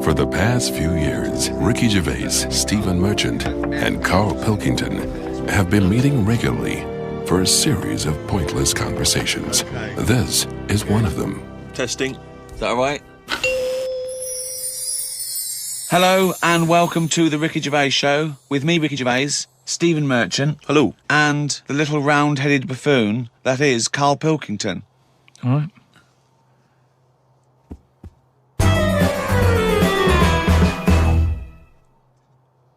For the past few years, Ricky Gervais, Stephen Merchant, and Karl Pilkington have been meeting regularly for a series of pointless conversations. This is one of them. Testing. Is that all right? Hello and welcome to the Ricky Gervais Show with me, Ricky Gervais, Stephen Merchant. Hello. And the little round-headed buffoon that is Karl Pilkington. All right.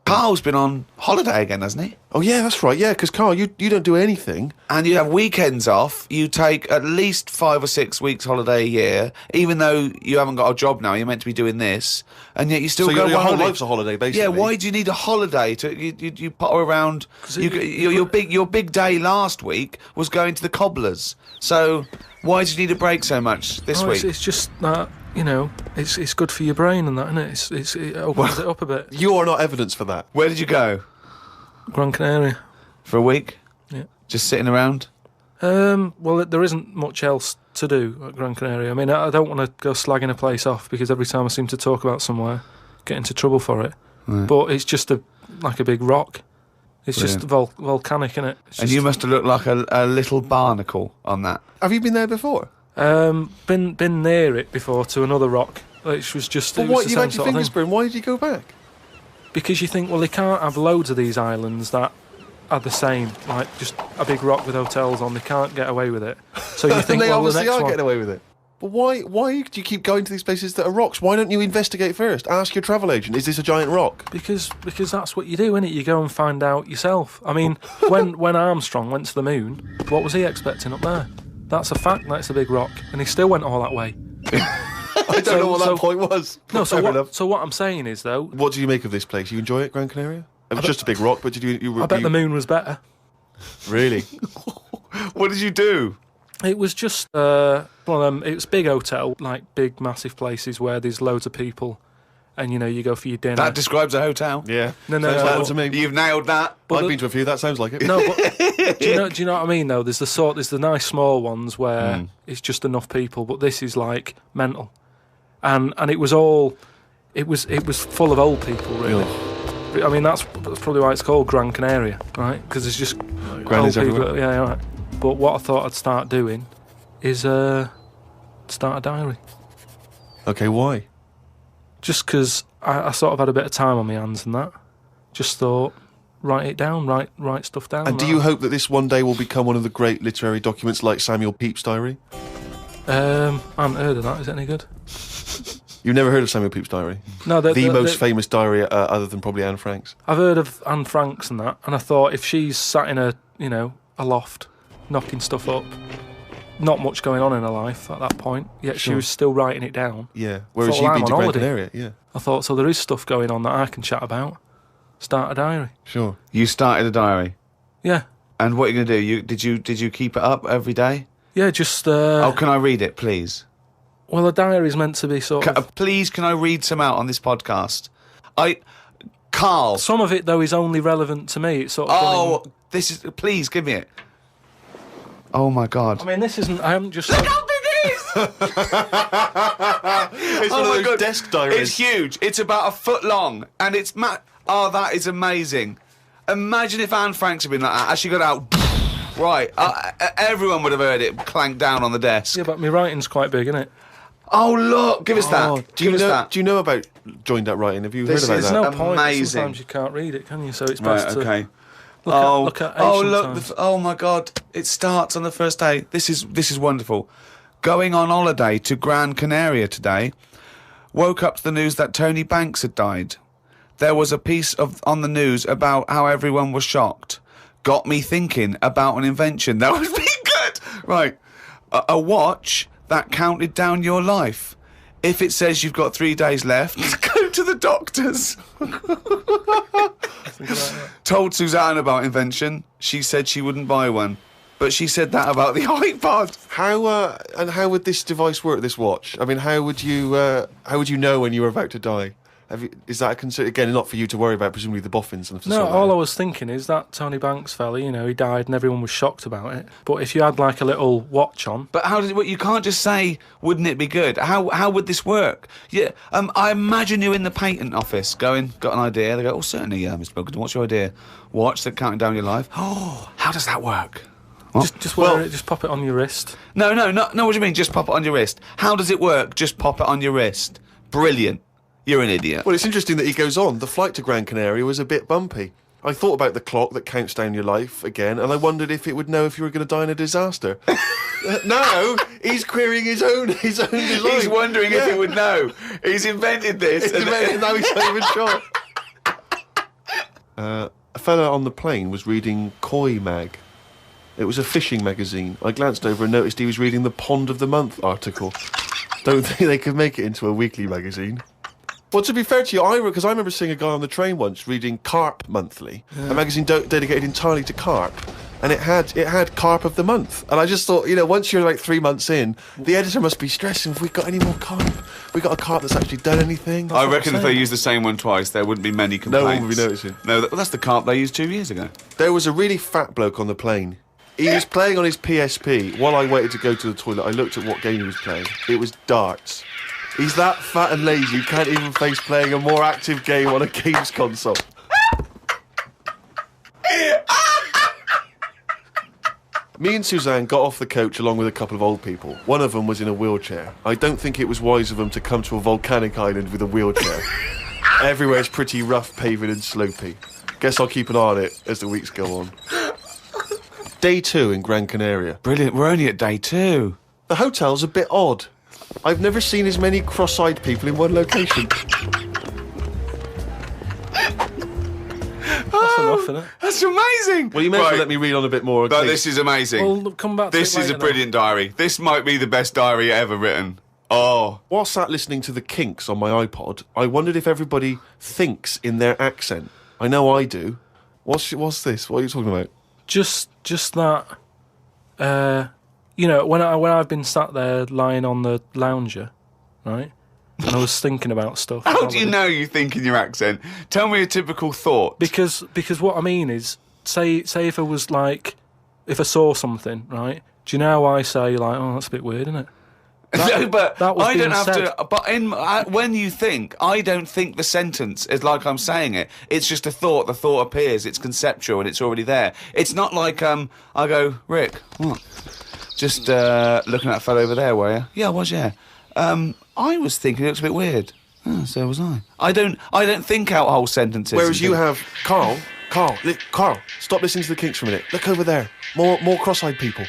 Karl's been on holiday again, hasn't he? Oh, yeah, that's right. Yeah, because, Karl, you don't do anything. And you have weekends off. You take at least 5 or 6 weeks holiday a year, even though you haven't got a job now. You're meant to be doing this, and yet you still So go your on whole holiday. life's a holiday, basically. Yeah, why do you need a holiday? You potter around. Your big day last week was going to the cobblers. So why do you need a break so much this week? It's just that, you know, it's good for your brain and that, isn't it? It opens it up a bit. You are not evidence for that. Where did you go? Gran Canaria. For a week? Yeah. Just sitting around? Well, there isn't much else to do at Gran Canaria. I mean, I don't want to go slagging a place off because every time I seem to talk about somewhere, get into trouble for it. Right. But it's just like a big rock. It's just volcanic, innit? And you must have looked like a little barnacle on that. Have you been there before? Been near it before to another rock, which was just. But what, you had your fingers burned? Why did you go back? Because you think, well, they can't have loads of these islands that are the same, like just a big rock with hotels on. They can't get away with it. So you think, and they well, obviously the next are one, getting away with it. But why do you keep going to these places that are rocks? Why don't you investigate first? Ask your travel agent, is this a giant rock? Because that's what you do, innit? You go and find out yourself. I mean, when Armstrong went to the moon, what was he expecting up there? That's a fact, that's a big rock. And he still went all that way. I don't know what that point was. No, so what I'm saying is, though... What do you make of this place? You enjoy it, Gran Canaria? It was just a big rock, but I bet the moon was better. Really? What did you do? It was just one of them. It was a big hotel, like big, massive places where there's loads of people, and you know you go for your dinner. That describes a hotel. Yeah. No. Sounds like one to me. You've nailed that. I've been to a few. That sounds like it. No, but do you know what I mean? Though there's the nice small ones where it's just enough people, but this is like mental, and it was full of old people, really. I mean that's probably why it's called Gran Canaria, right? Because it's just Gran old people. everywhere. Yeah, right. But what I thought I'd start doing is start a diary. Okay, why? Just because I sort of had a bit of time on my hands and that. Just thought, write it down, write stuff down. And do you hope that this one day will become one of the great literary documents like Samuel Pepys' diary? I haven't heard of that. Is it any good? You've never heard of Samuel Pepys' diary? No, the most famous diary other than probably Anne Frank's. I've heard of Anne Frank's and that, and I thought if she's sat in a loft, knocking stuff up, not much going on in her life at that point, yet she was still writing it down. Yeah, whereas you've been to Gran Canaria, yeah. I thought, so there is stuff going on that I can chat about. Start a diary. Sure. You started a diary? Yeah. And what are you going to do? Did you keep it up every day? Yeah, just... oh, can I read it, please? Well, a diary is meant to be sort of... Please, can I read some out on this podcast? Karl... Some of it, though, is only relevant to me. It's sort of... this is... Please, give me it. Oh, my God. I mean, this isn't... I haven't just... Look how big it is! It's one of those desk diaries. It's huge. It's about a foot long. And it's... that is amazing. Imagine if Anne Frank's had been like that. As she got out... Right. Everyone would have heard it clank down on the desk. Yeah, but my writing's quite big, isn't it? Oh, look. Give us that. Do you know about joined up writing? Have you heard about that? There's no point. Amazing. Sometimes you can't read it, can you? So it's best to... Okay. Look at oh my God! It starts on the first day. This is wonderful. Going on holiday to Gran Canaria today. Woke up to the news that Tony Banks had died. There was a piece on the news about how everyone was shocked. Got me thinking about an invention that would be good. Right, a watch that counted down your life. If it says you've got 3 days left, go to the doctors. Told Suzanne about invention. She said she wouldn't buy one. But she said that about the iPod. How would this device work, this watch? I mean, how would you know when you were about to die? Is that a concern? Again, not for you to worry about, presumably the boffins and No, all I was thinking is that Tony Banks fella, he died and everyone was shocked about it. But if you had like a little watch on... But how does it work? You can't just say, wouldn't it be good? How would this work? Yeah, I imagine you're in the patent office going, got an idea. They go, oh, certainly, Mr. Pilkington, what's your idea? Watch, they're counting down your life. Oh, how does that work? What? Just wear it, just pop it on your wrist. No, what do you mean, just pop it on your wrist? How does it work, just pop it on your wrist? Brilliant. You're an idiot. Well, it's interesting that he goes on. The flight to Gran Canaria was a bit bumpy. I thought about the clock that counts down your life again, and I wondered if it would know if you were going to die in a disaster. Now he's querying his own design. He's wondering if it would know. He's invented this. Now he's not even sure. A fella on the plane was reading Koi Mag. It was a fishing magazine. I glanced over and noticed he was reading the Pond of the Month article. Don't think they could make it into a weekly magazine. Well, to be fair to you, because I remember seeing a guy on the train once reading Carp Monthly, a magazine dedicated entirely to carp, and it had Carp of the Month. And I just thought, once you're like 3 months in, the editor must be stressing, have we got any more carp? We got a carp that's actually done anything? I reckon if they used the same one twice, there wouldn't be many complaints. No one would be noticing. No, that's the carp they used 2 years ago. There was a really fat bloke on the plane. He was playing on his PSP. While I waited to go to the toilet, I looked at what game he was playing. It was darts. He's that fat and lazy, you can't even face playing a more active game on a games console. Me and Suzanne got off the coach along with a couple of old people. One of them was in a wheelchair. I don't think it was wise of them to come to a volcanic island with a wheelchair. Everywhere's pretty rough paving and slopey. Guess I'll keep an eye on it as the weeks go on. Day 2 in Gran Canaria. Brilliant, we're only at day 2. The hotel's a bit odd. I've never seen as many cross-eyed people in one location. That's enough, isn't it? That's amazing. Well, you may as well let me read on a bit more. But this is amazing. We'll come back to This it is a later brilliant diary. This might be the best diary ever written. Oh. While sat listening to the Kinks on my iPod, I wondered if everybody thinks in their accent. I know I do. What's this? What are you talking about? Just that, when I've been sat there lying on the lounger, right, and I was thinking about stuff. How do you know you think in your accent? Tell me a typical thought. Because what I mean is, say if I was like, if I saw something, right, do you know how I say, like, oh, that's a bit weird, isn't it? No, but that was I don't have said. to. But when you think, I don't think the sentence is like I'm saying it. It's just a thought. The thought appears. It's conceptual and it's already there. It's not like I go, Rick, what? Just looking at that fellow over there, were you? Yeah, I was. Yeah. I was thinking it looks a bit weird. Oh, so was I. I don't think out whole sentences. Whereas you have Karl, stop listening to the Kinks for a minute. Look over there. More cross-eyed people.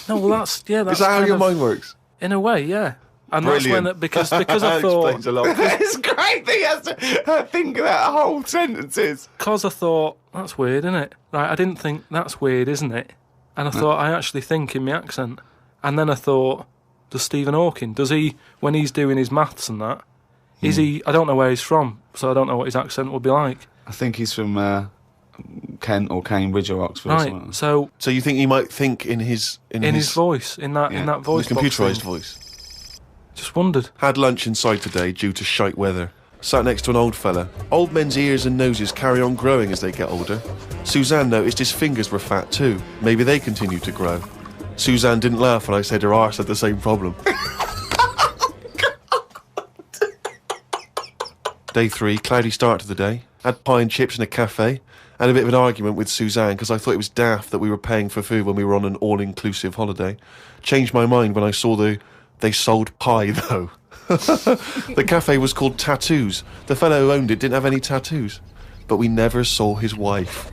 No, well, that's Is that how your mind works? In a way, yeah. And Brilliant. that's when because I That thought explains a lot. It's great that he has to think about whole sentences. because I thought that's weird, isn't it? Right, I didn't think that's weird, isn't it? And I thought I actually think in my accent. And then I thought, does Stephen Hawking, does he, when he's doing his maths and that, is he? I don't know where he's from, so I don't know what his accent would be like. I think he's from Kent or Cambridge or Oxford. Or Right, something. so So you think he might think in his voice, in that voice, the box computerised thing. voice? Just wondered. Had lunch inside today due to shite weather. Sat next to an old fella. Old men's ears and noses carry on growing as they get older. Suzanne noticed his fingers were fat too. Maybe they continue to grow. Suzanne didn't laugh when I said her arse had the same problem. Day 3, cloudy start to the day. Had pie and chips in a cafe. Had a bit of an argument with Suzanne because I thought it was daft that we were paying for food when we were on an all-inclusive holiday. Changed my mind when I saw they sold pie though. The cafe was called Tattoos. The fellow who owned it didn't have any tattoos. But we never saw his wife.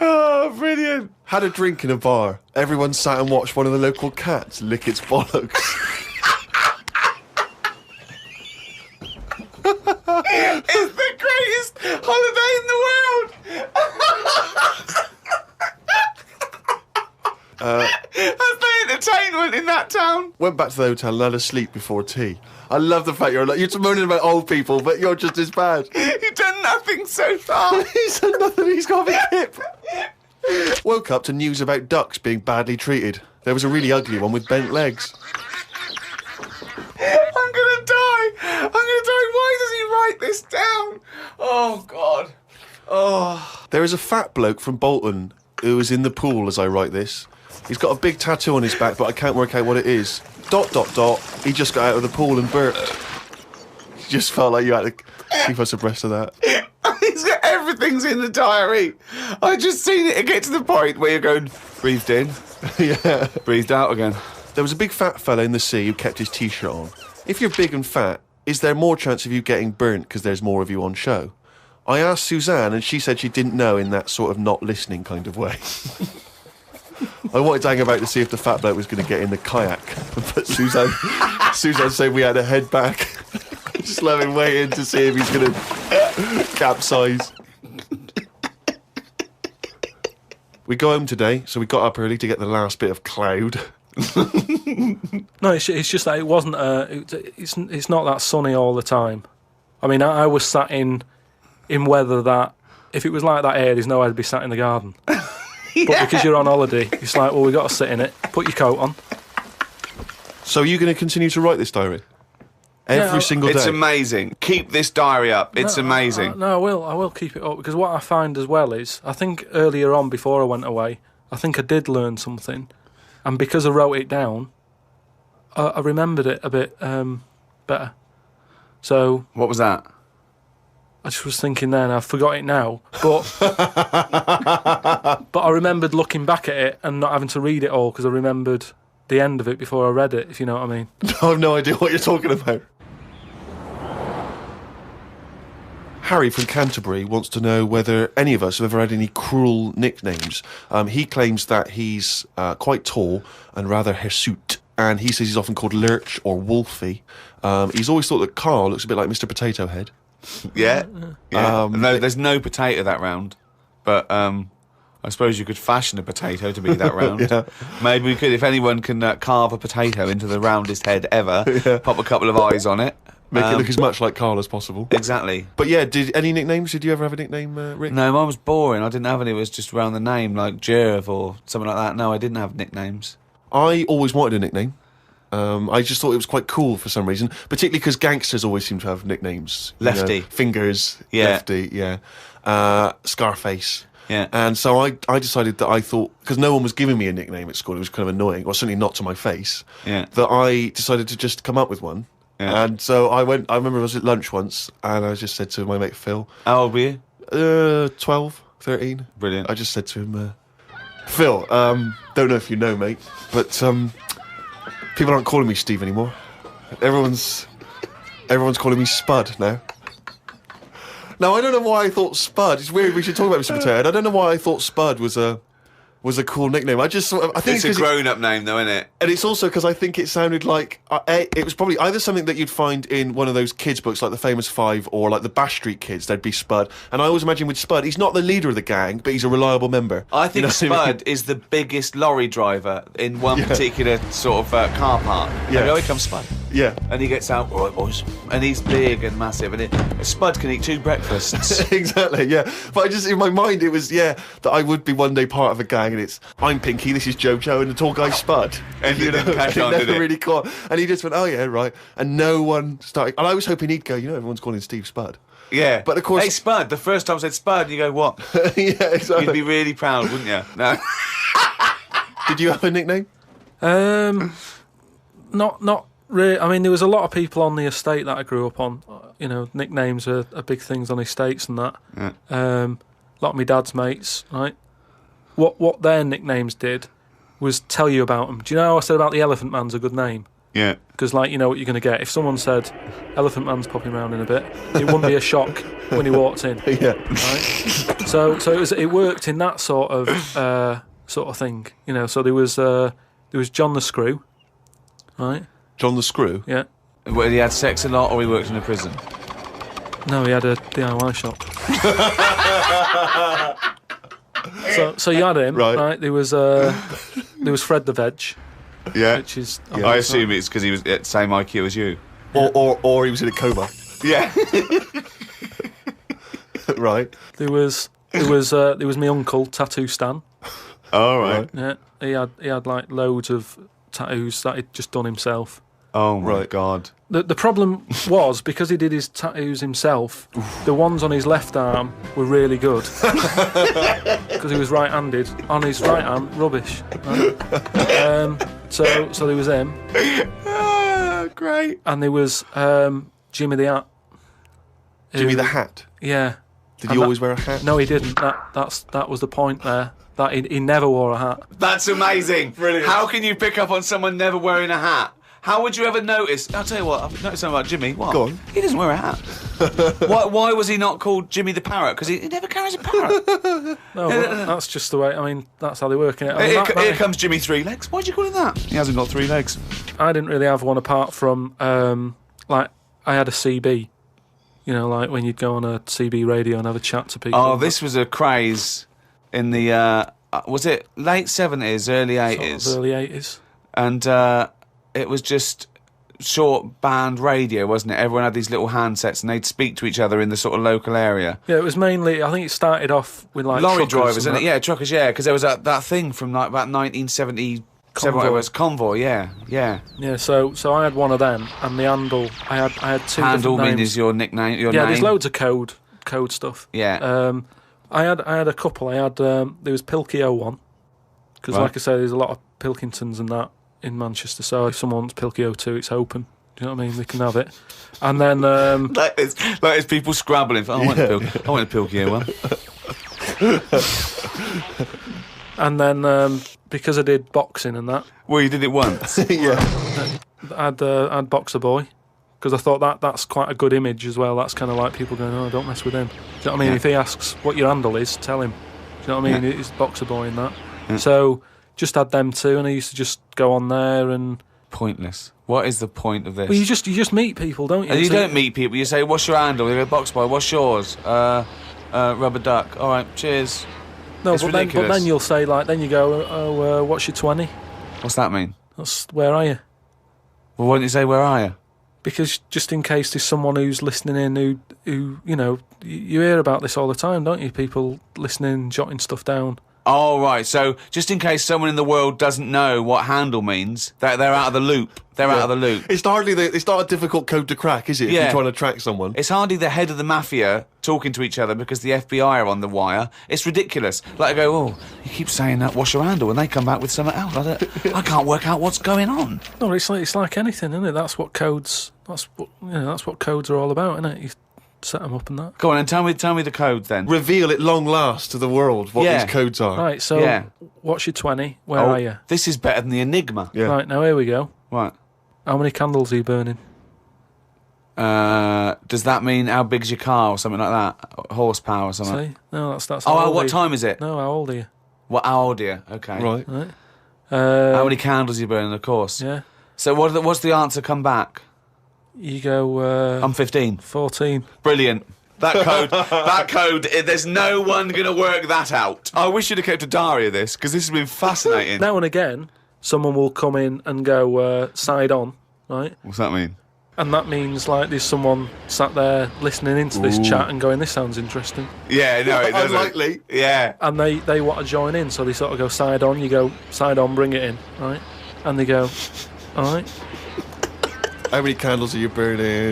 Oh, brilliant. Had a drink in a bar. Everyone sat and watched one of the local cats lick its bollocks. It's the greatest holiday in the world. That's the entertainment in that town. Went back to the hotel and had a sleep before tea. I love the fact you're moaning about old people, but you're just as bad. You've done nothing so far. He's done nothing, he's got a big hip. Woke up to news about ducks being badly treated. There was a really ugly one with bent legs. I'm gonna die. Why does he write this down? Oh, God. Oh. There is a fat bloke from Bolton who is in the pool as I write this. He's got a big tattoo on his back, but I can't work out what it is. ... He just got out of the pool and burped. Just felt like you had to keep us abreast of that. Everything's in the diary. I just seen it get to the point where you're going, breathed in, Yeah. breathed out again. There was a big fat fella in the sea who kept his T-shirt on. If you're big and fat, is there more chance of you getting burnt because there's more of you on show? I asked Suzanne, and she said she didn't know in that sort of not listening kind of way. I wanted to hang about to see if the fat bloke was going to get in the kayak, but Suzanne said we had to head back. Just let him wait in to see if he's going to capsize. We go home today, so we got up early to get the last bit of cloud. No, it's just that it wasn't. It's not that sunny all the time. I mean, I was sat in weather that if it was like that here, there's no way I'd be sat in the garden. Yeah. But because you're on holiday, it's like, well, we got to sit in it. Put your coat on. So are you going to continue to write this diary? Every single day? It's amazing. Keep this diary up. It's amazing. No, I will keep it up, because what I find as well is, I think earlier on, before I went away, I think I did learn something, and because I wrote it down, I remembered it a bit better. So What was that? I just was thinking then, I forgot it now, but but I remembered looking back at it and not having to read it all, because I remembered the end of it before I read it, if you know what I mean. I have no idea what you're talking about. Harry from Canterbury wants to know whether any of us have ever had any cruel nicknames. He claims that he's quite tall and rather hirsute, and he says he's often called Lurch or Wolfie. He's always thought that Karl looks a bit like Mr. Potato Head. Yeah. No, there's no potato that round, but I suppose you could fashion a potato to be that round. Yeah. Maybe we could, if anyone can carve a potato into the roundest head ever, pop a couple of eyes on it. Make it look as much like Karl as possible. Exactly. But yeah, any nicknames? Did you ever have a nickname, Rick? No, mine was boring. I didn't have any. It was just around the name, like Gervais or something like that. No, I didn't have nicknames. I always wanted a nickname. I just thought it was quite cool for some reason, particularly because gangsters always seem to have nicknames. Lefty. You know, Fingers. Yeah. Lefty, yeah. Scarface. Yeah. And so I decided that I thought, because no one was giving me a nickname at school, it was kind of annoying, or certainly not to my face, that I decided to just come up with one. Yeah. And so I remember I was at lunch once, and I just said to my mate Phil. How old were you? 12, 13. Brilliant. I just said to him, Phil, don't know if you know, mate, but people aren't calling me Steve anymore. Everyone's calling me Spud now. Now, I don't know why I thought Spud. It's weird, we should talk about Mr. Potato Head. I don't know why I thought Spud was a cool nickname. I think it's a grown-up name, though, isn't it? And it's also because I think it sounded like it was probably either something that you'd find in one of those kids' books, like the Famous Five, or like the Bash Street Kids. There'd be Spud, and I always imagine with Spud, he's not the leader of the gang, but he's a reliable member. I think Spud is the biggest lorry driver in one particular sort of car park. Yeah. And here comes Spud. Yeah. And he gets out, all right, boys. And he's big and massive, and Spud can eat 2 breakfasts. Exactly, yeah. But I just, in my mind, it was, that I would be one day part of a gang, and it's, I'm Pinky, this is Jojo, and the tall guy's Spud. And you didn't catch on, did it? Really caught. And he just went, oh yeah, right. And no one started, and I was hoping he'd go, everyone's calling Steve Spud. Yeah. But of course... Hey, Spud, the first time I said Spud, you go, what? Yeah, exactly. You'd be really proud, wouldn't you? No. Did you have a nickname? Not really. I mean, there was a lot of people on the estate that I grew up on. Nicknames are big things on estates and that. Yeah. A lot of my dad's mates, right? What their nicknames did was tell you about them. Do you know how I said about the Elephant Man's a good name? Yeah. Because, you know what you're going to get. If someone said, Elephant Man's popping around in a bit, it wouldn't be a shock when he walked in. Yeah. Right? So it worked in that sort of thing. So there was John the Screw, right? John the Screw? Yeah. Well, he had sex a lot, or he worked in a prison? No, he had a DIY shop. So you had him, right? There was Fred the Veg. Yeah. Which is... I assume it's because he was at the same IQ as you. Or he was in a coma. Yeah. Right. There was my uncle, Tattoo Stan. All right. Yeah, he had like loads of tattoos that he'd just done himself. Oh my Right. God. The problem was, because he did his tattoos himself, the ones on his left arm were really good. Because he was right-handed. On his right arm, rubbish. Right? So there was him. Great. And there was Jimmy the Hat. Jimmy the Hat. Yeah. Did he always wear a hat? No, he didn't. That was the point there. That he never wore a hat. That's amazing. Brilliant. How can you pick up on someone never wearing a hat? How would you ever notice? I'll tell you what, I've noticed something about Jimmy. What? Go on. He doesn't wear a hat. Why was he not called Jimmy the Parrot? Because he never carries a parrot. No, but that's just the way. I mean, that's how they work in it. I mean, Here comes Jimmy Three Legs. Why'd you call him that? He hasn't got 3 legs. I didn't really have one apart from like I had a CB. You know, like when you'd go on a CB radio and have a chat to people. Oh, this was a craze in the was it late 70s, early 80s? Sort of early 80s. And it was just short band radio, wasn't it? Everyone had these little handsets and they'd speak to each other in the sort of local area. Yeah, it was mainly. I think it started off with like Lorry truckers drivers, and isn't it? Yeah, truckers, yeah, because there was that thing from like about 1977, Convoy. it was Convoy, yeah. Yeah, so I had one of them, and the handle. I had two Handle different mean names. is your nickname, your Yeah, name? there's loads of code stuff. Yeah. I had a couple. I had there was Pilkio one, because Right. like I say, there's a lot of Pilkingtons and that in Manchester. So if someone wants Pilkio 2, it's open. Do you know what I mean? They can have it. And then Like it's people scrabbling for, I want a Pilkio one. and then because I did boxing and that, Well, you did it once. Yeah. I'd Boxer Boy, because I thought that's quite a good image as well. That's kind of like people going, oh, don't mess with him. Do you know what I mean? Yeah. If he asks what your handle is, tell him. Do you know what I mean? Yeah. It's Boxer Boy and that. Yeah. So just had them two, and I used to just go on there and. Pointless. What is the point of this? Well, you just meet people, don't you? And you So- don't meet people. You say, "What's your handle?" They go, "Box Boy." What's yours? Rubber duck. All right, cheers. No, It's but ridiculous. then you'll say like, then you go, oh, what's your 20? What's that mean? That's where are you? Well, why don't you say, "Where are you?" Because just in case there's someone who's listening in who you know, you hear about this all the time, don't you? People listening, jotting stuff down. Oh, right. So just in case someone in the world doesn't know what handle means, they're out of the loop. They're out of the loop. It's not a difficult code to crack, is it? If Yeah. you're trying to track someone. It's hardly the head of the mafia talking to each other because the FBI are on the wire. It's ridiculous. Like I go, oh, you keep saying that, what's your handle? And they come back with something else. I can't work out what's going on. No, it's like anything, isn't it? That's what codes are all about, isn't it? You set them up and that. Go on and tell me the code then. Reveal at long last to the world what Yeah. these codes are. Right, so Yeah. what's your 20? Where are you? This is better than the Enigma. Yeah. Right, now here we go. Right. How many candles are you burning? Does that mean how big's your car or something like that? Horsepower or something? See? No, that's Oh, how old are what you? time is it? No, how old are you? What? How old are you? Okay. Right. Right. How many candles are you burning? Of course. Yeah. So what's the answer? Come back. You go I'm 15. 14. Brilliant. That code. There's no one going to work that out. I wish you'd have kept a diary of this because this has been fascinating. Now and again, someone will come in and go side on, right? What's that mean? And that means like there's someone sat there listening into this Ooh. chat and going, this sounds interesting. Yeah, no, it doesn't. Unlikely. Yeah. And they want to join in, so they sort of go side on, you go side on, bring it in, right? And they go, all right. How many candles are you burning?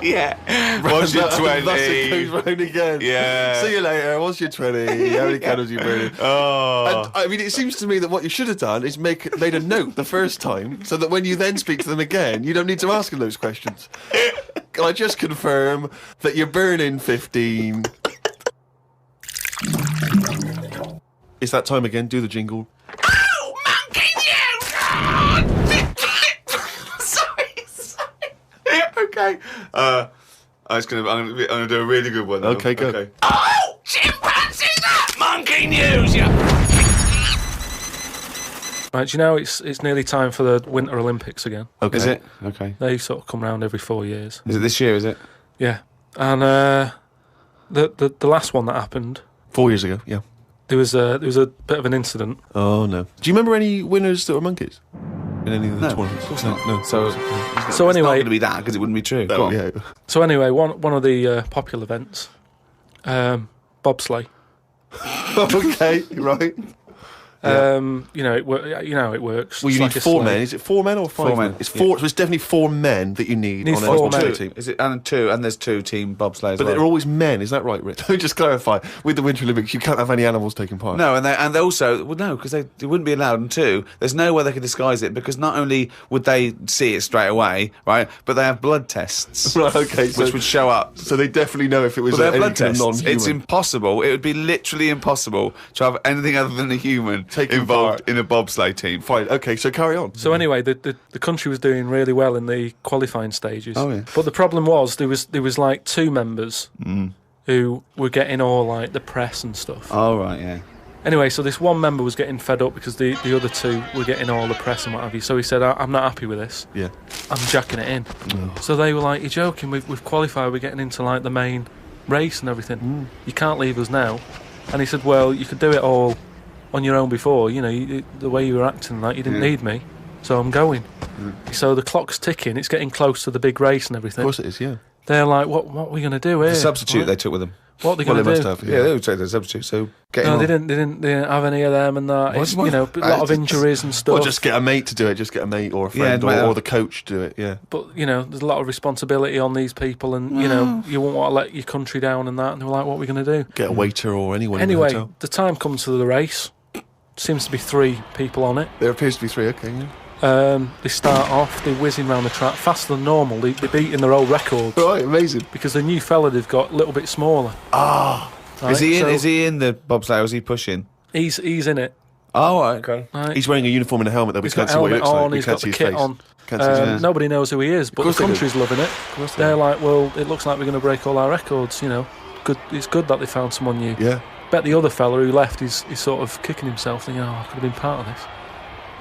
Yeah. What's your 20? That's it goes round again. Yeah. See you later. What's your 20? How many candles are you burning? Oh. And, I mean, it seems to me that what you should have done is made a note the first time, so that when you then speak to them again, you don't need to ask them those questions. Can I just confirm that you're burning 15? It's that time again. Do the jingle. Okay. I'm gonna do a really good one. Though. Okay, go. Oh, chimpanzee! That monkey news, yeah. Right, do you know it's nearly time for the Winter Olympics again? Okay. Is it? Okay. They sort of come round every 4 years. Is it this year? Is it? Yeah. And the last one that happened, 4 years ago, yeah. there was a bit of an incident. Oh, no. Do you remember any winners that were monkeys? In any of the tournaments? Of course not. No. So It's not anyway, going to be that because it wouldn't be true. Go on. Yeah. one of the popular events, bobsleigh. Okay, right. You know, you know how it works. Well, It's you like need a 4 sleigh. men. Is it 4 men or 5 4 men? men. It's 4. So it's definitely 4 men that you need Need on a 4 bobsleigh men. team. Is it and there's 2 team bobsleigh as But well. they're always men. Is that right, Rich? Let me just clarify. With the Winter Olympics, you can't have any animals taking part. No, and they also no, because they wouldn't be allowed. And 2, there's no way they could disguise it because not only would they see it straight away, right, but they have blood tests, Right, okay. So, which would show up. so they definitely know if it was Well, they have any blood kind of tests. non-human. It's impossible. It would be literally impossible to have anything other than a human Taking involved part. in a bobsleigh team. Fine. Okay, so carry on. So anyway, the country was doing really well in the qualifying stages. Oh, yeah. But the problem was there was like 2 members who were getting all like the press and stuff. Oh right, yeah. Anyway, so this one member was getting fed up because the other 2 were getting all the press and what have you. So he said, I'm not happy with this. Yeah. I'm jacking it in. So they were like, you're joking, we've qualified, we're getting into like the main race and everything. You can't leave us now. And he said, well, you could do it all on your own before, you know, the way you were acting, like you didn't need me, so I'm going. So the clock's ticking, it's getting close to the big race and everything. Of course it is, yeah. They're like, what are we going to do here? The substitute Right? they took with them. What are they Well, going they to do? must have, Yeah, they would take the substitute. So get him No, on. they didn't have any of them and that. What- It's, what- you know, a lot of injuries and stuff. Or just get a mate to do it. Just get a mate or a friend Yeah, or the coach to do it, yeah. But, you know, there's a lot of responsibility on these people and, you know, you won't want to let your country down and that. And they were like, what are we going to do? Get a waiter or anyone in Anyway, the hotel. the time comes to the race. Seems to be 3 people on it. There appears to be 3, okay, yeah. They start off, they're whizzing around the track faster than normal. They're beating their old records Right, amazing. because the new fella they've got a little bit smaller. Right? Is he in? So Is he in the bobsleigh? Or is he pushing? He's in it. Oh, right, okay. Right? He's wearing a uniform and a helmet, though. We He's can't got see what he helmet looks like. on. We He's can't got see the his kit face. on. Can't see his face. Nobody knows who he is, but the course they do. country's loving it. course they They're do. like, well, it looks like we're going to break all our records. You know, good. It's good that they found someone new. Yeah. Bet the other fella who left is sort of kicking himself, thinking, oh, I could have been part of this.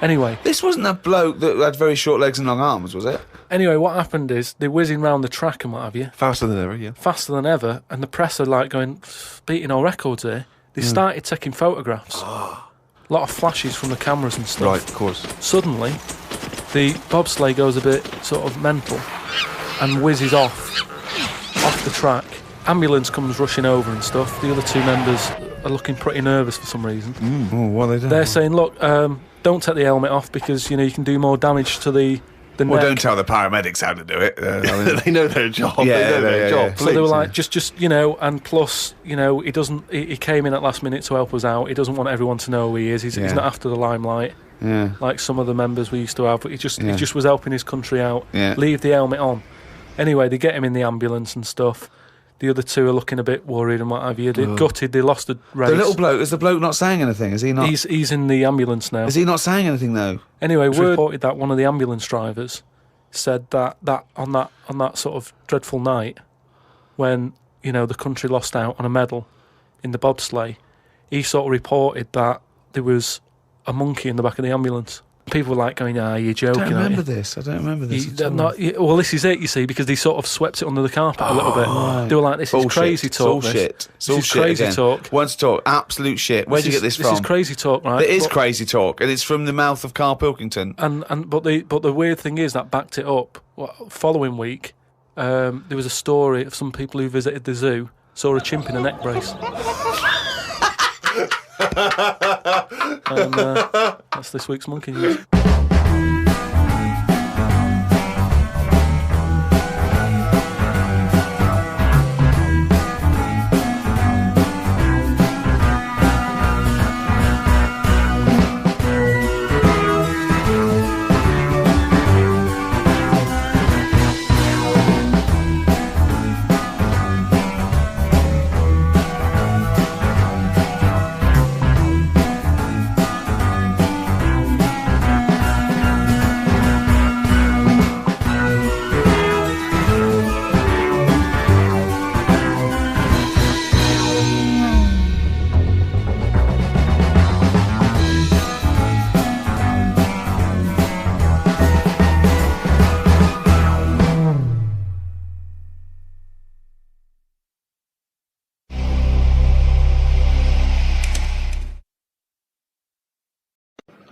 Anyway, This wasn't a bloke that had very short legs and long arms, was it? what happened is they're whizzing round the track and what have you, Faster than ever, yeah. faster than ever, and the press are like going, beating all records here. They started taking photographs. A lot of flashes from the cameras and stuff. Right, of course. Suddenly, the bobsleigh goes a bit sort of mental and whizzes off the track. Ambulance comes rushing over and stuff. The other 2 members are looking pretty nervous for some reason. Oh, what are they doing? They're saying, look, don't take the helmet off because, you know, you can do more damage to the Well, neck. don't tell the paramedics how to do it. They know their job. Yeah, they know their yeah, job. yeah. So they were Please. like, just you know, and plus, you know, he came in at last minute to help us out. He doesn't want everyone to know who he is. He's Yeah. not after the limelight Yeah. like some of the members we used to have. But he just Yeah. was helping his country out. Yeah. Leave the helmet on. Anyway, they get him in the ambulance and stuff. The other 2 are looking a bit worried and what have you. They're gutted. They lost the race. The little bloke, is the bloke not saying anything? Is he not? He's in the ambulance now. Is he not saying anything though? Anyway, word reported that one of the ambulance drivers said that on that sort of dreadful night when, you know, the country lost out on a medal in the bobsleigh, he sort of reported that there was a monkey in the back of the ambulance. People were like going, you're joking, I don't aren't remember you? this. I don't remember this. You- at they're all. not- well, this is it, you see, because they sort of swept it under the carpet a little bit. right. They were like, this Bullshit. is crazy It's all talk. this. shit. It's This all is shit crazy again. talk. Once talk, absolute shit. Where'd you get this from? This is crazy talk, right? It is But- crazy talk, and it's from the mouth of Karl Pilkington. But the weird thing is that backed it up. Following week, there was a story of some people who visited the zoo saw a chimp in a neck brace. And that's this week's Monkey News.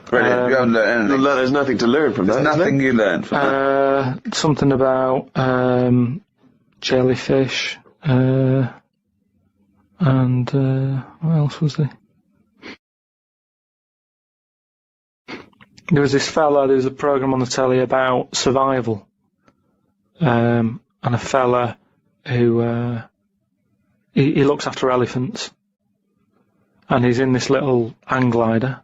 Brilliant. You haven't learned anything. There's nothing to learn from There's that. nothing you learned from that. Something about jellyfish, and what else was there? There was a programme on the telly about survival, and a fella who he looks after elephants, and he's in this little hang glider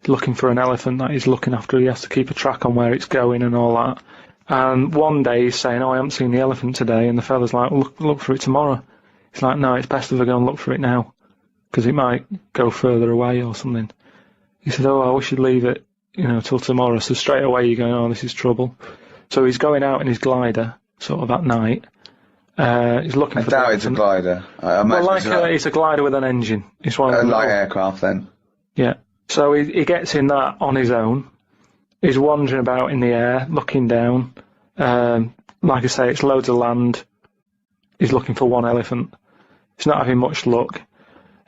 looking for an elephant that he's looking after. He has to keep a track on where it's going and all that. And one day he's saying, "Oh, I haven't seen the elephant today," and the fella's like, well, look for it tomorrow. He's like, "No, it's best if I go and look for it now, because it might go further away or something." He said, "Oh, I wish you'd leave it, till tomorrow." So straight away you're going, "Oh, this is trouble." So he's going out in his glider, sort of at night. He's looking for. I doubt it's a glider. I imagine it's a glider with an engine. It's one of a light aircraft then. Yeah. So he gets in that on his own. He's wandering about in the air, looking down. Like I say, it's loads of land. He's looking for one elephant. He's not having much luck.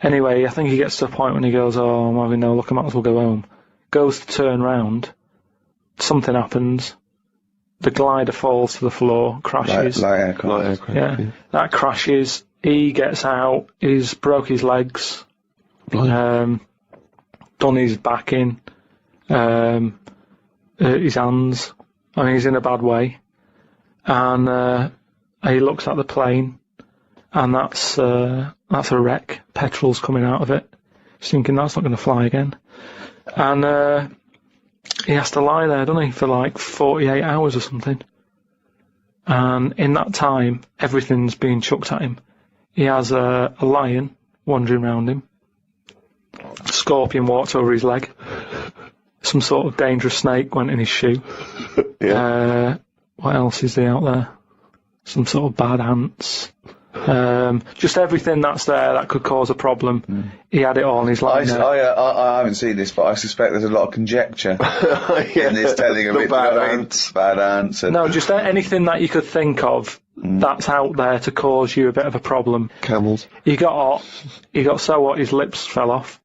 Anyway, I think he gets to a point when he goes, "Oh, I'm having no luck, I might as well go home." Goes to turn round. Something happens. The glider falls to the floor, crashes. Light aircraft. Yeah. That crashes. He gets out. He's broke his legs. Done his back in. His hands. I mean, he's in a bad way. And he looks at the plane, and that's a wreck. Petrol's coming out of it. He's thinking that's not going to fly again. And he has to lie there, doesn't he, for like 48 hours or something. And in that time, everything's being chucked at him. He has a lion wandering around him. A scorpion walked over his leg. Some sort of dangerous snake went in his shoe. Yeah. What else is there out there? Some sort of bad ants. Just everything that's there that could cause a problem. He had it all in his life. I haven't seen this, but I suspect there's a lot of conjecture in this telling of it. Bad ants. No, just anything that you could think of that's out there to cause you a bit of a problem. Camels. He got hot. He got so hot his lips fell off.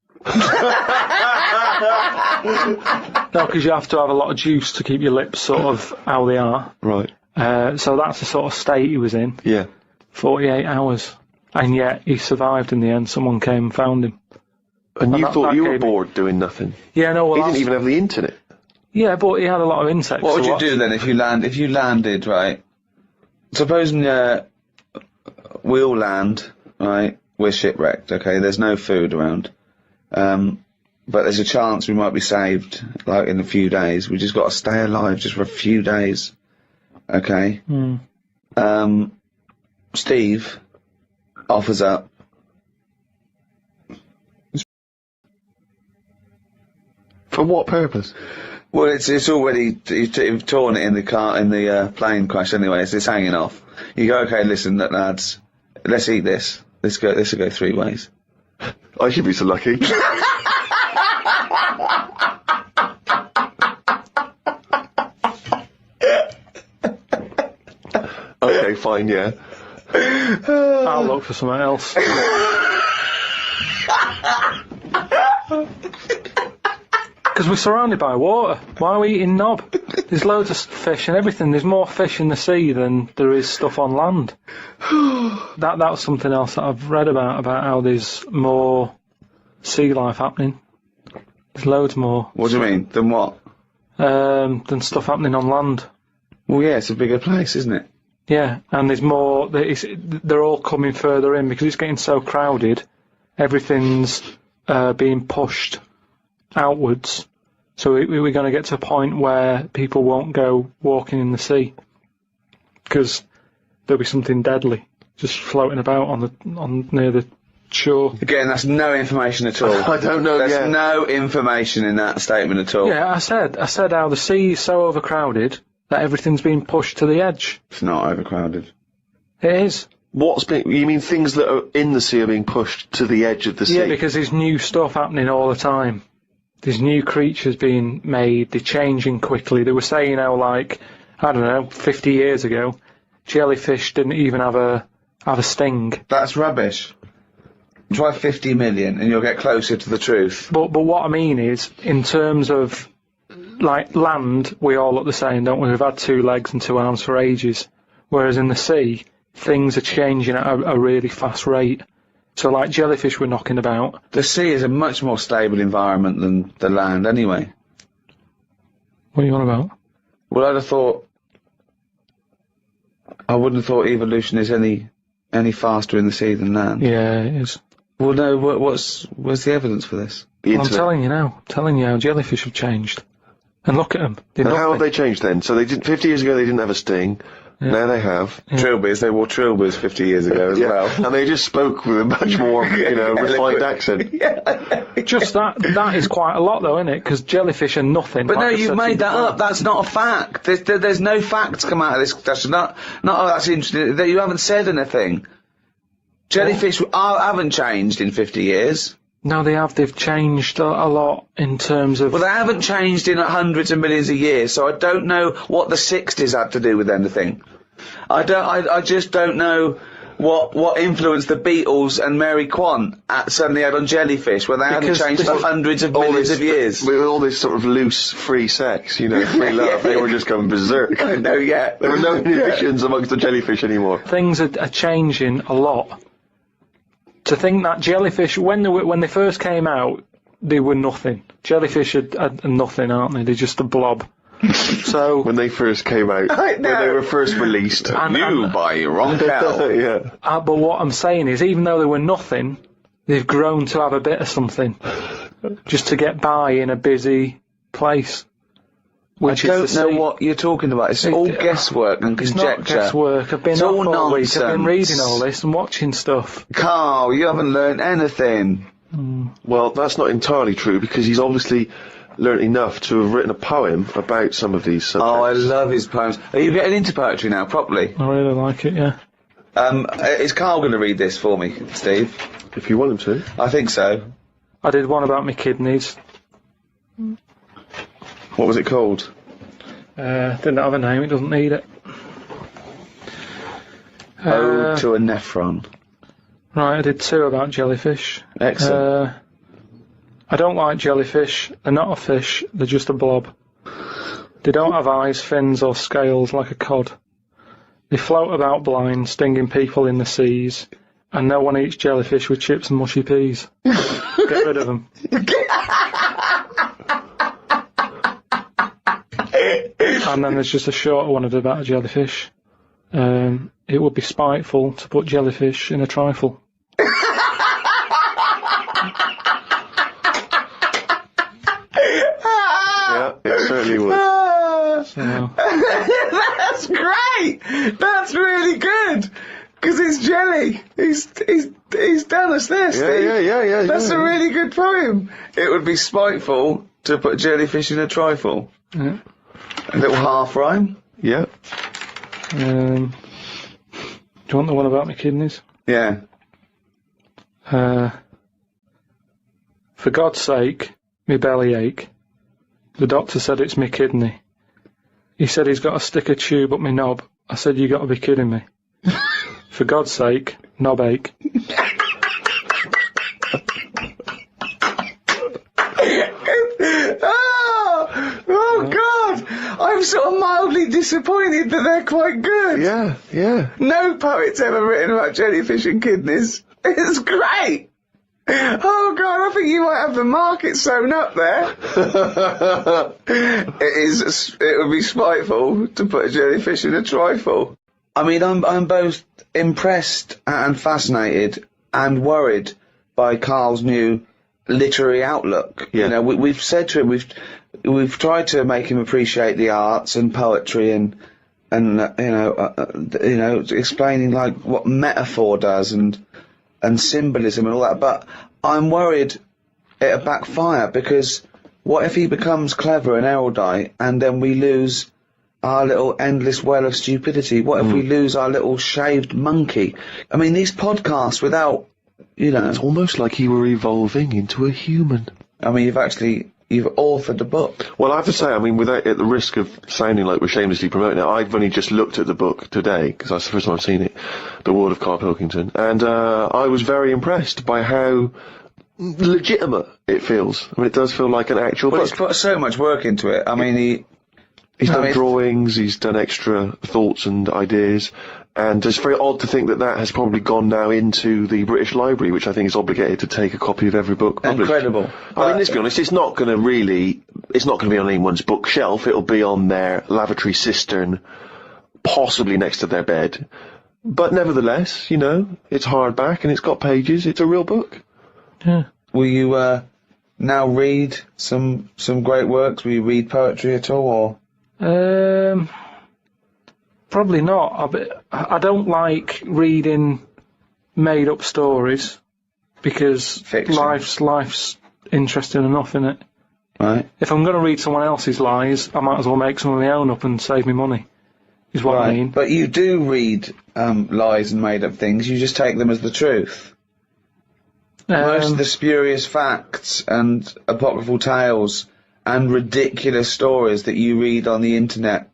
No, because you have to have a lot of juice to keep your lips sort of how they are. Right. So that's the sort of state he was in. Yeah. 48 hours. And yet he survived in the end. Someone came and found him. And you thought you were bored doing nothing? Yeah, no. Well, he didn't even have the internet. Yeah, but he had a lot of insects. What would you do then if you landed, right? Supposing we all land, right? We're shipwrecked, okay? There's no food around. But there's a chance we might be saved, like, in a few days. We just got to stay alive just for a few days, okay? Steve offers up. For what purpose? Well, it's already you've torn it in the car in the plane crash anyway. So it's hanging off. You go, okay, listen, lads, let's eat this. This will go 3 ways. I should be so lucky. Okay, fine, yeah. I'll look for something else. Because we're surrounded by water. Why are we eating knob? There's loads of fish and everything. There's more fish in the sea than there is stuff on land. That was something else that I've read about how there's more sea life happening. There's loads more. What do you mean? Than what? Than stuff happening on land. Well, yeah, it's a bigger place, isn't it? Yeah, and there's more. They're all coming further in because it's getting so crowded. Everything's being pushed outwards. So we're going to get to a point where people won't go walking in the sea because there'll be something deadly just floating about on near the shore. Again, that's no information at all. I don't know. There's no information in that statement at all. Yeah, I said how the sea is so overcrowded that everything's being pushed to the edge. It's not overcrowded. It is. You mean things that are in the sea are being pushed to the edge of the sea? Yeah, because there's new stuff happening all the time. There's new creatures being made. They're changing quickly. They were saying how, like, I don't know, 50 years ago, jellyfish didn't even have a sting. That's rubbish. Try 50 million and you'll get closer to the truth. But what I mean is, in terms of, like, land, we all look the same, don't we? We've had 2 legs and 2 arms for ages. Whereas in the sea, things are changing at a really fast rate. So, like, jellyfish were knocking about. The sea is a much more stable environment than the land anyway. What are you on about? Well, I wouldn't have thought evolution is any faster in the sea than land. Yeah, it is. Well, no, where's the evidence for this? Well, I'm telling you now. I'm telling you how jellyfish have changed. And look at them. And how have they changed then? So 50 years ago they didn't have a sting. Yeah. Now they have. Yeah. Trilbies, they wore trilbies 50 years ago as well. And they just spoke with a much more, refined accent. Yeah. Just that is quite a lot, though, isn't it? Because jellyfish are nothing. But no, you've made that up. That's not a fact. There's no facts come out of this discussion. Not that's interesting. That you haven't said anything. Jellyfish haven't changed in 50 years. No, they have. They've changed a lot in terms of... Well, they haven't changed in hundreds of millions of years, so I don't know what the 60s had to do with anything. I just don't know what influence the Beatles and Mary Quant suddenly had on jellyfish, where they hadn't changed for hundreds of millions of years. With all this sort of loose, free sex, free love, they were just going berserk. I know, yeah. There were no inhibitions amongst the jellyfish anymore. Things are changing a lot. To think that jellyfish, when they first came out, they were nothing. Jellyfish are nothing, aren't they? They're just a blob. So when they first came out, when they were first released, new by Ron Karl. Yeah. But what I'm saying is, even though they were nothing, they've grown to have a bit of something, just to get by in a busy place. I don't know what you're talking about. It's all guesswork and conjecture. It's not guesswork. I've been all nonsense. I've been reading all this and watching stuff. Karl, you haven't learned anything. Well, that's not entirely true, because he's obviously learnt enough to have written a poem about some of these subjects. Oh, I love his poems. Are you getting into poetry now, properly? I really like it, yeah. Is Karl going to read this for me, Steve? If you want him to. I think so. I did one about my kidneys. What was it called? Didn't have a name, it doesn't need it. Ode to a Nephron. Right, I did 2 about jellyfish. Excellent. I don't like jellyfish. They're not a fish, they're just a blob. They don't have eyes, fins or scales like a cod. They float about blind, stinging people in the seas. And no one eats jellyfish with chips and mushy peas. Get rid of them. And then there's just a shorter one about a jellyfish. It would be spiteful to put jellyfish in a trifle. Yeah, it certainly would. So. That's great! That's really good! Because it's jelly. He's done us this. Yeah. That's a really good poem. It would be spiteful to put jellyfish in a trifle. Yeah. A little half rhyme. Yeah. Do you want the one about my kidneys? Yeah. For God's sake, me belly ache. The doctor said it's me kidney. He said he's got to stick a tube up me knob. I said, you got to be kidding me. For God's sake, knob ache. Oh God! I'm sort of mildly disappointed that they're quite good. Yeah. No poet's ever written about jellyfish and kidneys. It's great. Oh God, I think you might have the market sewn up there. It would be spiteful to put a jellyfish in a trifle. I mean, I'm both impressed and fascinated and worried by Karl's new literary outlook. Yeah. You know, we've said to him, we've tried to make him appreciate the arts and poetry and explaining like what metaphor does and symbolism and all that. But I'm worried it'll backfire, because what if he becomes clever and erudite and then we lose our little endless well of stupidity? What if we lose our little shaved monkey? I mean, these podcasts without, It's almost like he were evolving into a human. I mean, you've authored a book. Well, I have to say, I mean, at the risk of sounding like we're shamelessly promoting it, I've only just looked at the book today, because that's the first time I've seen it, The World of Karl Pilkington, and I was very impressed by how legitimate it feels. I mean, it does feel like an actual Well, book. he's put so much work into it. I mean, He's done drawings, he's done extra thoughts and ideas, and it's very odd to think that has probably gone now into the British Library, which I think is obligated to take a copy of every book published. Incredible. I mean, let's be honest, it's not going to be on anyone's bookshelf, it'll be on their lavatory cistern, possibly next to their bed. But nevertheless, it's hardback and it's got pages, it's a real book. Yeah. Will you now read some great works? Will you read poetry at all, or...? Probably not. I don't like reading made-up stories because Fiction. life's interesting enough, innit? Right. If I'm going to read someone else's lies, I might as well make some of my own up and save me money, is what I mean. But you do read lies and made-up things, you just take them as the truth. Most of the spurious facts and apocryphal tales and ridiculous stories that you read on the internet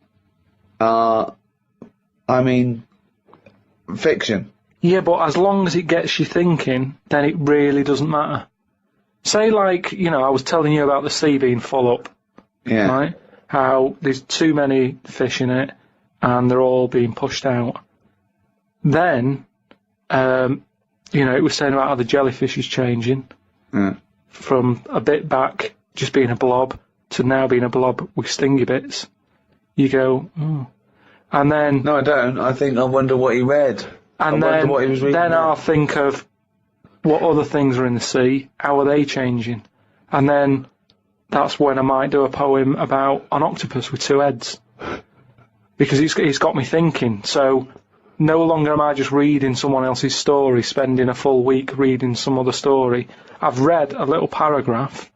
are, fiction. Yeah, but as long as it gets you thinking, then it really doesn't matter. Say, I was telling you about the sea being full up. Yeah. Right? How there's too many fish in it, and they're all being pushed out. Then, it was saying about how the jellyfish is changing from a bit back, just being a blob, to now being a blob with stingy bits. You go, oh. And then... No, I don't. I wonder what he read. And I wonder what he was reading. Then I'll think of what other things are in the sea, how are they changing? And then that's when I might do a poem about an octopus with two heads. Because it's got me thinking. So no longer am I just reading someone else's story, spending a full week reading some other story. I've read a little paragraph,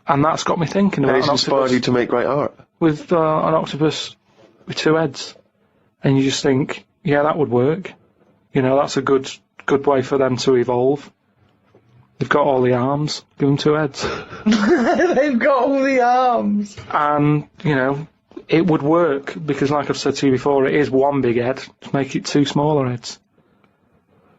and that's got me thinking about and it's inspired you to make great art. With an octopus with two heads. And you just think, yeah, that would work. That's a good way for them to evolve. They've got all the arms, give them two heads. They've got all the arms! And, it would work, because like I've said to you before, it is one big head, to make it two smaller heads.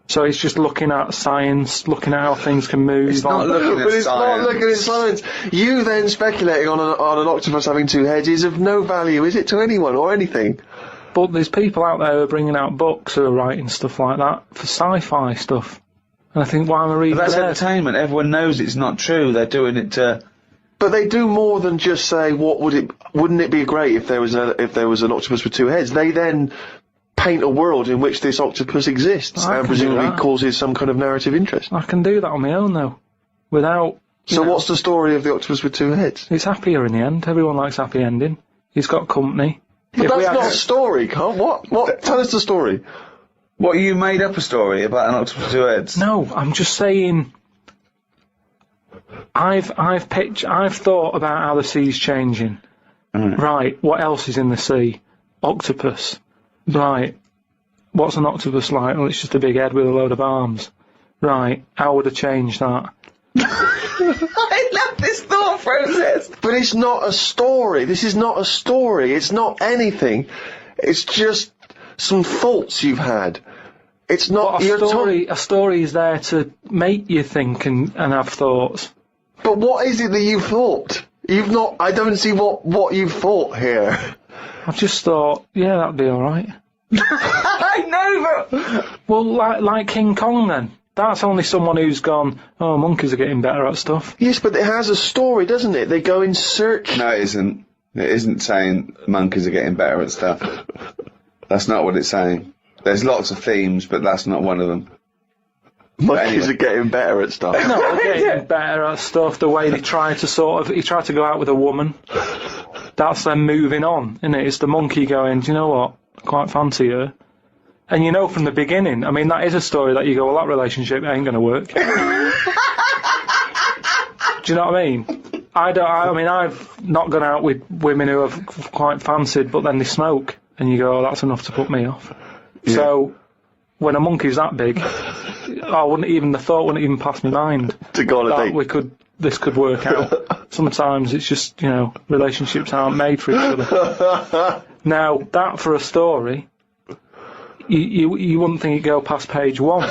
So it's just looking at science, looking at how things can move. It's not looking at science. Not looking at science. You then speculating on an octopus having two heads is of no value, is it, to anyone or anything? But there's people out there who are bringing out books who are writing stuff like that for sci-fi stuff. And I think, why am I reading But that's theirs? entertainment. Everyone knows it's not true. They're doing it to... But they do more than just say, wouldn't it be great if there was an octopus with two heads? They then paint a world in which this octopus exists and presumably causes some kind of narrative interest. I can do that on my own, though, without... So what's the story of the octopus with two heads? It's happier in the end. Everyone likes happy ending. He's got company. But that's not a story, Karl. What? Tell us the story. What, you made up a story about an octopus with two heads? No, I'm just saying... I've thought about how the sea's changing. Right, what else is in the sea? Octopus. Right, what's an octopus like? Well, it's just a big head with a load of arms. Right, how would I change that? I love this thought process! But it's not a story. This is not a story. It's not anything. It's just some thoughts you've had. It's not... A story is there to make you think and have thoughts. But what is it that you've thought? I don't see what you've thought here. I've just thought, yeah, that'd be alright. I know, but... Well, like King Kong then. That's only someone who's gone, oh, monkeys are getting better at stuff. Yes, but it has a story, doesn't it? They go in search... No, it isn't. It isn't saying monkeys are getting better at stuff. That's not what it's saying. There's lots of themes, but that's not one of them. Monkeys are getting better at stuff. No, they're getting better at stuff. The way they try to he tried to go out with a woman. That's them moving on, isn't it? It's the monkey going, do you know what? I quite fancy her. And from the beginning, that is a story that you go, well, that relationship ain't going to work. Do you know what I mean? I've not gone out with women who I've quite fancied, but then they smoke. And you go, oh, that's enough to put me off. Yeah. So, when a monkey's that big, the thought wouldn't even pass my mind. To go on a date. This could work out. Sometimes it's just, relationships aren't made for each other. Now, that for a story, you wouldn't think it'd go past page 1.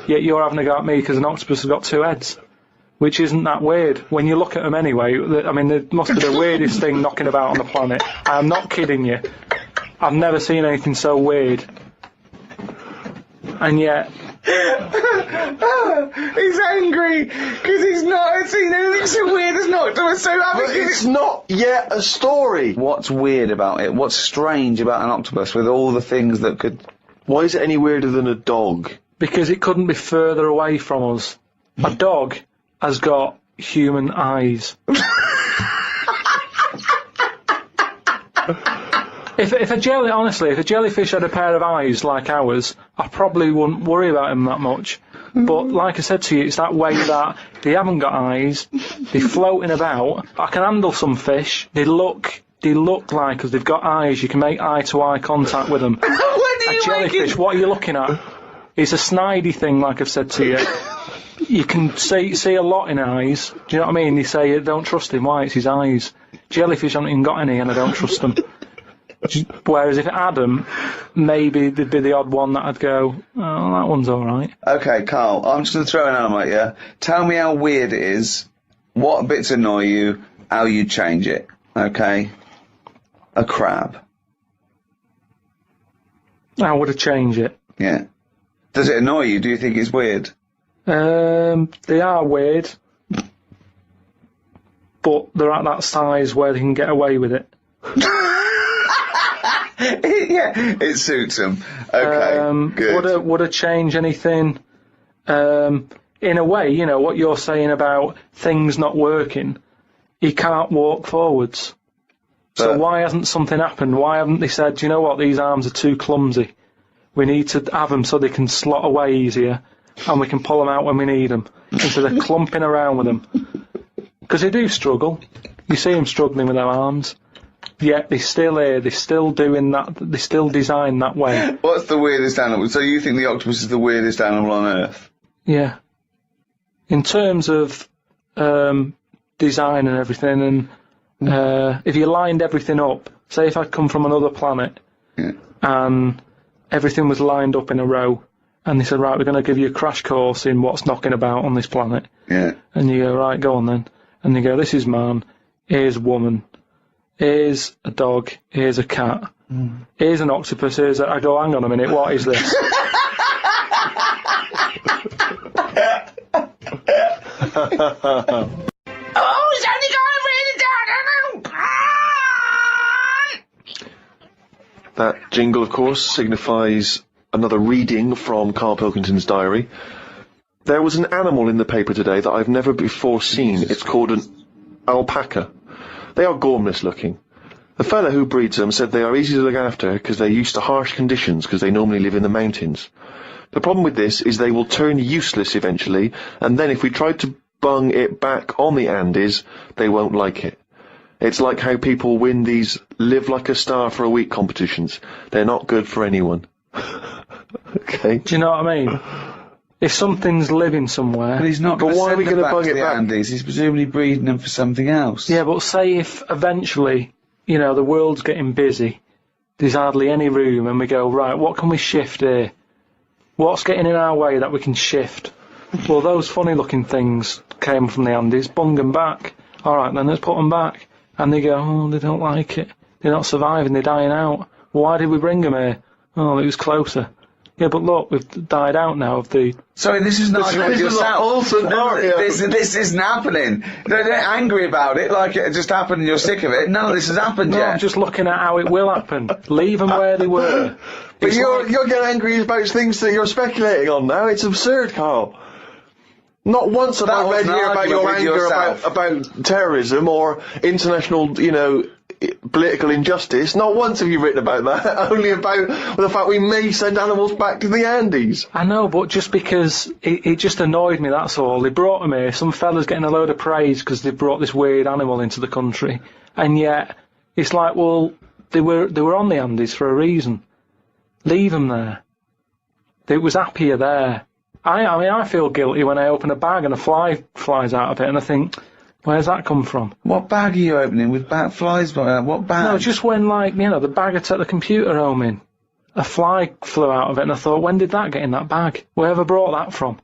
Yet you're having a go at me because an octopus has got two heads. which isn't that weird. When you look at them anyway, I mean, they must be the weirdest thing knocking about on the planet. I'm not kidding you. I've never seen anything so weird. And yet... He's angry because he's not seen anything so weird as an octopus. So But it's not yet a story. what's weird about it? What's strange about an octopus with all the things that could... Why is it any weirder than a dog? Because it couldn't be further away from us. A dog has got human eyes. If a jellyfish had a pair of eyes like ours, I probably wouldn't worry about him that much. But like I said to you, it's that way that they haven't got eyes, they're floating about. I can handle some fish. They look like, because they've got eyes, you can make eye-to-eye contact with them. A jellyfish, what are you looking at? It's a snidey thing, like I've said to you. You can see a lot in eyes. Do you know what I mean? They say, don't trust him. Why? It's his eyes. Jellyfish haven't even got any, and I don't trust them. Whereas if it had them, maybe there'd be the odd one that I'd go, oh, that one's all right. Okay, Carl, I'm just going to throw an animal at you. Tell me how weird it is, what bits annoy you, how you change it. Okay? A crab. How would I change it? Yeah. Does it annoy you? Do you think it's weird? They are weird, but they're at that size where they can get away with it. Yeah, it suits them. Okay, good. Would I change anything? In a way, you know, what you're saying about things not working, he can't walk forwards. So why hasn't something happened? Why haven't they said, do you know what, these arms are too clumsy. We need to have them so they can slot away easier, and we can pull them out when we need them, instead of clumping around with them. Because they do struggle. You see them struggling with their arms. Yet they're still here, they're still doing that, they're still designed that way. What's the weirdest animal? So you think the octopus is the weirdest animal on Earth? Yeah. In terms of design and everything, and if you lined everything up, say if I'd come from another planet, and everything was lined up in a row, and they said, right, we're going to give you a crash course in what's knocking about on this planet. Yeah. And you go, right, go on then. And you go, this is man, here's woman, here's a dog, here's a cat, here's an octopus, I go, hang on a minute, what is this? Oh, it's only going really down. That jingle, of course, signifies another reading from Karl Pilkington's diary. There was an animal in the paper today that I've never before seen. It's called an alpaca. They are gormless looking. The fellow who breeds them said they are easy to look after because they're used to harsh conditions because they normally live in the mountains. The problem with this is they will turn useless eventually, and then if we try to bung it back on the Andes, they won't like it. It's like how people win these live like a star for a week competitions. They're not good for anyone. Okay. Do you know what I mean? If something's living somewhere... But he's not going to why are we send them gonna back bung to it the back? Andes. He's presumably breeding them for something else. Yeah, but say if eventually, you know, the world's getting busy, there's hardly any room, and we go, right, what can we shift here? What's getting in our way that we can shift? Well, those funny-looking things came from the Andes, bung them back. All right, then let's put them back. And they go, oh, they don't like it. They're not surviving, they're dying out. Well, why did we bring them here? Oh, it was closer. Yeah, but look, we've died out now of the... Sorry, this is not This is yourself. This isn't happening. Don't get angry about it like it just happened and you're sick of it. None of this has happened No, yet. I'm just looking at how it will happen. Leave them where they were. But you're getting angry about things that you're speculating on now. It's absurd, Karl. Not once have I read here about your anger about terrorism or international, you know, political injustice. Not once have you written about that. Only about the fact we may send animals back to the Andes. I know, but just because it just annoyed me, that's all. They brought them here. Some fella's getting a load of praise because they brought this weird animal into the country. And yet, it's like, well, they were on the Andes for a reason. Leave them there. It was happier there. I mean, I feel guilty when I open a bag and a fly flies out of it, and I think, where's that come from? What bag are you opening with flies? What bag? No, just when, like, you know, the bag I took the computer home in, a fly flew out of it, and I thought, when did that get in that bag? Wherever brought that from?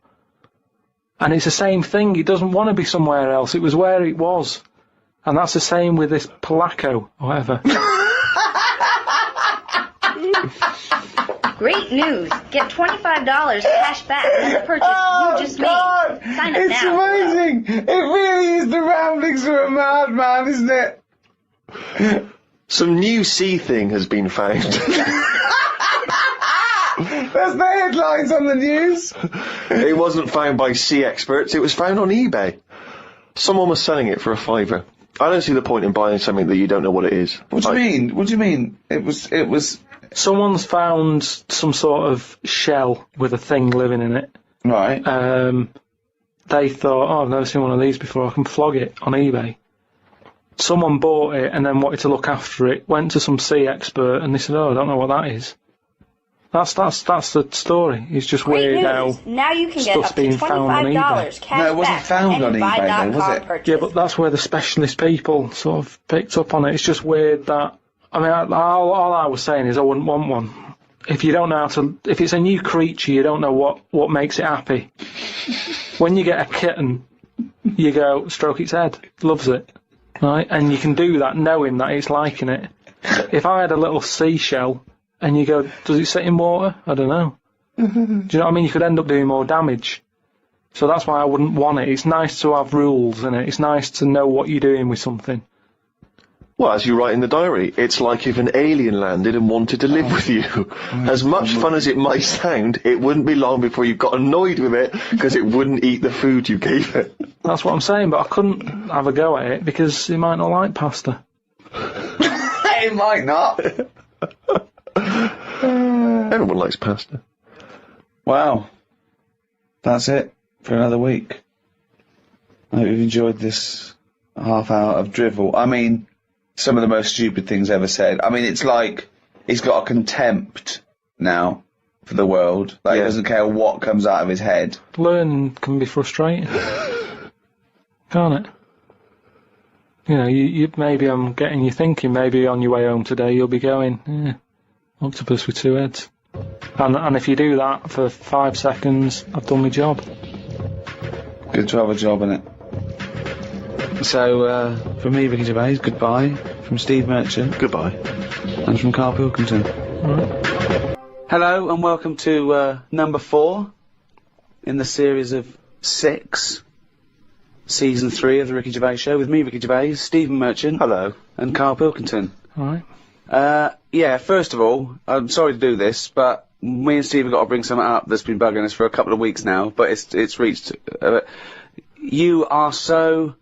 And it's the same thing. He doesn't want to be somewhere else. It was where it was. And that's the same with this Polacco, or whatever. Great news. Get $25 cash back on the purchase you just made. Sign up It's now. amazing! It really is the ramblings of a madman, isn't it? Some new sea thing has been found. That's the headlines on the news. It wasn't found by sea experts, it was found on eBay. Someone was selling it for a £5. I don't see the point in buying something that you don't know what it is. What do you mean? What do you mean? It was... Someone's found some sort of shell with a thing living in it. Right. They thought, oh, I've never seen one of these before, I can flog it on eBay. Someone bought it and then wanted to look after it, went to some sea expert, and they said, oh, I don't know what that is. That's the story. It's just Great weird news. how Now you can get stuff's up to being found on $25 cash No, it wasn't back found on on any eBay, though, was buy.com it? purchase. Yeah, but that's where the specialist people sort of picked up on it. It's just weird that... I mean, all I was saying is I wouldn't want one. If you don't know how to... If it's a new creature, you don't know what makes it happy. When you get a kitten, you go, stroke its head. Loves it. Right? And you can do that knowing that it's liking it. If I had a little seashell and you go, does it sit in water? I don't know. Do you know what I mean? You could end up doing more damage. So that's why I wouldn't want it. It's nice to have rules in it. It's nice to know what you're doing with something. Well, as you write in the diary, it's like if an alien landed and wanted to live with you. As much fun as it might sound, it wouldn't be long before you got annoyed with it because it wouldn't eat the food you gave it. That's what I'm saying, but I couldn't have a go at it because it might not like pasta. It might not. Everyone likes pasta. Wow. That's it for another week. I hope you've enjoyed this half hour of drivel. I mean, some of the most stupid things ever said. I mean, it's like he's got a contempt now for the world. Like, he doesn't care what comes out of his head. Learning can be frustrating. Can't it? You know, you maybe I'm getting you thinking, maybe on your way home today you'll be going, octopus with two heads. And if you do that for 5 seconds, I've done my job. Good to have a job, innit? So, from me, Ricky Gervais, goodbye. From Steve Merchant. Goodbye. And from Karl Pilkington. Right. Hello, and welcome to number 4 in the series of 6. Season 3 of the Ricky Gervais Show, with me, Ricky Gervais, Stephen Merchant. Hello. And Karl Pilkington. Alright. Yeah, first of all, I'm sorry to do this, but me and Steve have got to bring something up that's been bugging us for a couple of weeks now, but it's reached... you are so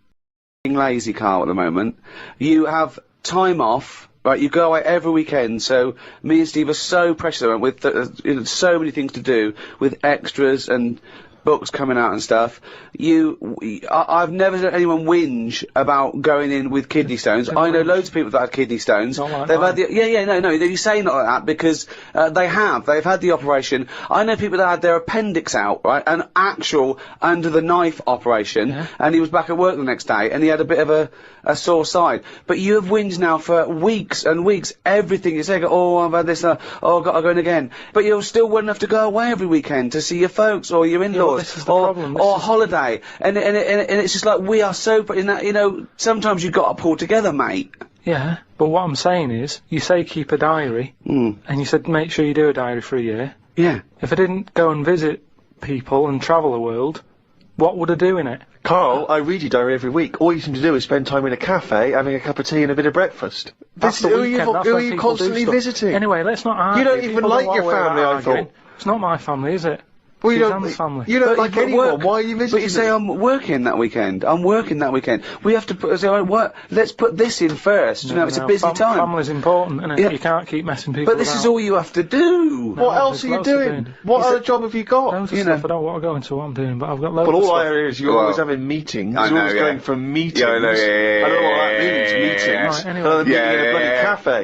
lazy, Karl, at the moment. You have time off, right? You go away every weekend, so me and Steve are so precious at the moment with so many things to do, with extras and books coming out and stuff. I've never heard anyone whinge about going in with kidney stones. I know loads of people that have kidney stones. Not like They've had mine. no. You say not like that because they've had the operation. I know people that had their appendix out, right, an actual under the knife operation, and he was back at work the next day, and he had a bit of a sore side. But you have whinged now for weeks and weeks. Everything you say, oh, I've had this, oh, I've got to go in again. But you're still well enough to go away every weekend to see your folks or your in-laws. This is the problem. Or holiday, and it's just like we are so. In that, you know, sometimes you've got to pull together, mate. Yeah, but what I'm saying is, you say keep a diary, and you said make sure you do a diary for a year. Yeah. If I didn't go and visit people and travel the world, what would I do in it? Karl, I read your diary every week. All you seem to do is spend time in a cafe, having a cup of tea and a bit of breakfast. That's the Who weekend. That's are when you people do constantly stuff. visiting? Anyway, let's not argue. You don't even People like know your why we're family, I arguing. thought. It's not my family, is it? Well, you Suzanne's family. don't like anyone. Work. Why are you visiting? But you say I'm working that weekend. I'm working that weekend. We have to put. Say, let's put this in first. You know, it's a busy time. Family's important, isn't it? Yeah. You can't keep messing people But this about. is all you have to do. What else are you loads of doing? doing. What other job have you got? Loads of you stuff know. I don't want to go into what I'm doing, but I've got loads Well, of all stuff. I hear is you're Well, always having meetings. I You're know, always yeah. going from meetings. Yeah, I know, yeah. I don't know what that means, meetings. Right, anyway. Another meeting in a bloody cafe.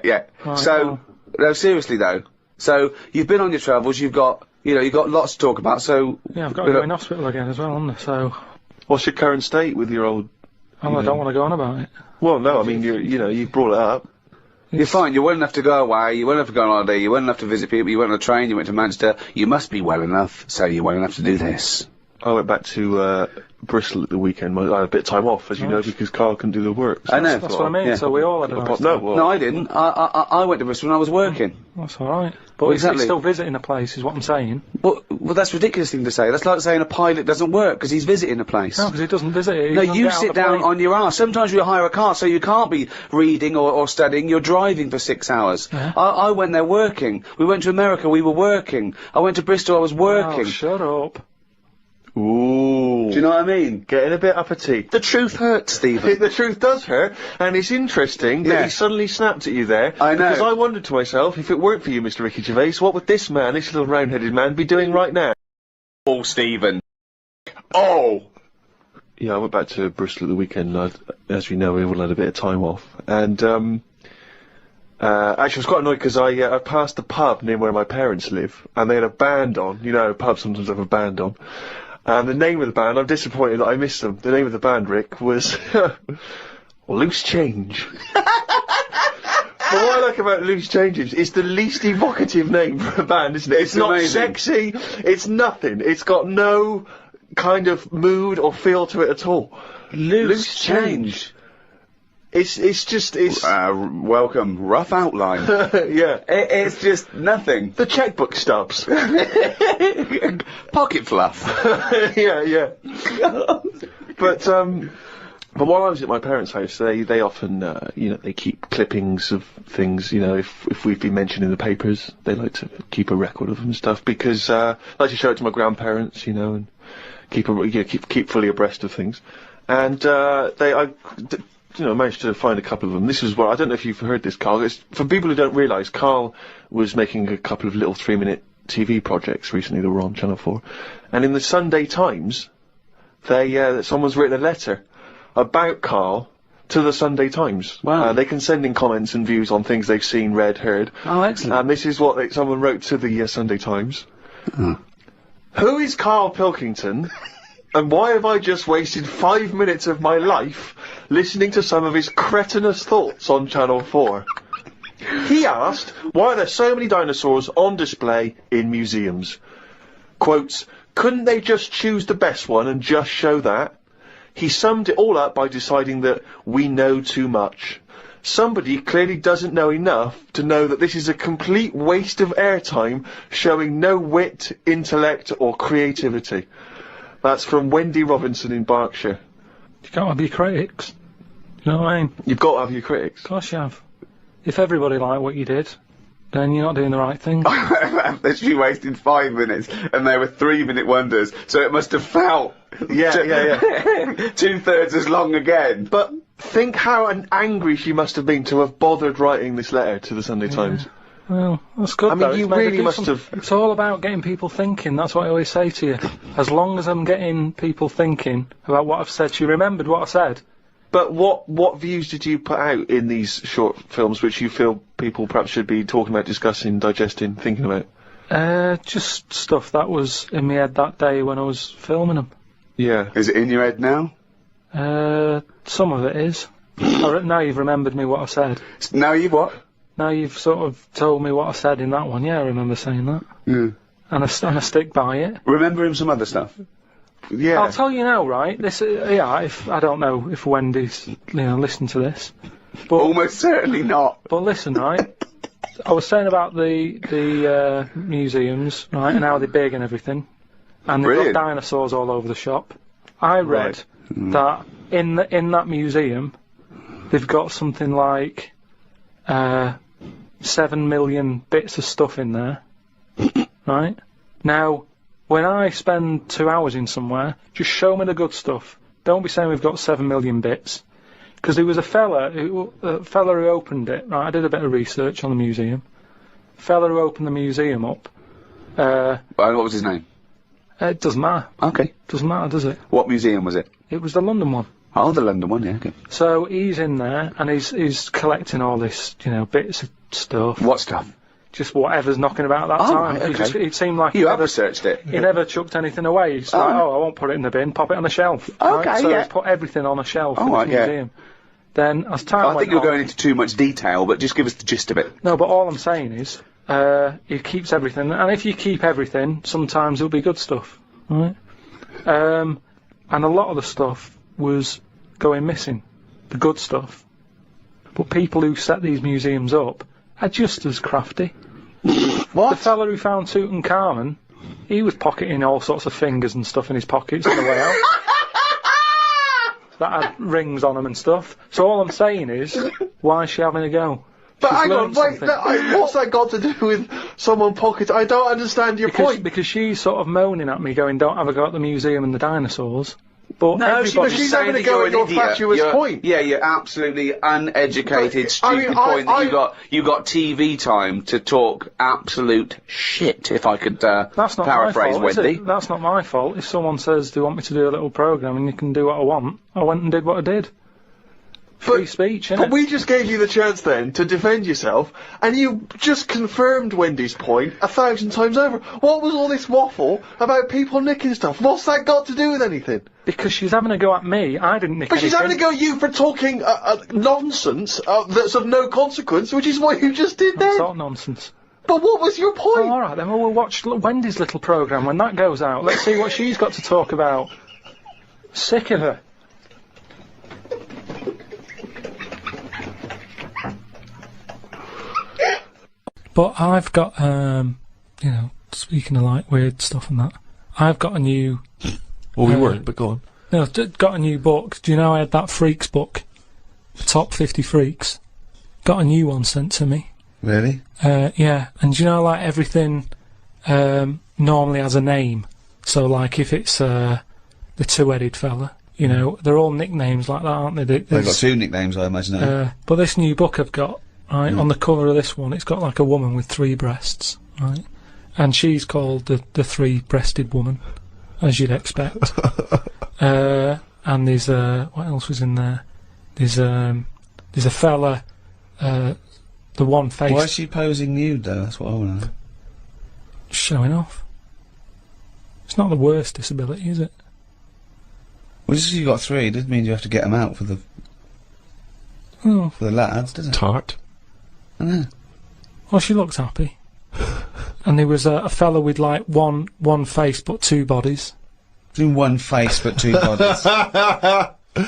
Yeah. Right, So, no, seriously though. So you've been on your travels. You've got lots to talk about. So Yeah, I've got to go in hospital again as well, haven't I? So, What's your current state with your old... I don't want to go on about it. Well, no, I mean, you've brought it up. You're fine. You're well enough to go away. You're well enough to go on holiday. You're well enough to visit people. You went on a train. You went to Manchester. You must be well enough. So you're well enough to do this. I went back to Bristol at the weekend. I had a bit of time off, as you know, because Karl can do the work. So I know. That's what I mean. Yeah. So we all had a nice time. No, I didn't. I went to Bristol when I was working. That's all right. But Well, he's exactly. still visiting a place, is what I'm saying. Well, that's a ridiculous thing to say. That's like saying a pilot doesn't work because he's visiting a place. No, because he doesn't visit it. He No, doesn't you get out sit of the down plane. on your arse. Sometimes you hire a car, so you can't be reading or studying. You're driving for 6 hours. Yeah. I went there working. We went to America. We were working. I went to Bristol. I was working. Oh, shut up. Ooh. Do you know what I mean? Getting a bit uppity. The truth hurts, Stephen. The truth does hurt, and it's interesting that Yeah. he suddenly snapped at you there. I know. Because I wondered to myself, if it weren't for you, Mr. Ricky Gervais, what would this man, this little round-headed man, be doing right now? Oh, Stephen. Oh. Yeah, I went back to Bristol at the weekend. As we know, we all had a bit of time off, and actually, I was quite annoyed because I passed the pub near where my parents live, and they had a band on. You know, pubs sometimes have a band on. And the name of the band, I'm disappointed that I missed them. The name of the band, Rick, was Loose Change. But what I like about Loose Change is it's the least evocative name for a band, isn't it? It's not amazing. sexy, it's nothing. It's got no kind of mood or feel to it at all. Loose change. It's Welcome. Rough outline. yeah. It's just nothing. The checkbook stubs. Pocket fluff. yeah. But while I was at my parents' house, they often, they keep clippings of things, if we've been mentioned in the papers, they like to keep a record of them and stuff, because, I like to show it to my grandparents, and keep fully abreast of things. And, I managed to find a couple of them. This is I don't know if you've heard this, Karl. It's, for people who don't realise, Karl was making a couple of little 3-minute TV projects recently that were on Channel 4. And in the Sunday Times, someone's written a letter about Karl to the Sunday Times. Wow. They can send in comments and views on things they've seen, read, heard. Oh, excellent. And this is what someone wrote to the Sunday Times. Who is Karl Pilkington? And why have I just wasted 5 minutes of my life listening to some of his cretinous thoughts on Channel 4? He asked, why are there so many dinosaurs on display in museums? Quotes, couldn't they just choose the best one and just show that? He summed it all up by deciding that we know too much. Somebody clearly doesn't know enough to know that this is a complete waste of airtime, showing no wit, intellect or creativity. That's from Wendy Robinson in Berkshire. You can't have your critics. You know what I mean? You've got to have your critics. Of course you have. If everybody liked what you did, then you're not doing the right thing. I've literally wasted 5 minutes, and they were 3-minute wonders, so it must have felt Yeah. 2/3 as long again. But think how angry she must have been to have bothered writing this letter to the Sunday Times. Well, that's good. I mean, though. you It's made a really must difference. have- It's all about getting people thinking. That's what I always say to you. As long as I'm getting people thinking about what I've said, she remembered what I said. But what views did you put out in these short films which you feel people perhaps should be talking about, discussing, digesting, thinking about? Just stuff that was in my head that day when I was filming them. Yeah. Is it in your head now? Some of it is. Now you've remembered me what I said. Now you what? Now you've sort of told me what I said in that one. Yeah, I remember saying that. Yeah. And I stick by it. Remember him some other stuff? Yeah. I'll tell you now, right? This, if I don't know if Wendy's, listening to this, but Almost certainly not. but listen, right? I was saying about the museums, right, and how they're big and everything, and they've Brilliant. got dinosaurs all over the shop. I read Right. that in that museum, they've got something like 7 million bits of stuff in there, right? Now, when I spend 2 hours in somewhere, just show me the good stuff. Don't be saying we've got 7 million bits. Because there was a fella who opened it, right? I did a bit of research on the museum. Fella who opened the museum up. What was his name? It doesn't matter. Okay. Doesn't matter, does it? What museum was it? It was the London one. Oh, the London one, yeah, okay. So he's in there and he's collecting all this, bits of stuff. What stuff? Just whatever's knocking about at that Oh, time. right, okay. It seemed like You have researched it. he never chucked anything away. He's like, I won't put it in the bin, pop it on the shelf. Okay, So yeah. he's put everything on a shelf Oh, in right, his yeah. museum. Then, as time I went think you're on- going into too much detail, but just give us the gist of it. No, but all I'm saying is, he keeps everything, and if you keep everything, sometimes it'll be good stuff, right? And a lot of the stuff was going missing, the good stuff. But people who set these museums up are just as crafty. What? The fella who found Tutankhamun, he was pocketing all sorts of fingers and stuff in his pockets on the way out. That had rings on them and stuff. So all I'm saying is, why is she having a go? But She's hang on, learned wait, something. what's that got to do with someone pocket? I don't understand your point. Because she's sort of moaning at me, going, "Don't have a go at the museum and the dinosaurs." But No, everybody, she's having a go at your fatuous point. Yeah, you're absolutely uneducated, But, stupid point that you got TV time to talk absolute shit. If I could that's not my paraphrase fault, is Wendy. it? That's not my fault. If someone says they want me to do a little program and you can do what I want, I went and did what I did. Free speech, innit? But we just gave you the chance then to defend yourself, and you just confirmed Wendy's point 1,000 times over. What was all this waffle about people nicking stuff? What's that got to do with anything? Because she's having a go at me. I didn't nick But she's anything. having a go at you for talking nonsense that's of no consequence, which is what you just did What then. sort of nonsense? But what was your point? Oh, all right, then we'll watch Wendy's little program when that goes out. Let's see what she's got to talk about. Sick of her. But I've got, speaking of like weird stuff and that, I've got a new. Well, we weren't, but go on. No, got a new book. Do you know I had that Freaks book, the top 50 freaks? Got a new one sent to me. Really? Yeah, and do you know like everything normally has a name. So like if it's the two-headed fella, you know, they're all nicknames like that, aren't they? They've got two nicknames, I imagine. But this new book I've got, right, on the cover of this one, it's got like a woman with 3 breasts, right? And she's called the three-breasted woman, as you'd expect. And there's what else was in there? There's a fella, the one face Why is she posing nude though? That's what I want to know. showing off. It's not the worst disability, is it? Well, just 'cause you got 3 doesn't mean you have to get them out for the lads, does it? Tart. I know. Well, she looks happy. And there was a fella with like one face but 2 bodies. Doing one face but 2 bodies.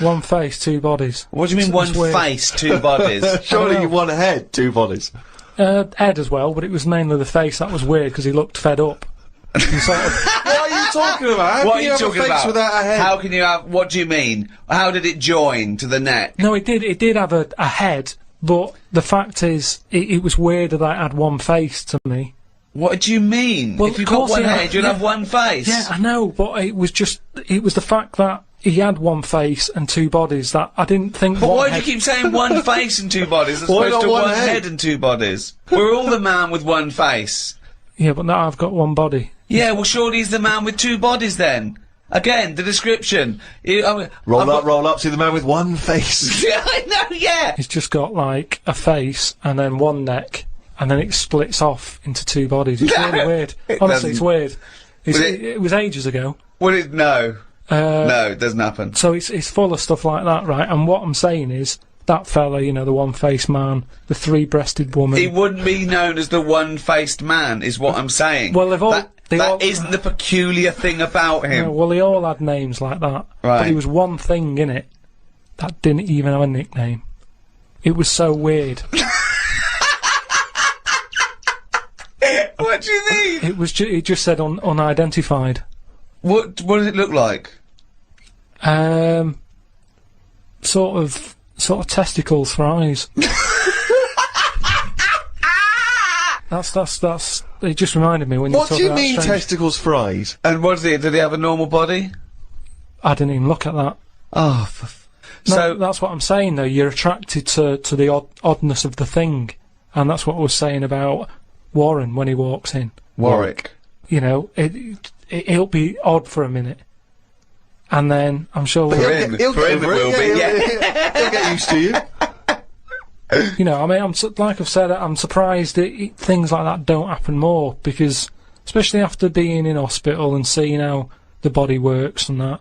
One face, 2 bodies. What do you mean It's one weird. face, 2 bodies? Surely you want a head, 2 bodies. Ed as well, but it was mainly the face that was weird because he looked fed up. He sort of, What are you talking about? How What can are you you have talking a face about? without a head? How can you have? What do you mean? How did it join to the neck? no, it did have a head, but the fact is, it was weird that it had one face to me. What do you mean? Well, if you've of got course one he had- head, you'd yeah. have one face. Yeah, I know, but it was the fact that he had one face and 2 bodies that I didn't think. But one why do head- you keep saying one face and 2 bodies as Why opposed not to one one head? head and 2 bodies? We're all the man with one face. Yeah, but now I've got one body. Yeah, well, surely he's the man with 2 bodies then. Again, the description. Roll up, see the man with one face. Yeah, I know, yeah. It's just got like a face and then one neck, and then it splits off into 2 bodies. It's No, really weird. it Honestly, it's doesn't. weird. But It was ages ago. Well, no. No, it doesn't happen. So it's full of stuff like that, right? And what I'm saying is, that fella, you know, the one-faced man, the 3-breasted woman. He wouldn't be known as the one-faced man, is what I'm saying. Well, they've all- they all- that isn't the peculiar thing about him. Yeah, well, they all had names like that. Right. But there was one thing in it that didn't even have a nickname. It was so weird. What do you mean? It was it just said unidentified. What does it look like? Sort of testicles for eyes. That's. It just reminded me when you What talk do you about mean strange- testicles for eyes? And what is it? Did he have a normal body? I didn't even look at that. Oh, No, so that's what I'm saying though. You're attracted to the oddness of the thing, and that's what I was saying about Warren when he walks in. Warwick. You know, it'll be odd for a minute, and then I'm sure For we'll, him. He'll For get him it over will be, yeah. He'll get used to you. you know. I mean, like I've said, I'm surprised that things like that don't happen more, because especially after being in hospital and seeing how the body works and that.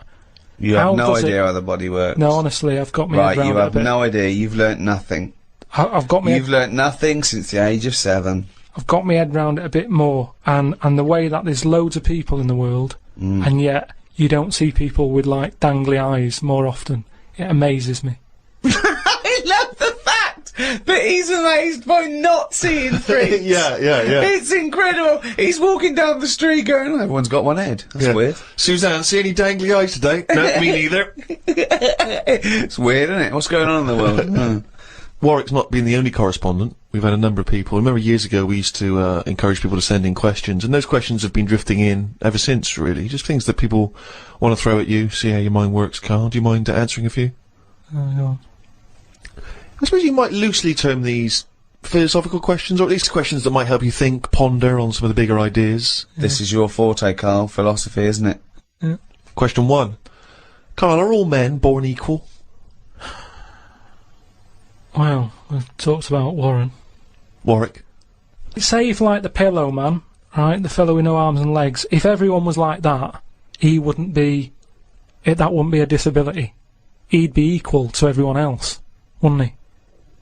You have no idea how the body works. No, honestly, I've got me head round Right, you it a have bit. no idea. You've learnt nothing. I've got me. You've learnt nothing since the age of 7. I've got my head round it a bit more, and the way that there's loads of people in the world, and yet you don't see people with like dangly eyes more often. It amazes me. I love the fact that he's amazed by not seeing freaks. Yeah. It's incredible. He's walking down the street going, oh, everyone's got one head. That's weird. Suzanne, see any dangly eyes today? No, me neither. It's weird, isn't it? What's going on in the world? Warwick's not been the only correspondent. We've had a number of people. I remember years ago we used to encourage people to send in questions, and those questions have been drifting in ever since, really. Just things that people want to throw at you, see how your mind works, Karl. Do you mind answering a few? Oh, I suppose you might loosely term these philosophical questions, or at least questions that might help you think, ponder on some of the bigger ideas. This is your forte, Karl. Philosophy, isn't it? Yeah. Question 1. Karl, are all men born equal? Well, we've talked about Warren. Warwick? Say if, like, the Pillow Man, right, the fellow with no arms and legs, if everyone was like that, he wouldn't be... that wouldn't be a disability. He'd be equal to everyone else, wouldn't he?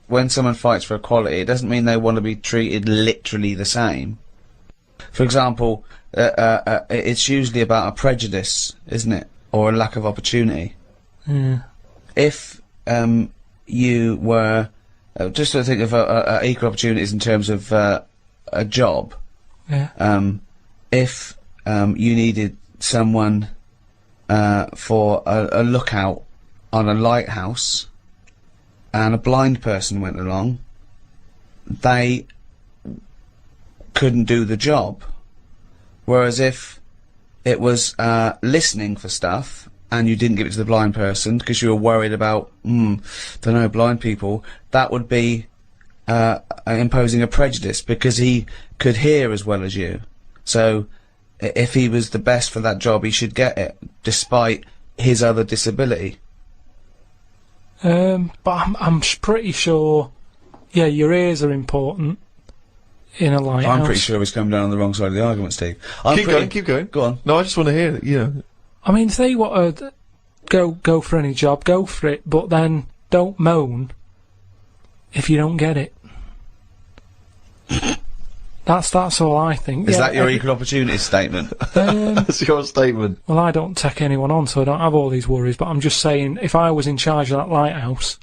When someone fights for equality, it doesn't mean they want to be treated literally the same. For example, it's usually about a prejudice, isn't it? Or a lack of opportunity. Yeah. If you were... just to think of equal opportunities in terms of a job. Yeah. If you needed someone for a lookout on a lighthouse, and a blind person went along, they couldn't do the job. Whereas if it was listening for stuff, and you didn't give it to the blind person because you were worried about, don't know, blind people, that would be imposing a prejudice because he could hear as well as you. So if he was the best for that job, he should get it, despite his other disability. But I'm pretty sure, yeah, your ears are important in a lighthouse. I'm pretty sure he's coming down on the wrong side of the argument, Steve. Keep going. Go on. No, I just want to hear it, you know. I mean, if they want to go for any job, go for it, but then don't moan if you don't get it. That's all I think. Is that your equal opportunity statement? That's your statement. Well, I don't take anyone on, so I don't have all these worries, but I'm just saying, if I was in charge of that lighthouse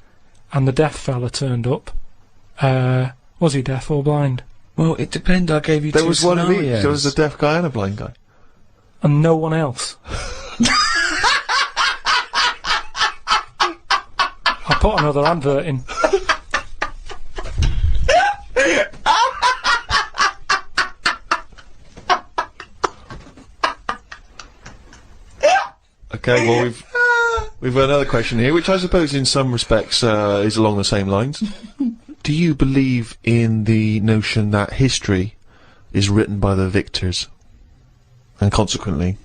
and the deaf fella turned up, was he deaf or blind? Well, it depends. I gave you two There was one of each. scenarios. There was a deaf guy and a blind guy. And no one else. I'll put another advert in. Okay, well we've got another question here, which I suppose in some respects is along the same lines. Do you believe in the notion that history is written by the victors, and consequently?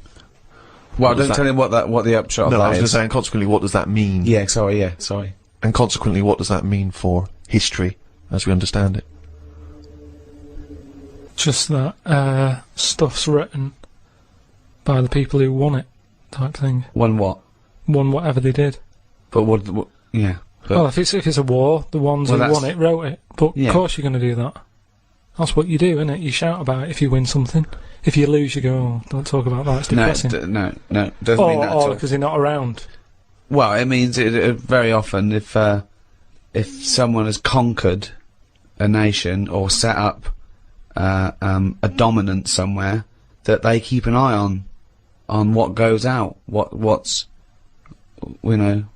Well, don't tell him what the upshot of No, that I was going to is. say, and consequently, what does that mean? Yeah, sorry. And consequently, what does that mean for history as we understand it? Just that stuff's written by the people who won it, type thing. Won what? Won whatever they did. But what yeah. But Well, if it's a war, the ones Well, who that's- won it wrote it. But Yeah. of course you're going to do that. That's what you do, innit? You shout about it if you win something. If you lose, you go, oh, don't talk about that, it's depressing. no, doesn't mean that at Or all. because they're not around. Well, it means very often if someone has conquered a nation or set up a dominance somewhere, that they keep an eye on what goes out, what's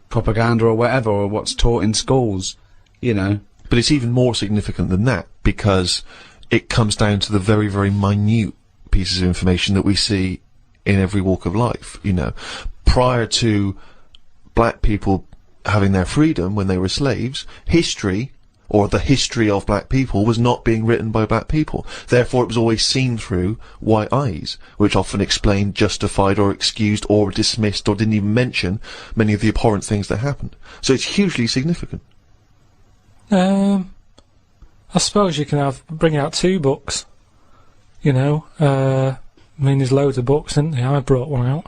propaganda or whatever, or what's taught in schools, But it's even more significant than that, because it comes down to the very, very minute pieces of information that we see in every walk of life, Prior to black people having their freedom when they were slaves, history, or the history of black people, was not being written by black people. Therefore, it was always seen through white eyes, which often explained, justified, or excused, or dismissed, or didn't even mention many of the abhorrent things that happened. So it's hugely significant. I suppose you can bring out 2 books. I mean, there's loads of books, isn't there? I brought one out.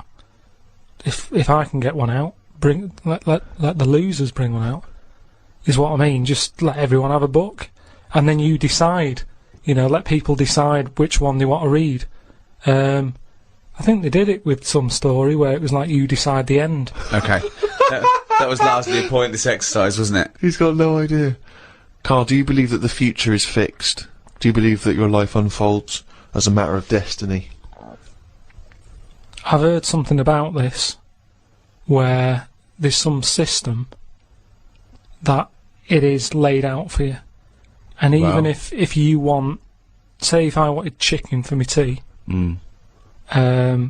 if I can get one out, let the losers bring one out. Is what I mean. Just let everyone have a book, and then you decide. You know, let people decide which one they want to read. I think they did it with some story where it was like you decide the end. Okay. That was largely a pointless exercise, wasn't it? He's got no idea. Karl, do you believe that the future is fixed? Do you believe that your life unfolds as a matter of destiny? I've heard something about this, where there's some system that it is laid out for you. And even if you want, say if I wanted chicken for my tea, I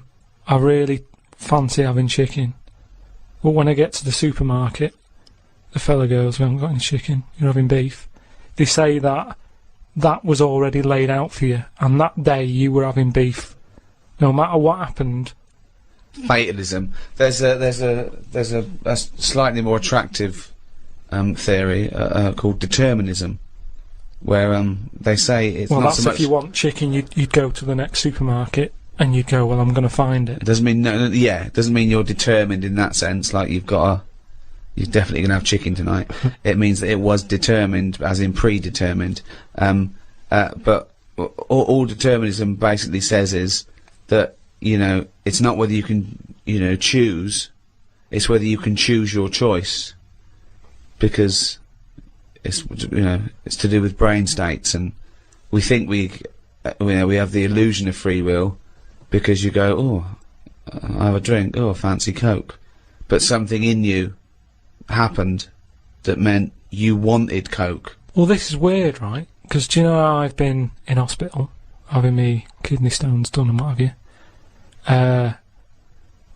really fancy having chicken. But when I get to the supermarket, the fella goes, "We haven't got any chicken, you're having beef." They say that was already laid out for you, and that day you were having beef. No matter what happened. Fatalism. There's a slightly more attractive theory called determinism, where they say it's not so much. If you want chicken, you'd go to the next supermarket and you'd go, "Well, I'm going to find it." It doesn't mean it doesn't mean you're determined in that sense. Like you're definitely going to have chicken tonight. It means that it was determined, as in predetermined. But all determinism basically says is that, you know, it's not whether you can, you know, choose, it's whether you can choose your choice, because it's, you know, it's to do with brain states, and we think we have the illusion of free will because you go, "Oh, I have a drink, oh, fancy Coke," but something in you happened that meant you wanted Coke. Well, this is weird, right? Because do you know I've been in hospital having me kidney stones done and what have you.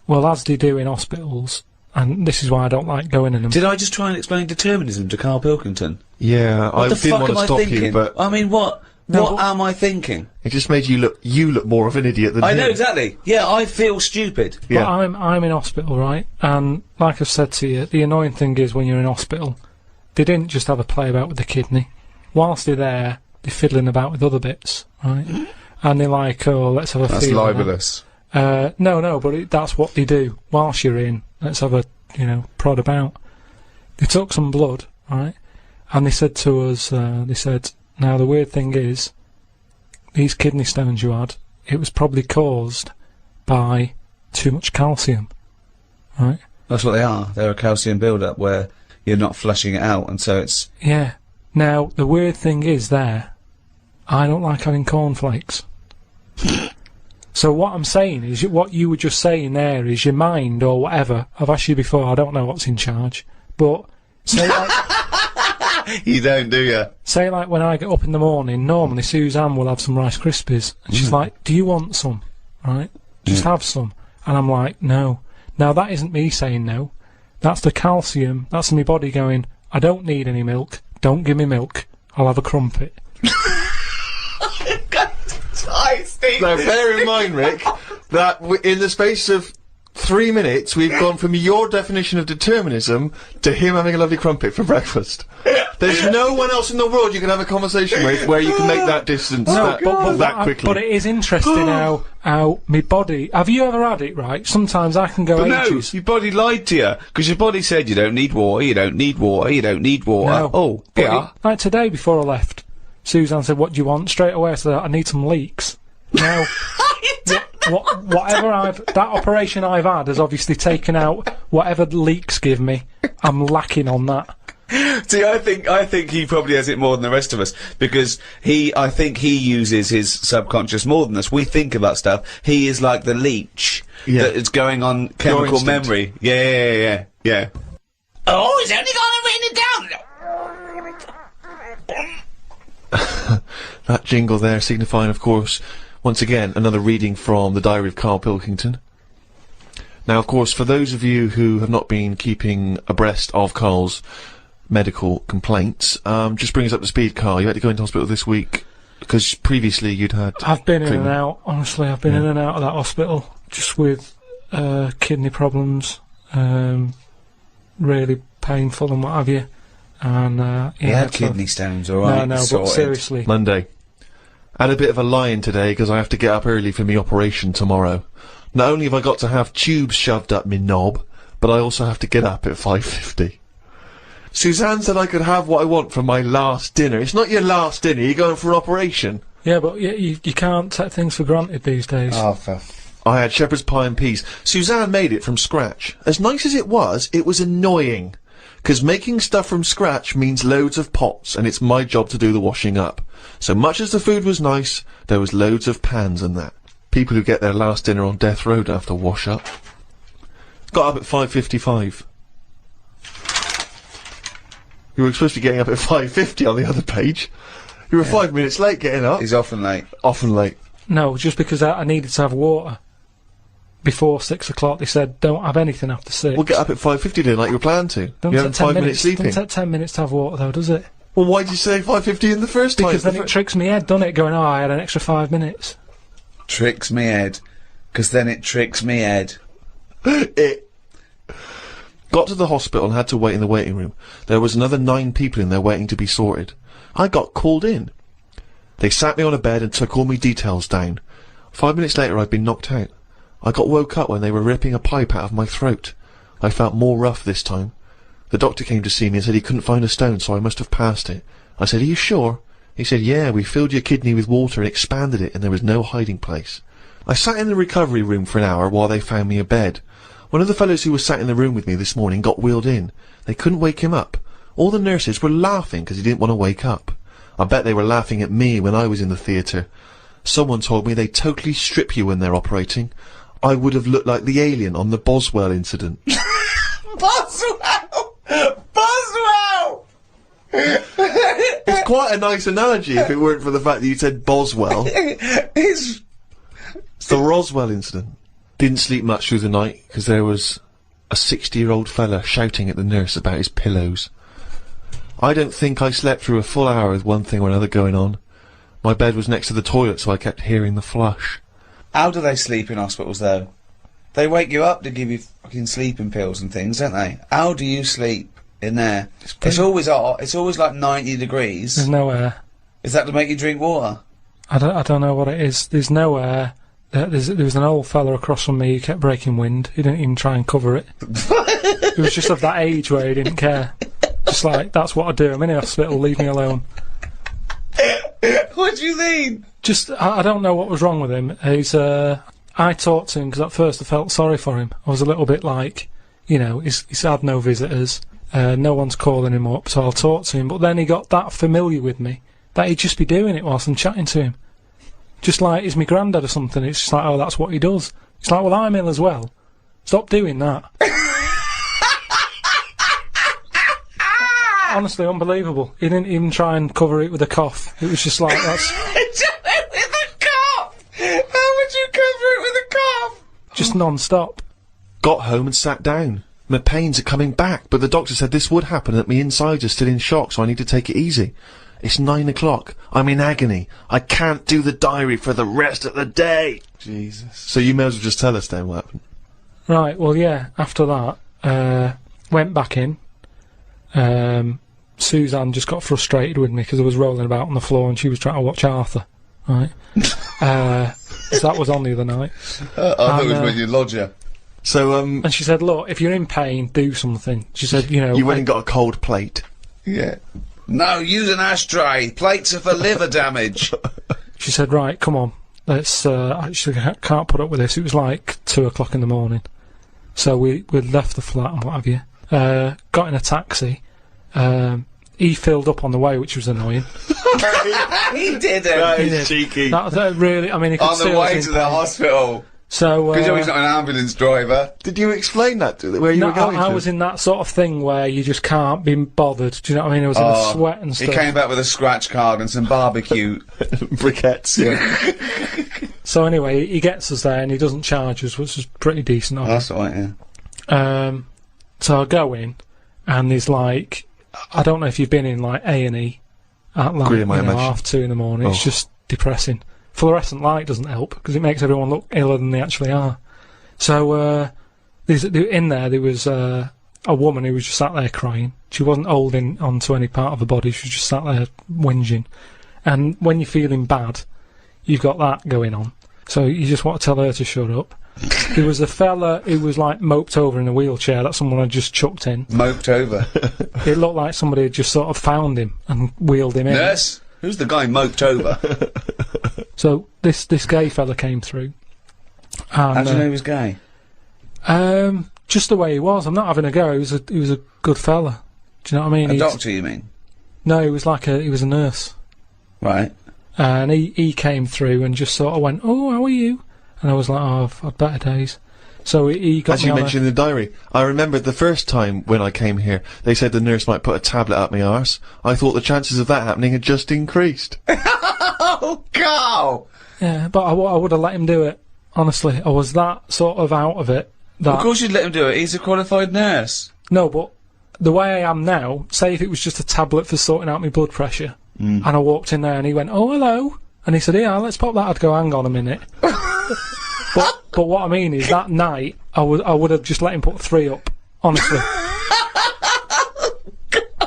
Well, as they do in hospitals, and this is why I don't like going in them. Did I just try and explain determinism to Karl Pilkington? Yeah, I didn't want to stop you, but I mean, what am I thinking? it just made you look more of an idiot than I him. know exactly. Yeah, I feel stupid. Yeah. But I'm in hospital, right? And like I've said to you, the annoying thing is when you're in hospital, they didn't just have a play about with the kidney. Whilst they're there, they're fiddling about with other bits, right? And they're like, "Oh, let's have a That's feel on libelous. that." No, but that's what they do. Whilst you're in, let's have a, you know, prod about. They took some blood, right? And they said to us, "Now the weird thing is, these kidney stones you had, it was probably caused by too much calcium," right? That's what they are. They're a calcium build-up where you're not flushing it out, and so it's... Yeah. Now, the weird thing is there, I don't like having cornflakes. So what I'm saying is, what you were just saying there is your mind or whatever. I've asked you before, I don't know what's in charge. But, say like... You don't, do you? Say like when I get up in the morning, normally Suzanne will have some Rice Krispies. And she's like, "Do you want some?" Right? "Just have some." And I'm like, "No." Now that isn't me saying no. That's the calcium. That's my body going, "I don't need any milk. Don't give me milk. I'll have a crumpet." Now, bear in mind, Rick, that in the space of 3 minutes, we've gone from your definition of determinism to him having a lovely crumpet for breakfast. There's no one else in the world you can have a conversation with where you can make that distance that quickly. But it is interesting how my body... Have you ever had it, right? Sometimes I can go But ages. no, your body lied to you, because your body said you don't need water, you don't need water, you don't need water. No. Oh, But yeah. like today, before I left, Suzanne said, "What do you want?" Straight away I said, "I need some leeks." Now, that operation I've had has obviously taken out whatever leeks give me. I'm lacking on that. See, I think he probably has it more than the rest of us, because I think he uses his subconscious more than us. We think about stuff. He is like the leech that is going on chemical memory. Yeah. Oh, he's only gonna written it down. That jingle there signifying, of course, once again, another reading from the diary of Karl Pilkington. Now, of course, for those of you who have not been keeping abreast of Karl's medical complaints, just bring us up to speed, Karl. You had to go into hospital this week because previously you'd had... I've been in and out, honestly. I've been in and out of that hospital just with kidney problems, really painful and what have you. And he had kidney stones, alright? No, but seriously. Monday. I had a bit of a lie-in today because I have to get up early for my operation tomorrow. Not only have I got to have tubes shoved up me knob, but I also have to get up at 5:50. Suzanne said I could have what I want for my last dinner. It's not your last dinner, you're going for an operation. Yeah, but you can't take things for granted these days. Oh, I had shepherd's pie and peas. Suzanne made it from scratch. As nice as it was annoying. 'Cause making stuff from scratch means loads of pots, and it's my job to do the washing up. So much as the food was nice, there was loads of pans and that. People who get their last dinner on death row don't have to wash up. Got up at 5:55. You were supposed to be getting up at 5:50 on the other page. You were 5 minutes late getting up. He's often late. Often late. No, just because I needed to have water. Before 6 o'clock, they said, don't have anything after 6. We'll get up at 5:50 then, like you were planning to. Don't You take having 10 5 minutes minutes. sleeping. Don't take 10 minutes to have water, though, does it? Well, why did you say 5:50 in the first time? Because then it tricks me head, doesn't it? Going, oh, I had an extra 5 minutes. Tricks me head. 'Cause then it tricks me head. It got to the hospital and had to wait in the waiting room. There was another 9 people in there waiting to be sorted. I got called in. They sat me on a bed and took all my details down. 5 minutes later I'd been knocked out. I got woke up when they were ripping a pipe out of my throat. I felt more rough this time. The doctor came to see me and said he couldn't find a stone, so I must have passed it. I said, are you sure? He said, yeah, we filled your kidney with water and expanded it and there was no hiding place. I sat in the recovery room for an hour while they found me a bed. One of the fellows who was sat in the room with me this morning got wheeled in. They couldn't wake him up. All the nurses were laughing because he didn't want to wake up. I bet they were laughing at me when I was in the theatre. Someone told me they totally strip you when they're operating. I would have looked like the alien on the Boswell incident. Boswell! Boswell! It's quite a nice analogy if it weren't for the fact that you said Boswell. It's the Roswell incident. Didn't sleep much through the night because there was a 60-year-old fella shouting at the nurse about his pillows. I don't think I slept through a full hour with one thing or another going on. My bed was next to the toilet, so I kept hearing the flush. How do they sleep in hospitals, though? They wake you up to give you fucking sleeping pills and things, don't they? How do you sleep in there? It's always hot. It's always like 90 degrees. There's no air. Is that to make you drink water? I don't know what it is. There's no air. There was an old fella across from me who kept breaking wind. He didn't even try and cover it. He was just of that age where he didn't care. Just like, that's what I do. I'm in the hospital, leave me alone. What do you mean? Just, I don't know what was wrong with him. I talked to him because at first I felt sorry for him. I was a little bit like, you know, he's had no visitors. No one's calling him up, so I'll talk to him. But then he got that familiar with me that he'd just be doing it whilst I'm chatting to him. Just like he's my granddad or something. It's just like, oh, that's what he does. It's like, well, I'm ill as well. Stop doing that. Honestly, unbelievable. He didn't even try and cover it with a cough. It was just like, that's... With a cough! How would you cover it with a cough? Just non-stop. Got home and sat down. My pains are coming back, but the doctor said this would happen, that my insides are still in shock, so I need to take it easy. It's 9 o'clock. I'm in agony. I can't do the diary for the rest of the day. Jesus. So you may as well just tell us then what happened. Right, well, yeah, after that, went back in. Suzanne just got frustrated with me because I was rolling about on the floor and she was trying to watch Arthur. Right. So that was on the other night. I thought it was when you lodge her. So, and she said, look, if you're in pain, do something. She said, you know... You went and got a cold plate. Yeah. No, use an ashtray. Plates are for liver damage. She said, right, come on. Let's, I can't put up with this. It was like 2 o'clock in the morning. So we left the flat and what have you. Got in a taxi. He filled up on the way, which was annoying. He didn't. That is cheeky. That really, I mean, he could On the way to the hospital. So, because he's not an ambulance driver. Did you explain that to them, where you were going I to? was in that sort of thing where you just can't be bothered. Do you know what I mean? I was in a sweat and stuff. He came back with a scratch card and some barbecue. Briquettes, yeah. So anyway, he gets us there and he doesn't charge us, which is pretty decent of him. That's all right, yeah. So I go in, and there's like, I don't know if you've been in like A&E at like Graham, 2:30 in the morning. It's just depressing. Fluorescent light doesn't help because it makes everyone look iller than they actually are. So in there was a woman who was just sat there crying. She wasn't holding onto any part of her body. She was just sat there whinging. And when you're feeling bad, you've got that going on. So you just want to tell her to shut up. There was a fella who was like moped over in a wheelchair that someone had just chucked in. Moped over. It looked like somebody had just sort of found him and wheeled him in. Nurse? Who's the guy moped over? So this gay fella came through. And, How do you know he was gay? Just the way he was. I'm not having a go. He was a good fella. Do you know what I mean? A doctor, you mean? No, he was a nurse. Right. And he came through and just sort of went, "Oh, how are you?" And I was like, "Oh, I've had better days." So he got As me you on mentioned in the diary, I remember the first time when I came here, they said the nurse might put a tablet up my arse. I thought the chances of that happening had just increased. Oh, Carl! Yeah, but I would have let him do it. Honestly, I was that sort of out of it. That Of course you'd let him do it. He's a qualified nurse. No, but the way I am now, say if it was just a tablet for sorting out my blood pressure, and I walked in there and he went, "Oh, hello," and he said, "Yeah, let's pop that." I'd go, "Hang on a minute." But what I mean is that night I would have just let him put 3 up. Honestly,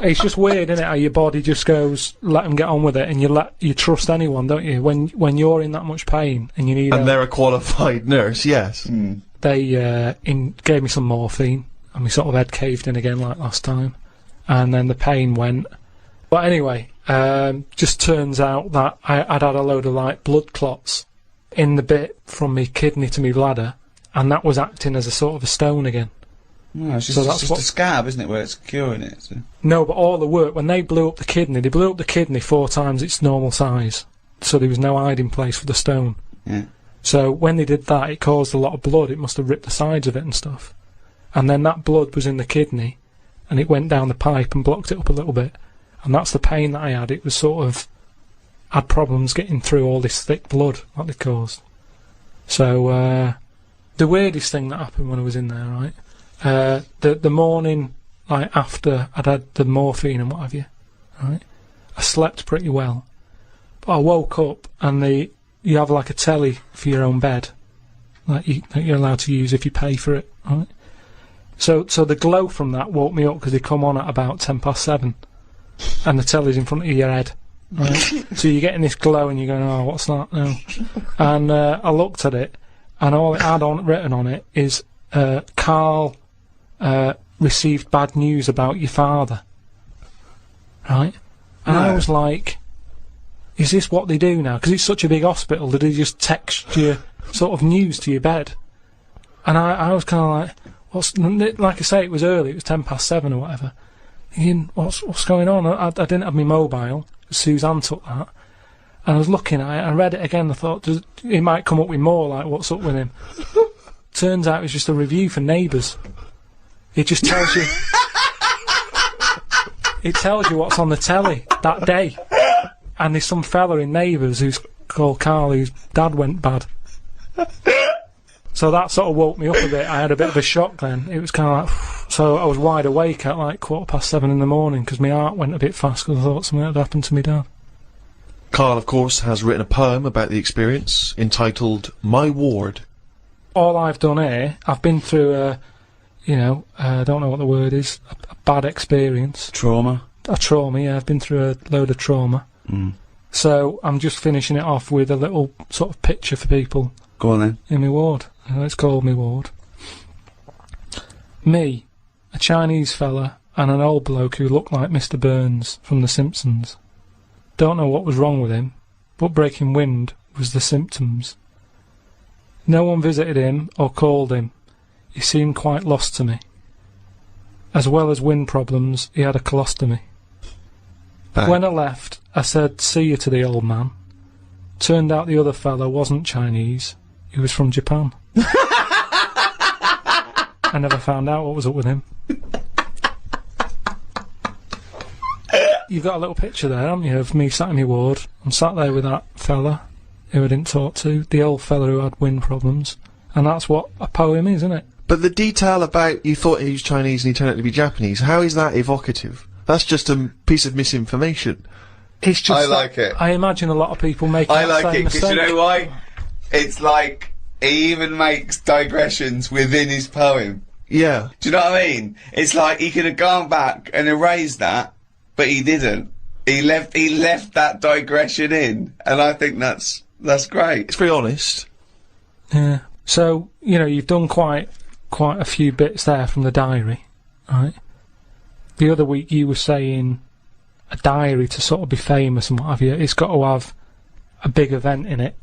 it's just weird, isn't it? How your body just goes, let him get on with it, and you trust anyone, don't you? When you're in that much pain and you need. And they're a qualified nurse, yes. They gave me some morphine, and my sort of head caved in again like last time, and then the pain went. But anyway, just turns out that I'd had a load of like blood clots in the bit from my kidney to my bladder, and that was acting as a sort of a stone again. No, it's just, So it's that's just what- a scab, isn't it, where it's curing it? So. No, but all the work, when they blew up the kidney 4 times its normal size, so there was no hiding place for the stone. Yeah. So when they did that, it caused a lot of blood. It must have ripped the sides of it and stuff. And then that blood was in the kidney, and it went down the pipe and blocked it up a little bit. And that's the pain that I had. It was sort of had problems getting through all this thick blood that they caused. So the weirdest thing that happened when I was in there, right? The morning like after I'd had the morphine and what have you, right? I slept pretty well, but I woke up and you have like a telly for your own bed, that you're allowed to use if you pay for it, right? So the glow from that woke me up because they come on at about 7:10, and the telly's in front of your head, right? So you're getting this glow and you're going, "Oh, what's that now?" And I looked at it, and all it had written on it is Karl received bad news about your father, right? And I was like, is this what they do now? Because it's such a big hospital, did they just text you sort of news to your bed? And I was kind of like, like I say, it was early, it was 7:10 or whatever. Thinking, what's going on? I didn't have my mobile. Suzanne took that. And I was looking at it, I read it again, I thought, it might come up with more, like, what's up with him? Turns out it was just a review for Neighbours. It just tells you... it tells you what's on the telly that day. And there's some fella in Neighbours who's called Karl, whose dad went bad. So that sort of woke me up a bit. I had a bit of a shock then. It was kind of like... So I was wide awake at like 7:15 in the morning because my heart went a bit fast because I thought something had happened to me dad. Karl, of course, has written a poem about the experience entitled My Ward. All I've done here, I've been through I don't know what the word is, a bad experience. Trauma. A trauma, yeah, I've been through a load of trauma. So I'm just finishing it off with a little sort of picture for people. Go on then. In my ward. It's called my ward. Me, a Chinese fella, and an old bloke who looked like Mr. Burns from The Simpsons. Don't know what was wrong with him, but breaking wind was the symptoms. No one visited him or called him. He seemed quite lost to me. As well as wind problems, he had a colostomy. Bang. When I left, I said, "See you" to the old man. Turned out the other fella wasn't Chinese. He was from Japan. I never found out what was up with him. You've got a little picture there, haven't you, of me sat in my ward. I'm sat there with that fella who I didn't talk to, the old fella who had wind problems. And that's what a poem is, isn't it? But the detail about you thought he was Chinese and he turned out to be Japanese, how is that evocative? That's just a piece of misinformation. It's just I like it. I imagine a lot of people make I that like same it because mistake. you know why? It's like he even makes digressions within his poem. Yeah. Do you know what I mean? It's like he could have gone back and erased that, but he didn't. He left that digression in, and I think that's great. It's very honest. Yeah. So, you know, you've done quite a few bits there from the diary, right? The other week you were saying a diary to sort of be famous and what have you, it's got to have a big event in it.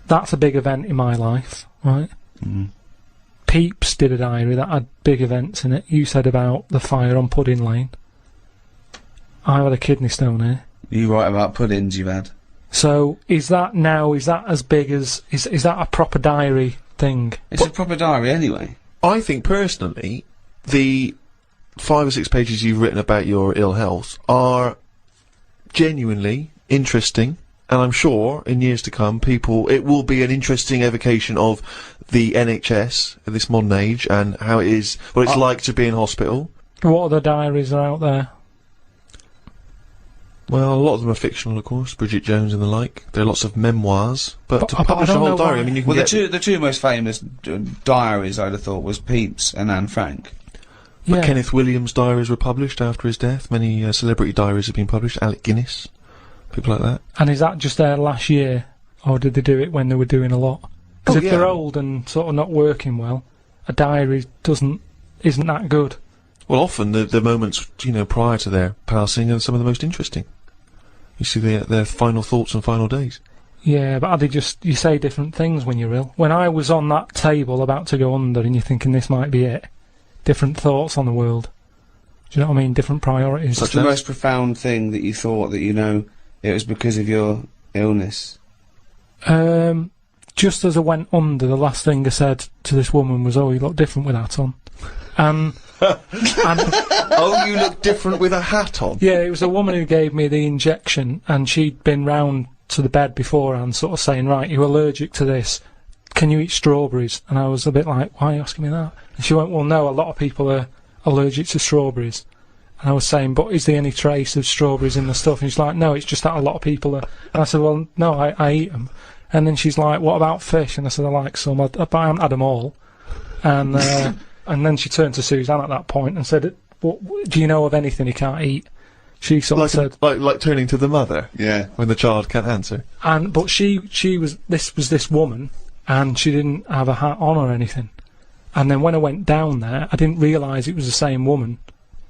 That's a big event in my life, right? Peeps did a diary that had big events in it. You said about the fire on Pudding Lane. I had a kidney stone here. You write about puddings you've had. So, is that as big as... Is that a proper diary thing? It's a proper diary anyway. I think, personally, the 5 or 6 pages you've written about your ill health are genuinely interesting, and I'm sure, in years to come, it will be an interesting evocation of the NHS in this modern age, and how it is, what it's like to be in hospital. What other diaries are out there? Well, a lot of them are fictional, of course, Bridget Jones and the like. There are lots of memoirs, but to publish a whole diary, I mean, you can get... The two most famous diaries, I'd have thought, was Pepys and Anne Frank. But Kenneth Williams' diaries were published after his death. Many celebrity diaries have been published. Alec Guinness, people like that. And is that just their last year, or did they do it when they were doing a lot? Because if they're old and sort of not working well, a diary isn't that good. Well, often the moments, you know, prior to their passing are some of the most interesting. You see their final thoughts and final days. Yeah, but you say different things when you're ill. When I was on that table about to go under and you're thinking this might be it, different thoughts on the world. Do you know what I mean? Different priorities. What's the most profound thing that you thought that, you know, it was because of your illness? Just as I went under, the last thing I said to this woman was, "Oh, you look different with that on." And oh, you look different with a hat on? Yeah, it was a woman who gave me the injection, and she'd been round to the bed beforehand, sort of saying, "Right, you're allergic to this. Can you eat strawberries?" And I was a bit like, "Why are you asking me that?" And she went, "Well, no, a lot of people are allergic to strawberries." And I was saying, "But is there any trace of strawberries in the stuff?" And she's like, "No, it's just that a lot of people are." And I said, "Well, no, I eat them." And then she's like, "What about fish?" And I said, "I like some, but I haven't had them all." And and then she turned to Suzanne at that point and said, "Do you know of anything you can't eat?" She sort of said, like turning to the mother, yeah, when the child can't answer. But she was this woman, and she didn't have a hat on or anything. And then when I went down there, I didn't realise it was the same woman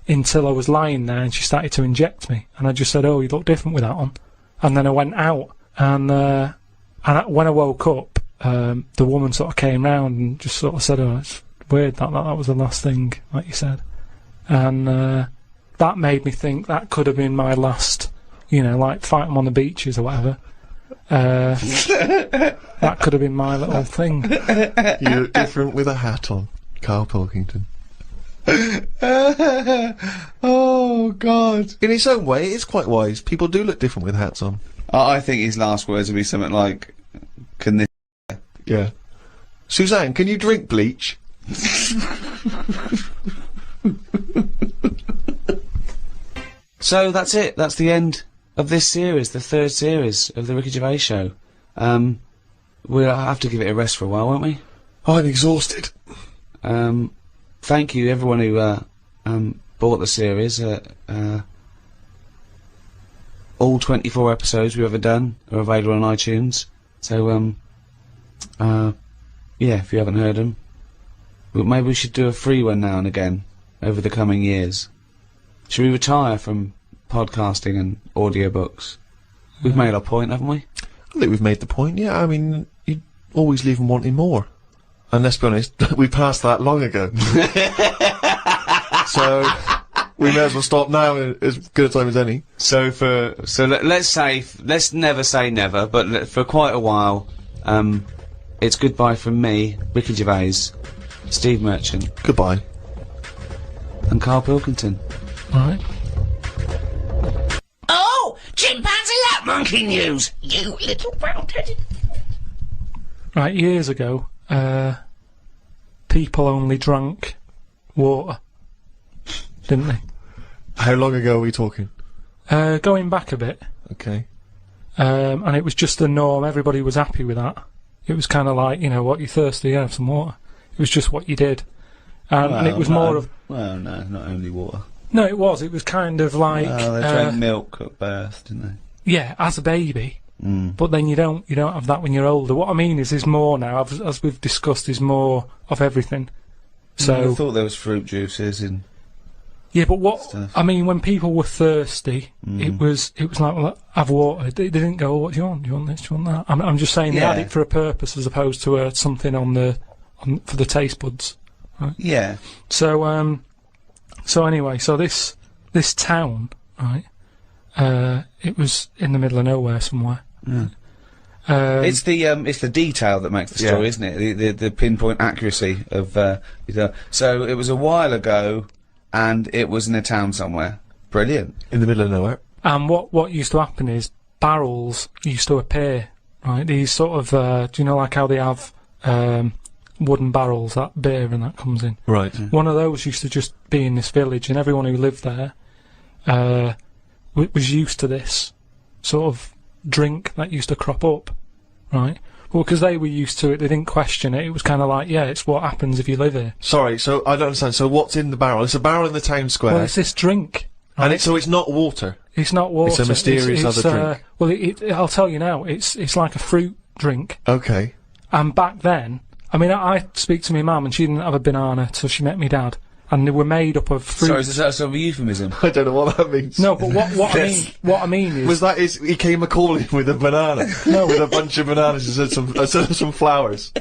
until I was lying there and she started to inject me, and I just said, "Oh, you look different with that on." And then I went out, and when I woke up, the woman sort of came round and just sort of said, "Oh, it's weird that was the last thing, like you said." And that made me think that could have been my last, you know, like fighting on the beaches or whatever. That could have been my little thing. You look different with a hat on, Karl Pilkington. Oh, God. In its own way, it's quite wise. People do look different with hats on. I think his last words would be something like, "Can this..." Yeah. Suzanne, can you drink bleach? So that's it. That's the end of this series, the 3rd series of the Ricky Gervais Show. We'll have to give it a rest for a while, won't we? I'm exhausted. Thank you, everyone who bought the series. All 24 episodes we've ever done are available on iTunes. So, yeah, if you haven't heard them, maybe we should do a free one now and again over the coming years. Should we retire from podcasting and audiobooks? We've made our point, haven't we? I think we've made the point, yeah. I mean, you always leave them wanting more. And let's be honest, we passed that long ago. So, we may as well stop now, as good a time as any. Let's never say never, but for quite a while, it's goodbye from me, Ricky Gervais, Steve Merchant. Goodbye. And Karl Pilkington. Right. Oh, chimpanzee lap monkey news, you little round-headed... Right, years ago, people only drank water, didn't they? How long ago are we talking? Going back a bit. Okay. And it was just the norm, everybody was happy with that. It was kind of like, you know, what, you're thirsty, have some water. It was just what you did. And it was more of... Well, no, not only water. No, it was kind of like... they drank milk at birth, didn't they? Yeah, as a baby. But then you don't have that when you're older. What I mean is, there's more now, as we've discussed, there's more of everything. So I thought there was fruit juices and... Yeah, but what stuff. I mean, when people were thirsty, it was like, well, have water. They didn't go, oh, what do you want? Do you want this? Do you want that? I'm just saying they had it for a purpose as opposed to something for the taste buds. Right? Yeah. So anyway, so this town, right? It was in the middle of nowhere somewhere. It's the detail that makes the story, isn't it? The pinpoint accuracy of so it was a while ago, and it was in a town somewhere. Brilliant. In the middle of nowhere. And what used to happen is barrels used to appear, right? These sort of do you know, like how they have wooden barrels that beer and that comes in? Right. One of those used to just be in this village, and everyone who lived there was used to this sort of drink that used to crop up, right? Well, because they were used to it, they didn't question it. It was kind of like, yeah, it's what happens if you live here. Sorry, so I don't understand. So what's in the barrel? It's a barrel in the town square. Well, it's this drink. Right? And so it's not water. It's not water. It's a mysterious other drink. Well, I'll tell you now. It's like a fruit drink. Okay. And back then, I mean, I speak to my mum, and she didn't have a banana till she met me dad, and they were made up of fruit. Sorry, is that sort of a euphemism? I don't know what that means. No, but what I mean is... he came a-calling with a banana? No. With a bunch of bananas and some flowers.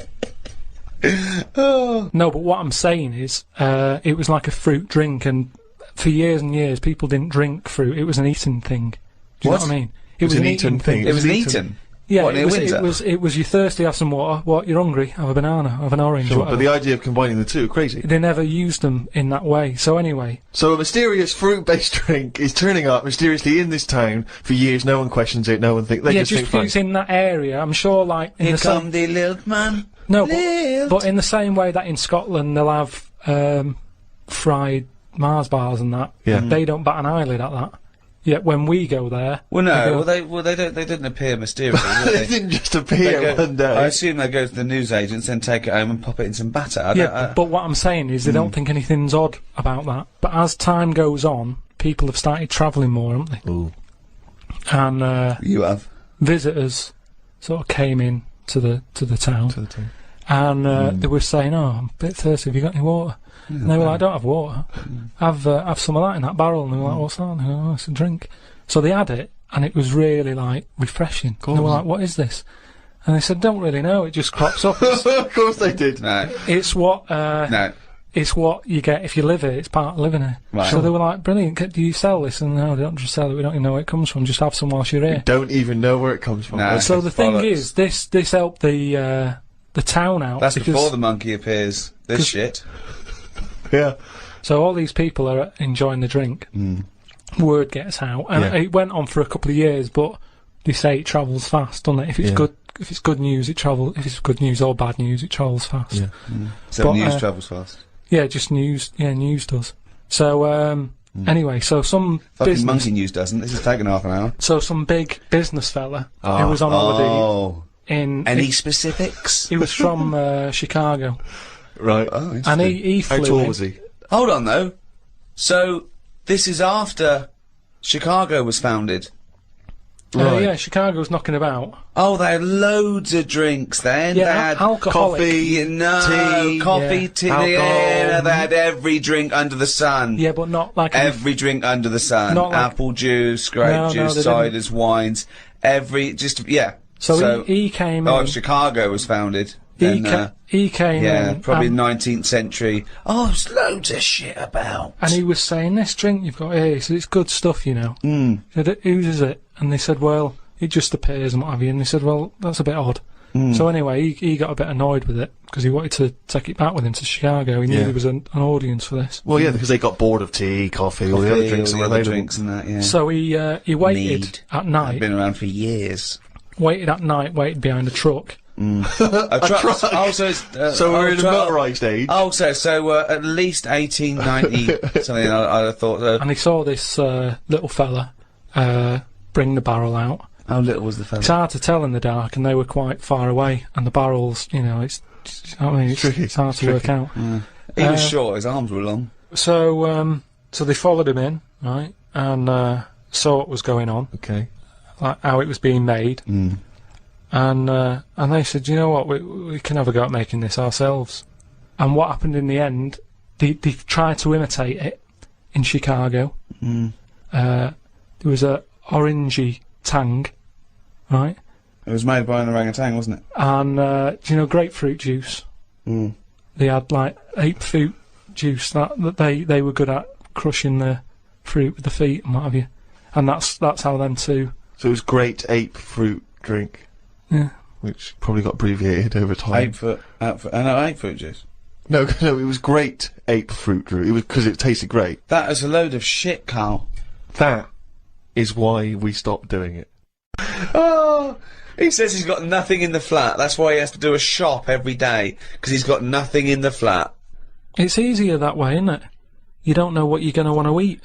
No, but what I'm saying is, it was like a fruit drink, and for years and years, people didn't drink fruit. It was an eating thing. Do you know what I mean? It was an eating thing. It was an eating? Yeah, what, it was you're thirsty, have some water. What, you're hungry, have a banana, have an orange. Sure, but the idea of combining the two, crazy. They never used them in that way. So anyway. So a mysterious fruit-based drink is turning up mysteriously in this town for years. No one questions it. No one thinks. They just think because it's in that area. I'm sure, like in Here the come the lilt man. No, but in the same way that in Scotland they'll have fried Mars bars and that. Yeah. They don't bat an eyelid at that. Yet when we go there, they didn't appear mysteriously. Did they didn't just appear one day. I assume they go to the newsagents, then take it home and pop it in some batter. But what I'm saying is they don't think anything's odd about that. But as time goes on, people have started travelling more, haven't they? Ooh. And you have visitors sort of came in to the town. And they were saying, "Oh, I'm a bit thirsty. Have you got any water?" And they were like, "I don't have water. Have some of that in that barrel." And they were like, "What's that?" And they go, "Oh, it's a drink." So they had it, and it was really like refreshing. And they were like, "What is this?" And they said, "Don't really know. It just crops up." Of course they did. No. It's what it's what you get if you live here. It's part of living here. Right. So they were like, "Brilliant. Do you sell this?" And no, they don't just sell it. We don't even know where it comes from. Just have some whilst you're here. We don't even know where it comes from. No, so the thing is, this helped the town out. That's before the monkey appears. This shit. Yeah. So all these people are enjoying the drink. Word gets out, and it went on for a couple of years. But they say it travels fast, doesn't it? If it's good news, it travels. If it's good news or bad news, it travels fast. Yeah. So news travels fast. Yeah, just news. Yeah, news does. So anyway, so some fucking monkey news doesn't. This has taken half an hour. So some big business fella who was on holiday. Any specifics? He was from Chicago. Right. Oh, interesting. And he flew How tall was he? Hold on, though. So, this is after Chicago was founded. Right. Yeah, Chicago's knocking about. Oh, they had loads of drinks then. Yeah, they had alcoholic. Coffee, tea, alcohol. they had every drink under the sun. Yeah, but not like every drink under the sun. Not like apple juice, grape juice, ciders, wines, So he came in. Oh, Chicago was founded. He came in. Probably 19th century. Oh, there's loads of shit about. And he was saying, this drink you've got here, he said, it's good stuff, you know. He said, whose is it? And they said, well, it just appears and what have you. And they said, well, that's a bit odd. So anyway, he got a bit annoyed with it, because he wanted to take it back with him to Chicago. He knew there was an audience for this. Well, yeah, because they got bored of tea, coffee, all the other drinks that were available. And that, yeah. So he waited at night. They've been around for years. Waited behind a truck. A truck. So we're in a motorised age. Oh, so at least 1890 something. I thought. And he saw this little fella bring the barrel out. How little was the fella? It's hard to tell in the dark, and they were quite far away. And the barrels, you know, it's hard to work out. Yeah. He was short. His arms were long. So they followed him in, right, and saw what was going on. Okay. like how it was being made. And they said, you know what, we can have a go at making this ourselves. And what happened in the end, they tried to imitate it in Chicago. There was a orangey tang, right? It was made by an orangutan, wasn't it? And do you know grapefruit juice? They had like ape fruit juice that they were good at crushing the fruit with the feet and what have you. And that's how them two. So it was great ape fruit drink. Yeah. Which probably got abbreviated over time. Ape fruit juice. No, it was great ape fruit drink. It was because it tasted great. That is a load of shit, Karl. That is why we stopped doing it. Oh, he says he's got nothing in the flat. That's why he has to do a shop every day, because he's got nothing in the flat. It's easier that way, isn't it? You don't know what you're going to want to eat.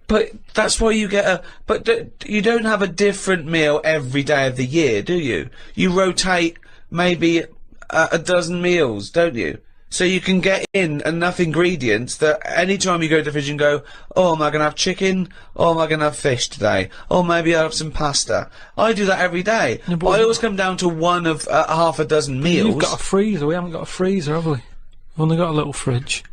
But that's why you get you don't have a different meal every day of the year, do you? You rotate maybe a dozen meals, don't you? So you can get in enough ingredients that any time you go to the fridge and go, oh, am I going to have chicken? Oh, am I going to have fish today? Oh, maybe I'll have some pasta. I do that every day. Yeah, but I always come down to one of half a dozen meals. You've got a freezer. We haven't got a freezer, have we? We've only got a little fridge.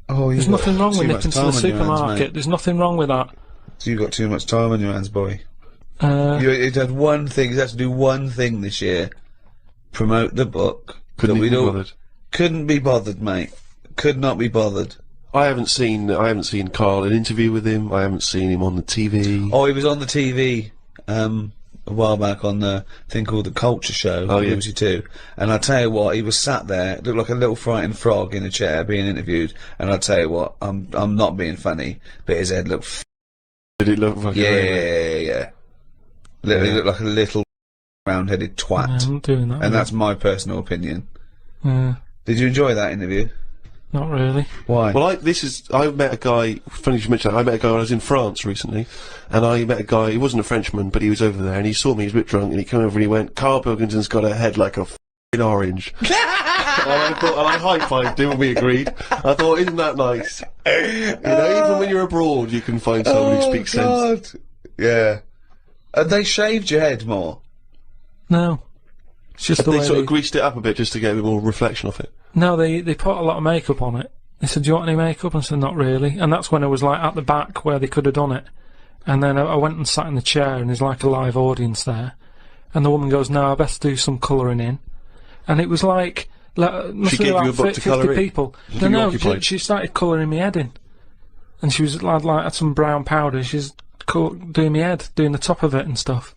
Oh, there's nothing wrong with nipping to the supermarket. There's nothing wrong with that. So you've got too much time on your hands, boy. You had one thing. You had to do one thing this year. Promote the book. Couldn't be bothered. Couldn't be bothered, mate. Could not be bothered. I haven't seen Karl, an interview with him. I haven't seen him on the TV. Oh, he was on the TV a while back on the thing called The Culture Show on BBC Two. And I tell you what, he was sat there, looked like a little frightened frog in a chair being interviewed. And I tell you what, I'm not being funny, but his head looked. Did it look like? Yeah. Literally looked like a little round-headed twat. Yeah, I'm not doing that. And that's my personal opinion. Yeah. Did you enjoy that interview? Not really. Why? Well, I met a guy, funny you should mention that, I met a guy when I was in France recently, and I met a guy, he wasn't a Frenchman, but he was over there, and he saw me, he was a bit drunk, and he came over and he went, Karl Pilkington's got a head like a f***ing orange. And I high-fived him and we agreed. I thought, isn't that nice? You know, even when you're abroad, you can find someone who speaks sense. Yeah. And they shaved your head more? No. It's just the way they sort of greased it up a bit just to get a bit more reflection off it. No, they put a lot of makeup on it. They said, do you want any makeup? And I said, not really. And that's when I was like at the back where they could have done it. And then I went and sat in the chair and there's like a live audience there. And the woman goes, no, I best do some colouring in. And it was like, must be about 50 people. No, she started colouring my head in. And she was like had some brown powder. She's doing my head, doing the top of it and stuff.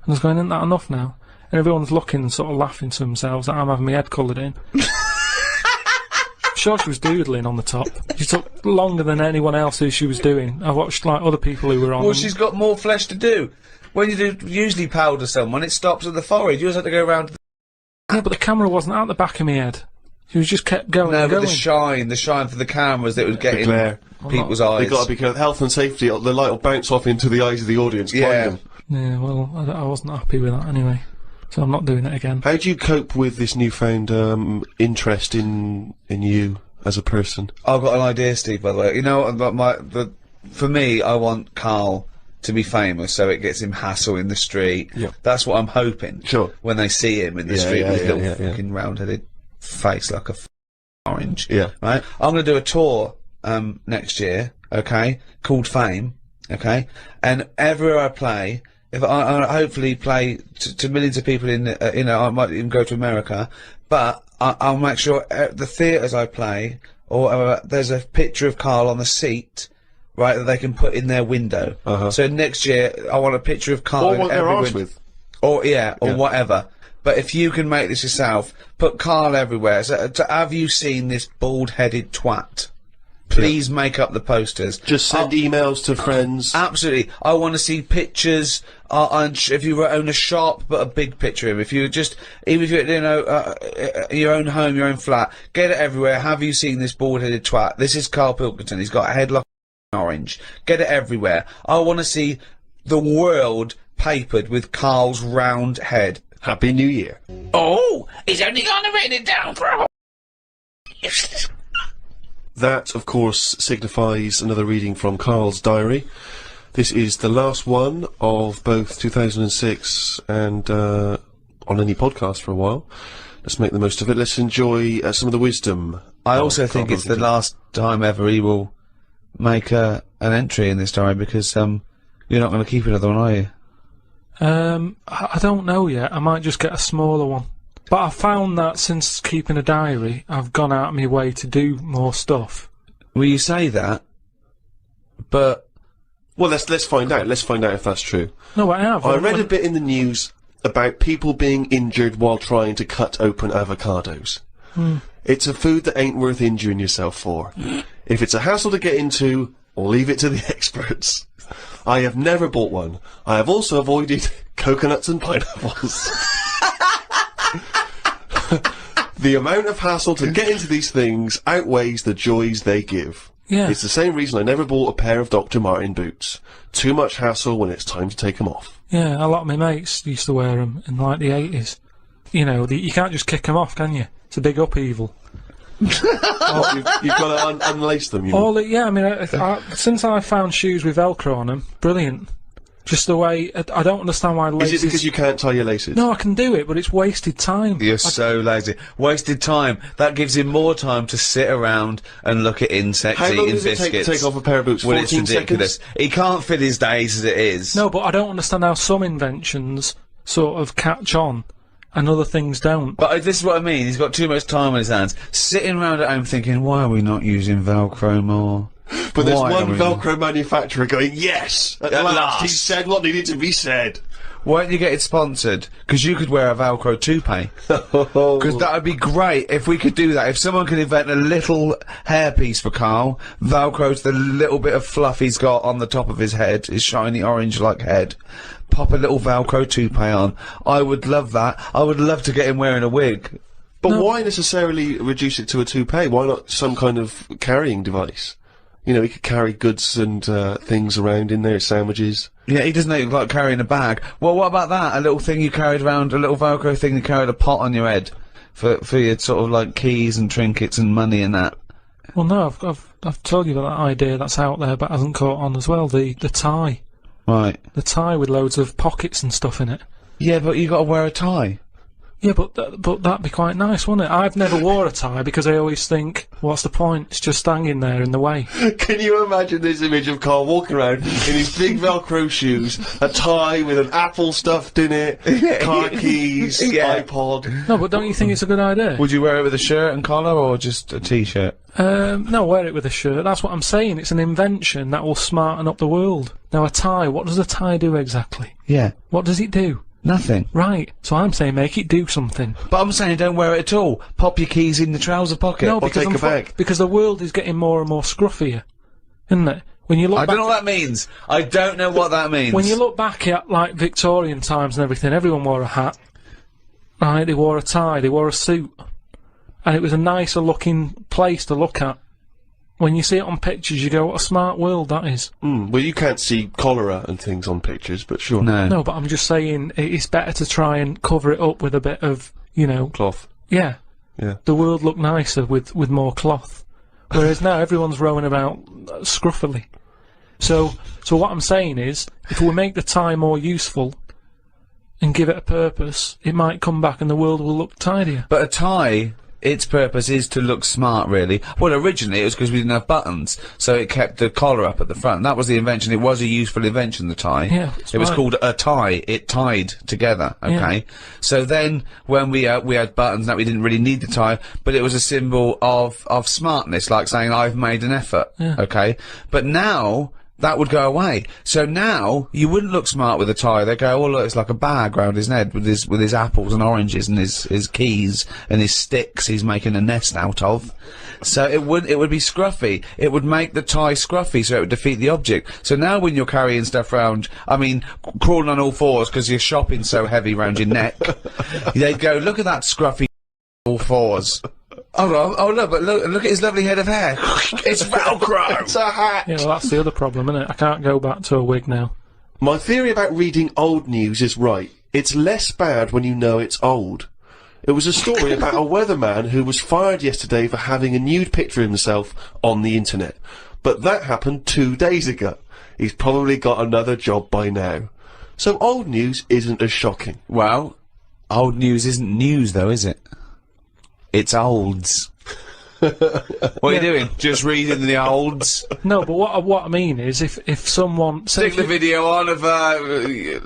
And I was going, isn't that enough now? And everyone's looking and sort of laughing to themselves that I'm having my head coloured in. I'm sure she was doodling on the top. She took longer than anyone else who she was doing. I watched like other people who were on. Well, she's got more flesh to do. When you usually powder someone, it stops at the forehead. You just have to go around. Yeah, but the camera wasn't at the back of my head. She was just kept going. No, and but going. the shine for the cameras that was getting people's eyes. They've got to be careful. Health and safety. The light will bounce off into the eyes of the audience. Yeah. Yeah. Well, I wasn't happy with that anyway. So I'm not doing it again. How do you cope with this newfound interest in you as a person? I've got an idea, Steve, by the way. You know, for me, I want Karl to be famous so it gets him hassle in the street. Yeah. That's what I'm hoping. Sure. When they see him in the street with his little fucking round-headed face like a orange. Yeah. Right? I'm going to do a tour next year, okay, called Fame, okay? And everywhere I play, if I hopefully play to millions of people in, I might even go to America, but I'll make sure the theatres I play, or there's a picture of Karl on the seat, right, that they can put in their window. So next year, I want a picture of Karl in every window. Or whatever. But if you can make this yourself, put Karl everywhere. So, have you seen this bald-headed twat? Please make up the posters. Just send emails to friends. Absolutely. I want to see pictures. If you own a shop, put a big picture of him. If you just, even if you're, your own home, your own flat, get it everywhere. Have you seen this bald-headed twat? This is Karl Pilkington. He's got a head like orange. Get it everywhere. I want to see the world papered with Karl's round head. Happy New Year. Oh, he's only gonna write it down for a whole. That, of course, signifies another reading from Karl's diary. This is the last one of both 2006 and on any podcast for a while. Let's make the most of it. Let's enjoy some of the wisdom. I also think it's the last time ever he will make an entry in this diary, because you're not going to keep another one, are you? I don't know yet. I might just get a smaller one. But I found that since keeping a diary, I've gone out of my way to do more stuff. Well, you say that, but... Well, let's find out. Let's find out if that's true. No, I have. I read a bit in the news about people being injured while trying to cut open avocados. It's a food that ain't worth injuring yourself for. If it's a hassle to get into, leave it to the experts. I have never bought one. I have also avoided coconuts and pineapples. The amount of hassle to get into these things outweighs the joys they give. Yeah. It's the same reason I never bought a pair of Dr. Martin boots. Too much hassle when it's time to take them off. Yeah, a lot of my mates used to wear them in, like, the 80s. You know, you can't just kick them off, can you? It's a big upheaval. You've got to unlace them, you know? Yeah, I mean, since I found shoes with Velcro on them, brilliant. Just the way, I don't understand why laces... Is it because you can't tie your laces? No, I can do it, but it's wasted time. You're so lazy. Wasted time. That gives him more time to sit around and look at insects, How long eating does it biscuits. take to take off a pair of boots? Well, it's 14 ridiculous. seconds? He can't fit his days as it is. No, but I don't understand how some inventions sort of catch on and other things don't. But this is what I mean. He's got too much time on his hands. Sitting around at home thinking, why are we not using Velcro more? But there's Why one are we Velcro manufacturer going, yes! At last! He said what needed to be said. Why don't you get it sponsored? Because you could wear a Velcro toupee. Because that would be great if we could do that. If someone could invent a little hairpiece for Karl, Velcro to the little bit of fluff he's got on the top of his head, his shiny orange-like head. Pop a little Velcro toupee on. I would love that. I would love to get him wearing a wig. But why necessarily reduce it to a toupee? Why not some kind of carrying device? You know, he could carry goods and things around in there, sandwiches. Yeah, he doesn't look like carrying a bag. Well, what about that? A little thing you carried around, a little Velcro thing you carried a pot on your head for your sort of like keys and trinkets and money and that. Well, no, I've told you about that idea that's out there, but hasn't caught on as well. The tie. Right. The tie with loads of pockets and stuff in it. Yeah, but you got to wear a tie. Yeah, but that'd be quite nice, wouldn't it? I've never wore a tie because I always think, what's the point? It's just hanging there in the way. Can you imagine this image of Karl walking around in his big Velcro shoes, a tie with an apple stuffed in it, car keys, iPod? No, but don't you think it's a good idea? Would you wear it with a shirt and collar or just a t-shirt? No, wear it with a shirt. That's what I'm saying. It's an invention that will smarten up the world. Now, a tie, what does a tie do exactly? Yeah. What does it do? Nothing. Right. So I'm saying make it do something. But I'm saying don't wear it at all. Pop your keys in the trouser pocket. No, or because take a bag. Because the world is getting more and more scruffier, isn't it? When you look I don't know what that means. I don't know what that means. When you look back at, like, Victorian times and everything, everyone wore a hat. Right, they wore a tie, they wore a suit. And it was a nicer looking place to look at. When you see it on pictures, you go, what a smart world that is. Well, you can't see cholera and things on pictures, but sure. No, but I'm just saying, it's better to try and cover it up with a bit of, you know... Cloth. Yeah. Yeah. The world looked nicer with more cloth. Whereas now everyone's rowing about scruffily. So what I'm saying is, if we make the tie more useful and give it a purpose, it might come back and the world will look tidier. But a tie, its purpose is to look smart, really. Well, originally it was because we didn't have buttons, so it kept the collar up at the front. That was the invention. It was a useful invention, the tie. Yeah, it was called a tie. It tied together, okay? Yeah. So then, when we had buttons, that we didn't really need the tie, but it was a symbol of smartness, like saying, I've made an effort, okay? But now... that would go away. So now, you wouldn't look smart with a tie. They go, oh look, it's like a bag round his head with his apples and oranges and his keys and his sticks he's making a nest out of. So it would be scruffy. It would make the tie scruffy, so it would defeat the object. So now when you're carrying stuff around, I mean, crawling on all fours because you're shopping so heavy round your neck, they'd go, look at that scruffy all fours. Oh look, but look at his lovely head of hair. It's Velcro! It's a hat! Yeah, well, that's the other problem, isn't it? I can't go back to a wig now. My theory about reading old news is right. It's less bad when you know it's old. It was a story about a weatherman who was fired yesterday for having a nude picture of himself on the internet. But that happened 2 days ago. He's probably got another job by now. So old news isn't as shocking. Well, old news isn't news, though, is it? It's olds. What are you doing? Just reading the olds? No, but what I mean is, if someone... Stick the video on of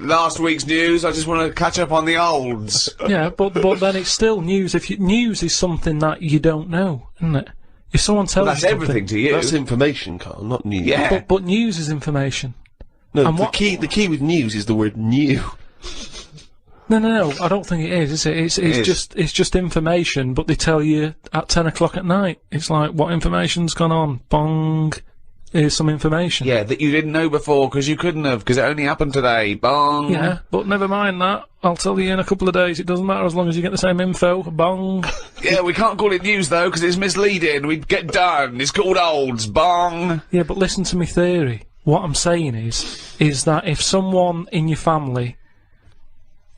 last week's news. I just want to catch up on the olds. Yeah, but then it's still news. News is something that you don't know, isn't it? If someone tells that's you everything to you. That's information, Carl, not news. Yeah. But news is information. No, And the key with news is the word new. No, I don't think it is it? It's just information, but they tell you at 10 o'clock at night. It's like, what information's gone on? Bong. Here's some information. Yeah, that you didn't know before because you couldn't have, because it only happened today. Bong. Yeah, but never mind that. I'll tell you in a couple of days. It doesn't matter as long as you get the same info. Bong. Yeah, we can't call it news though because it's misleading. We'd get done. It's called olds. Bong. Yeah, but listen to me theory. What I'm saying is that if someone in your family,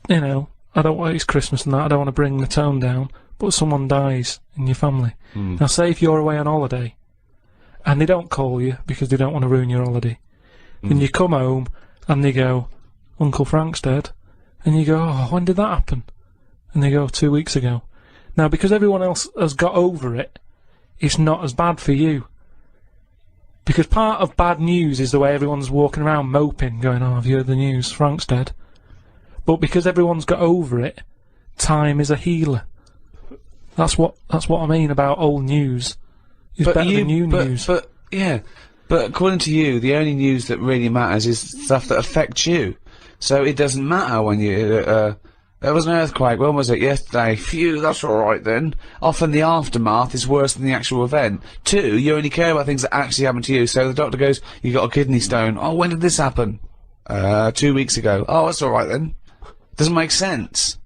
you know, it's Christmas and that, I don't want to bring the tone down, but someone dies in your family. Now say if you're away on holiday, and they don't call you because they don't want to ruin your holiday, and you come home, and they go, Uncle Frank's dead, and you go, oh, when did that happen? And they go, 2 weeks ago. Now, because everyone else has got over it, it's not as bad for you. Because part of bad news is the way everyone's walking around moping, going, oh, have you heard the news? Frank's dead. But because everyone's got over it, time is a healer. That's what I mean about old news. It's better than new news. But according to you, the only news that really matters is stuff that affects you. So it doesn't matter when you, there was an earthquake, when was it? Yesterday. Phew, that's alright then. Often the aftermath is worse than the actual event. 2, you only care about things that actually happen to you. So the doctor goes, you got a kidney stone. Oh, when did this happen? 2 weeks ago. Oh, that's alright then. Doesn't make sense.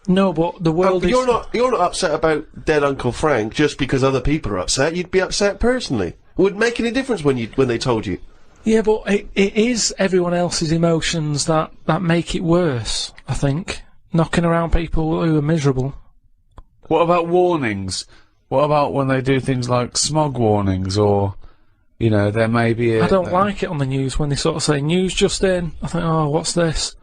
No, but the world is... You're not upset about dead Uncle Frank just because other people are upset. You'd be upset personally. It wouldn't make any difference when they told you. Yeah, but it is everyone else's emotions that make it worse, I think. Knocking around people who are miserable. What about warnings? What about when they do things like smog warnings, or, you know, there may be a... I don't like it on the news when they sort of say, news just in. I think, oh, what's this?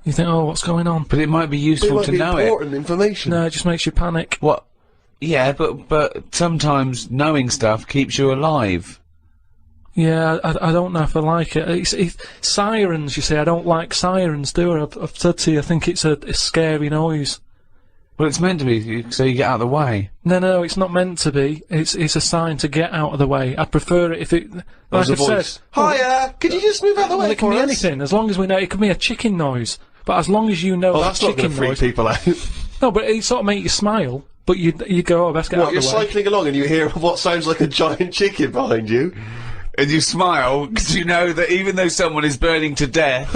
You think, oh, what's going on? But it might be useful to know it. Important information. No, it just makes you panic. What? Yeah, but sometimes knowing stuff keeps you alive. Yeah, I don't know if I like it. It's sirens, you see, I don't like sirens, do I? I've said to you, I think it's a scary noise. Well, it's meant to be, so you get out of the way. No, it's not meant to be. It's a sign to get out of the way. I'd prefer it if it... Like There's a voice. Hiya! Could you just move out of the way Well, it can be anything, as long as we know. It can be a chicken noise. But as long as you know Oh, that that's not going chicken to freak noise... people out. No, but it sort of make you smile. But you go, oh, best get out of the You're way. cycling along and you hear what sounds like a giant chicken behind you. And you smile, because you know that even though someone is burning to death,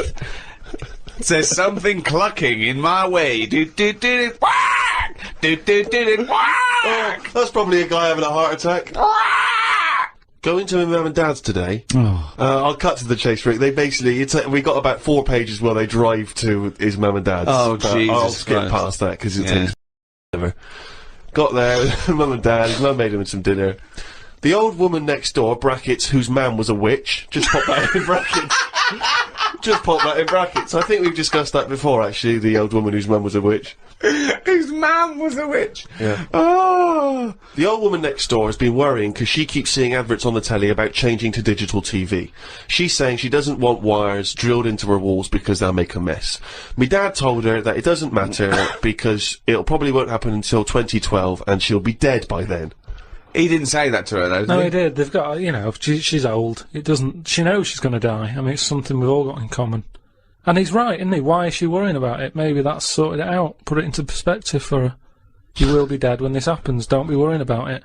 there's something clucking in my way. Do-do-do-do, whack! Do-do-do-do, whack! Oh, that's probably a guy having a heart attack. Going to my mum and dad's today. I'll cut to the chase, Rick. They basically, we got about 4 pages where they drive to his mum and dad's. Oh, but Jesus I'll skip Christ. past that because it takes forever. Got there with mum and dad. His mum made him some dinner. The old woman next door, brackets, whose man was a witch. Just pop that in brackets. Just pop that in brackets. I think we've discussed that before, actually, the old woman whose man was a witch. Whose man was a witch? Yeah. Oh! The old woman next door has been worrying because she keeps seeing adverts on the telly about changing to digital TV. She's saying she doesn't want wires drilled into her walls because they'll make a mess. Me dad told her that it doesn't matter because it'll probably won't happen until 2012 and she'll be dead by then. He didn't say that to her, though, did No, he? he did. They've got, you know, she's old. It doesn't... She knows she's going to die. I mean, it's something we've all got in common. And he's right, isn't he? Why is she worrying about it? Maybe that's sorted it out. Put it into perspective for her. You will be dead when this happens. Don't be worrying about it.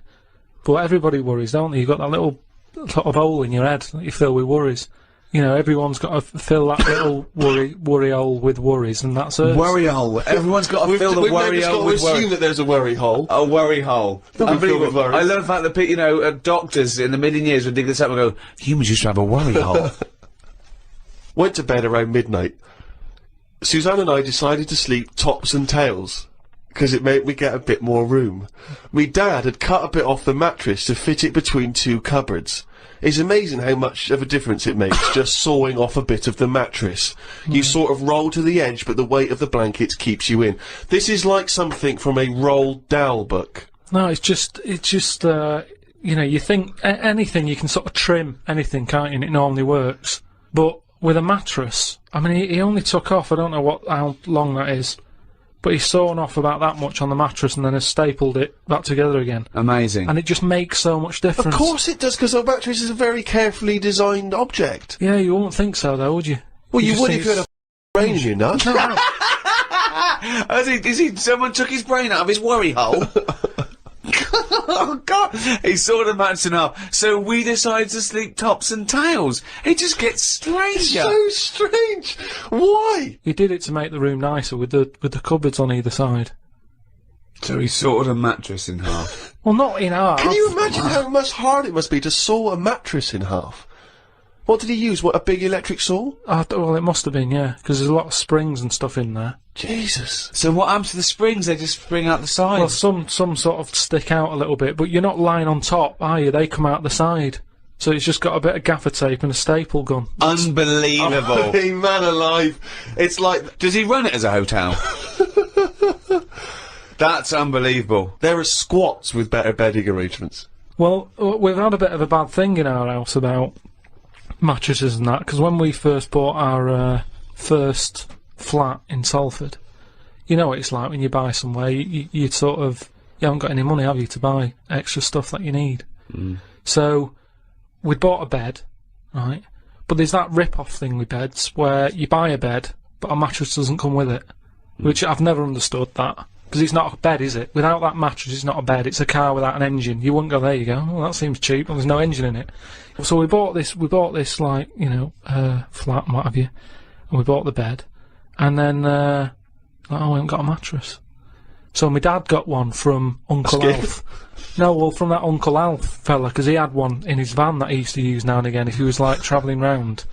But everybody worries, don't they? You've got that little sort of hole in your head that you fill with worries. You know, everyone's got to fill that little worry hole with worries, and that's it. Worry hole. Everyone's got to fill the worry hole with worry. We've assume that there's a worry hole. A worry hole. Don't be filled with Unbelievable. worries. I love the fact that, you know, doctors in the million years would dig this up and go, humans used to have a worry hole. Went to bed around midnight. Suzanne and I decided to sleep tops and tails, because it made me get a bit more room. Me dad had cut a bit off the mattress to fit it between 2 cupboards. It's amazing how much of a difference it makes just sawing off a bit of the mattress. You sort of roll to the edge, but the weight of the blankets keeps you in. This is like something from a Roald Dahl book. No, it's just, you know, you think anything, you can sort of trim anything, can't you, and it normally works. But with a mattress, I mean, he only took off, I don't know how long that is, but he's sawn off about that much on the mattress and then has stapled it back together again. Amazing. And it just makes so much difference. Of course it does, because a mattress is a very carefully designed object. Yeah, you wouldn't think so, though, would you? Well, you would if you had a brain in your nut. Someone took his brain out of his worry hole? Oh, God. He sawed the mattress in half. So we decided to sleep tops and tails. It just gets stranger. So strange. Why? He did it to make the room nicer with the cupboards on either side. So he sawed a mattress in half. Well, not in half. Can you imagine how much hard it must be to saw a mattress in half? What did he use? What, a big electric saw? Well, it must have been, yeah, because there's a lot of springs and stuff in there. Jesus. So what happens to the springs? They just spring out the side? Well, some sort of stick out a little bit, but you're not lying on top, are you? They come out the side. So it's just got a bit of gaffer tape and a staple gun. Unbelievable. Hey, man alive. It's like... Does he run it as a hotel? That's unbelievable. There are squats with better bedding arrangements. Well, we've had a bit of a bad thing in our house about mattresses and that, because when we first bought our first flat in Salford, you know what it's like when you buy somewhere, you sort of, you haven't got any money, have you, to buy extra stuff that you need. So we'd bought a bed, right, but there's that rip-off thing with beds where you buy a bed but a mattress doesn't come with it, which I've never understood that, because it's not a bed, is it? Without that mattress it's not a bed, it's a car without an engine. You wouldn't go, there you go, well, that seems cheap, well, there's no engine in it. So we bought this like, you know, flat and what have you, and we bought the bed, and then, oh, we haven't got a mattress. So my dad got one from Uncle Alf. No, well, from that Uncle Alf fella, because he had one in his van that he used to use now and again if he was, like, travelling round.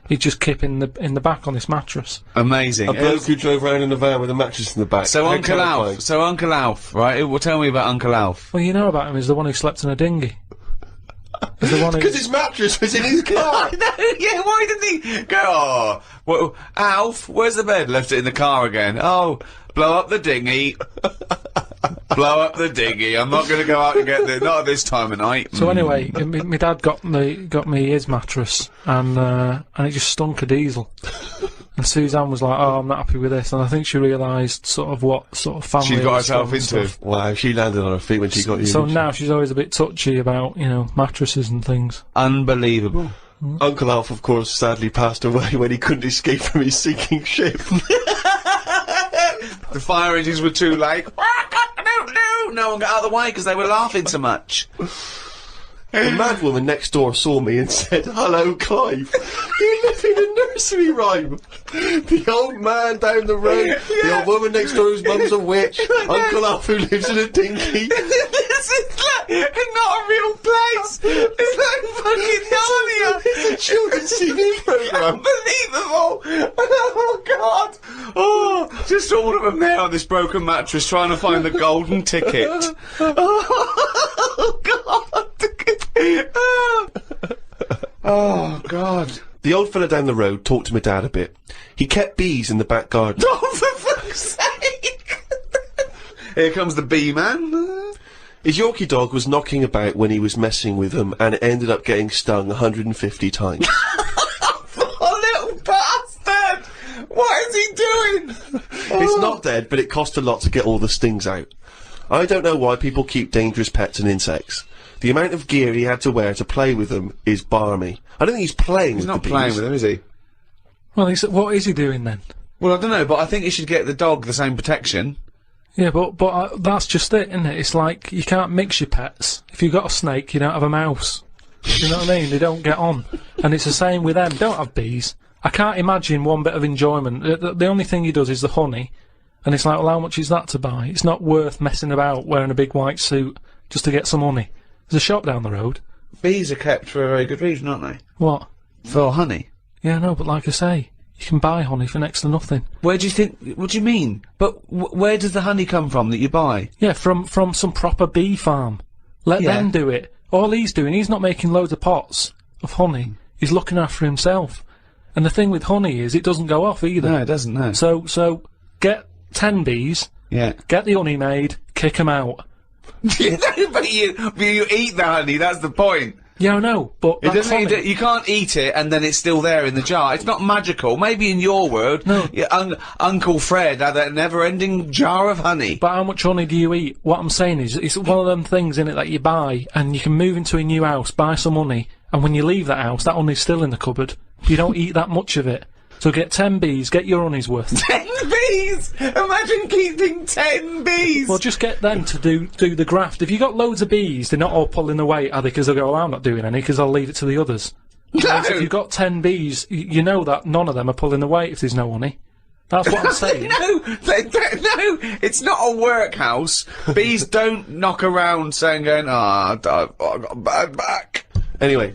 He'd just kip in the back on this mattress. Amazing. A bloke who drove around in a van with a mattress in the back. So Uncle Alf, right? Well, tell me about Uncle Alf. Well, you know about him, he's the one who slept in a dinghy. Because his mattress was in his car. No, yeah, why didn't he go, oh, well, Alf, where's the bed? Left it in the car again. Oh, blow up the dinghy. Blow up the dinghy. I'm not going to go out and get not at this time of night. So anyway, my dad got me his mattress, and it just stunk of diesel. And Suzanne was like, "Oh, I'm not happy with this," and I think she realised sort of what sort of family she got herself into. Stuff. Wow, she landed on her feet when she got you. So now she's always a bit touchy about, you know, mattresses and things. Unbelievable. Uncle Alf, of course, sadly passed away when he couldn't escape from his sinking ship. The fire engines were too late. No one got out of the way because they were laughing so much. The madwoman next door saw me and said, "Hello, Clive. You live in a nursery rhyme. The old man down the road, the old woman next door whose mum's a witch, Uncle Alf who lives in a dinghy." This is like not a real place. It's like fucking Narnia. It's a children's TV programme. Unbelievable. Oh, God. Oh, just all of them there on this broken mattress trying to find the golden ticket. Oh, God. Oh, God. The old fella down the road talked to my dad a bit. He kept bees in the back garden. Oh, for fuck's sake! Here comes the bee man. His Yorkie dog was knocking about when he was messing with them and ended up getting stung 150 times. Oh, little bastard! What is he doing? It's not dead, but it cost a lot to get all the stings out. I don't know why people keep dangerous pets and insects. The amount of gear he had to wear to play with them is barmy. I don't think he's playing with the bees. He's not playing with them, is he? Well, what is he doing then? Well, I don't know, but I think he should get the dog the same protection. Yeah, but that's just it, isn't it? It's like, you can't mix your pets. If you've got a snake, you don't have a mouse. You know what I mean? They don't get on. And it's the same with them. Don't have bees. I can't imagine one bit of enjoyment. The only thing he does is the honey. And it's like, well, how much is that to buy? It's not worth messing about wearing a big white suit just to get some honey. There's a shop down the road. Bees are kept for a very good reason, aren't they? What? For honey. Yeah, no, but like I say, you can buy honey for next to nothing. Where do you think... What do you mean? But where does the honey come from that you buy? Yeah, from some proper bee farm. Let them do it. All he's doing, he's not making loads of pots of honey. He's looking after himself. And the thing with honey is it doesn't go off either. No, it doesn't, no. So get 10 bees, Yeah. get the honey made, kick 'em out. But you eat the honey, that's the point. Yeah, I know, but It that's doesn't, honey. you can't eat it and then it's still there in the jar. It's not magical. Maybe in your world, No. Uncle Fred had a never-ending jar of honey. But how much honey do you eat? What I'm saying is, it's one of them things in it that you buy, and you can move into a new house, buy some honey, and when you leave that house, that honey's still in the cupboard. You don't eat that much of it. So get 10 bees, get your honey's worth. 10 bees! Imagine keeping 10 bees! Well, just get them to do the graft. If you got loads of bees, they're not all pulling the weight, are they? Because they'll go, I'm not doing any, because I'll leave it to the others. Whereas if you've got 10 bees, you know that none of them are pulling the weight if there's no honey. That's what I'm saying. No, it's not a workhouse. Bees don't knock around saying, going, I got a bad back. Anyway,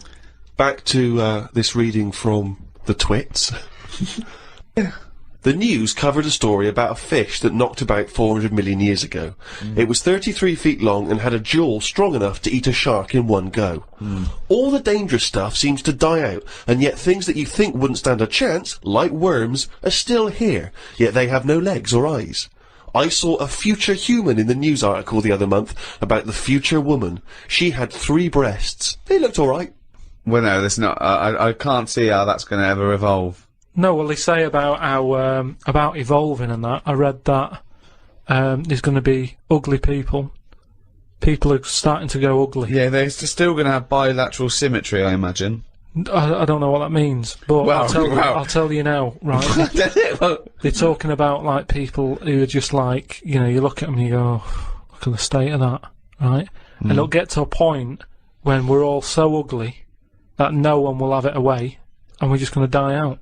back to this reading from the Twits. The news covered a story about a fish that knocked about 400 million years ago. It was 33 feet long and had a jaw strong enough to eat a shark in one go. All the dangerous stuff seems to die out, and yet things that you think wouldn't stand a chance, like worms, are still here, yet they have no legs or eyes. I saw a future human in the news article the other month about the future woman. She had 3 breasts. They looked alright. Well, no, that's not. I can't see how that's going to ever evolve. No, well, they say about how, about evolving and that. I read that, there's going to be ugly people. People are starting to go ugly. Yeah, they're still going to have bilateral symmetry, I imagine. I don't know what that means, but Well, I'll tell you now, right? They're talking about, like, people who are just like, you know, you look at them and you go, oh, look at the state of that, right? And it'll get to a point when we're all so ugly that no one will have it away, and we're just going to die out.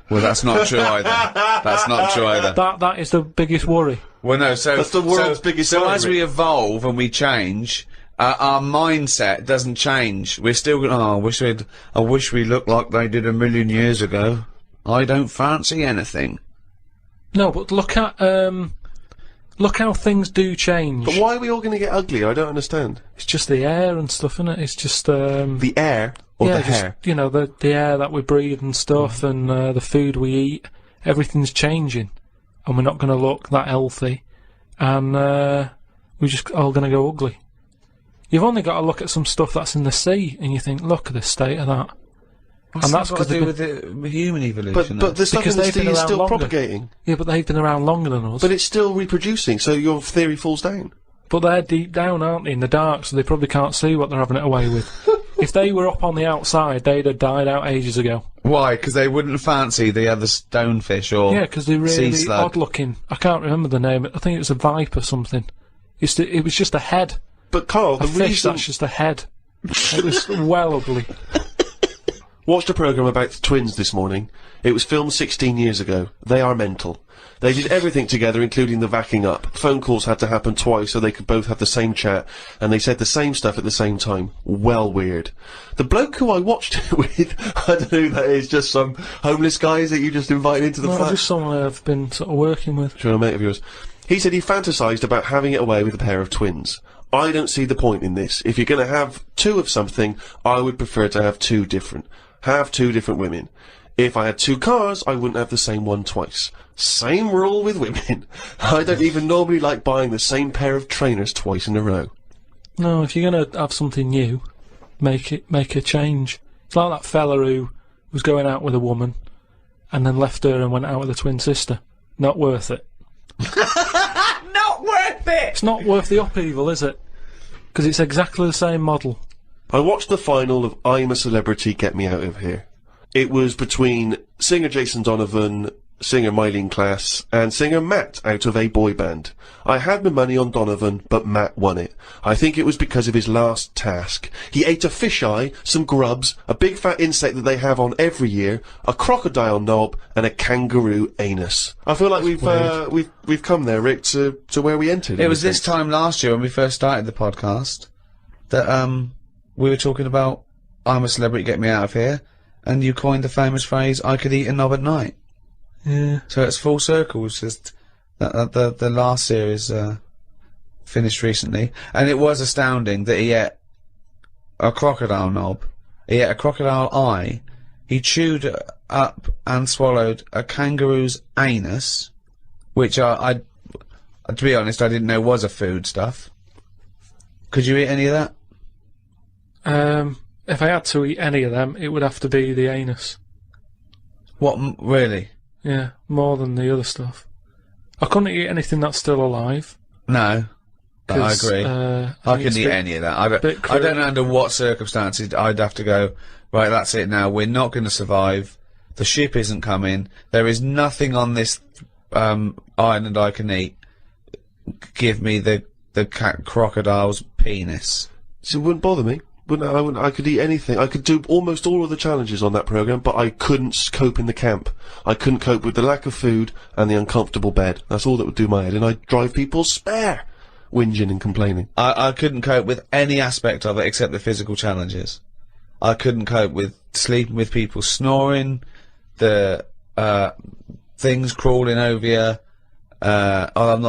Well, that's not true either. That's not true either. That is the biggest worry. Well, no, so... That's the world's biggest So worry. as we evolve and we change, our mindset doesn't change. We're still going, I wish we looked like they did 1,000,000 years ago. I don't fancy anything. No, but look at, look how things do change. But why are we all going to get ugly? I don't understand. It's just the air and stuff, isn't it? It's just, The air or yeah, the just, hair? you know, the air that we breathe and stuff, and the food we eat, everything's changing, and we're not going to look that healthy, and we're just all going to go ugly. You've only got to look at some stuff that's in the sea, and you think, look at the state of that. What's and that's got to because do with the human evolution? But the stuff in Because the they've been sea is around still longer. propagating. Yeah, but they've been around longer than us. But it's still reproducing, so your theory falls down. But they're deep down, aren't they, in the dark, so they probably can't see what they're having it away with. If they were up on the outside, they'd have died out ages ago. Why? Because they wouldn't fancy the other stonefish or Yeah, because they're sea really slug. odd-looking. I can't remember the name. I think it was a viper something. It was just a head. But Carl, A the fish reason... that's just a head. It was well ugly. Watched a programme about the twins this morning. It was filmed 16 years ago. They are mental. They did everything together, including the backing up. Phone calls had to happen twice so they could both have the same chat, and they said the same stuff at the same time. Well weird. The bloke who I watched it with, I don't know who that is, just some homeless guys that you just invited into the No, flat? just someone I've been sort of working with. Sure, a mate of yours. He said he fantasised about having it away with a pair of twins. I don't see the point in this. If you're going to have 2 of something, I would prefer to have 2 different. Have 2 different women. If I had 2 cars, I wouldn't have the same one twice. Same rule with women. I don't even normally like buying the same pair of trainers twice in a row. No, if you're going to have something new, make a change. It's like that fella who was going out with a woman and then left her and went out with a twin sister. Not worth it. Not worth it! It's not worth the upheaval, is it? Because it's exactly the same model. I watched the final of I'm a Celebrity, Get Me Out of Here. It was between singer Jason Donovan, singer Mylene Klass, and singer Matt out of a boy band. I had my money on Donovan, but Matt won it. I think it was because of his last task. He ate a fisheye, some grubs, a big fat insect that they have on every year, a crocodile knob, and a kangaroo anus. I feel like we've come there, Rick, to where we entered. It was this time last year when we first started the podcast that we were talking about I'm a Celebrity, Get Me Out of Here, and you coined the famous phrase I could eat a knob at night. Yeah. So it's full circle. It's just that the last series finished recently, and it was astounding that he ate a crocodile knob. He ate a crocodile eye. He chewed up and swallowed a kangaroo's anus, which I to be honest, I didn't know was a food stuff. Could you eat any of that? If I had to eat any of them, it would have to be the anus. What, really? Yeah, more than the other stuff. I couldn't eat anything that's still alive. No. But I 'Cause, agree. I couldn't eat any of that. I don't know under what circumstances I'd have to go, right, that's it now, we're not going to survive, the ship isn't coming, there is nothing on this island I can eat, give me the crocodile's penis. So it wouldn't bother me. I could eat anything. I could do almost all of the challenges on that programme, but I couldn't cope in the camp. I couldn't cope with the lack of food and the uncomfortable bed. That's all that would do my head, and I'd drive people spare, whinging and complaining. I couldn't cope with any aspect of it except the physical challenges. I couldn't cope with sleeping with people snoring, the things crawling over you. I'm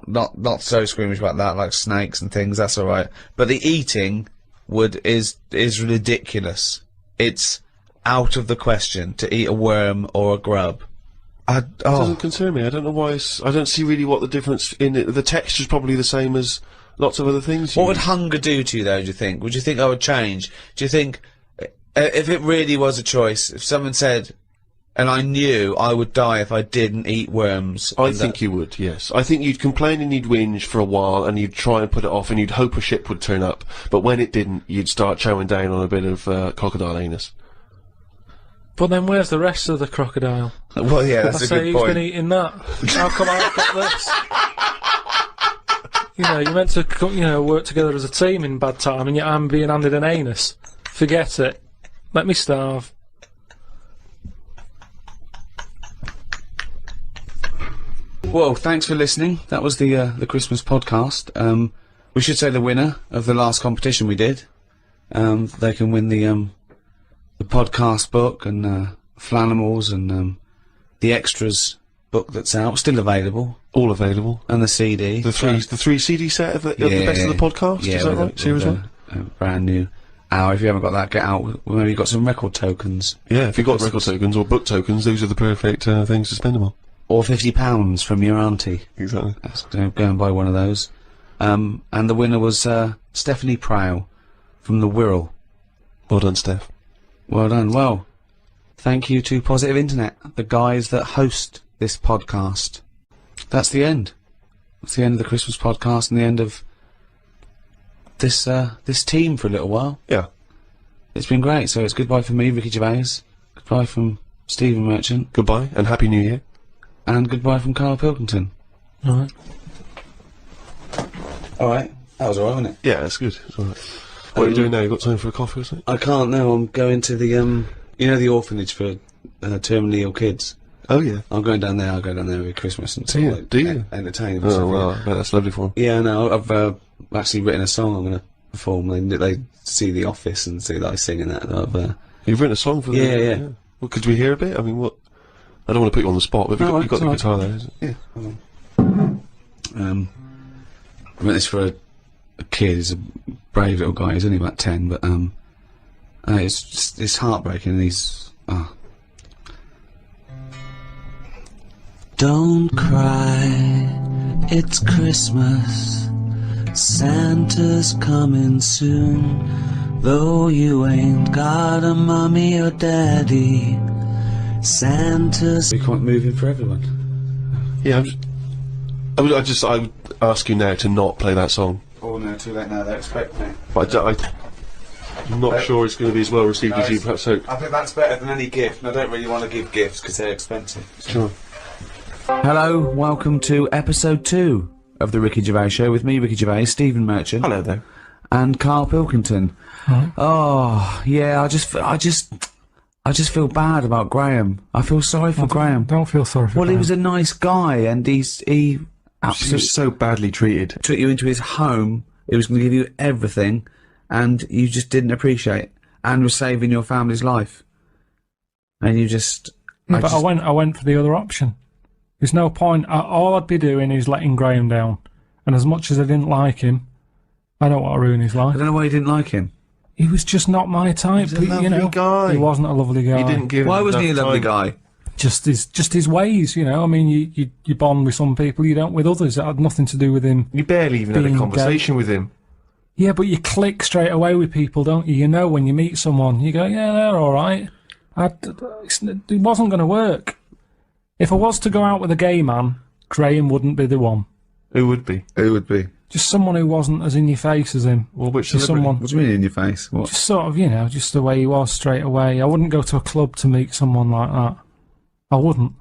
not so squeamish about that, like snakes and things, that's alright. But the eating is ridiculous. It's out of the question to eat a worm or a grub. It doesn't concern me. I don't know why I don't see really what the difference in it. The texture's probably the same as lots of other things. What would hunger do to you, though, do you think? Would you think I would change? Do you think, if it really was a choice, if someone said, and I knew I would die if I didn't eat worms... I think you would, yes. I think you'd complain and you'd whinge for a while, and you'd try and put it off, and you'd hope a ship would turn up. But when it didn't, you'd start chowing down on a bit of crocodile anus. But then where's the rest of the crocodile? Well, yeah, that's a good point. Who's been eating that? How come I've got this? You know, you're meant to, work together as a team in bad time, and yet I'm being handed an anus. Forget it. Let me starve. Well, thanks for listening. That was the Christmas podcast. We should say the winner of the last competition we did. They can win the podcast book and Flanimals and the extras book that's out, still available, all available, and the CD. The three CD set of the best of the podcast. Yeah, is that right? Series one. Brand new hour. If you haven't got that, get out. Maybe you've got some record tokens. Yeah, if you've got record tokens or book tokens, those are the perfect things to spend them on. Or £50 from your auntie. Exactly. Go and buy one of those. And the winner was Stephanie Prow from the Wirral. Well done, Steph. Well done. Well, thank you to Positive Internet, the guys that host this podcast. That's the end. That's the end of the Christmas podcast and the end of this team for a little while. Yeah. It's been great. So it's goodbye from me, Ricky Gervais. Goodbye from Stephen Merchant. Goodbye and Happy New Year. And goodbye from Karl Pilkington. Alright. Alright. That was alright, wasn't it? Yeah, that's good. It's alright. What are you doing now? You got time for a coffee or something? I can't now. I'm going to the, the orphanage for terminally ill kids. Oh, yeah. I'm going down there. I'll go down there every Christmas and do you? Entertain them. Oh, well, I bet that's lovely for them. Yeah, no, I've actually written a song I'm going to perform. They see The Office and see that I sing in that. You've written a song for them? Yeah. Well, could we hear a bit? I mean, what... I don't want to put you on the spot, but you've got the guitar there, isn't it? Yeah. I wrote this for a kid. He's a brave little guy. He's only about 10, but it's heartbreaking. He's Don't cry, it's Christmas. Santa's coming soon. Though you ain't got a mummy or daddy, Santa's... We can't move in for everyone. Yeah, I would ask you now to not play that song. Oh no, too late now, they expect me. But I'm not sure it's going to be as well received as you perhaps hope. I think that's better than any gift, and I don't really want to give gifts because they're expensive. So. Sure. Hello, welcome to episode 2 of the Ricky Gervais Show with me, Ricky Gervais, Stephen Merchant. Hello there. And Karl Pilkington. Hi. Oh, yeah, I just feel bad about Graham. I feel sorry for Graham. Don't feel sorry for Graham. Well, he was a nice guy, and he absolutely was so badly treated. Took you into his home. He was going to give you everything, and you just didn't appreciate it, and was saving your family's life. And you just... I went for the other option. There's no point. All I'd be doing is letting Graham down. And as much as I didn't like him, I don't want to ruin his life. I don't know why you didn't like him. He was just not my type. He was a lovely guy. He wasn't a lovely guy. You didn't give him Why wasn't he a enough lovely time. guy? Just his ways, you know. I mean, you bond with some people, you don't with others. It had nothing to do with him. You barely even had a being conversation with him. Yeah, but you click straight away with people, don't you? You know when you meet someone, you go, yeah, they're all right. It wasn't going to work. If I was to go out with a gay man, Graham wouldn't be the one. Who would be? Who would be? Just someone who wasn't as in your face as him. Well, which Just celebrity? someone, What do you mean in your face? What? just sort of, just the way he was straight away. I wouldn't go to a club to meet someone like that. I wouldn't.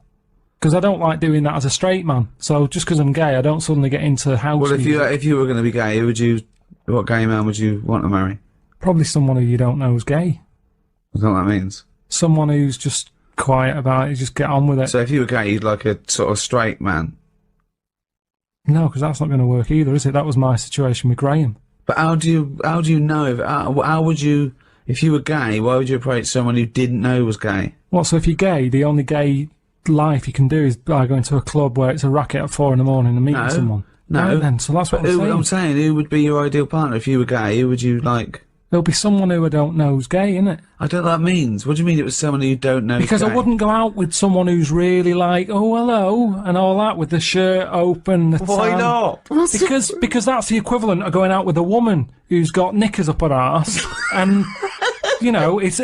Because I don't like doing that as a straight man. So just because I'm gay, I don't suddenly get into house Well, music. if you were going to be gay, what gay man would you want to marry? Probably someone who you don't know is gay. I don't know what that means. Someone who's just quiet about it, just get on with it. So if you were gay, you'd like a sort of straight man. No, because that's not going to work either, is it? That was my situation with Graham. But how do you know if how would you, if you were gay, why would you approach someone who didn't know was gay? What, so if you're gay, the only gay life you can do is by going to a club where it's a racket at 4 a.m. and meeting No. someone? No. Right then, so that's what I'm saying. Who would be your ideal partner if you were gay? Who would you like? There'll be someone who I don't know who's gay, innit? I don't know what that means. What do you mean it was someone who you don't know? Because is gay? I wouldn't go out with someone who's really like, oh, hello, and all that, with the shirt open. The Why tan. not? Because that's the equivalent of going out with a woman who's got knickers up her arse, and it's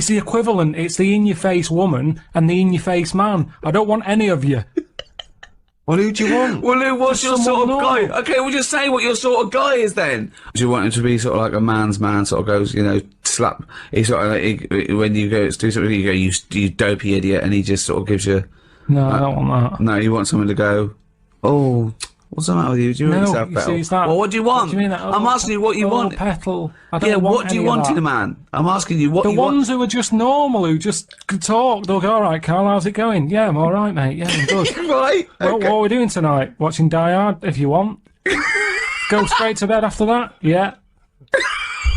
the equivalent. It's the in-your-face woman and the in-your-face man. I don't want any of you. Well, who do you want? Well, who was your sort of someone guy? normal. Okay, well, just say what your sort of guy is then. Do you want him to be sort of like a man's man, sort of goes, slap, he sort of, when you go to do something, you go, you dopey idiot, and he just sort of gives you... No, I don't want that. No, you want someone to go, oh, what's the matter with you? Do you No, make yourself you better? see, it's that- Well, what do you want? What do you mean that I'm asking you what you want. Petal. I don't Yeah, want what do you any of want that. in a man? I'm asking you what The you want. ones who are just normal, who just can talk, they'll go, all right, Karl, how's it going? Yeah, I'm all right, mate. Yeah, I'm good. Right? Well, Okay. what are we doing tonight? Watching Die Hard, if you want. Go straight to bed after that? Yeah.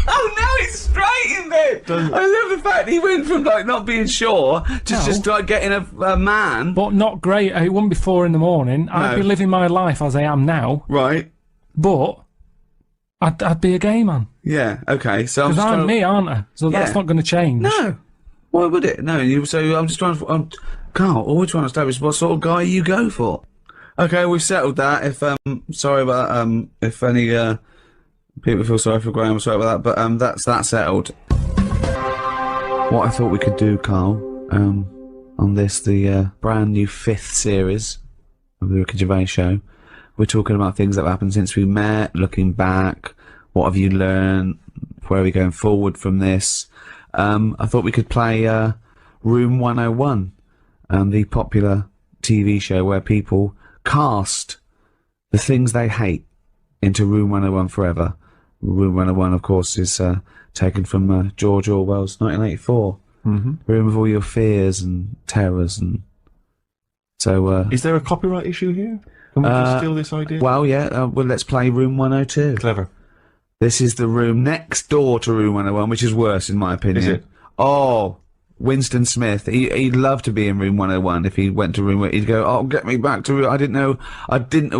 Oh, now it's straight in there. I love the fact he went from like not being sure to just like getting a man. But not great. It wouldn't be 4 a.m. I'd be living my life as I am now, Right. but I'd be a gay man. Yeah. Okay. So I'm Because just I'm trying me, aren't I? So that's Yeah. not going to change. No. Why would it? No. So I'm just trying to. Carl, all we're trying to establish what sort of guy you go for. Okay, we've settled that. If sorry about if any people feel sorry for Graham, sorry about that. But that's settled. What I thought we could do, Carl, on this the brand new 5th series of the Ricky Gervais Show, we're talking about things that have happened since we met, looking back, what have you learned, where are we going forward from this. I thought we could play Room 101, the popular TV show where people cast the things they hate into Room 101 forever. Room 101, of course, is taken from George Orwell's 1984. Room of all your fears and terrors, and so. Is there a copyright issue here? Can we just steal this idea? Well, yeah. Well, let's play Room 102. Clever. This is the room next door to Room 101, which is worse in my opinion. Is it? Oh, Winston Smith. He'd love to be in Room 101 if he went to Room. He'd go, "Oh, get me back to. I didn't know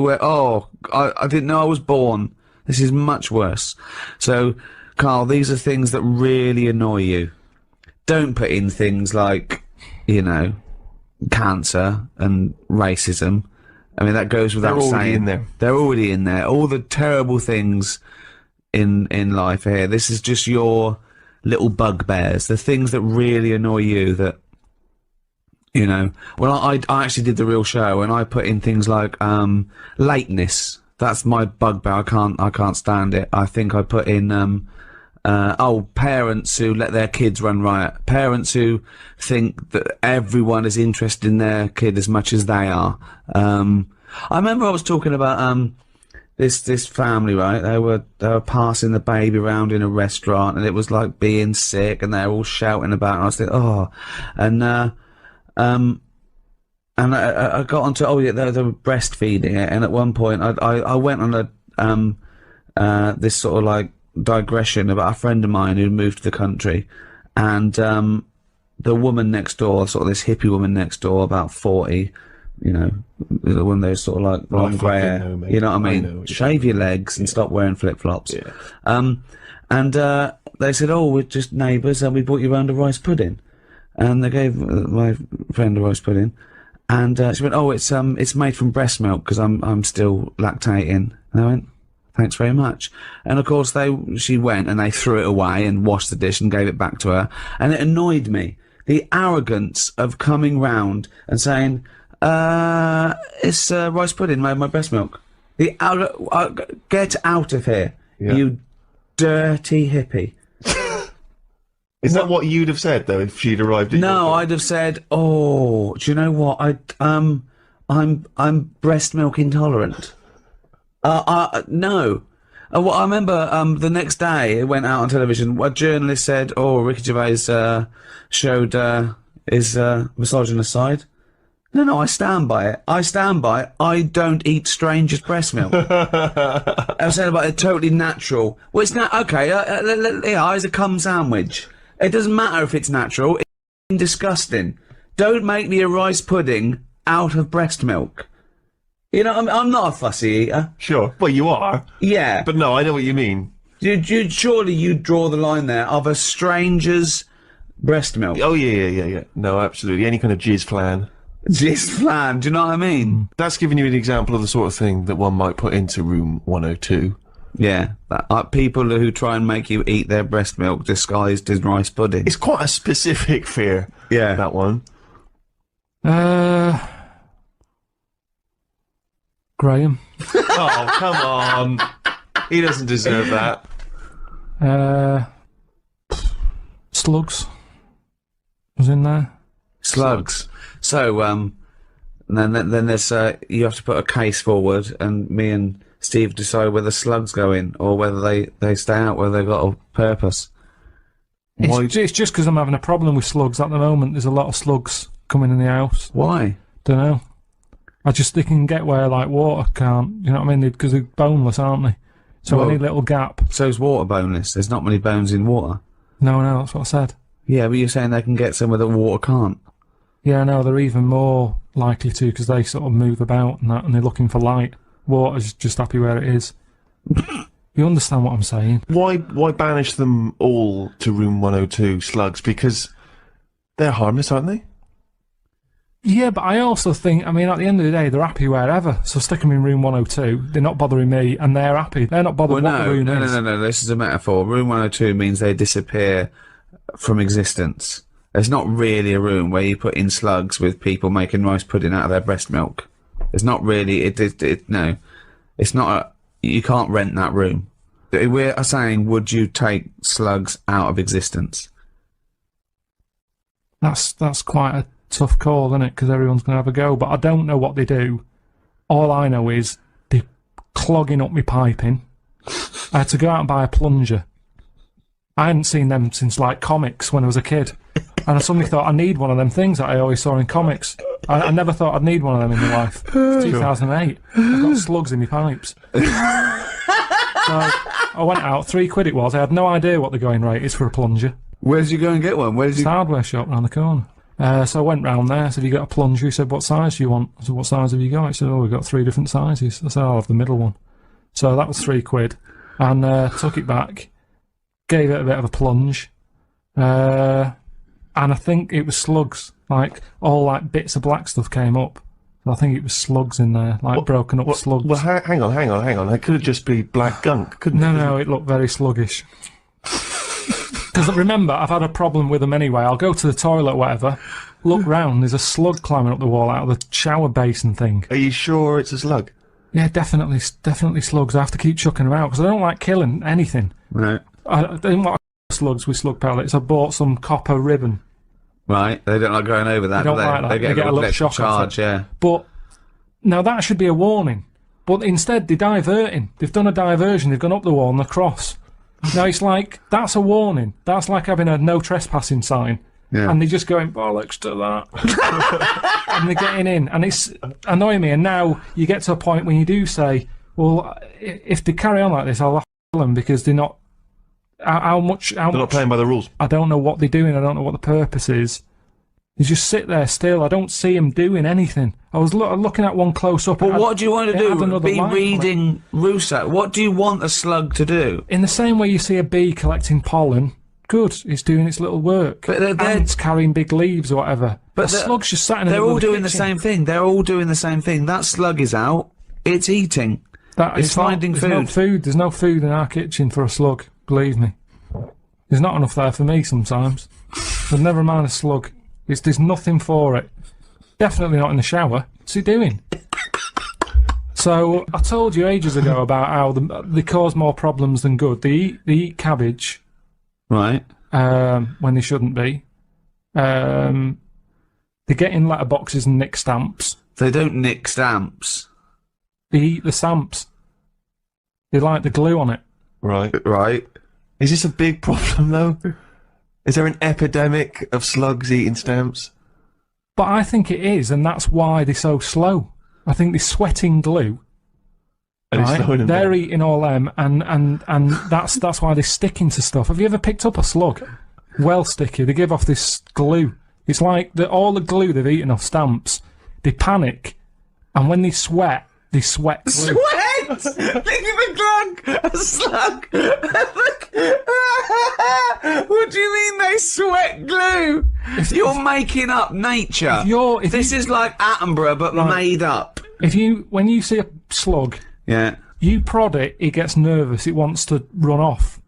where. Oh, I didn't know I was born." This is much worse. So, Karl, these are things that really annoy you. Don't put in things like, cancer and racism. I mean, that goes without saying. They're already in there. They're already in there. All the terrible things in life here. This is just your little bugbears. The things that really annoy you that, Well, I actually did the real show and I put in things like, lateness. That's my bugbear. I can't stand it. I think I put in, parents who let their kids run riot. Parents who think that everyone is interested in their kid as much as they are. I remember I was talking about, this family, right? They were passing the baby around in a restaurant and it was like being sick and they were all shouting about it and I was thinking, oh, and I got onto, they were breastfeeding it, and at one point I went on this sort of like digression about a friend of mine who moved to the country, and the woman next door, sort of this hippie woman next door, about 40, one of those sort of like long grey hair, you know what I mean? Shave your legs and stop wearing flip-flops. Yeah. And they said, oh, we're just neighbours and we brought you round a rice pudding. And they gave my friend a rice pudding. And she went, oh, it's made from breast milk because I'm still lactating. And I went, thanks very much. And of course she went and they threw it away and washed the dish and gave it back to her. And it annoyed me. The arrogance of coming round and saying, it's rice pudding made my breast milk. Get out of here, you dirty hippie. Is that what you'd have said though if she'd arrived? No, I'd have said, "Oh, do you know what? I'm breast milk intolerant." No. Well, I remember the next day it went out on television. A journalist said, "Oh, Ricky Gervais showed his misogynist side." No, I stand by it. I don't eat strangers' breast milk. I was saying about it, totally natural. Well, it's not okay. It's a cum sandwich. It doesn't matter if it's natural. It's disgusting. Don't make me a rice pudding out of breast milk. You know, I'm not a fussy eater. Sure. Well, you are. Yeah. But no, I know what you mean. Surely you'd draw the line there of a stranger's breast milk. Oh, yeah. No, absolutely. Any kind of jizz flan. Jizz flan, do you know what I mean? That's giving you an example of the sort of thing that one might put into room 102. Yeah. People who try and make you eat their breast milk disguised as rice pudding. It's quite a specific fear. Yeah. That one. Graham. Oh, come on. He doesn't deserve that. Slugs was in there. Slugs. So, then there's, you have to put a case forward, and me and Steve decide whether slugs go in, or whether they stay out, whether they've got a purpose. It's just because I'm having a problem with slugs at the moment. There's a lot of slugs coming in the house. Why? Don't know. They can get where, like, water can't, you know what I mean? Because they're boneless, aren't they? So I need a little gap. So is water boneless? There's not many bones in water. No, that's what I said. Yeah, but you're saying they can get somewhere that water can't. Yeah, no, they're even more likely to because they sort of move about and that, and they're looking for light. Water's just happy where it is. You understand what I'm saying? Why banish them all to room 102, slugs? Because they're harmless, aren't they? Yeah, but I also think, I mean, at the end of the day, they're happy wherever. So stick them in room 102. They're not bothering me, and they're happy. They're not bothered what the room is. No. This is a metaphor. Room 102 means they disappear from existence. There's not really a room where you put in slugs with people making rice pudding out of their breast milk. It's not really. No, it's not. You can't rent that room. We're saying, would you take slugs out of existence? That's quite a tough call, isn't it? Because everyone's going to have a go. But I don't know what they do. All I know is they're clogging up my piping. I had to go out and buy a plunger. I hadn't seen them since, like, comics when I was a kid. And I suddenly thought, I need one of them things that I always saw in comics. I never thought I'd need one of them in my life. It's 2008. I've got slugs in my pipes. So I went out, £3 it was. I had no idea what the going rate is for a plunger. Where did you go and get one? It's a hardware shop round the corner. So I went round there, I said, have you got a plunger? He said, what size do you want? I said, what size have you got? He said, oh, we've got 3 different sizes. I said, I'll have the middle one. So that was £3. And took it back, gave it a bit of a plunge. And I think it was slugs. Like, all, like, bits of black stuff came up. So I think it was slugs in there, like, broken up slugs. Well, hang on. It could have just been black gunk, couldn't it? No, it looked very sluggish. Because remember, I've had a problem with them anyway. I'll go to the toilet or whatever, look round, there's a slug climbing up the wall out of the shower basin thing. Are you sure it's a slug? Yeah, definitely slugs. I have to keep chucking them out, because I don't like killing anything. Right. I didn't want slugs with slug pellets. I bought some copper ribbon. Right, they don't like going over that. They don't like that. They get a little shock charge, yeah. But now that should be a warning. But instead, they're diverting. They've done a diversion. They've gone up the wall and across. Now it's like, that's a warning. That's like having a no trespassing sign. Yeah. And they're just going, bollocks to that. And they're getting in. And it's annoying me. And now you get to a point when you do say, well, if they carry on like this, I'll have to kill them because they're not. They're not playing by the rules. I don't know what they're doing. I don't know what the purpose is. They just sit there still. I don't see them doing anything. I was looking at one close up. Well, what do you want to do? Be light reading Rousseau? What do you want a slug to do? In the same way you see a bee collecting pollen, good, it's doing its little work. But they're ants carrying big leaves or whatever. But a slug's just sat in the They're middle all of the doing the kitchen. same thing. They're all doing the same thing. That slug is out. It's eating. It's finding food. There's no food. There's no food in our kitchen for a slug. Believe me. There's not enough there for me sometimes. But never mind a slug. There's nothing for it. Definitely not in the shower. What's it doing? So I told you ages ago about how they cause more problems than good. They eat cabbage, right? When they shouldn't be. They get in letterboxes and nick stamps. They don't nick stamps. They eat the stamps. They like the glue on it. Right. Is this a big problem though? Is there an epidemic of slugs eating stamps? But I think it is, and that's why they're so slow. I think they're sweating glue. And they're eating all them, and that's why they're sticking to stuff. Have you ever picked up a slug? Well sticky. They give off this glue. It's like all the glue they've eaten off stamps. They panic, and when they sweat glue. Sweat! Think of a slug! What do you mean they sweat glue? You're making up nature. This is like Attenborough, but made up. When you see a slug, yeah, you prod it, it gets nervous, it wants to run off.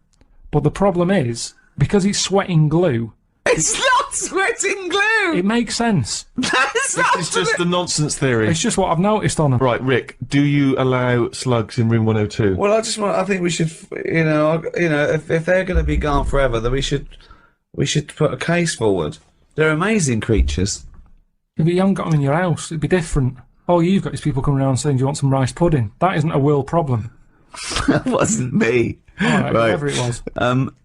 But the problem is, because it's sweating glue... It's not sweating glue! It makes sense. It's just the nonsense theory. It's just what I've noticed on them. Right, Rick, do you allow slugs in room 102? Well, I think we should, if they're going to be gone forever, then we should put a case forward. They're amazing creatures. If you haven't got them in your house, it'd be different. All you've got is people coming around saying, do you want some rice pudding? That isn't a world problem. That wasn't me. All right, whatever it was.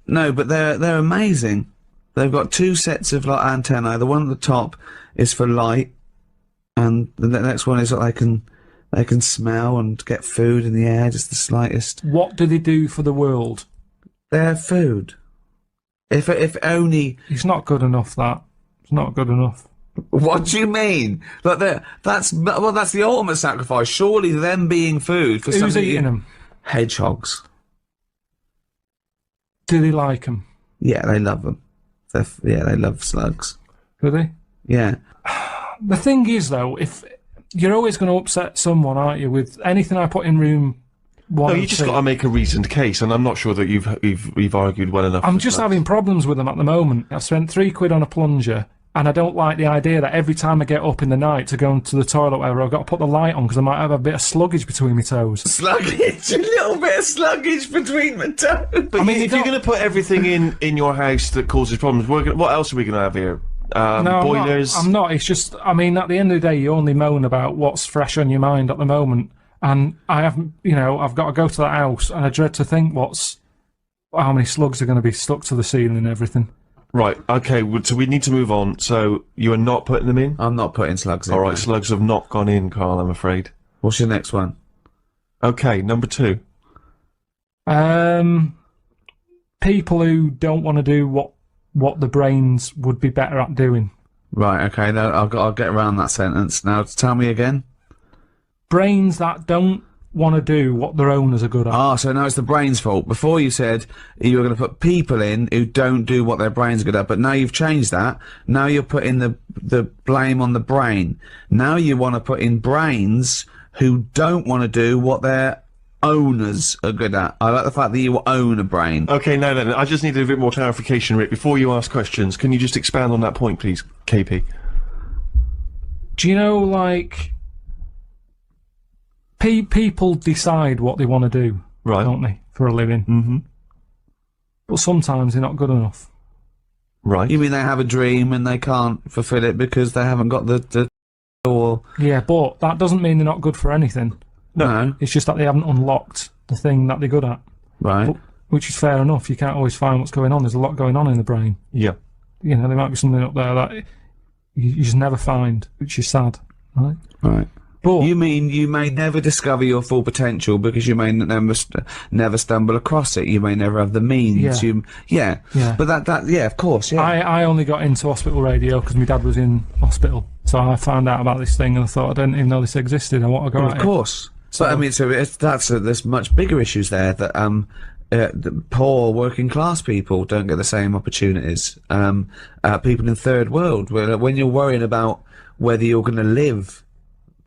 No, but they're amazing. They've got two sets of antennae. The one at the top is for light, and the next one is that they can smell and get food in the air, just the slightest. What do they do for the world? They're food. If only. It's not good enough. It's not good enough. What do you mean? Like that's the ultimate sacrifice. Surely them being food for Who's something. eating them? Hedgehogs. Do they like them? Yeah, they love them. They love slugs. Do they? Yeah. The thing is, though, if you're always going to upset someone, aren't you? With anything I put in room 1 No, you just got to make a reasoned case, and I'm not sure that you've argued well enough. I'm just having problems with them at the moment. I've spent £3 on a plunger, and I don't like the idea that every time I get up in the night to go into the toilet, whatever, I've got to put the light on because I might have a bit of sluggage between my toes. Sluggage, a little bit of sluggage between my toes. But if you're going to put everything in your house that causes problems, what else are we going to have here? No, boilers? I'm not. It's just, at the end of the day, you only moan about what's fresh on your mind at the moment. And I haven't, I've got to go to the house, and I dread to think how many slugs are going to be stuck to the ceiling and everything. Right, okay, so we need to move on. So, you are not putting them in? I'm not putting slugs in. Alright, slugs have not gone in, Karl, I'm afraid. What's your next one? Okay, number 2. People who don't want to do what the brains would be better at doing. Right, okay, no, I'll get around that sentence. Now, tell me again. Brains that don't want to do what their owners are good at. Ah, so now it's the brain's fault. Before you said you were going to put people in who don't do what their brain's good at, but now you've changed that. Now you're putting the blame on the brain. Now you want to put in brains who don't want to do what their owners are good at. I like the fact that you own a brain. Okay, no, I just need a bit more clarification, Rick. Before you ask questions, can you just expand on that point, please, KP? Do you know, like... people decide what they want to do, right? Don't they, for a living? Mm-hmm. But sometimes they're not good enough. Right. You mean they have a dream and they can't fulfill it because they haven't got the or... Yeah, but that doesn't mean they're not good for anything. No. It's just that they haven't unlocked the thing that they're good at. Right. But, which is fair enough. You can't always find what's going on. There's a lot going on in the brain. Yeah. There might be something up there that you just never find, which is sad. Right? Right. But You mean you may never discover your full potential because you may never stumble across it. You may never have the means. Yeah. But of course, yeah. I only got into hospital radio because my dad was in hospital. So I found out about this thing and I thought, I didn't even know this existed. I want to go at Of it. course. So I mean, there's much bigger issues there that the poor working class people don't get the same opportunities. People in third world, when you're worrying about whether you're going to live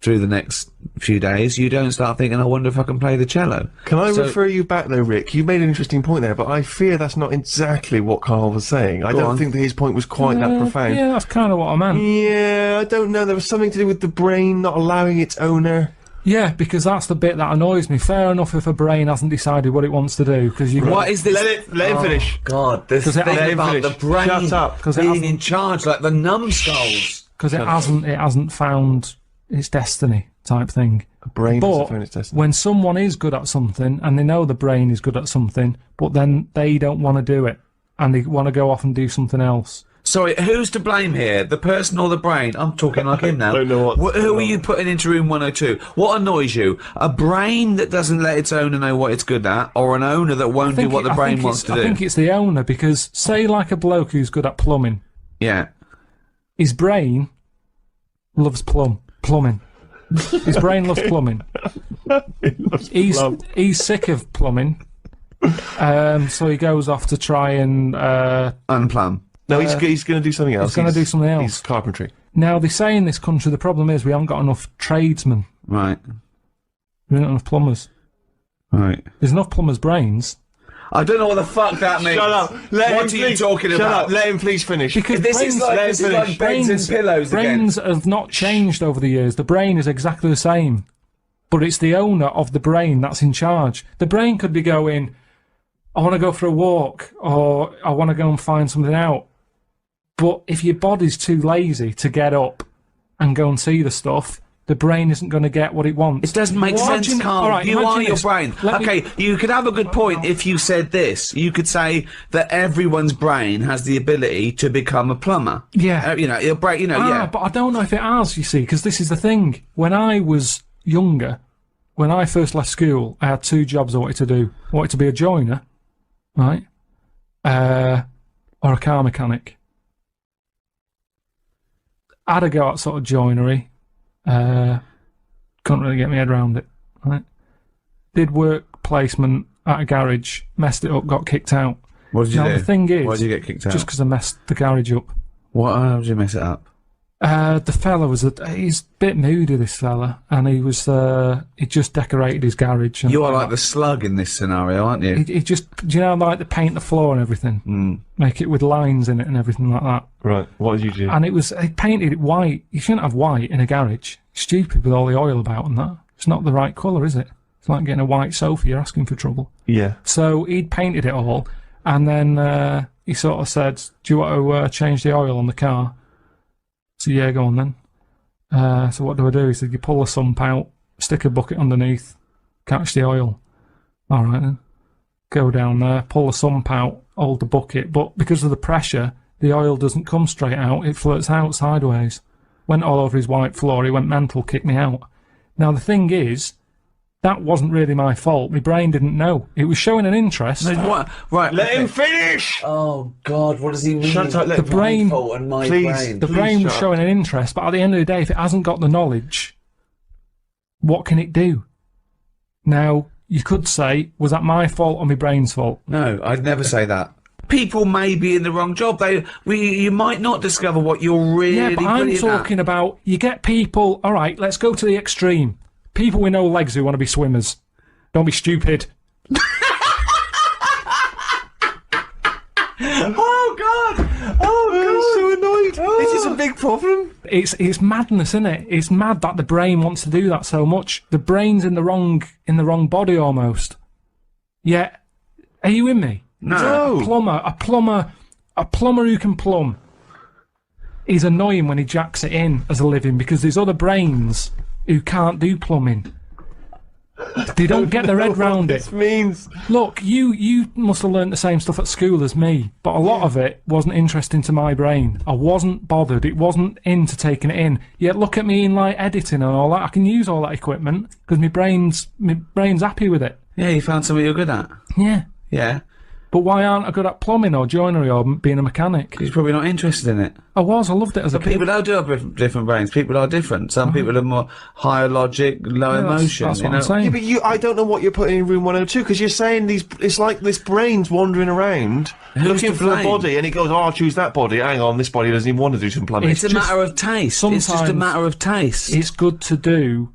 through the next few days, you don't start thinking, I wonder if I can play the cello. Can I refer you back though, Rick? You made an interesting point there, but I fear that's not exactly what Karl was saying. I don't think that his point was quite that profound. Yeah, that's kind of what I meant. Yeah, I don't know. There was something to do with the brain not allowing its owner. Yeah, because that's the bit that annoys me. Fair enough if a brain hasn't decided what it wants to do, because you. What is this? Let him finish. God, this thing about the brain Shut up, being in charge, like the numbskulls. Because it hasn't found its destiny type thing. A brain But hasn't found its destiny. when someone is good at something, and they know the brain is good at something, but then they don't want to do it, and they want to go off and do something else. Sorry, who's to blame here? The person or the brain? I'm talking like him now. Don't know what. Who are you putting into room 102? What annoys you? A brain that doesn't let its owner know what it's good at, or an owner that won't do what the brain wants to do? I think it's the owner, because say like a bloke who's good at plumbing, Yeah. his brain loves plumbing. His brain loves plumbing. He's sick of plumbing, so he goes off to try and Unplumb. No, he's going to do something else. He's going to do something else. He's carpentry. Now, they say in this country the problem is we haven't got enough tradesmen. Right. We haven't got enough plumbers. Right. There's enough plumbers' brains. I don't know what the fuck that means. Shut up. What are you talking Shut about? up. Let him please finish. Because This is like beds and pillows again. brains have not changed over the years. The brain is exactly the same. But it's the owner of the brain that's in charge. The brain could be going, I want to go for a walk, or I want to go and find something out. But if your body's too lazy to get up and go and see the stuff, the brain isn't going to get what it wants. It doesn't make sense, Karl. All right, you are your this. brain. Okay, you could have a good point if you said this. You could say that everyone's brain has the ability to become a plumber. Yeah. Your brain, yeah. But I don't know if it has, you see, because this is the thing. When I was younger, when I first left school, I had two jobs I wanted to do. I wanted to be a joiner, right? Or a car mechanic. I had a go at sort of joinery. Couldn't really get my head around it, right? Did work placement at a garage, messed it up, got kicked out. What did you do? The thing is, why did you get kicked out? Just because I messed the garage up. How did you mess it up? The fella he's a bit moody, this fella, and he just decorated his garage. And You are like the slug in this scenario, aren't you? He just, do you know, like they paint the floor and everything, make it with lines in it and everything like that. Right. What did you do? And he painted it white. You shouldn't have white in a garage. Stupid with all the oil about and that. It's not the right colour, is it? It's like getting a white sofa. You're asking for trouble. Yeah. So he'd painted it all, and then he sort of said, "Do you want to change the oil on the car?" So yeah, go on then. So what do I do? He said, you pull the sump out, stick a bucket underneath, catch the oil. All right then. Go down there, pull the sump out, hold the bucket, but because of the pressure, the oil doesn't come straight out, it floats out sideways. Went all over his white floor, he went mental, kicked me out. Now the thing is, that wasn't really my fault. My brain didn't know. It was showing an interest. What? Right. Let him finish! Oh God, what does he mean? Shut up, let The brain- My fault and my Please. brain. The brain was showing an interest, but at the end of the day, if it hasn't got the knowledge, what can it do? Now, you could say, was that my fault or my brain's fault? No, I'd never say that. People may be in the wrong job. You might not discover what you're really Yeah, but I'm brilliant at. talking about, you get people, all right, let's go to the extreme. People with no legs who want to be swimmers. Don't be stupid. Oh God! I'm so annoyed. This is a big problem. It's madness, isn't it? It's mad that the brain wants to do that so much. The brain's in the wrong body almost. Yeah, are you with me? No. A plumber who can plumb is annoying when he jacks it in as a living, because there's other brains who can't do plumbing. They don't get their head round it. This means. Look, you must have learnt the same stuff at school as me, but a lot of it wasn't interesting to my brain. I wasn't bothered. It wasn't into taking it in. Yet look at me in like editing and all that. I can use all that equipment because my brain's happy with it. Yeah, you found something you're good at. Yeah. Yeah. But why aren't I good at plumbing or joinery or being a mechanic? You're probably not interested in it. I loved it as a But kid. people do have different brains. People are different. Some people are more higher logic, lower emotion. That's you what know? I'm saying. Yeah, but I don't know what you're putting in room 102 because you're saying it's like this brain's wandering around looking to for a blame? body, and it goes, "Oh, I'll choose that body." Hang on, this body doesn't even want to do some plumbing. It's a matter of taste. It's just a sometimes matter of taste. It's good to do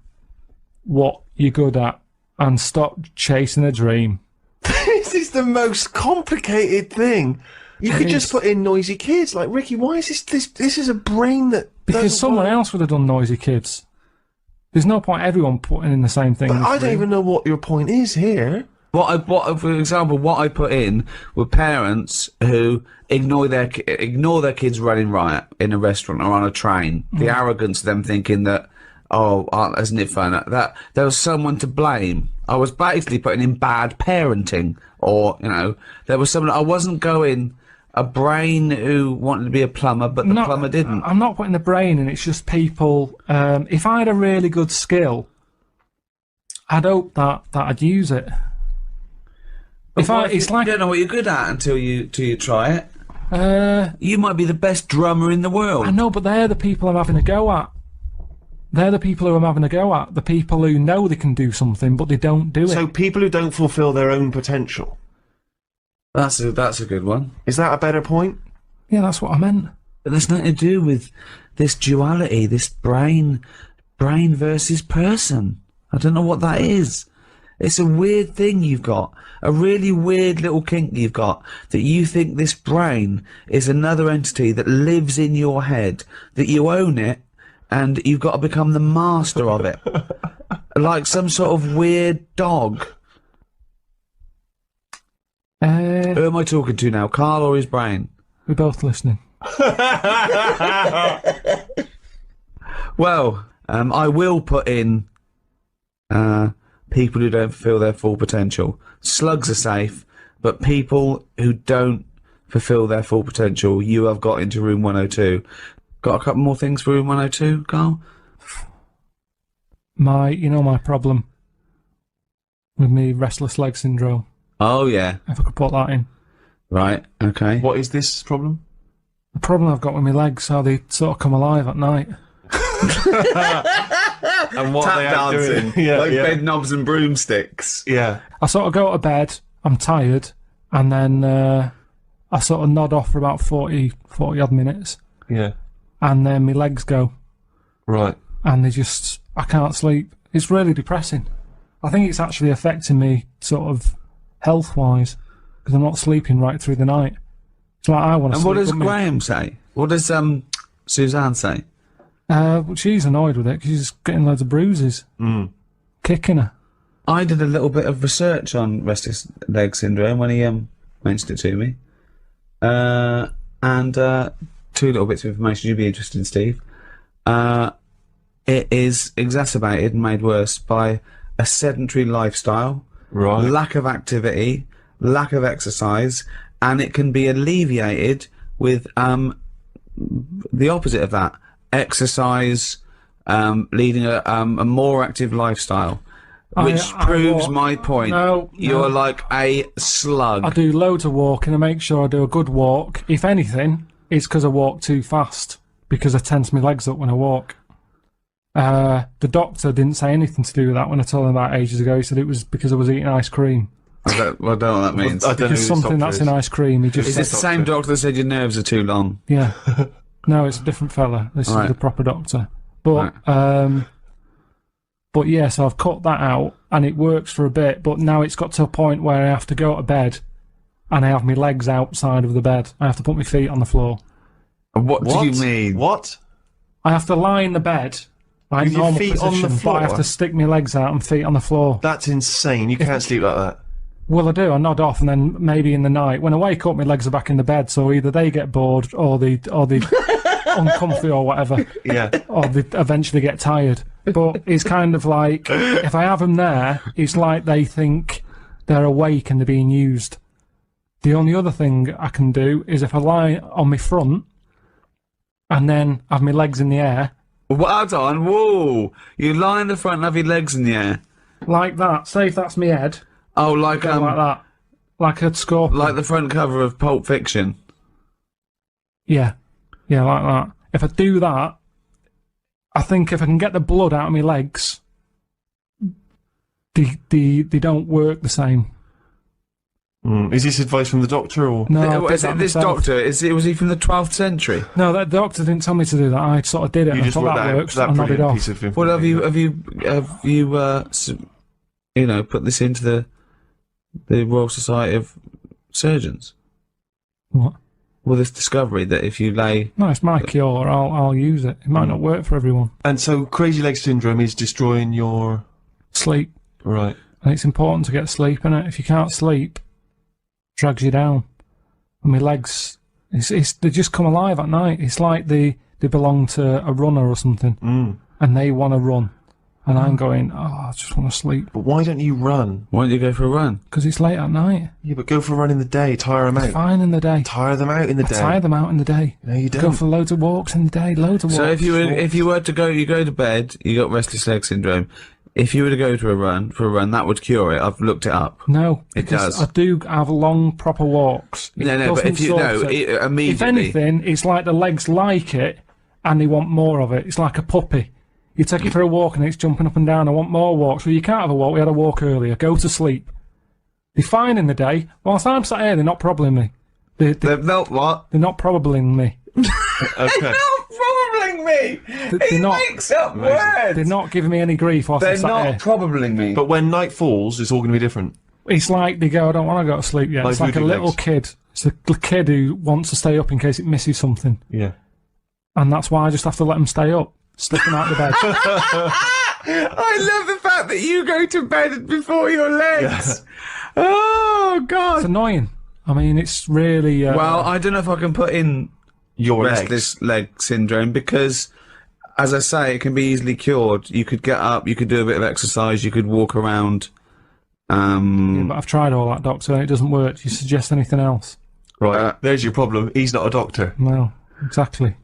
what you're good at and stop chasing a dream. This is the most complicated thing. You could just put in noisy kids. Like, Ricky, why is this is a brain that... Because someone else would have done noisy kids. There's no point everyone putting in the same thing. But I don't even know what your point is here. For example, what I put in were parents who ignore their kids running riot in a restaurant or on a train. The arrogance of them thinking that, isn't it fun? That there was someone to blame. I was basically putting in bad parenting, or there was someone. I wasn't going a brain who wanted to be a plumber, but the plumber didn't. I'm not putting the brain in. It's just people. If I had a really good skill, I'd hope that I'd use it. You don't know what you're good at until you try it. You might be the best drummer in the world. I know, but they're the people I'm having a go at. They're the people who I'm having a go at. The people who know they can do something, but they don't do it. So people who don't fulfil their own potential. That's a good one. Is that a better point? Yeah, that's what I meant. But there's nothing to do with this duality, this brain versus person. I don't know what that is. It's a weird thing you've got. A really weird little kink you've got, that you think this brain is another entity that lives in your head, that you own it, and you've got to become the master of it. Like some sort of weird dog. Who am I talking to now, Karl or his brain? We're both listening. Well, I will put in people who don't fulfill their full potential. Slugs are safe, but people who don't fulfill their full potential, you have got into room 102. Got a couple more things for room 102, Karl? My problem with me restless leg syndrome. Oh, yeah. If I could put that in. Right, okay. What is this problem? The problem I've got with my legs, how they sort of come alive at night. And what Tap are they out dancing, doing? bed knobs and broomsticks. Yeah. I sort of go to bed, I'm tired, and then I sort of nod off for about 40 odd minutes. Yeah. And then my legs go. Right. And I can't sleep. It's really depressing. I think it's actually affecting me sort of health-wise, because I'm not sleeping right through the night. It's like I want to And sleep. what does with me. Graham say? What does Suzanne say? Well, she's annoyed with it because she's getting loads of bruises. Kicking her. I did a little bit of research on restless leg syndrome when he mentioned it to me. And two little bits of information you'd be interested in, Steve. It is exacerbated and made worse by a sedentary lifestyle, Right. lack of activity, lack of exercise, and it can be alleviated with the opposite of that: exercise, leading a more active lifestyle. Which proves my point. No, You're no. like a slug. I do loads of walking. I make sure I do a good walk. If anything, it's because I walk too fast, because I tense my legs up when I walk. The doctor didn't say anything to do with that when I told him about ages ago. He said it was because I was eating ice cream. I don't know what that means. I don't know Because who this something doctor that's is. in ice cream, he just Is said, this the same doctor that said your nerves are too long? yeah. No, it's a different fella. This Right. is the proper doctor. But but yeah, so I've cut that out and it works for a bit, but now it's got to a point where I have to go to bed and I have my legs outside of the bed. I have to put my feet on the floor. What do you mean? What? I have to lie in the bed, like With your normal feet on the position, but I have floor? to stick my legs out and feet on the floor. That's insane. You can't sleep like that. Well, I do. I nod off, and then maybe in the night, when I wake up, my legs are back in the bed. So either they get bored, or they uncomfy, or whatever, Yeah. or they eventually get tired. But it's kind of like, if I have them there, it's like they think they're awake and they're being used. The only other thing I can do is if I lie on my front and then have my legs in the air. Well done. Whoa! You lie in the front and have your legs in the air. Like that. Say if that's my head. Oh, like like that. Like a scorpion. Like the front cover of Pulp Fiction. Yeah. Yeah, like that. If I do that, I think if I can get the blood out of my legs, they don't work the same. Is this advice from the doctor or? No, Was it this doctor? Was he from the 12th century? No, that doctor didn't tell me to do that. I sort of did it. You and just I thought wrote that works. that I nodded brilliant off. piece of information. Well, have you put this into the Royal Society of Surgeons? What? Well, this discovery that if you lay... No, it's my cure. I'll use it. It might not work for everyone. And so crazy leg syndrome is destroying your... Sleep. Right. And it's important to get sleep, innit? If you can't sleep, it drags you down. And my legs, they just come alive at night. It's like they belong to a runner or something. And they want to run. And I'm going, I just want to sleep. But why don't you run? Why don't you go for a run? Because it's late at night. Yeah, but go for a run in the day. Tire them out. Fine in the day. Tire them out in the day. Tire them out in the day. No, you don't. Go for loads of walks in the day. Loads of walks. So if you were to go, you go to bed, you got restless leg syndrome. If you were to go for a run, that would cure it. I've looked it up. No, it does. I do have long, proper walks. No, but if you immediately. If anything, it's like the legs like it, and they want more of it. It's like a puppy. You take it for a walk and it's jumping up and down. I want more walks. Well, you can't have a walk. We had a walk earlier. Go to sleep. They're fine in the day. Whilst I'm sat here, they're not probabling me. They're not what? They're not probabling me. Okay. They're not probabling me. He makes up words. They're not giving me any grief whilst I'm They're sat not here. probabling me. But when night falls, it's all going to be different. It's like they go, I don't want to go to sleep yet. Like It's like a voodoo little legs. kid. It's a kid who wants to stay up in case it misses something. Yeah. And that's why I just have to let them stay up. Stick them out the bed. I love the fact that you go to bed before your legs. Yeah. Oh, God. It's annoying. I mean, it's really... well, I don't know if I can put in your restless leg syndrome because, as I say, it can be easily cured. You could get up, you could do a bit of exercise, you could walk around. Yeah, but I've tried all that, doctor, and it doesn't work. Do you suggest anything else? Right, there's your problem. He's not a doctor. No, exactly.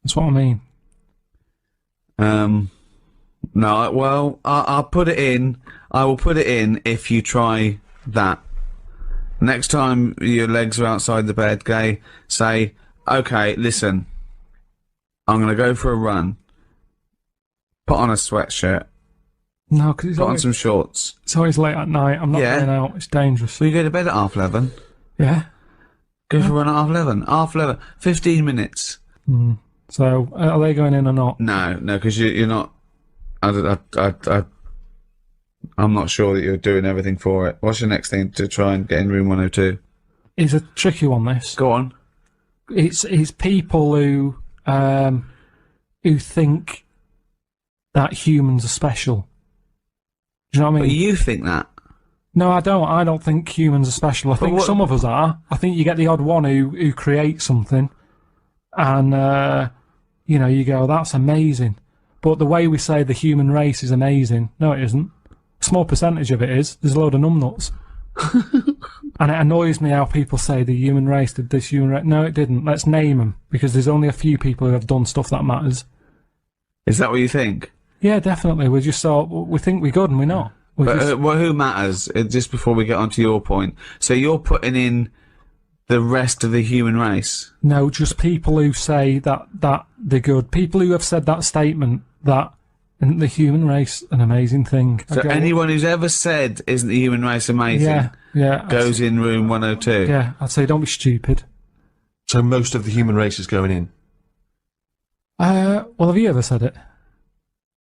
That's what I mean. No, well, I'll put it in. I will put it in if you try that. Next time your legs are outside the bed, say, okay, listen, I'm going to go for a run. Put on a sweatshirt. No, because put on some shorts. It's always late at night. I'm not going out. It's dangerous. Will you go to bed at 11:30? Yeah. Go for a run at 11:30. 11:30. 15 minutes. So, are they going in or not? No, because you're not... I'm not sure that you're doing everything for it. What's your next thing to try and get in room 102? It's a tricky one, this. Go on. It's people who think that humans are special. Do you know what I mean? But you think that? No, I don't. I don't think humans are special. I think some of us are. I think you get the odd one who creates something, and you go, that's amazing. But the way we say the human race is amazing, no, it isn't. A small percentage of it is. There's a load of numbnuts. And it annoys me how people say the human race did this, human race. No, it didn't. Let's name them, because there's only a few people who have done stuff that matters. Is that what you think? Yeah, definitely. We just we think we're good and we're not. But who matters? Just before we get on to your point. So you're putting in the rest of the human race? No, just people who say that they're good. People who have said that statement that isn't the human race an amazing thing. So anyone who's ever said isn't the human race amazing goes in room 102? Yeah, I'd say don't be stupid. So most of the human race is going in? Well, have you ever said it?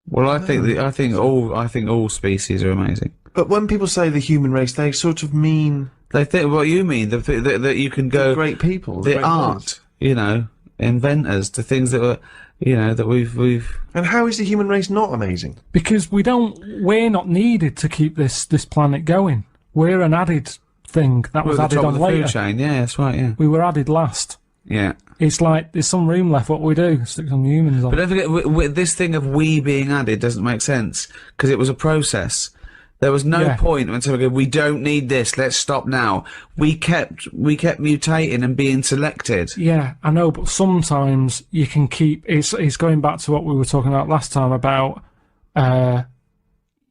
Well, I think all species are amazing. But when people say the human race, they sort of mean... They think what you mean, that you can go... great people. The art, inventors, the things that were, that we've... And how is the human race not amazing? Because we're not needed to keep this planet going. We're an added thing that was added on later. Food chain. Yeah, that's right, yeah. We were added last. Yeah. It's like there's some room left. What we do? Stick some humans on. But don't forget, this thing of "we" being added doesn't make sense because it was a process. There was no point when someone goes, "We don't need this. Let's stop now." We kept mutating and being selected. Yeah, I know, but sometimes you can keep. It's going back to what we were talking about last time about.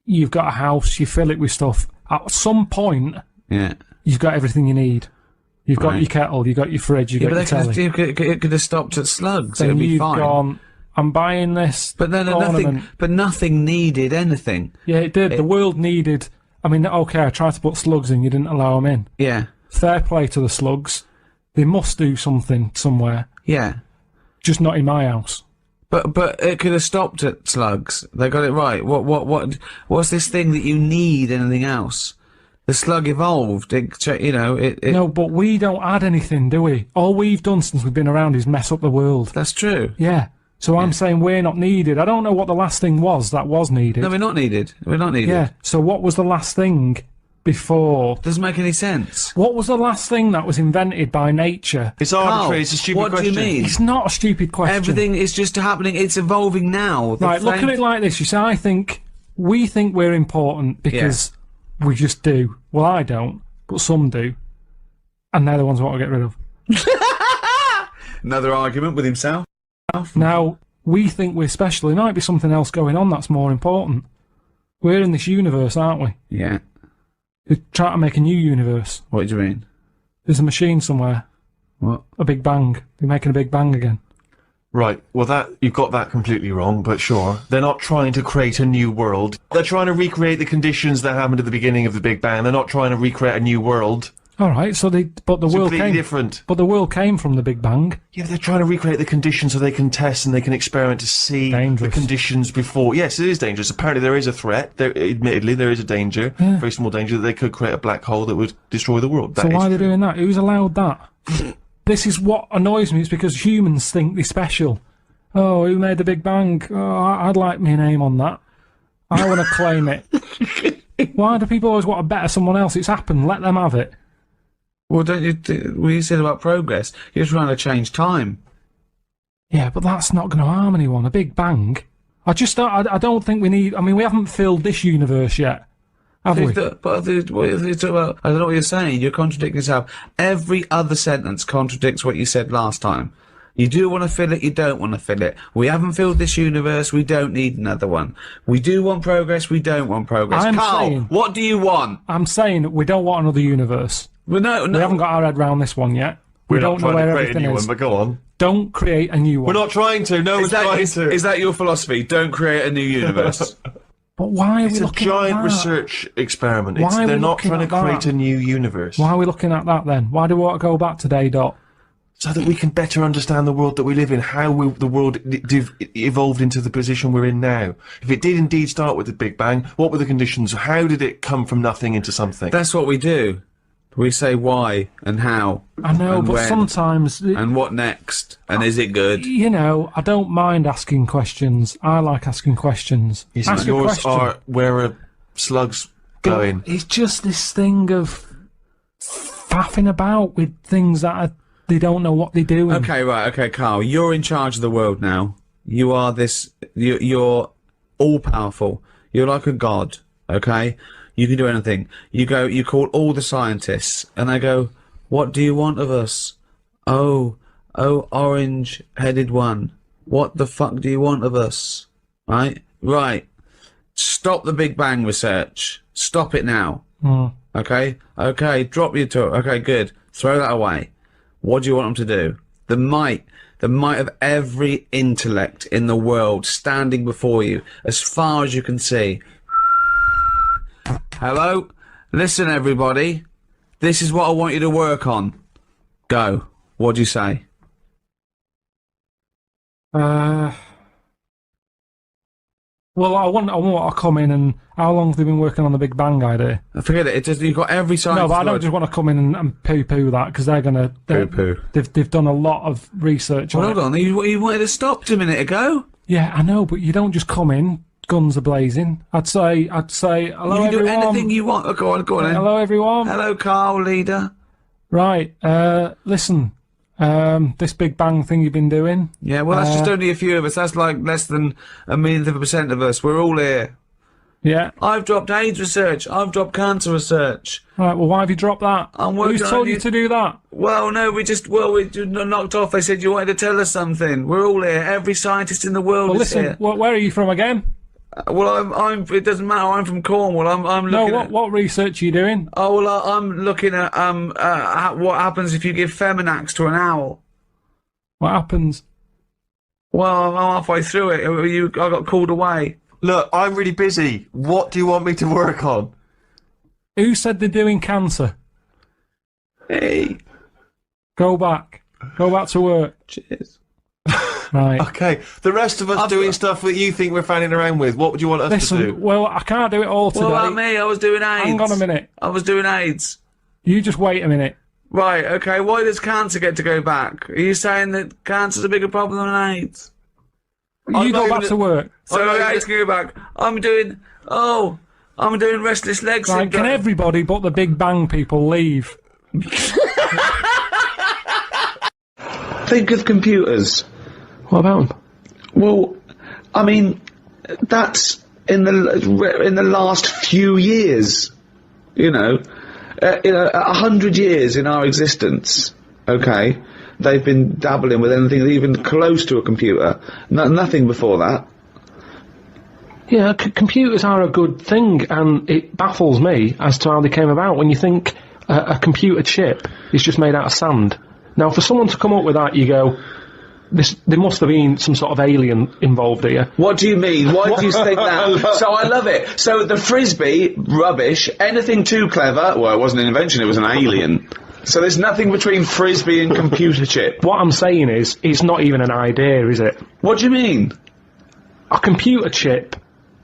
You've got a house, you fill it with stuff. At some point, you've got everything you need. You've got your kettle, you've got your fridge, you've got your telly. It could have stopped at slugs. Then it'd be you've fine. gone, I'm buying this. But then nothing needed anything. Yeah, it did. The world needed. I mean, okay, I tried to put slugs in, you didn't allow them in. Yeah. Fair play to the slugs. They must do something somewhere. Yeah. Just not in my house. But it could have stopped at slugs. They got it right. What's this thing that you need? Anything else? The slug evolved. No, but we don't add anything, do we? All we've done since we've been around is mess up the world. That's true. Yeah. So I'm saying we're not needed. I don't know what the last thing was that was needed. No, we're not needed. We're not needed. Yeah. So what was the last thing before? Doesn't make any sense. What was the last thing that was invented by nature? It's arbitrary. It's a stupid question. What do you mean? It's not a stupid question. Everything is just happening. It's evolving now. Right, look at it like this. You say, we think we're important because we just do. Well, I don't, but some do. And they're the ones I want to get rid of. Another argument with himself. Now, we think we're special. There might be something else going on that's more important. We're in this universe, aren't we? Yeah. They're trying to make a new universe. What do you mean? There's a machine somewhere. What? A Big Bang. They're making a Big Bang again. Right, well you've got that completely wrong, but sure. They're not trying to create a new world. They're trying to recreate the conditions that happened at the beginning of the Big Bang. They're not trying to recreate a new world. Alright, but the world completely different. But the world came from the Big Bang. Yeah, they're trying to recreate the conditions so they can test and they can experiment to see the conditions before. Yes, it is dangerous. Apparently there is a threat. Admittedly, there is a danger, very small danger, that they could create a black hole that would destroy the world. So why are they doing that? Who's allowed that? This is what annoys me. It's because humans think they're special. Oh, who made the Big Bang? Oh, I'd like my name on that. I want to claim it. Why do people always want to better someone else? It's happened. Let them have it. Well, don't you said about progress? You're trying to change time. Yeah, but that's not going to harm anyone. A Big Bang. I don't think we need. I mean, we haven't filled this universe yet, have we? But you talk about, I don't know what you're saying. You're contradicting yourself. Every other sentence contradicts what you said last time. You do want to fill it, you don't want to fill it. We haven't filled this universe, we don't need another one. We do want progress, we don't want progress. Karl, what do you want? I'm saying we don't want another universe. Well, no. We haven't got our head round this one yet. We don't know where everything is. But go on. Don't create a new one. We're not trying to. No one's trying to. Is that your philosophy? Don't create a new universe. But why are we looking at that? It's a giant research experiment. They're not trying to create a new universe. Why are we looking at that then? Why do we want to go back to day dot? So that we can better understand the world that we live in, how the world evolved into the position we're in now. If it did indeed start with the Big Bang, what were the conditions? How did it come from nothing into something? That's what we do. We say why and how. I know, and but when, sometimes... And what next? And is it good? You know, I don't mind asking questions. I like asking questions. Ask yours question. Are, where are slugs going? It's just this thing of faffing about with things that they don't know what they're doing. Okay, right, okay, Karl, you're in charge of the world now. You are you're all-powerful. You're like a god, okay? You can do anything. You call all the scientists, and they go, what do you want of us? Oh, orange-headed one. What the fuck do you want of us? Right? Stop the Big Bang research. Stop it now. Okay? Okay, drop your talk. Okay, good. Throw that away. What do you want them to do? The might of every intellect in the world standing before you, as far as you can see. Hello? Listen, everybody. This is what I want you to work on. Go. What do you say? Well, I want to come in and... How long have they been working on the Big Bang idea? Forget it. You've got every science... No, but I don't just want to come in and poo-poo that, because they're going to... Poo-poo. They've done a lot of research on it. Hold on. You wanted to stop a minute ago? Yeah, I know, but you don't just come in, guns are blazing. I'd say, hello, everyone. You can do anything you want. Go on then. Hello, everyone. Hello, Karl, leader. Right, listen. This Big Bang thing you've been doing. Yeah, well, that's just only a few of us. That's like less than 1/1000% of us. We're all here. Yeah. I've dropped AIDS research. I've dropped cancer research. Right, well, why have you dropped that? I'm working Who's on told you- you to do that? Well, no, we knocked off. They said you wanted to tell us something. We're all here. Every scientist in the world Well, is listen, here. where are you from again? Well, I'm. It doesn't matter. I'm from Cornwall. I'm No, looking at. what research are you doing? Oh well, I'm looking at what happens if you give Feminax to an owl. What happens? Well, I'm halfway through it. I got called away. Look, I'm really busy. What do you want me to work on? Who said they're doing cancer? Hey, Go back. Go back to work. cheers. Right. Okay, the rest of us doing stuff that you think we're fanning around with. What would you want us Listen, to do? well, I can't do it all today. What about me? I was doing AIDS. Hang on a minute. I was doing AIDS. You just wait a minute. Right. Okay. Why does cancer get to go back? Are you saying that cancer's a bigger problem than AIDS? You go back to work. So AIDS can go back. I'm doing restless leg Right, syndrome. can everybody but the Big Bang people leave? Think of computers. What about them? Well, I mean, that's in the last few years. 100 years in our existence. Okay, they've been dabbling with anything even close to a computer. Nothing before that. Yeah, computers are a good thing, and it baffles me as to how they came about. When you think a computer chip is just made out of sand. Now, for someone to come up with that, you go, there must have been some sort of alien involved here. What do you mean? Why do you think that? So I love it. So the frisbee, rubbish. Anything too clever? Well, it wasn't an invention, it was an alien. So there's nothing between frisbee and computer chip. What I'm saying is, it's not even an idea, is it? What do you mean? A computer chip,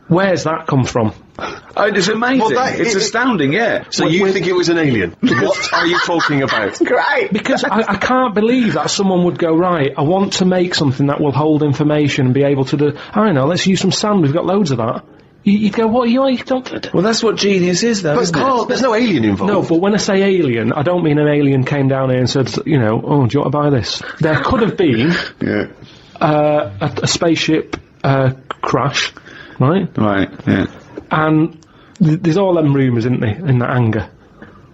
where's that come from? Oh, it's amazing. Well, it's astounding, yeah. So you think it was an alien? What are you talking about? Great. Because I can't believe that someone would go, right, I want to make something that will hold information and be able to do, I don't know, let's use some sand, we've got loads of that. You'd go, what, you don't... Well, that's what genius is, though, But isn't Karl, it? there's no alien involved. No, but when I say alien, I don't mean an alien came down here and said, oh, do you want to buy this? There could have been Yeah. a spaceship crash, right? Right, yeah. And there's all them rumours, isn't there, in that hangar.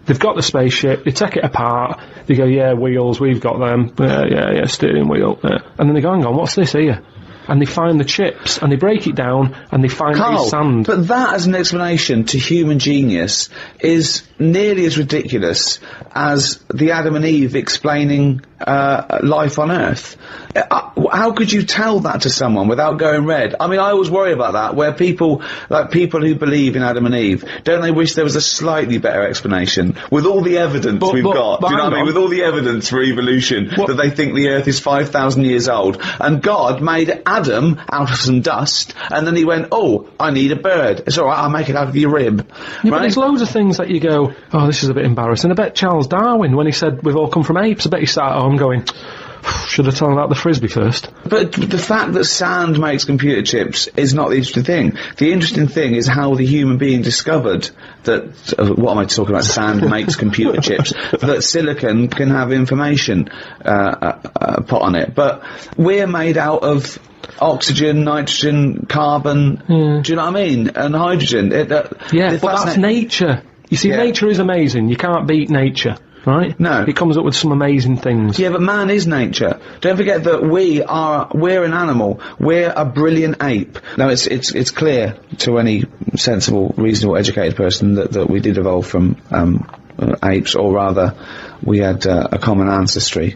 They've got the spaceship, they take it apart, they go, yeah, wheels, we've got them, yeah, steering wheel, and then they go, hang on, what's this here? And they find the chips, and they break it down, and they find Karl, the sand. but that as an explanation to human genius is nearly as ridiculous as the Adam and Eve explaining life on Earth. How could you tell that to someone without going red? I mean, I always worry about that, where people who believe in Adam and Eve, don't they wish there was a slightly better explanation? With all the evidence we've got, do you know what I mean? With all the evidence for evolution, that they think the Earth is 5,000 years old, and God made Adam out of some dust, and then he went, oh, I need a bird. It's alright, I'll make it out of your rib. Yeah, but there's loads of things that you go, oh, this is a bit embarrassing. I bet Charles Darwin, when he said we've all come from apes, I bet he sat at home going, should I tell him about the frisbee first? But the fact that sand makes computer chips is not the interesting thing. The interesting thing is how the human being discovered that, what am I talking about, sand makes computer chips, that silicon can have information put on it. But we're made out of oxygen, nitrogen, carbon, do you know what I mean? And hydrogen. But that's nature. You see, nature is amazing. You can't beat nature. Right? No. It comes up with some amazing things. Yeah, but man is nature. Don't forget that we're an animal. We're a brilliant ape. Now, it's clear to any sensible, reasonable, educated person that we did evolve from apes, or rather, we had a common ancestry,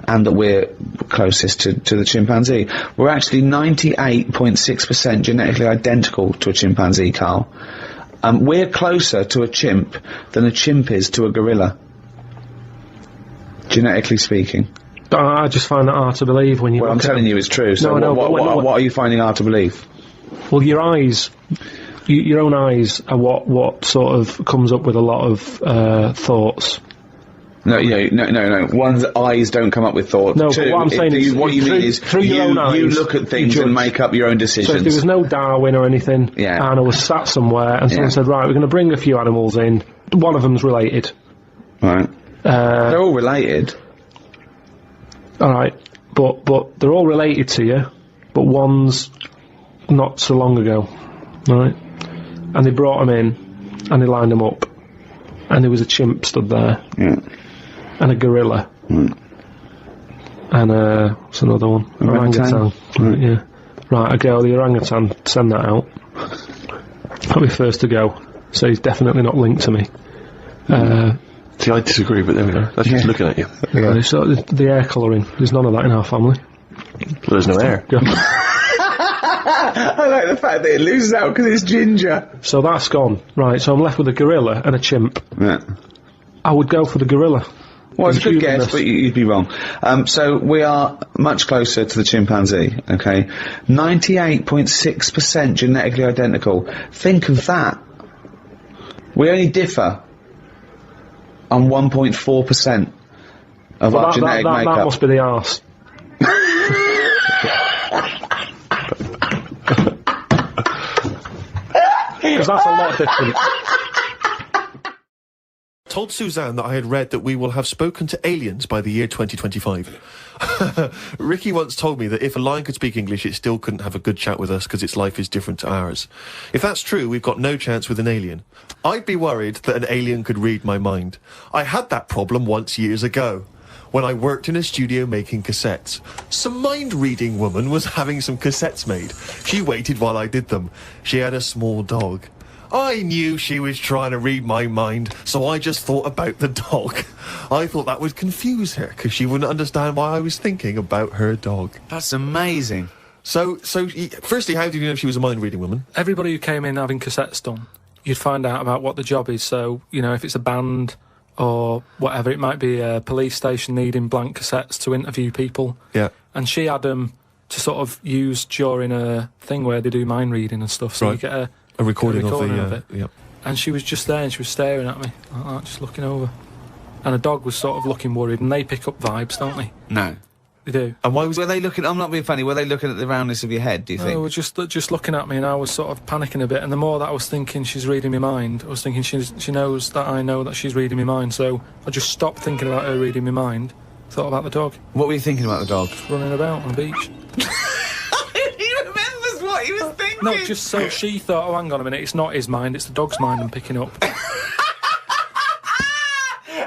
and that we're closest to the chimpanzee. We're actually 98.6% genetically identical to a chimpanzee, Karl. We're closer to a chimp than a chimp is to a gorilla. Genetically speaking. I just find that hard to believe when you Well, I'm telling you it's true, so what are you finding hard to believe? Well, your eyes, your own eyes are what sort of comes up with a lot of thoughts. No. One's eyes don't come up with thoughts. No, Two, but what I'm saying is, what you mean is through your own eyes, you look at things and make up your own decisions. So if there was no Darwin or anything, and I was sat somewhere and someone said, right, we're going to bring a few animals in, one of them's related. Right. They're all related. All right, but they're all related to you, but one's not so long ago, right? And they brought them in, and they lined them up, and there was a chimp stood there, and a gorilla, and what's another one? Orangutan. Right, yeah. Right, I go, the orangutan, send that out. I'll be first to go, so he's definitely not linked to me. See, I disagree, but there we go. That's just looking at you. Yeah. So the hair colouring, there's none of that in our family. Well, there's no hair. I like the fact that it loses out because it's ginger. So that's gone. Right, so I'm left with a gorilla and a chimp. Yeah. I would go for the gorilla. Well, it's a good guess, but you'd be wrong. So we are much closer to the chimpanzee, okay? 98.6% genetically identical. Think of that. We only differ on 1.4% of our genetic makeup. That must be the arse. Because that's a lot different. Told Suzanne that I had read that we will have spoken to aliens by the year 2025. Ricky once told me that if a lion could speak English, it still couldn't have a good chat with us because its life is different to ours. If that's true, we've got no chance with an alien. I'd be worried that an alien could read my mind. I had that problem once years ago, when I worked in a studio making cassettes. Some mind-reading woman was having some cassettes made. She waited while I did them. She had a small dog. I knew she was trying to read my mind, so I just thought about the dog. I thought that would confuse her, because she wouldn't understand why I was thinking about her dog. That's amazing. So, firstly, how did you know she was a mind-reading woman? Everybody who came in having cassettes done, you'd find out about what the job is. So, you know, if it's a band or whatever, it might be a police station needing blank cassettes to interview people. Yeah. And she had them to sort of use during a thing where they do mind reading and stuff. So you get a recording of it. Yep. And she was just there and she was staring at me like that, just looking over. And the dog was sort of looking worried, and they pick up vibes, don't they? No. They do. And why Were they looking... I'm not being funny. Were they looking at the roundness of your head, do you think? They were just looking at me, and I was sort of panicking a bit. And the more that I was thinking she's reading my mind, I was thinking she knows that I know that she's reading my mind. So I just stopped thinking about her reading my mind, thought about the dog. What were you thinking about the dog? Just running about on the beach. He remembers what he was thinking. No, just so she thought, oh, hang on a minute, it's not his mind, it's the dog's mind I'm picking up.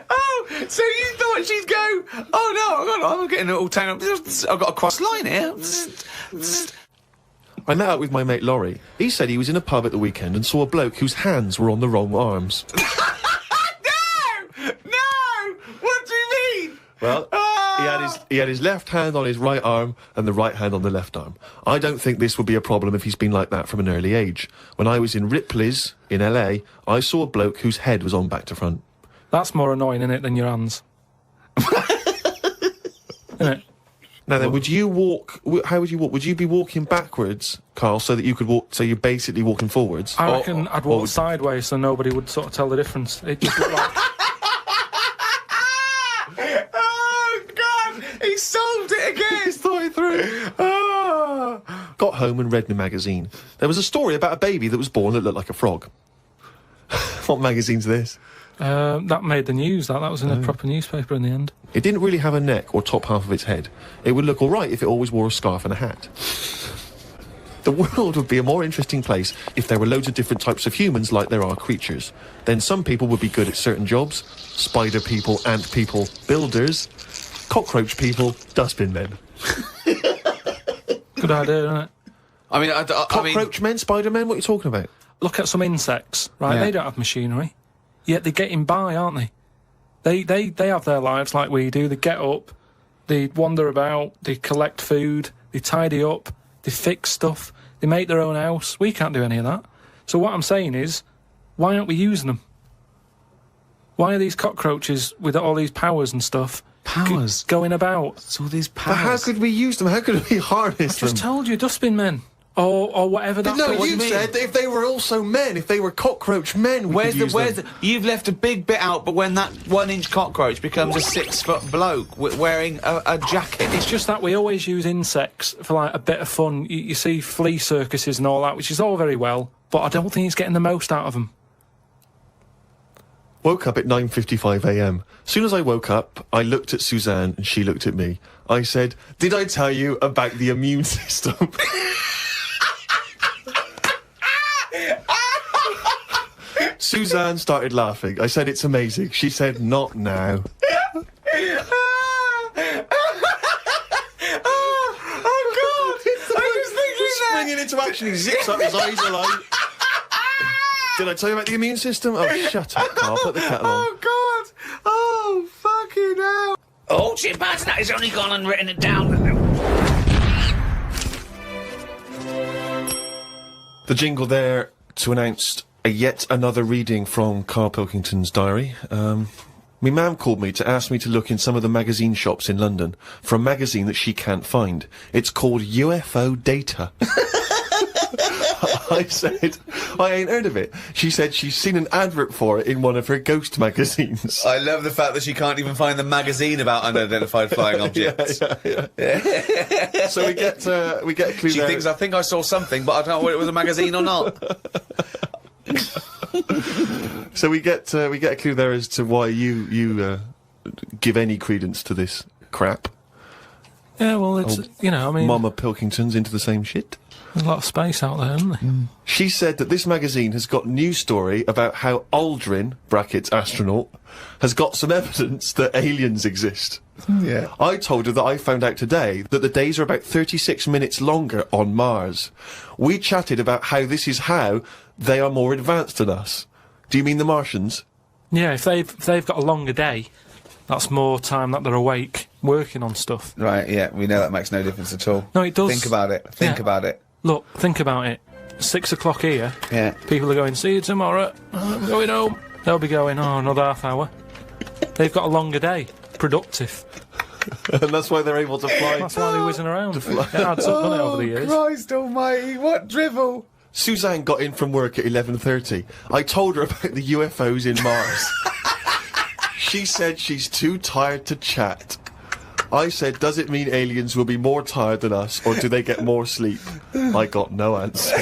Oh, so you thought she'd go, oh no, I'm getting it all tangled up. I've got a cross line here. I met up with my mate Laurie. He said he was in a pub at the weekend and saw a bloke whose hands were on the wrong arms. No! What do you mean? Well, he had his left hand on his right arm and the right hand on the left arm. I don't think this would be a problem if he's been like that from an early age. When I was in Ripley's in LA, I saw a bloke whose head was on back to front. That's more annoying, isn't it, than your hands? Isn't it? Now then, would you walk... How would you walk? Would you be walking backwards, Karl, so that you could walk... So you're basically walking forwards? I reckon I'd walk sideways so nobody would sort of tell the difference. It just looked like... Oh, God! He solved it again! He's thought it through. Oh. Got home and read my magazine. There was a story about a baby that was born that looked like a frog. What magazine's this? That made the news, that was in a proper newspaper in the end. It didn't really have a neck or top half of its head. It would look all right if it always wore a scarf and a hat. The world would be a more interesting place if there were loads of different types of humans like there are creatures. Then some people would be good at certain jobs. Spider people, ant people, builders, cockroach people, dustbin men. Good idea, isn't it? I mean, Cockroach men, spider men, what are you talking about? Look at some insects, right? Yeah. They don't have machinery. Yet they're getting by, aren't they? They have their lives like we do. They get up, they wander about, they collect food, they tidy up, they fix stuff, they make their own house. We can't do any of that. So what I'm saying is, why aren't we using them? Why are these cockroaches with all these powers and stuff going about? It's all these powers. But how could we use them? How could we harness them? I just told you, dustbin men. Or whatever that. No, you said that if they were also men, if they were cockroach men, we could use them. You've left a big bit out, but when that 1-inch cockroach becomes a 6-foot bloke wearing a jacket. It's just that we always use insects for like a bit of fun. You see flea circuses and all that, which is all very well, but I don't think it's getting the most out of them. Woke up at 9:55 a.m. As soon as I woke up, I looked at Suzanne and she looked at me. I said, "Did I tell you about the immune system?" Suzanne started laughing. I said, "It's amazing." She said, "Not now." Springing into action, he zips up, his eyes are like... Did I tell you about the immune system? Oh, shut up, Karl. Put the kettle on. Oh, God! Oh, fucking hell! Oh, chimpanzee, that has only gone and written it down. The jingle there to announce yet another reading from Karl Pilkington's diary. My mum called me to ask me to look in some of the magazine shops in London for a magazine that she can't find. It's called UFO Data. I said, I ain't heard of it. She said she's seen an advert for it in one of her ghost magazines. I love the fact that she can't even find the magazine about unidentified flying objects. Yeah. So we get a clue. She thinks, I think I saw something, but I don't know whether it was a magazine or not. So we get a clue there as to why you give any credence to this crap. Yeah, well, it's, you know, I mean... Mama Pilkington's into the same shit. There's a lot of space out there, isn't there? She said that this magazine has got news story about how Aldrin, brackets astronaut, has got some evidence that aliens exist. Yeah. I told her that I found out today that the days are about 36 minutes longer on Mars. We chatted about how this is how they are more advanced than us. Do you mean the Martians? Yeah, if they've got a longer day, that's more time that they're awake, working on stuff. Right, yeah, we know that makes no difference at all. No, it does. Think about it. Think about it. Look, think about it. 6 o'clock here. Yeah. People are going, see you tomorrow. I'm going home. They'll be going, oh, another half hour. They've got a longer day. Productive. And that's why they're able to fly. That's why they're whizzing around. It adds up, doesn't it, over the years? Christ almighty, what drivel! Suzanne got in from work at 11:30. I told her about the UFOs in Mars. She said she's too tired to chat. I said, does it mean aliens will be more tired than us, or do they get more sleep? I got no answer.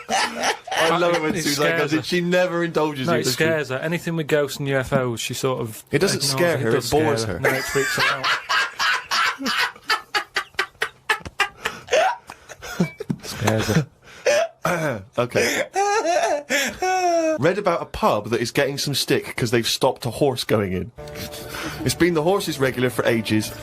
I love it when Suzanne goes in. She never indulges in it scares her. Anything with ghosts and UFOs, she sort of... It doesn't scare her, it bores her. No, it freaks her out. Scares her. Okay. Read about a pub that is getting some stick because they've stopped a horse going in. It's been the horse's regular for ages,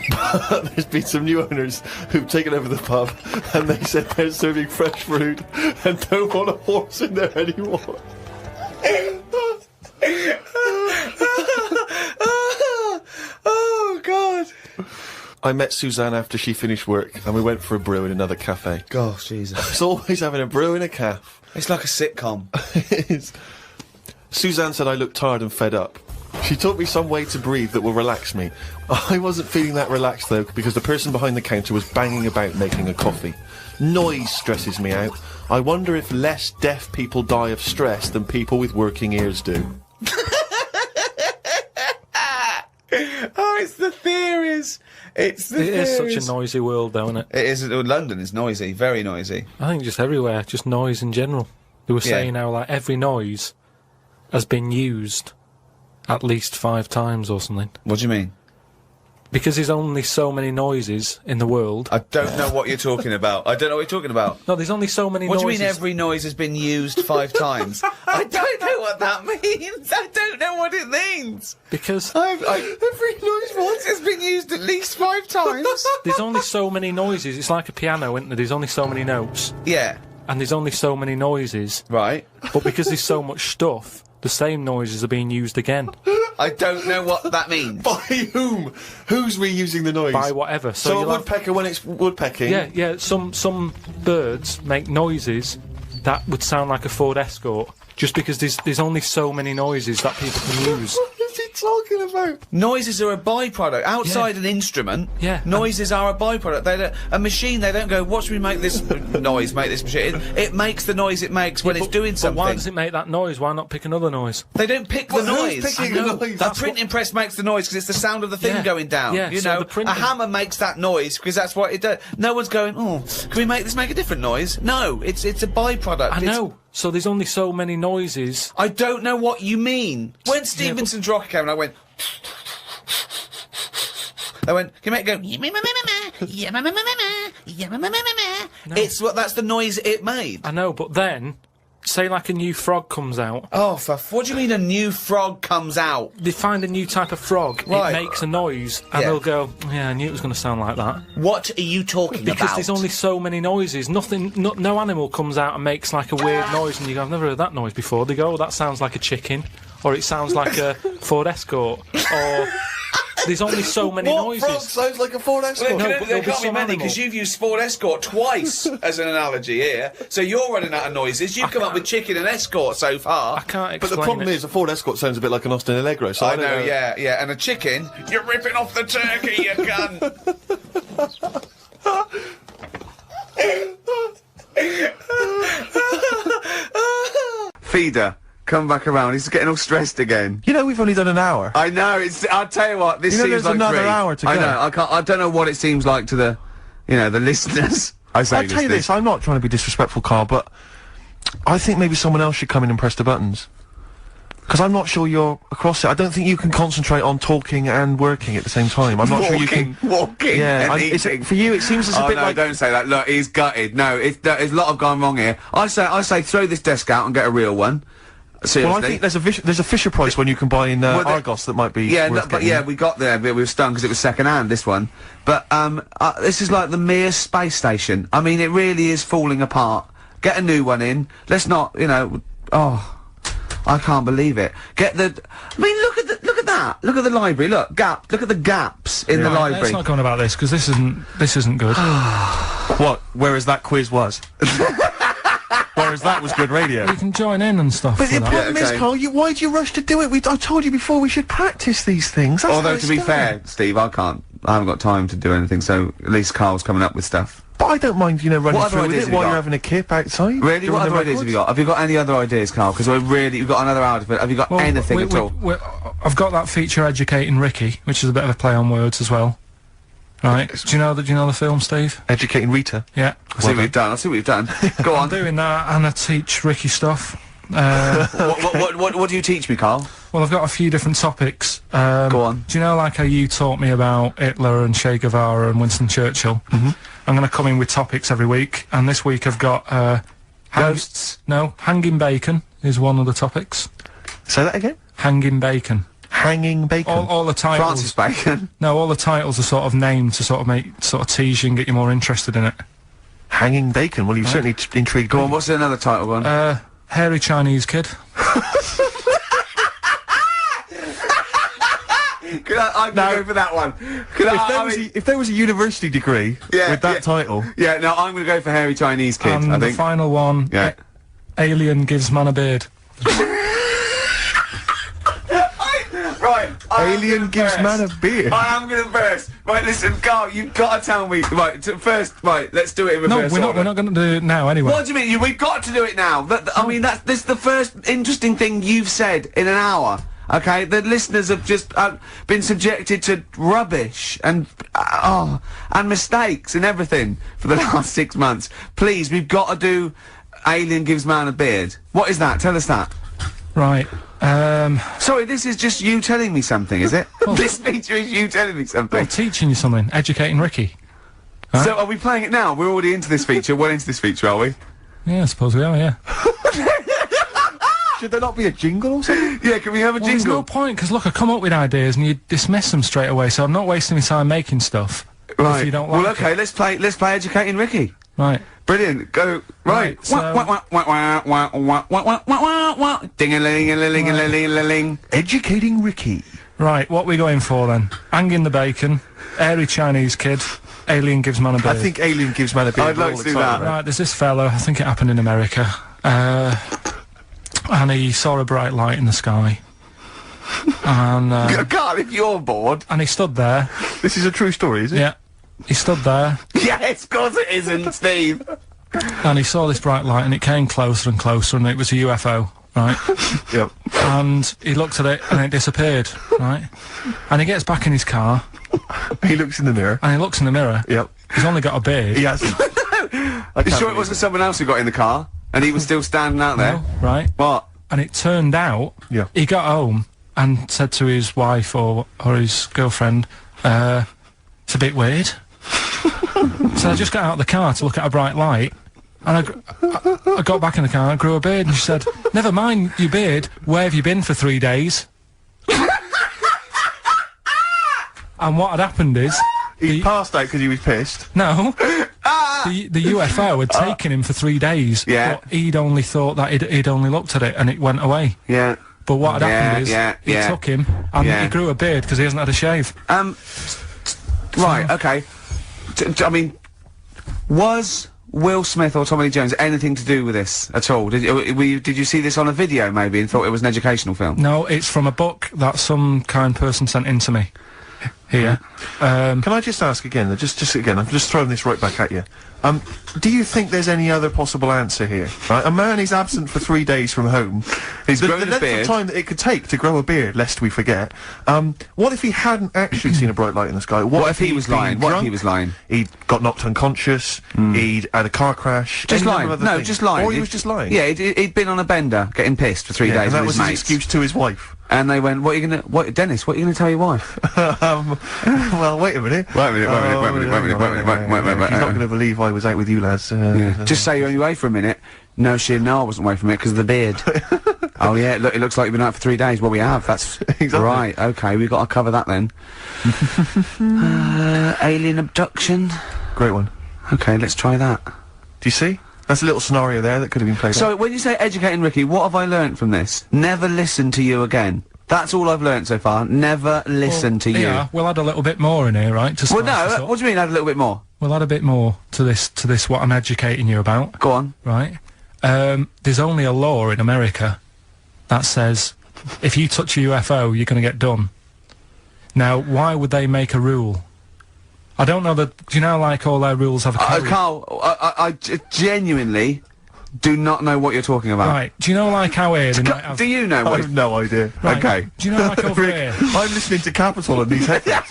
but there's been some new owners who've taken over the pub and they said they're serving fresh food and don't want a horse in there anymore. Oh, God. I met Suzanne after she finished work and we went for a brew in another cafe. Gosh, Jesus. It's always having a brew in a cafe. It's like a sitcom. It is. Suzanne said I looked tired and fed up. She taught me some way to breathe that will relax me. I wasn't feeling that relaxed though, because the person behind the counter was banging about making a coffee. Noise stresses me out. I wonder if less deaf people die of stress than people with working ears do. Oh, it's the theories. It's the theories. It is such a noisy world, though, isn't it? It is. London is noisy, very noisy. I think just everywhere, just noise in general. They were saying how, like, every noise has been used at least 5 times or something. What do you mean? Because there's only so many noises in the world. I don't know what you're talking about. I don't know what you're talking about. No, there's only so many noises. What do you mean every noise has been used 5 times? I don't know what that means. I don't know what it means. Because... every noise once has been used at least 5 times. There's only so many noises. It's like a piano, isn't there? There's only so many notes. Yeah. And there's only so many noises. Right. But because there's so much stuff, the same noises are being used again. I don't know what that means. By whom? Who's reusing the noise? By whatever. So a woodpecker when it's woodpecking? Yeah. Some birds make noises that would sound like a Ford Escort, just because there's only so many noises that people can use. What is he talking about? Noises are a byproduct. Outside an instrument, noises are a byproduct. A machine, they don't go, watch me make this noise, make this machine. It makes the noise it makes when it's doing something. But why does it make that noise? Why not pick another noise? They don't pick the noise. Who's picking the noise? The printing press makes the noise because it's the sound of the thing going down. Yeah, you so know, a hammer makes that noise because that's what it does. No one's going, oh, can we make this make a different noise? No, it's a byproduct. I know. So there's only so many noises. I don't know what you mean. When Stevenson's Rocket came, and I went. I went. Can you make it go? It's what. That's the noise it made. I know, but then, say like a new frog comes out. Oh, what do you mean a new frog comes out? They find a new type of frog. Right. It makes a noise, and they'll go, "Yeah, I knew it was going to sound like that." What are you talking about? Because there's only so many noises. No animal comes out and makes like a weird noise, and you go, "I've never heard that noise before." They go, "Oh, that sounds like a chicken," or "It sounds like a Ford Escort," or. There's only so many noises. What frog sounds like a Ford Escort? Well, No, but there there'll be can't be some many, animal. because you've used Ford Escort twice as an analogy here. So you're running out of noises. You've come up with chicken and Escort so far. I can't But explain the problem it. is, a Ford Escort sounds a bit like an Austin Allegro. So I know, yeah. And a chicken, you're ripping off the turkey, you cunt. Feeder, come back around. He's getting all stressed again. You know, we've only done an hour. I know. I'll tell you what. This You know, seems there's like another 3. hour to go. I know. I don't know what it seems like to the, the listeners. I say I'll tell you this, I'm not trying to be disrespectful, Karl, but I think maybe someone else should come in and press the buttons. Because I'm not sure you're across it. I don't think you can concentrate on talking and working at the same time. I'm not sure you can... Walking Yeah, and it's, eating. for you it seems as a Oh, bit no, like... don't say that. Look, he's gutted. No, there's a lot of gone wrong here. I say throw this desk out and get a real one. Seriously. Well, I think there's a Fisher Price one you can buy in Argos that might be worth but getting. we got there, but we were stung because it was second hand, this one. But, this is like the Mir space station. I mean, it really is falling apart. Get a new one in. Let's not, I can't believe it. Look at that. Look at the library. Look at the gaps in the library. Let's not go on about this, because this isn't good. What? Whereas that quiz was. Whereas that was good radio. You can join in and stuff. But the for that. problem is, Karl, why do you rush to do it? I told you before we should practice these things. That's how Although, it's to be done. fair, Steve, I haven't got time to do anything, so at least Carl's coming up with stuff. But I don't mind, running What other through with ideas it have you while got? you're having a kip outside. Really? doing What the other ideas have you got? Have you got any other ideas, Carl? Because you've got another hour, but have you got anything at all? I've got that feature Educating Ricky, which is a bit of a play on words as well. Right? Do you know the film, Steve? Educating Rita. Yeah. I'll see what you've done. Go on. I'm doing that, and I teach Ricky stuff. What do you teach me, Karl? Well, I've got a few different topics. Go on. Do you know, like how you taught me about Hitler and Che Guevara and Winston Churchill? Mm-hmm. I'm going to come in with topics every week, and this week I've got Ghosts? No, hanging bacon is one of the topics. Say that again. Hanging bacon. Hanging bacon. All the titles. Francis Bacon. No, all the titles are sort of named to sort of tease you and get you more interested in it. Hanging bacon. Well, you've certainly intrigued Go me. on. What's another title one? Hairy Chinese kid. I'm gonna go for that one. If there was a university degree with that title, Yeah, no, I'm gonna go for hairy Chinese kid. And I the think. final one. Yeah. Alien gives man a beard. Right. alien gives man a beard. I am gonna burst. Right, listen, Carl, you've got to tell me. Right, first, let's do it in reverse. No, we're not going to do it now anyway. What do you mean? We've got to do it now. This is the first interesting thing you've said in an hour. Okay, the listeners have just been subjected to rubbish and mistakes and everything for the last 6 months. Please, we've got to do Alien Gives Man a Beard. What is that? Tell us that. Right. Sorry, this is just you telling me something, is it? This feature is you telling me something. Well, teaching you something. Educating Ricky. Huh? So, are we playing it now? We're already into this feature. Well into this feature, are we? Yeah, I suppose we are, yeah. Should there not be a jingle or something? Yeah, can we have a Well, there's jingle? no point, because look, I come up with ideas and you dismiss them straight away, so I'm not wasting my time making stuff. Right. If you don't like well, okay, let's play Educating Ricky. Right. Brilliant. Go. Right. so- Ding-a-ling-a-ling-a-ling-a-ling. Educating Ricky. Right, what we going for then? Hanging the bacon, airy Chinese kid, alien gives man a beard. I think alien gives man a beard. I'd like We're all to do excited that. about Right, there's this fellow, I think it happened in America, and he saw a bright light in the sky. And, Carl, if you're bored. and he stood there. it. This is a true story, is it? Yeah. He stood there, Yes, of course it isn't, Steve. and he saw this bright light, and it came closer and closer, and it was a UFO, right? Yep. And he looked at it, and it disappeared, right? And he gets back in his car, He looks in the mirror. and he looks in the mirror. Yep. He's only got a beard. He has. You sure it wasn't someone else who got in the car? And he was still standing out there? No, right. What? And it turned out, he got home and said to his wife or his girlfriend, it's a bit weird. So I just got out of the car to look at a bright light, and I got back in the car and I grew a beard, and she said, never mind your beard, where have you been for 3 days? And what had happened is... He passed out because he was pissed? No. The UFO had taken him for 3 days, but he'd only thought that he'd only looked at it and it went away. Yeah. But what had happened is, he took him, and he grew a beard because he hasn't had a shave. Right, okay. I mean, was Will Smith or Tommy Lee Jones anything to do with this at all? Did you see this on a video, maybe, and thought it was an educational film? No, it's from a book that some kind person sent in to me. Here. Can I just ask again, just again, I'm just throwing this right back at you. Do you think there's any other possible answer here? Right, a man is absent for 3 days from home. He's the grown a length beard. of time that it could take to grow a beard, lest we forget. What if he hadn't actually seen a bright light in the sky? What if he was lying? What if he was lying? He'd got knocked unconscious. He'd had a car crash. Just any lying. number of No, other things. just lying. Or he was just lying. Yeah, he'd been on a bender, getting pissed for 3 days and that with was his his mates. excuse to his wife. And they went, Dennis, what are you going to tell your wife? Well, wait a minute. Wait a minute. He's not going to believe I was out with you lads. Just say you're only away for a minute. No, I wasn't away from it because of the beard. Oh yeah, look, it looks like you've been out for 3 days. Well, we have. That's exactly right. Okay, we've got to cover that then. Alien abduction. Great one. Okay, let's try that. Do you see? That's a little scenario there that could have been played out. So, when you say educating Ricky, what have I learnt from this? Never listen to you again. That's all I've learnt so far. Never listen to you. Yeah, we'll add a little bit more in here, right? Well, no, what do you mean add a little bit more? We'll add a bit more to this what I'm educating you about. Go on. Right. There's only a law in America that says if you touch a UFO, you're going to get done. Now, why would they make a rule? I don't know that... Do you know, like, all their rules have a carry? Carl, I genuinely do not know what you're talking about. Right. Do you know, like, how here they might have... Do you know what... I have no idea. Right. Okay. Do you know, like, over here... I'm listening to Capital on these headphones.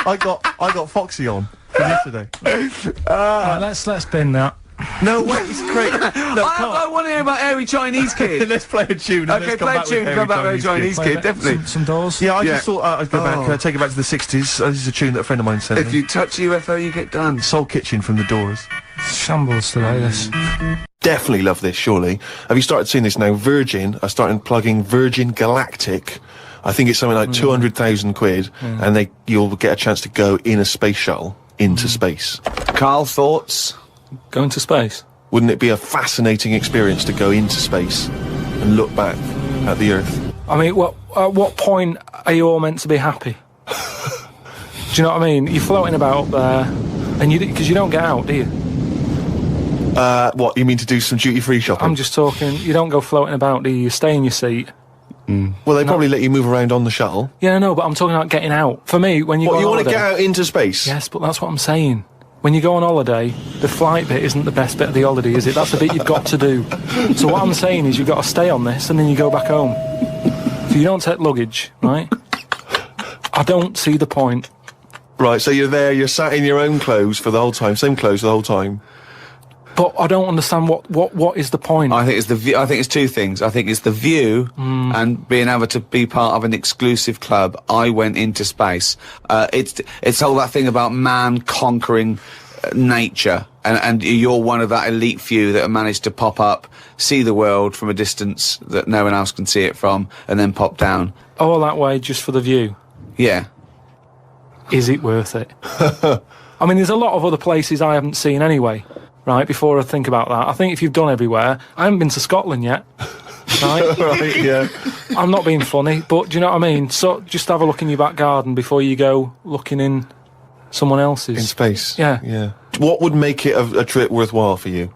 I got Foxy on from yesterday. Right, let's bin that. No way, it's great. No, I want to hear about Airy Chinese Kid. Let's play a tune. Okay, play a tune. Come back with Airy Chinese Kid, definitely. Some doors. Yeah, I just thought I'd go back, take it back to the 60s. This is a tune that a friend of mine sent If me. you touch a UFO, you get done. Soul Kitchen from the Doors. Shambles today, this. Definitely love this, surely. Have you started seeing this now? Virgin are starting plugging Virgin Galactic. I think it's something like 200,000 quid, and you'll get a chance to go in a space shuttle into space. Karl, thoughts? Going to space? Wouldn't it be a fascinating experience to go into space and look back at the Earth? I mean, at what point are you all meant to be happy? Do you know what I mean? You're floating about up there, and because you don't get out, do you? What, you mean to do some duty-free shopping? I'm just talking, you don't go floating about, do you? You stay in your seat. Well, they probably let you move around on the shuttle. Yeah, no, but I'm talking about getting out. For me, when you go on you want to holiday- get out into space? Yes, but that's what I'm saying. When you go on holiday, the flight bit isn't the best bit of the holiday, is it? That's the bit you've got to do. So what I'm saying is you've got to stay on this and then you go back home. So you don't take luggage, right? I don't see the point. Right, so you're there, you're sat in your own clothes for the whole time, same clothes the whole time. But I don't understand what is the point. I think it's the view. I think it's two things. I think it's the view and being able to be part of an exclusive club. I went into space. It's all that thing about man conquering nature, and you're one of that elite few that have managed to pop up, see the world from a distance that no one else can see it from, and then pop down. All that way just for the view. Yeah. Is it worth it? I mean, there's a lot of other places I haven't seen anyway. Right, before I think about that, I think if you've done everywhere, I haven't been to Scotland yet. Right? Right, yeah. I'm not being funny, but do you know what I mean? So just have a look in your back garden before you go looking in someone else's. In space? Yeah. Yeah. What would make it a trip worthwhile for you?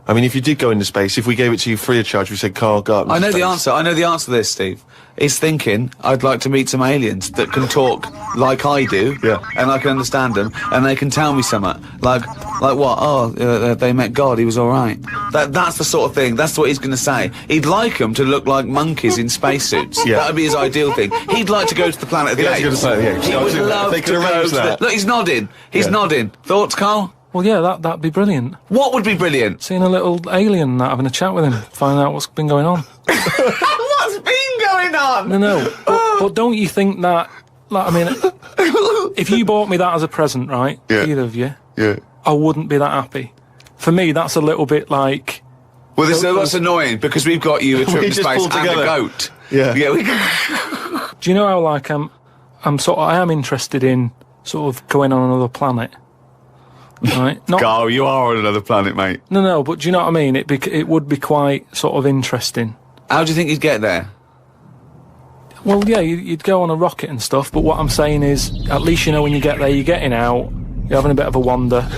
I mean, if you did go into space, if we gave it to you free of charge, we said, Karl, go up into I know space. the answer. I know the answer to this, Steve. He's thinking, I'd like to meet some aliens that can talk like I do, and I can understand them, and they can tell me something. Like what? Oh, they met God, he was alright. That's the sort of thing, that's what he's going to say. He'd like them to look like monkeys in spacesuits. Yeah. That would be his ideal thing. He'd like to go to the planet of the apes. He would He would love they to could go arrange to that. Look, he's nodding. He's nodding. Thoughts, Karl? Well, yeah, that'd be brilliant. What would be brilliant? Seeing a little alien and that, having a chat with him, finding out what's been going on. What's been going on? No. But don't you think that... Like, I mean, if you bought me that as a present, right? Yeah. Either of you. Yeah. I wouldn't be that happy. For me, that's a little bit like... Well, that's annoying, because we've got you a trip to space and a goat. Yeah. Do you know how, like, I am interested in sort of going on another planet, right? Carl, you are on another planet, mate. No, but do you know what I mean? It would be quite sort of interesting. How do you think you'd get there? Well, yeah, you'd go on a rocket and stuff, but what I'm saying is, at least you know when you get there, you're getting out, you're having a bit of a wander.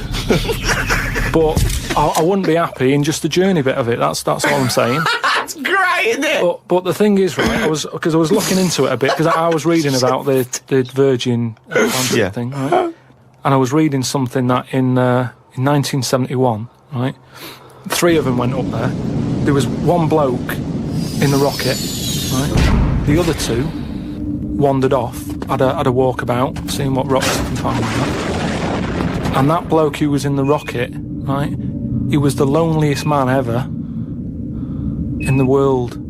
But I wouldn't be happy in just the journey bit of it. That's all I'm saying. That's great, isn't it? But the thing is, right, because I was looking into it a bit, because I was reading about the Virgin Atlantic thing, right? And I was reading something that in 1971, right, 3 of them went up there. There was 1 bloke in the rocket, right? The other 2 wandered off, had a walkabout, seeing what rocks they can find. And that bloke who was in the rocket, right, he was the loneliest man ever in the world.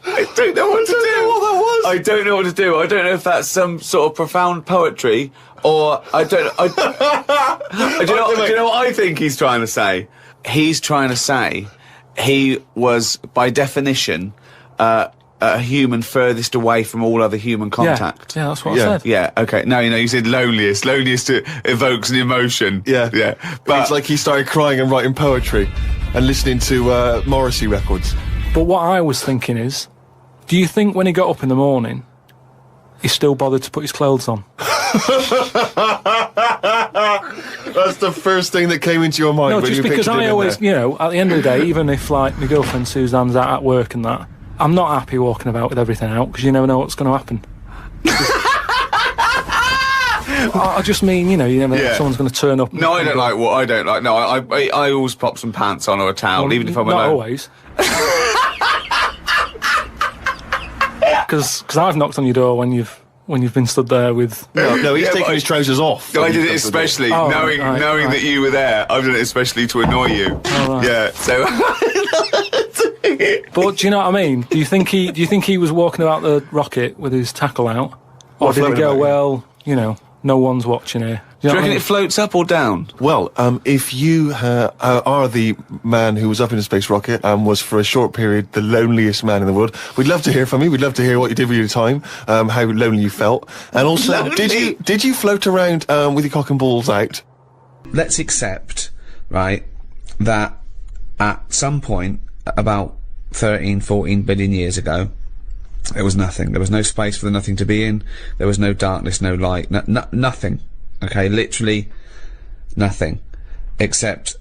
I don't know what to do. What that was. I don't know what to do. I don't know if that's some sort of profound poetry, or I don't. Do you know what I think he's trying to say? He's trying to say he was, by definition, a human furthest away from all other human contact. Yeah, that's what I said. Yeah, okay. No, you said loneliest. Loneliest evokes an emotion. Yeah. But it's like he started crying and writing poetry and listening to Morrissey records. But what I was thinking is, do you think when he got up in the morning, he still bothered to put his clothes on? That's the first thing that came into your mind. No, when just you because I always, there. at the end of the day, even if, like, my girlfriend Suzanne's out at work and that, I'm not happy walking about with everything out, because you never know what's going to happen. I just mean, you never know if someone's going to turn up. No, I don't like what I don't like. No, I always pop some pants on or a towel, even if I'm alone. Not always. Because I've knocked on your door when you've been stood there with... No, he's taking his trousers off. I did it especially, knowing that you were there. I've done it especially to annoy you. Oh, right. Yeah, so... But do you know what I mean? Do you think he was walking about the rocket with his tackle out? Or did he go, no one's watching here? Do you reckon it floats up or down? Well, if you are the man who was up in a space rocket and was for a short period the loneliest man in the world, we'd love to hear from you. We'd love to hear what you did with your time, how lonely you felt, and also did you float around with your cock and balls out? Let's accept, right, that at some point about 13, 14 billion years ago, there was nothing. There was no space for the nothing to be in. There was no darkness, no light, nothing. Okay, literally nothing, except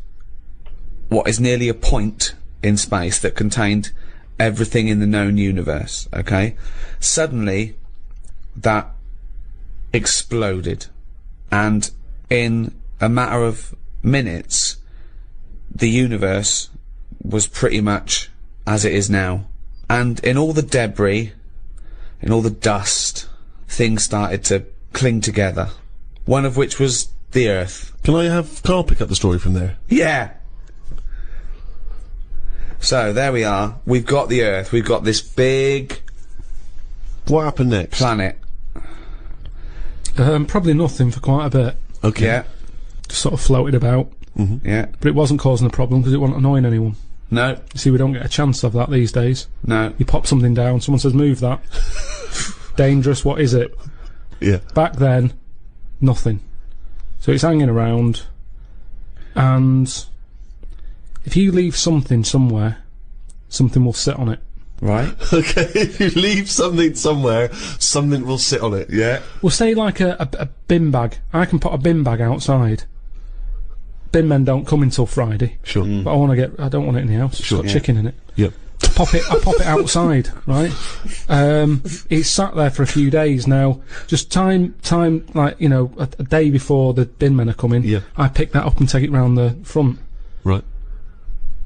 what is nearly a point in space that contained everything in the known universe, okay? Suddenly, that exploded, and in a matter of minutes, the universe was pretty much as it is now. And in all the debris, in all the dust, things started to cling together. One of which was the Earth. Can I have Karl pick up the story from there? Yeah! So, there we are. We've got the Earth. We've got this big... What happened next? Planet. Probably nothing for quite a bit. Okay. Yeah. Just sort of floated about. Mm-hmm. Yeah. But it wasn't causing a problem because it wasn't annoying anyone. No. You see, we don't get a chance of that these days. No. You pop something down, someone says, move that. Dangerous, what is it? Yeah. Back then, nothing. So it's hanging around, and if you leave something somewhere, something will sit on it. Right. Okay, if you leave something somewhere, something will sit on it. Yeah. We'll say like a bin bag. I can put a bin bag outside. Bin men don't come until Friday. Sure. But I don't want it in the house. Sure. It's got chicken in it. Yep. I pop it outside, right? It's sat there for a few days now. Just time, like, a day before the bin men are coming, yeah. I pick that up and take it round the front. Right.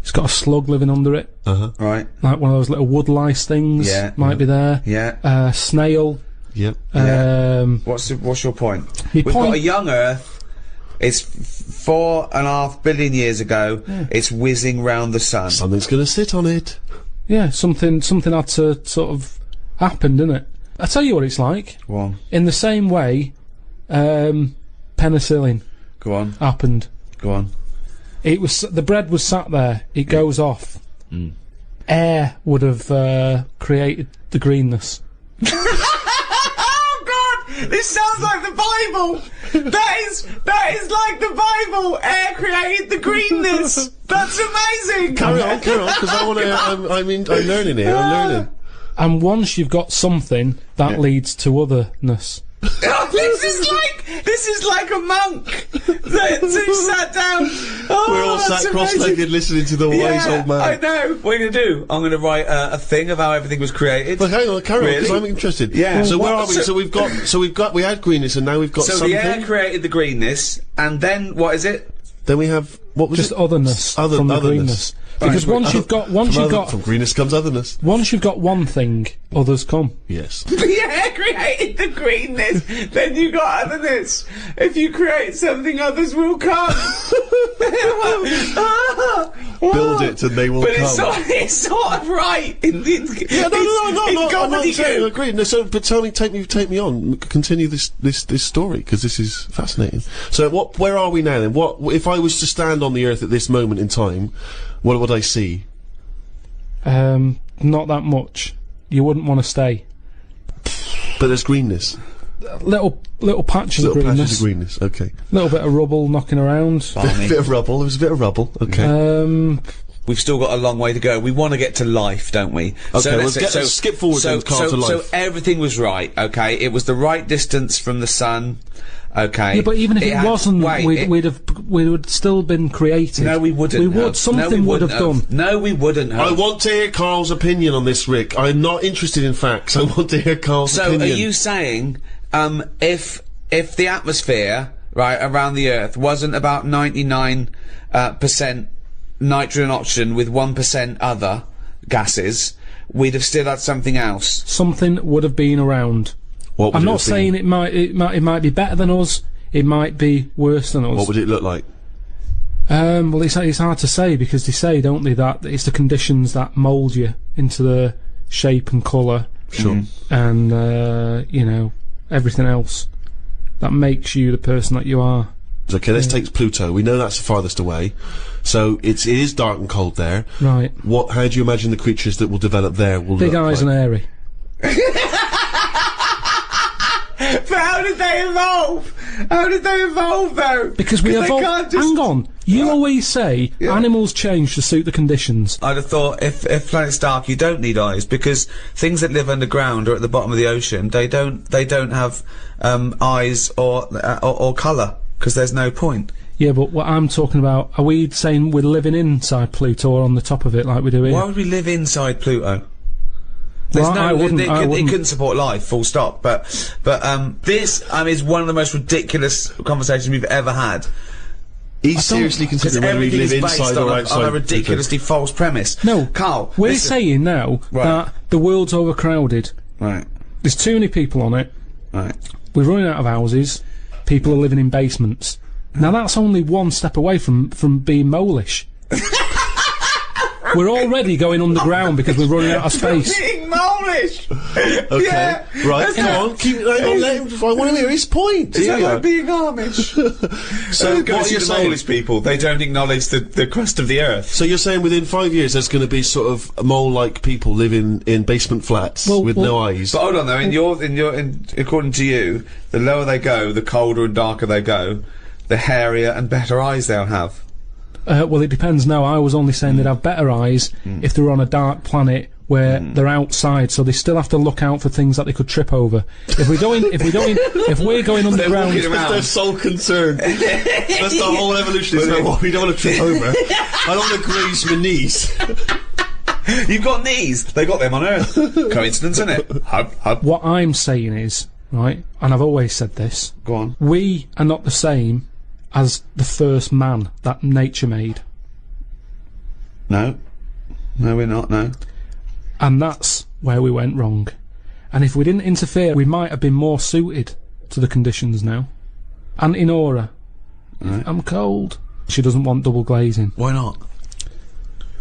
It's got a slug living under it. Uh-huh. Right. Like one of those little wood lice things. Yeah. Might be there. Yeah. Snail. Yep. What's your point? We've got a young Earth It's 4.5 billion years ago. Yeah. It's whizzing round the sun. Something's going to sit on it. Yeah, something had to sort of happen, didn't it? I tell you what it's like. Go on. In the same way, penicillin Go on. happened. Go on. It was the bread was sat there. It goes off. Air would have created the greenness. Oh God! This sounds like the Bible. That is like the Bible. Air created the greenness. That's amazing. Carry on, because I want to. I'm learning here. I'm learning. And once you've got something, that leads to otherness. Oh, this is like a monk who sat down. Oh, We're all sat cross-legged listening to the wise old man. I know. What are you gonna do? I'm gonna write a thing of how everything was created. But hang on, carry on, because Really? I'm interested. Yeah. So where What- are we? So we had greenness, and now we've got So something. the air created the greenness, and then what is it? Then we have what was Just it? otherness from the otherness. greenness. Because once you've got from greenness comes otherness. once you've got one thing, others come. Yes. The air created the greenness, then you got otherness. If you create something, others will come. Build it and they will But come. it's sort of right. I'm not saying I agree. No, but tell me, take me on. Continue this story, because this is fascinating. So where are we now then? What if I was to stand on the Earth at this moment in time? What would I see? Not that much. You wouldn't want to stay. But there's greenness. Little patches Little of greenness. patches of greenness. Okay. Little bit of rubble knocking around. Bit of rubble. There was a bit of rubble. Okay. We've still got a long way to go. We want to get to life, don't we? Okay, let's skip forward then, Karl, to life. So everything was right, okay? It was the right distance from the sun, okay? Yeah, but even if it wasn't, wait, we would still been created. No, we wouldn't. We would. Something would have done. No, we wouldn't have. I want to hear Karl's opinion on this, Rick. I'm not interested in facts. I want to hear Karl's opinion. So, are you saying, if the atmosphere, right, around the Earth wasn't about 99% nitrogen and oxygen with 1% other gases, we'd have still had something else? Something would have been around. What would I'm it not have saying been? it might be better than us. It might be worse than us. What would it look like? Well, it's hard to say, because they say, don't they, that it's the conditions that mould you into the shape and colour. Sure. And you know, everything else that makes you the person that you are. Okay, let's take Pluto. We know that's the farthest away. So it is dark and cold there. Right. How do you imagine the creatures that will develop there will Big look eyes like? and hairy. But how did they evolve? How did they evolve, though? Because we they evolved. can't just- Hang on. You always say animals change to suit the conditions. I'd have thought if planet's dark, you don't need eyes, because things that live underground or at the bottom of the ocean, they don't have eyes or colour, because there's no point. Yeah, but what I'm talking about, are we saying we're living inside Pluto or on the top of it like we do here? Why would we live inside Pluto? There's Well, I wouldn't- it couldn't support life, full stop. But this is one of the most ridiculous conversations we've ever had. He's seriously considering whether we Everything live is based inside or on outside. a ridiculously false premise. No, Karl, we're listen. saying now that the world's overcrowded. Right, There's too many people on it. right. We're running out of houses. People are living in basements. Now that's only one step away from being molish. We're already going underground because we're running out of space. Being molish. Okay, Yeah, right. that's Come not- on, keep. Hang on, let him. I want to hear his point. Is that Here. like being Amish? So Go what see you're the saying? Polish people, they don't acknowledge the crust of the earth. So you're saying within 5 years there's going to be sort of mole-like people living in basement flats with no eyes. But hold on though, according to you, the lower they go, the colder and darker they go, the hairier and better eyes they'll have. Well, it depends now. I was only saying they'd have better eyes if they were on a dark planet where they're outside, so they still have to look out for things that they could trip over. If we're going underground, That's their sole concern. That's the whole evolution. Is what we don't want to trip over. I don't want to graze my knees. You've got knees. They got them on Earth. Coincidence, isn't it? Hub. what I'm saying is, right, and I've always said this, Go on. we are not the same as the first man that nature made. No, we're not. No. And that's where we went wrong. And if we didn't interfere, we might have been more suited to the conditions now. And in aura. I'm cold. She doesn't want double glazing. Why not?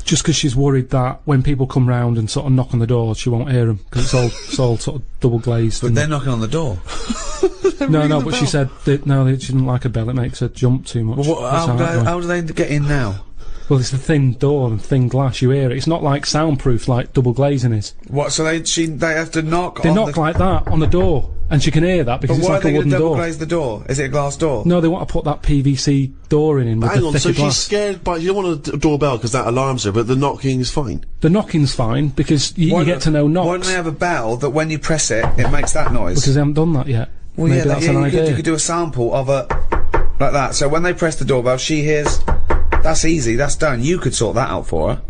Just because she's worried that when people come round and sort of knock on the door, she won't hear them because it's all sort of double glazed. But they're knocking on the door. No, but she said that she didn't like a bell. It makes her jump too much. Well, how do they get in now? Well, it's a thin door and thin glass. You hear it. It's not like soundproof like double glazing is. What? So they have to knock. They knock like that on the door, and she can hear that because it's like a wooden door. Why are they going to double glaze the door? Is it a glass door? No, they want to put that PVC door in with the thicker glass. She's scared, but you don't want a doorbell because that alarms her. But the knocking is fine. The knocking's fine because you get to know knocks. Why don't they have a bell that when you press it, it makes that noise? Because they haven't done that yet. Well, maybe that's an idea. You could do a sample of a like that. So when they press the doorbell, she hears. That's easy, that's done. You could sort that out for her.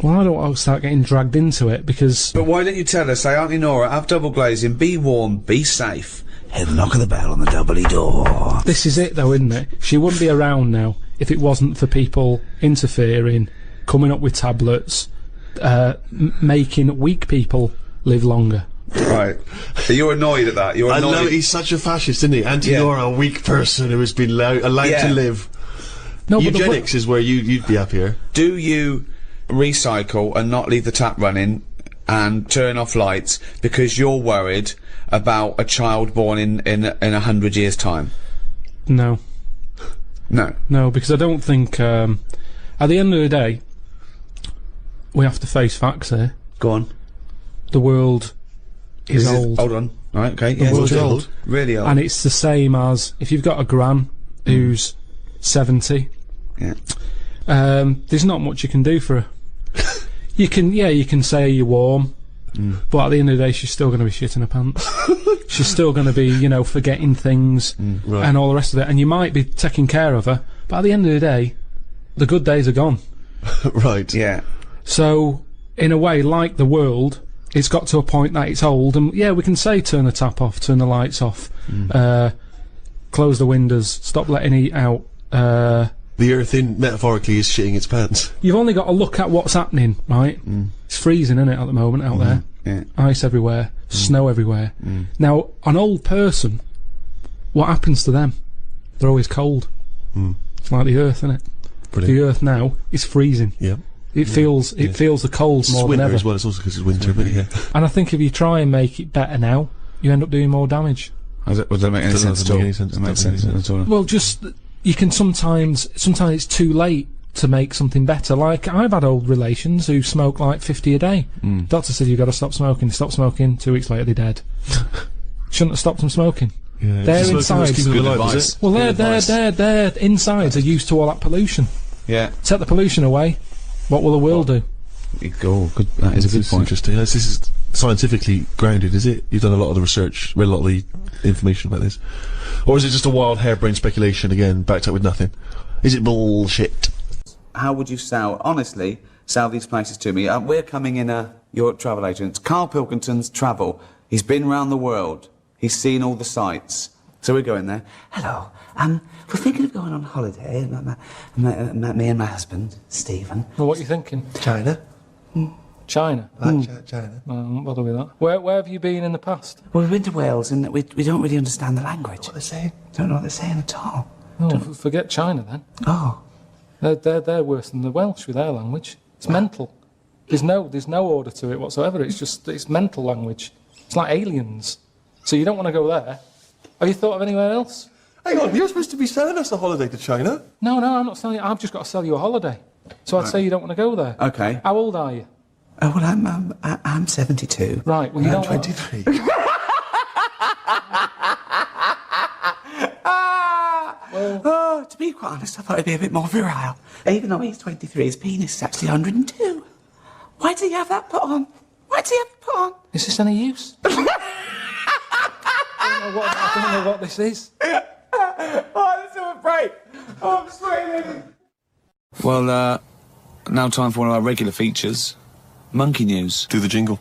Well, I don't want to start getting dragged into it because... But why don't you tell her, say, Auntie Nora, have double glazing, be warm, be safe. Hear the knock of the bell on the doubly door. This is it though, isn't it? She wouldn't be around now if it wasn't for people interfering, coming up with tablets, making weak people live longer. Right. You're annoyed at that. You're annoyed. I know, he's such a fascist, isn't he? Auntie Nora, a weak person who has been allowed to live. No, eugenics is where you'd be happier. Do you recycle and not leave the tap running and turn off lights because you're worried about a child born in 100 years' time? No. No, because I don't think. At the end of the day, we have to face facts here. Go on. The world is old. Hold on. Right. Okay. The world's old. Really old. And it's the same as if you've got a gran who's 70. Yeah. There's not much you can do for her. you can say you're warm, but at the end of the day, she's still going to be shitting her pants. She's still going to be, forgetting things and all the rest of it. And you might be taking care of her, but at the end of the day, the good days are gone. Right. Yeah. So, in a way, like the world, it's got to a point that it's old, and we can say turn the tap off, turn the lights off, close the windows, stop letting heat out. The earth, metaphorically, is shitting its pants. You've only got to look at what's happening, right? It's freezing, isn't it, at the moment out there? Yeah. Ice everywhere, snow everywhere. Now, an old person, what happens to them? They're always cold. It's like the earth, isn't it? Brilliant. The earth now is freezing. Yep. It feels the cold more than ever. As well. It's also because it's winter, but yeah. And I think if you try and make it better now, you end up doing more damage. Does that make any sense at all? Doesn't make sense at all. Well, just you can sometimes it's too late to make something better. Like I've had old relations who smoke like 50 a day. Doctor said you've got to stop smoking. Stop smoking. 2 weeks later they're dead. Shouldn't have stopped them smoking. Yeah, their insides. Well, their insides are used to all that pollution. Yeah. Take the pollution away. What will the world do? Oh, good. That is a good point. Interesting. This is scientifically grounded, is it? You've done a lot of the research, read a lot of the information about this, or is it just a wild harebrained speculation again, backed up with nothing? Is it bullshit? How would you honestly sell these places to me? We're coming in your travel agent, Karl Pilkington's travel. He's been round the world. He's seen all the sights. So we're going there. Hello. We're thinking of going on holiday. Me and my husband, Stephen. Well, what are you thinking? China. China? China. I don't bother with that. Where have you been in the past? Well, we've been to Wales and we don't really understand the language. What they're saying? Don't know what they're saying at all. Oh, forget China then. Oh. They're worse than the Welsh with their language. It's mental. There's no order to it whatsoever. It's mental language. It's like aliens. So you don't want to go there. Have you thought of anywhere else? Hang on, you're supposed to be selling us a holiday to China. No, I'm not selling you. I've just got to sell you a holiday. So I'd say you don't want to go there. Okay. How old are you? Oh, well, I'm 72. Right, well, you don't 23. To be quite honest, I thought he'd be a bit more virile. Even though he's 23, his penis is actually 102. Why did he have that put on? Why did he have it put on? Is this any use? I don't know what this is. Oh, this is a break. Oh, I'm sweating. Well, now time for one of our regular features. Monkey News. Do the jingle.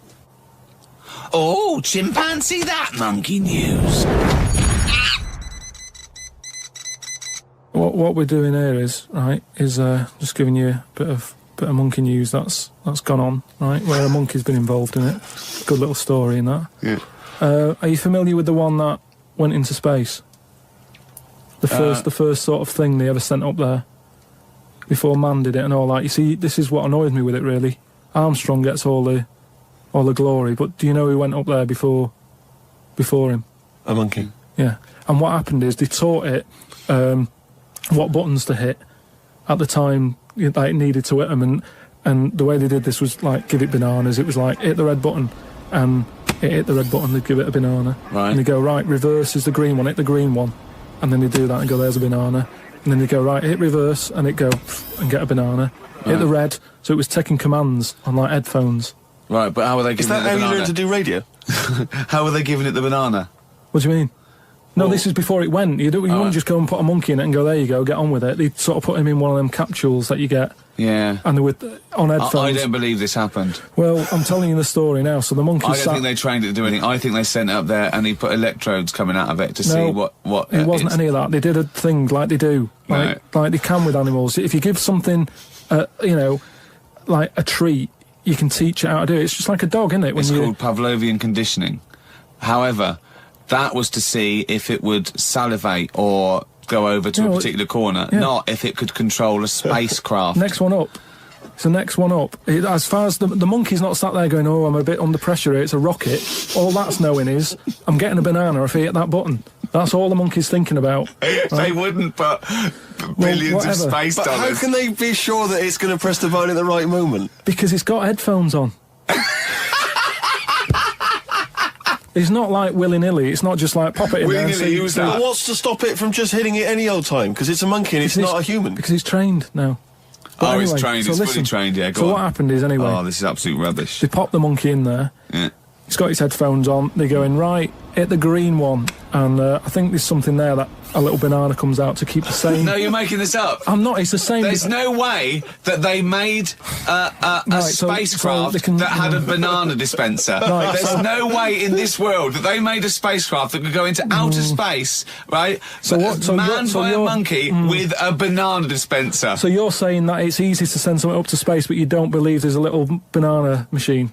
Oh, chimpanzee that monkey news. What we're doing here is just giving you a bit of monkey news that's gone on, right? Where a monkey's been involved in it. Good little story in that. Yeah. Are you familiar with the one that went into space? the first sort of thing they ever sent up there before man did it and all that. You see, this is what annoys me with it really. Armstrong gets all the glory, but do you know who went up there before him? A monkey. Yeah. And what happened is they taught it what buttons to hit at the time it needed to hit them, and the way they did this was like give it bananas. It was like hit the red button, and it hit the red button, they'd give it a banana. Right. And they go, right, reverse is the green one, hit the green one. And then they do that and go, there's a banana. And then they go, right, hit reverse, and it go and get a banana. Right. Hit the red, so it was taking commands on like headphones. Right, but how were they Is giving it that the how banana? you learn to do radio? How were they giving it the banana? What do you mean? No, this is before it went. You wouldn't just go and put a monkey in it and go, there you go, get on with it. They'd sort of put him in one of them capsules that you get. Yeah. And they were on headphones. I don't believe this happened. Well, I'm telling you the story now. So the monkey I don't think they trained it to do anything. I think they sent it up there and he put electrodes coming out of it to see what. It wasn't any of that. They did a thing like they do, like they can with animals. If you give something, like a treat, you can teach it how to do it. It's just like a dog, isn't it? It's called Pavlovian conditioning. However, that was to see if it would salivate or go over to a particular corner, not if it could control a spacecraft. Next one up. It's the next one up. As far as the monkey's not sat there going, oh, I'm a bit under pressure here, it's a rocket. All that's knowing is, I'm getting a banana if I hit that button. That's all the monkey's thinking about. Right? They wouldn't put billions of space dollars. How can they be sure that it's going to press the button at the right moment? Because it's got headphones on. It's not like willy-nilly. It's not just like pop it in there and see. But what's to stop it from just hitting it any old time? Because it's a monkey and it's not a human. Because he's trained now. But anyway, it's trained. It's fully trained, yeah, So what happened is, anyway... Oh, this is absolute rubbish. They pop the monkey in there. Yeah. He's got his headphones on. They go in, right, hit the green one. And I think there's something there that a little banana comes out to keep the same... No, you're making this up. I'm not, it's the same... There's no way that they made a spacecraft that had a banana dispenser. Right, There's no way in this world that they made a spacecraft that could go into outer space, right? Manned by a monkey with a banana dispenser. So you're saying that it's easy to send something up to space, but you don't believe there's a little banana machine?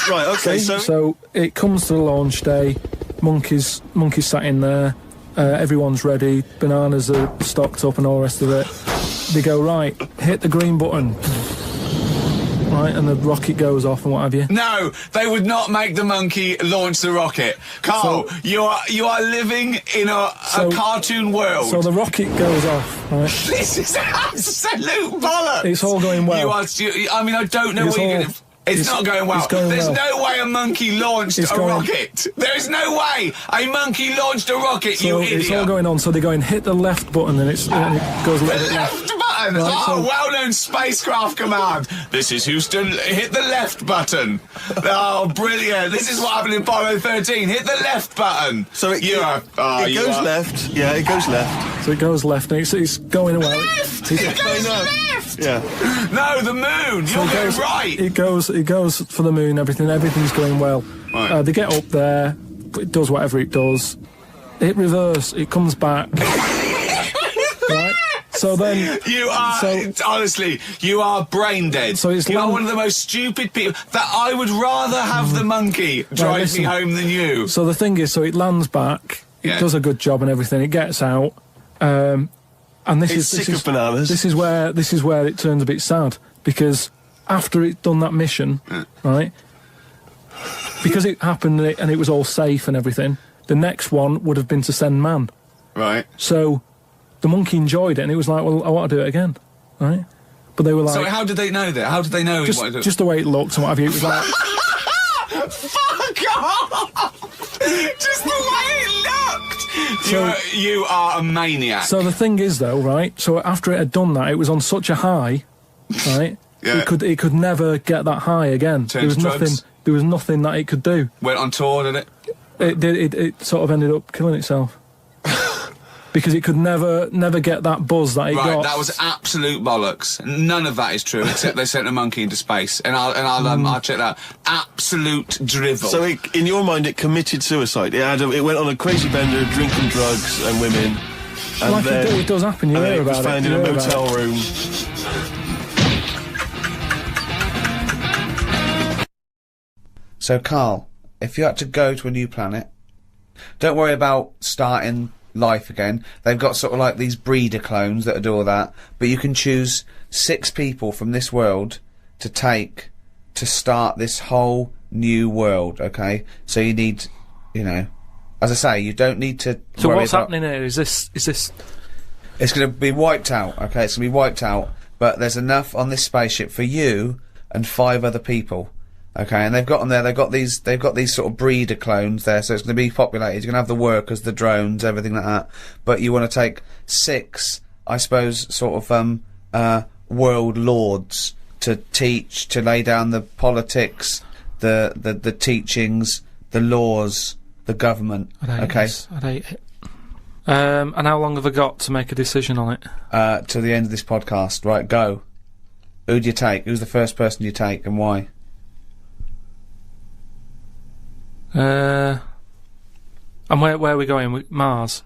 Right, okay, so it comes to the launch day, monkeys sat in there, everyone's ready, bananas are stocked up and all the rest of it. They go, right, hit the green button. Right, and the rocket goes off and what have you. No, they would not make the monkey launch the rocket. Carl, you are living in a cartoon world. So the rocket goes off, right? This is absolute bollocks. It's all going well. I don't know what you're going to... It's not going well. There's no way a monkey launched a rocket. There's no way a monkey launched a rocket, you idiot. It's all going on, so they go and hit the left button and it goes a little bit left. Button! Right, well-known spacecraft command. This is Houston, hit the left button. Oh, brilliant. This is what happened in Apollo 13. Hit the left button. So it goes left. Yeah, it goes left. So it goes left and it's going well. It goes left! Yeah. No, the moon. You're going right. It goes for the moon, everything's going well. Right. They get up there, it does whatever it does. Hit reverse, it comes back. Right? So then... honestly, you are brain dead. So you are one of the most stupid people that I would rather have the monkey drive me home than you. So the thing is, so it lands back, it does a good job and everything, it gets out, and this is bananas. This is where it turns a bit sad, because after it done that mission, right, because it happened and it was all safe and everything, the next one would have been to send man. Right. So the monkey enjoyed it and it was like, well, I want to do it again, right? But they were like... So how did they know that? How did they know just, he wanted to... Just the way it looked and what have you, it was like... Fuck off! Just the way it looked! You are a maniac. So the thing is, though, right, so after it had done that, it was on such a high, right, it could never get that high again. There was nothing that it could do. Went on tour, did it? It sort of ended up killing itself. Because it could never get that buzz that it got. Right, that was absolute bollocks. None of that is true, except they sent a monkey into space, and I'll check that. Absolute drivel. So, in your mind, it committed suicide. It went on a crazy bender, drinking drugs and women. And like then, it does happen. You hear about it. It was found in a motel room. So, Karl, if you had to go to a new planet, Don't worry about starting life again. They've got sort of like these breeder clones that do all that, but you can choose 6 people from this world to take to start this whole new world, okay? So you need, you know, as I say, you don't need to So worry what's about... happening here? Is this... It's going to be wiped out, okay? It's going to be wiped out, but there's enough on this spaceship for you and 5 other people, okay? And they've got them there. They've got these sort of breeder clones there, so it's going to be populated. You're going to have the workers, the drones, everything like that. But you want to take 6, I suppose, sort of world lords to teach, to lay down the politics, the teachings, the laws, the government. I'd hate it. And how long have I got to make a decision on it? To the end of this podcast. Right, go. Who do you take? Who's the first person you take, and why? And where are we going? Mars?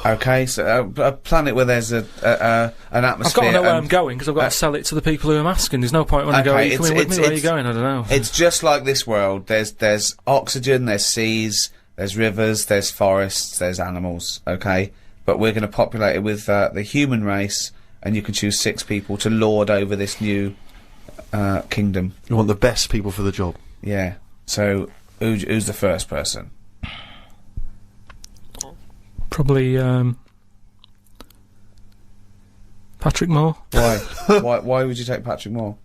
Okay, so a planet where there's an atmosphere. I've got to know where I'm going, because I've got to sell it to the people who I'm asking. There's no point when I go, are you coming with me? Where are you going? I don't know. It's just like this world. There's oxygen, there's seas, there's rivers, there's forests, there's animals, okay? But we're going to populate it with the human race, and you can choose 6 people to lord over this new kingdom. You want the best people for the job. Yeah. So, who's the first person? Probably Patrick Moore. Why? Why would you take Patrick Moore?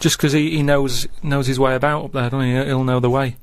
Just because he knows his way about up there, doesn't he? He'll know the way.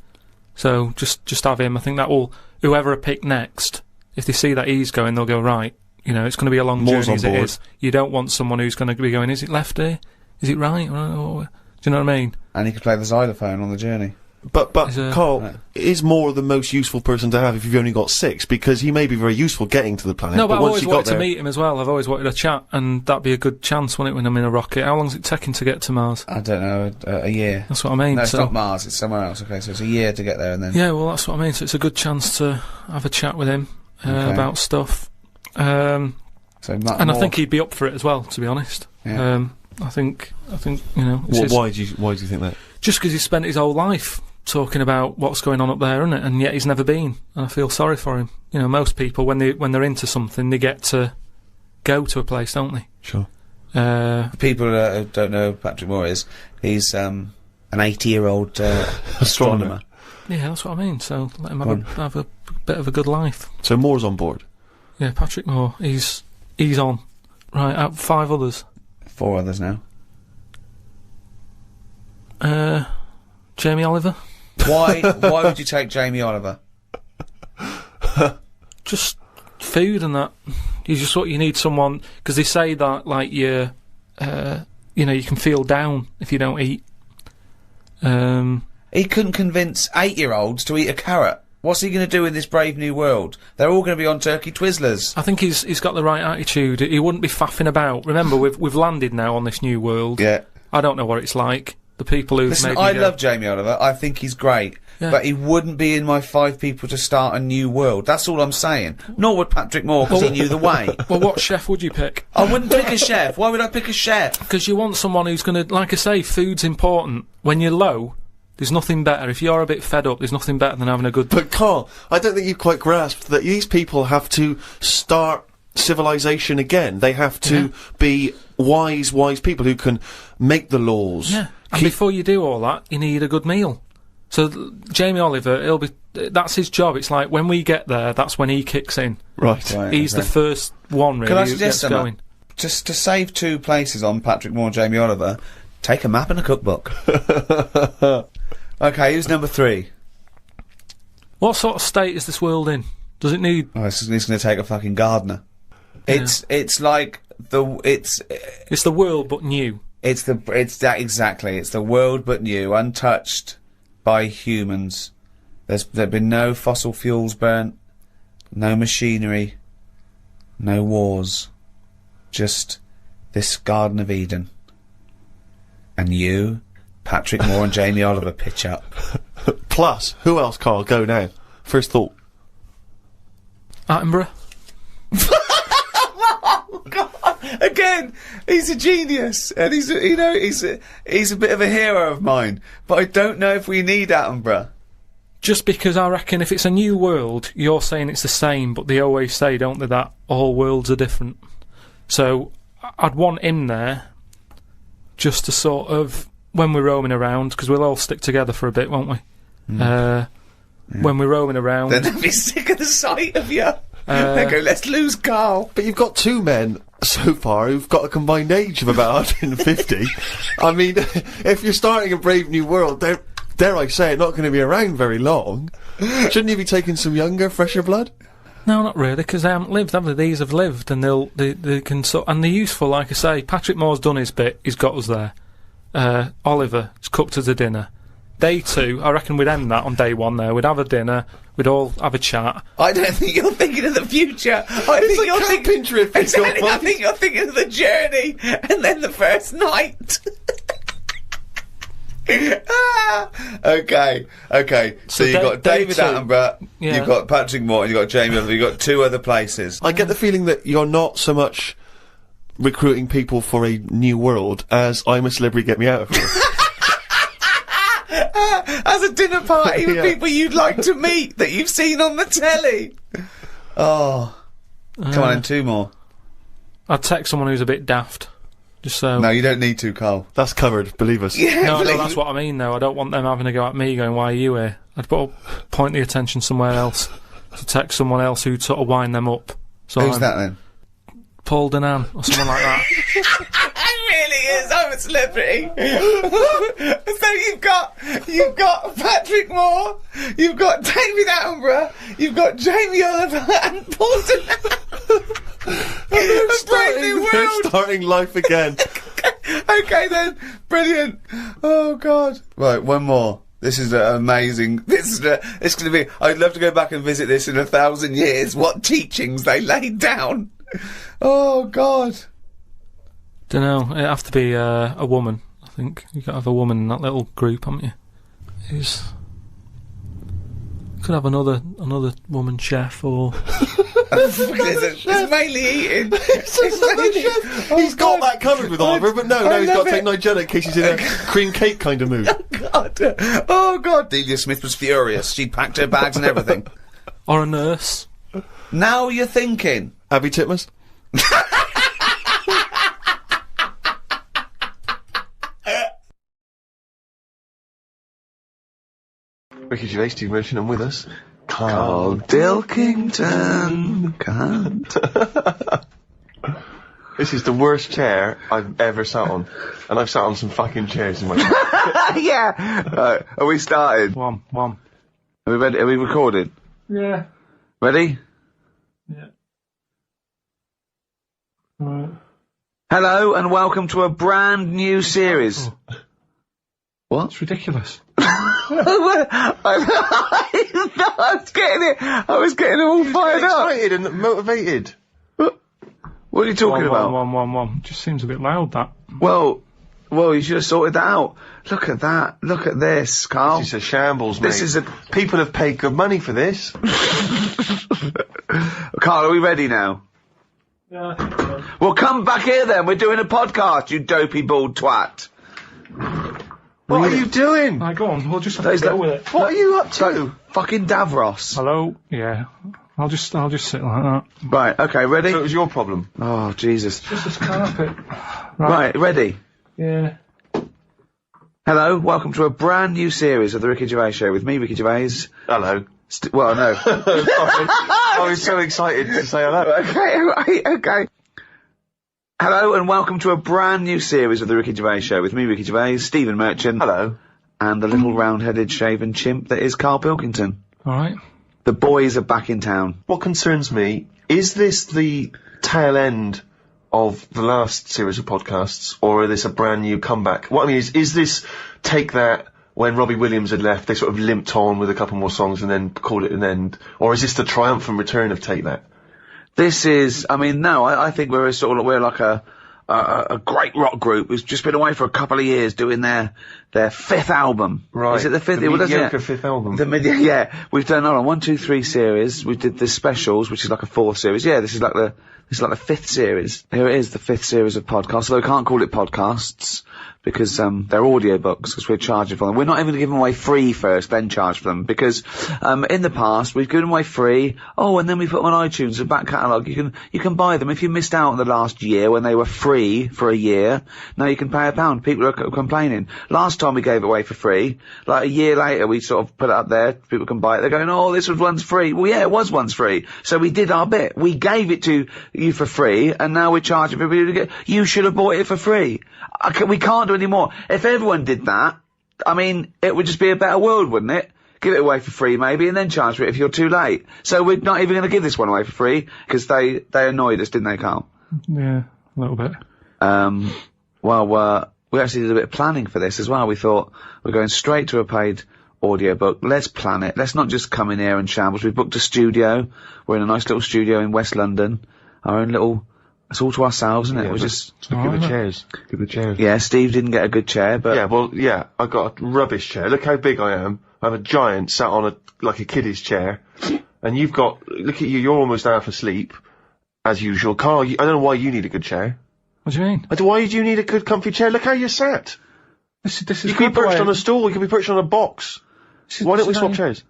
So just have him. I think that will, whoever I pick next, if they see that he's going, they'll go, right, you know, it's going to be a long Moore's journey as on it board. is. You don't want someone who's going to be going, is it left here? Is it right? Do you know what I mean? And he could play the xylophone on the journey. But Karl is Moore the most useful person to have if you've only got 6, because he may be very useful getting to the planet. No, but I've once always you got wanted to there, meet him as well. I've always wanted a chat, and that'd be a good chance, wouldn't it, when I'm in a rocket? How long's it taking to get to Mars? I don't know, a year. That's what I mean. No, it's so not Mars, it's somewhere else, okay, so it's a year to get there and then... yeah, well, that's what I mean. So it's a good chance to have a chat with him Okay. about stuff. So And I Moore- think he'd be up for it as well, to be honest. Yeah. I think you know. it's why do you think that? just because he spent his whole life talking about what's going on up there, isn't it? And yet he's never been. And I feel sorry for him. You know, most people when they're into something, they get to go to a place, don't they? Sure. People who don't know who Patrick Moore is, he's an 80-year-old astronomer. Yeah, that's what I mean. So let him have a bit of a good life. So Moore's on board. Yeah, Patrick Moore. He's on. Right, out of 5 others. 4 others now. Jamie Oliver. Why would you take Jamie Oliver? Just food and that. You need someone, because they say that like you know, you can feel down if you don't eat. He couldn't convince 8-year-olds to eat a carrot. What's he going to do in this brave new world? They're all going to be on turkey Twizzlers. I think he's got the right attitude. He wouldn't be faffing about. Remember, we've landed now on this new world. Yeah. I don't know what it's like. The people who've Listen, made me I go, love Jamie Oliver. I think he's great. Yeah. But he wouldn't be in my 5 people to start a new world. That's all I'm saying. Nor would Patrick Moore, because he knew the way. Well, what chef would you pick? I wouldn't pick a chef. Why would I pick a chef? Because you want someone who's going to, like I say, food's important. When you're low, there's nothing better. If you're a bit fed up, there's nothing better than having a good... But Karl, I don't think you've quite grasped that these people have to start civilization again. They have to be wise people who can make the laws. Yeah, and before you do all that, you need a good meal. So Jamie Oliver, that's his job. It's like when we get there, that's when he kicks in. Right. He's the first one, really, Can I who suggest gets going. Just to save 2 places on Patrick Moore and Jamie Oliver, take a map and a cookbook. Okay, who's number 3? What sort of state is this world in? Does it need... Oh, it's going to take a fucking gardener. Yeah. It's like it's the world, but new. It's that exactly. It's the world, but new, untouched by humans. There've been no fossil fuels burnt, no machinery, no wars, just this Garden of Eden. And you, Patrick Moore and Jamie Oliver pitch up. Plus, who else, Karl? Go now. First thought. Attenborough. Again, he's a genius, and he's a bit of a hero of mine. But I don't know if we need Attenborough. Just because I reckon if it's a new world, you're saying it's the same, but they always say, don't they, that all worlds are different. So I'd want him there just to sort of, when we're roaming around, because we'll all stick together for a bit, won't we? When we're roaming around. Then they'll be sick of the sight of you. They go, let's lose Karl. But you've got two men so far who've got a combined age of about 150. I mean, if you're starting a brave new world, dare I say it, not going to be around very long. Shouldn't you be taking some younger, fresher blood? No, not really, because they haven't lived, have they? These have lived, and they can and they're useful, like I say. Patrick Moore's done his bit, he's got us there. Oliver has cooked us a dinner. Day 2, I reckon we'd end that on day 1 there. We'd have a dinner, we'd all have a chat. I don't think you're thinking of the future. I think you're thinking exactly, I think you're thinking of the journey and then the first night. Okay. So you've got David Attenborough, you've got Patrick Moore, you've got Jamie Oliver, you've got 2 other places. I get the feeling that you're not so much recruiting people for a new world as I'm a Celebrity, Get Me Out of Here. As a dinner party with people you'd like to meet that you've seen on the telly. Oh. Come on, and 2 more. I'd text someone who's a bit daft. Just so. No, you don't need to, Karl. That's covered, believe us. Yeah, no, that's what I mean, though. I don't want them having a go at me going, why are you here? I'd point the attention somewhere else. To text someone else who'd sort of wind them up. So who's that then? Paul Denan, or someone like that. It really is. I'm a celebrity. So you've got Patrick Moore, you've got David Attenborough, you've got Jamie Oliver and Paul Denan. They're starting life again. Okay then, brilliant. Oh God. Right, one more. This is amazing. It's going to be. I'd love to go back and visit this in 1,000 years. What teachings they laid down. Oh God. Don't know. It'd have to be a woman. I think you got to have a woman in that little group, haven't you? Could have another woman chef or. It's mainly eating. He's got that covered with Oliver, but no, he's got to take Nigella in case he's in a cream cake kind of mood. Oh God. Delia Smith was furious. She packed her bags and everything. Or a nurse. Now you're thinking. Abby Titmus? Ricky Gervais, Steve Merchant, and with us, Karl Pilkington. Can't. This is the worst chair I've ever sat on, and I've sat on some fucking chairs in my life. Yeah. Are we started? One. Are we ready? Are we recorded? Yeah. Ready? Yeah. Right. Hello and welcome to a brand new series. Oh. What? It's ridiculous. I was getting all fired up. Excited and motivated. What are you talking about? One. Just seems a bit loud, that. Well, you should have sorted that out. Look at that. Look at this, Karl. This is a shambles, mate. People have paid good money for this. Karl, are we ready now? Yeah, I think so. Well, come back here then. We're doing a podcast, you dopey bald twat. What are you doing? Right, go on. We'll just have to go with it. What are you up to? Fucking Davros. Hello? Yeah. I'll just sit like that. Right, okay, ready? So it was your problem. Oh, Jesus. Just this carpet. Right, ready? Yeah. Hello, welcome to a brand new series of The Ricky Gervais Show with me, Ricky Gervais. Hello. Well, no. Sorry. I was so excited to say hello. Okay. Hello and welcome to a brand new series of The Ricky Gervais Show with me, Ricky Gervais, Stephen Merchant. Hello. And the little round-headed shaven chimp that is Karl Pilkington. Alright. The boys are back in town. What concerns me, is this the tail end of the last series of podcasts, or is this a brand new comeback? What I mean is this Take That, when Robbie Williams had left, they sort of limped on with a couple more songs and then called it an end? Or is this the triumphant return of Take That? This is, I think we're like a great rock group who's just been away for a couple of years doing their their fifth album. Right. Is it the fifth? The Well, mediocre fifth album. Yeah. We've done, 1, 2, 3 series. We did the specials, which is like a 4th series. Yeah, this is like the 5th series. Here it is, the 5th series of podcasts. Although we can't call it podcasts, because, they're audiobooks, because we're charging for them. We're not even going to give them away free first, then charge for them, because, in the past, we've given them away free, and then we put them on iTunes, a back catalogue. You can buy them. If you missed out on the last year when they were free for a year, now you can pay £1. People are complaining. Last time we gave it away for free, like a year later, we sort of put it up there, people can buy it, they're going, this one's free. Well, yeah, it was once free. So we did our bit. We gave it to you for free, and now we're charging people to get, you should have bought it for free. We can't do any more. If everyone did that, I mean, it would just be a better world, wouldn't it? Give it away for free, maybe, and then charge for it if you're too late. So we're not even going to give this one away for free, because they annoyed us, didn't they, Karl? Yeah, a little bit. We actually did a bit of planning for this as well. We thought, we're going straight to a paid audiobook. Let's plan it. Let's not just come in here and shambles. We've booked a studio. We're in a nice little studio in West London. Our own little... It's all to ourselves, isn't it? Yeah, We're just... Look at the chairs. Look at the chairs. Yeah, Steve didn't get a good chair, but... Yeah, I got a rubbish chair. Look how big I am. I have a giant sat on a kiddie's chair. And you've got... Look at you, you're almost half asleep. As usual. Karl, I don't know why you need a good chair. What do you mean? Why do you need a good comfy chair? Look how you're sat. This is you could be perched on a stool, you could be perched on a box. Why don't we swap chairs?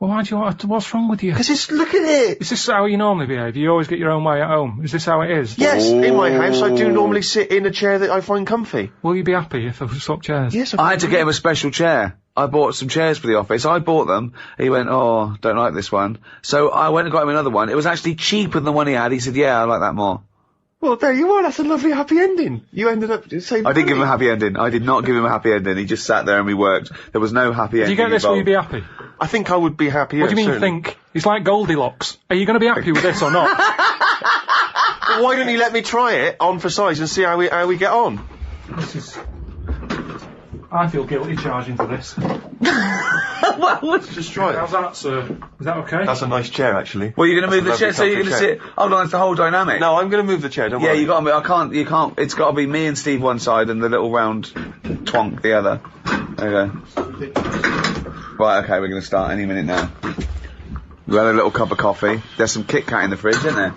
Well, why do you want to, what's wrong with you? Because look at it! Is this how you normally behave? You always get your own way at home? Is this how it is? Yes, in my house I do normally sit in a chair that I find comfy. Will you be happy if I swap chairs? Yes, I had to get him a special chair. I bought some chairs for the office. I bought them. He went, don't like this one. So I went and got him another one. It was actually cheaper than the one he had. He said, yeah, I like that more. Well, there you are. That's a lovely happy ending. You ended up saving I didn't give him a happy ending. I did not give him a happy ending. He just sat there and we worked. There was no happy ending. If you get this, will you be happy? I think I would be happy. What do you mean think? It's like Goldilocks. Are you going to be happy with this or not? Why don't you let me try it on for size and see how we get on? I feel guilty charging for this. Well, let's just try it. How's that, sir? Is that okay? That's a nice chair, actually. Well, you're going to move the chair, so you're going to sit... Hold on, it's the whole dynamic. No, I'm going to move the chair, don't worry. Yeah, you got to move. You can't... It's got to be me and Steve one side and the little round twonk the other. There you go. Right, okay, we're going to start any minute now. We had a little cup of coffee. There's some Kit Kat in the fridge, isn't there?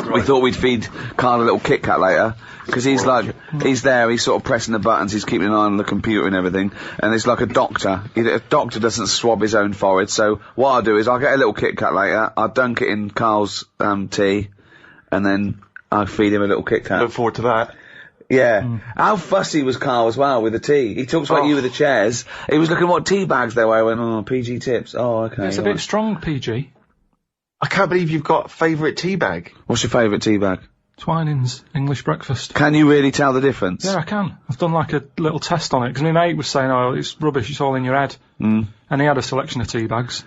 Right. We thought we'd feed Karl a little Kit Kat later, because he's he's there, he's sort of pressing the buttons, he's keeping an eye on the computer and everything, and it's like a doctor. A doctor doesn't swab his own forehead, so what I'll do is I'll get a little Kit Kat later, I'll dunk it in Karl's tea, and then I'll feed him a little Kit Kat. Look forward to that. Yeah. How fussy was Karl as well with the tea? He talks about you with the chairs. He was looking at what tea bags there were. I went, PG tips. Oh, okay. It's a bit strong, PG. I can't believe you've got a favourite tea bag. What's your favourite tea bag? Twinings English breakfast. Can you really tell the difference? Yeah, I can. I've done like a little test on it, because my mate was saying, it's rubbish, it's all in your head. And he had a selection of tea bags.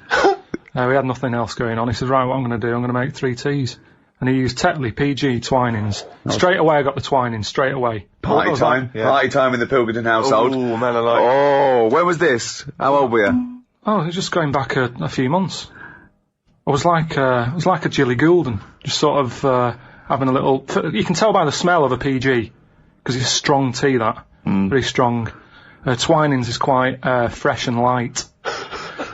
We had nothing else going on. He said, right, what I'm going to do, I'm going to make 3 teas. And he used Tetley, PG, Twinings. Straight away I got the Twinings, straight away. Party time. Yeah. Party time in the Pilkington household. Oh, man, I like it. Oh, when was this? How old were you? Oh, it was just going back a few months. I was like a Jilly Goulden, just sort of having a little... You can tell by the smell of a PG, because it's strong tea, that. Very strong. Twinings is quite fresh and light.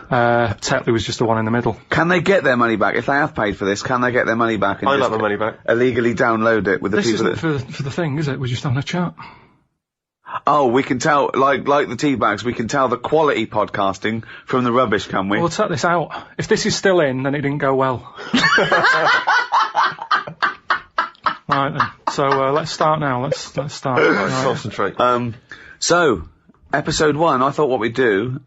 Tetley was just the one in the middle. Can they get their money back? If they have paid for this, can they get their money back? And I'd like my money back. Illegally download it with the people that... This isn't for the thing, is it? We're just having a chat. Oh, we can tell, like the tea bags, we can tell the quality podcasting from the rubbish, can we? We'll take this out. If this is still in, then it didn't go well. Right then. So, let's start now. Let's start. Right. Concentrate. So, episode 1, I thought what we'd do,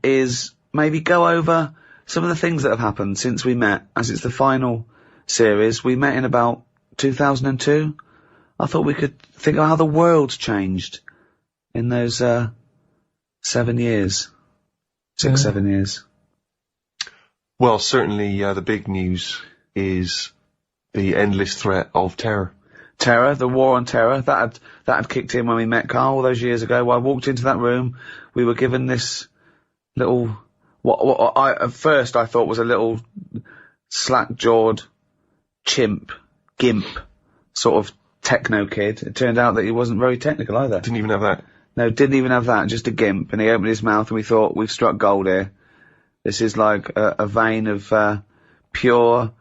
is maybe go over some of the things that have happened since we met, as it's the final series. We met in about 2002. I thought we could think of how the world's changed in those 7 years. 7 years. Well, certainly the big news is the endless threat of terror. Terror, the war on terror, that had kicked in when we met Karl all those years ago. When I walked into that room, we were given this little, what I at first I thought was a little slack-jawed gimp, sort of techno kid. It turned out that he wasn't very technical either. Didn't even have that. No, didn't even have that, just a gimp, and he opened his mouth and we thought, we've struck gold here. This is like a vein of, pure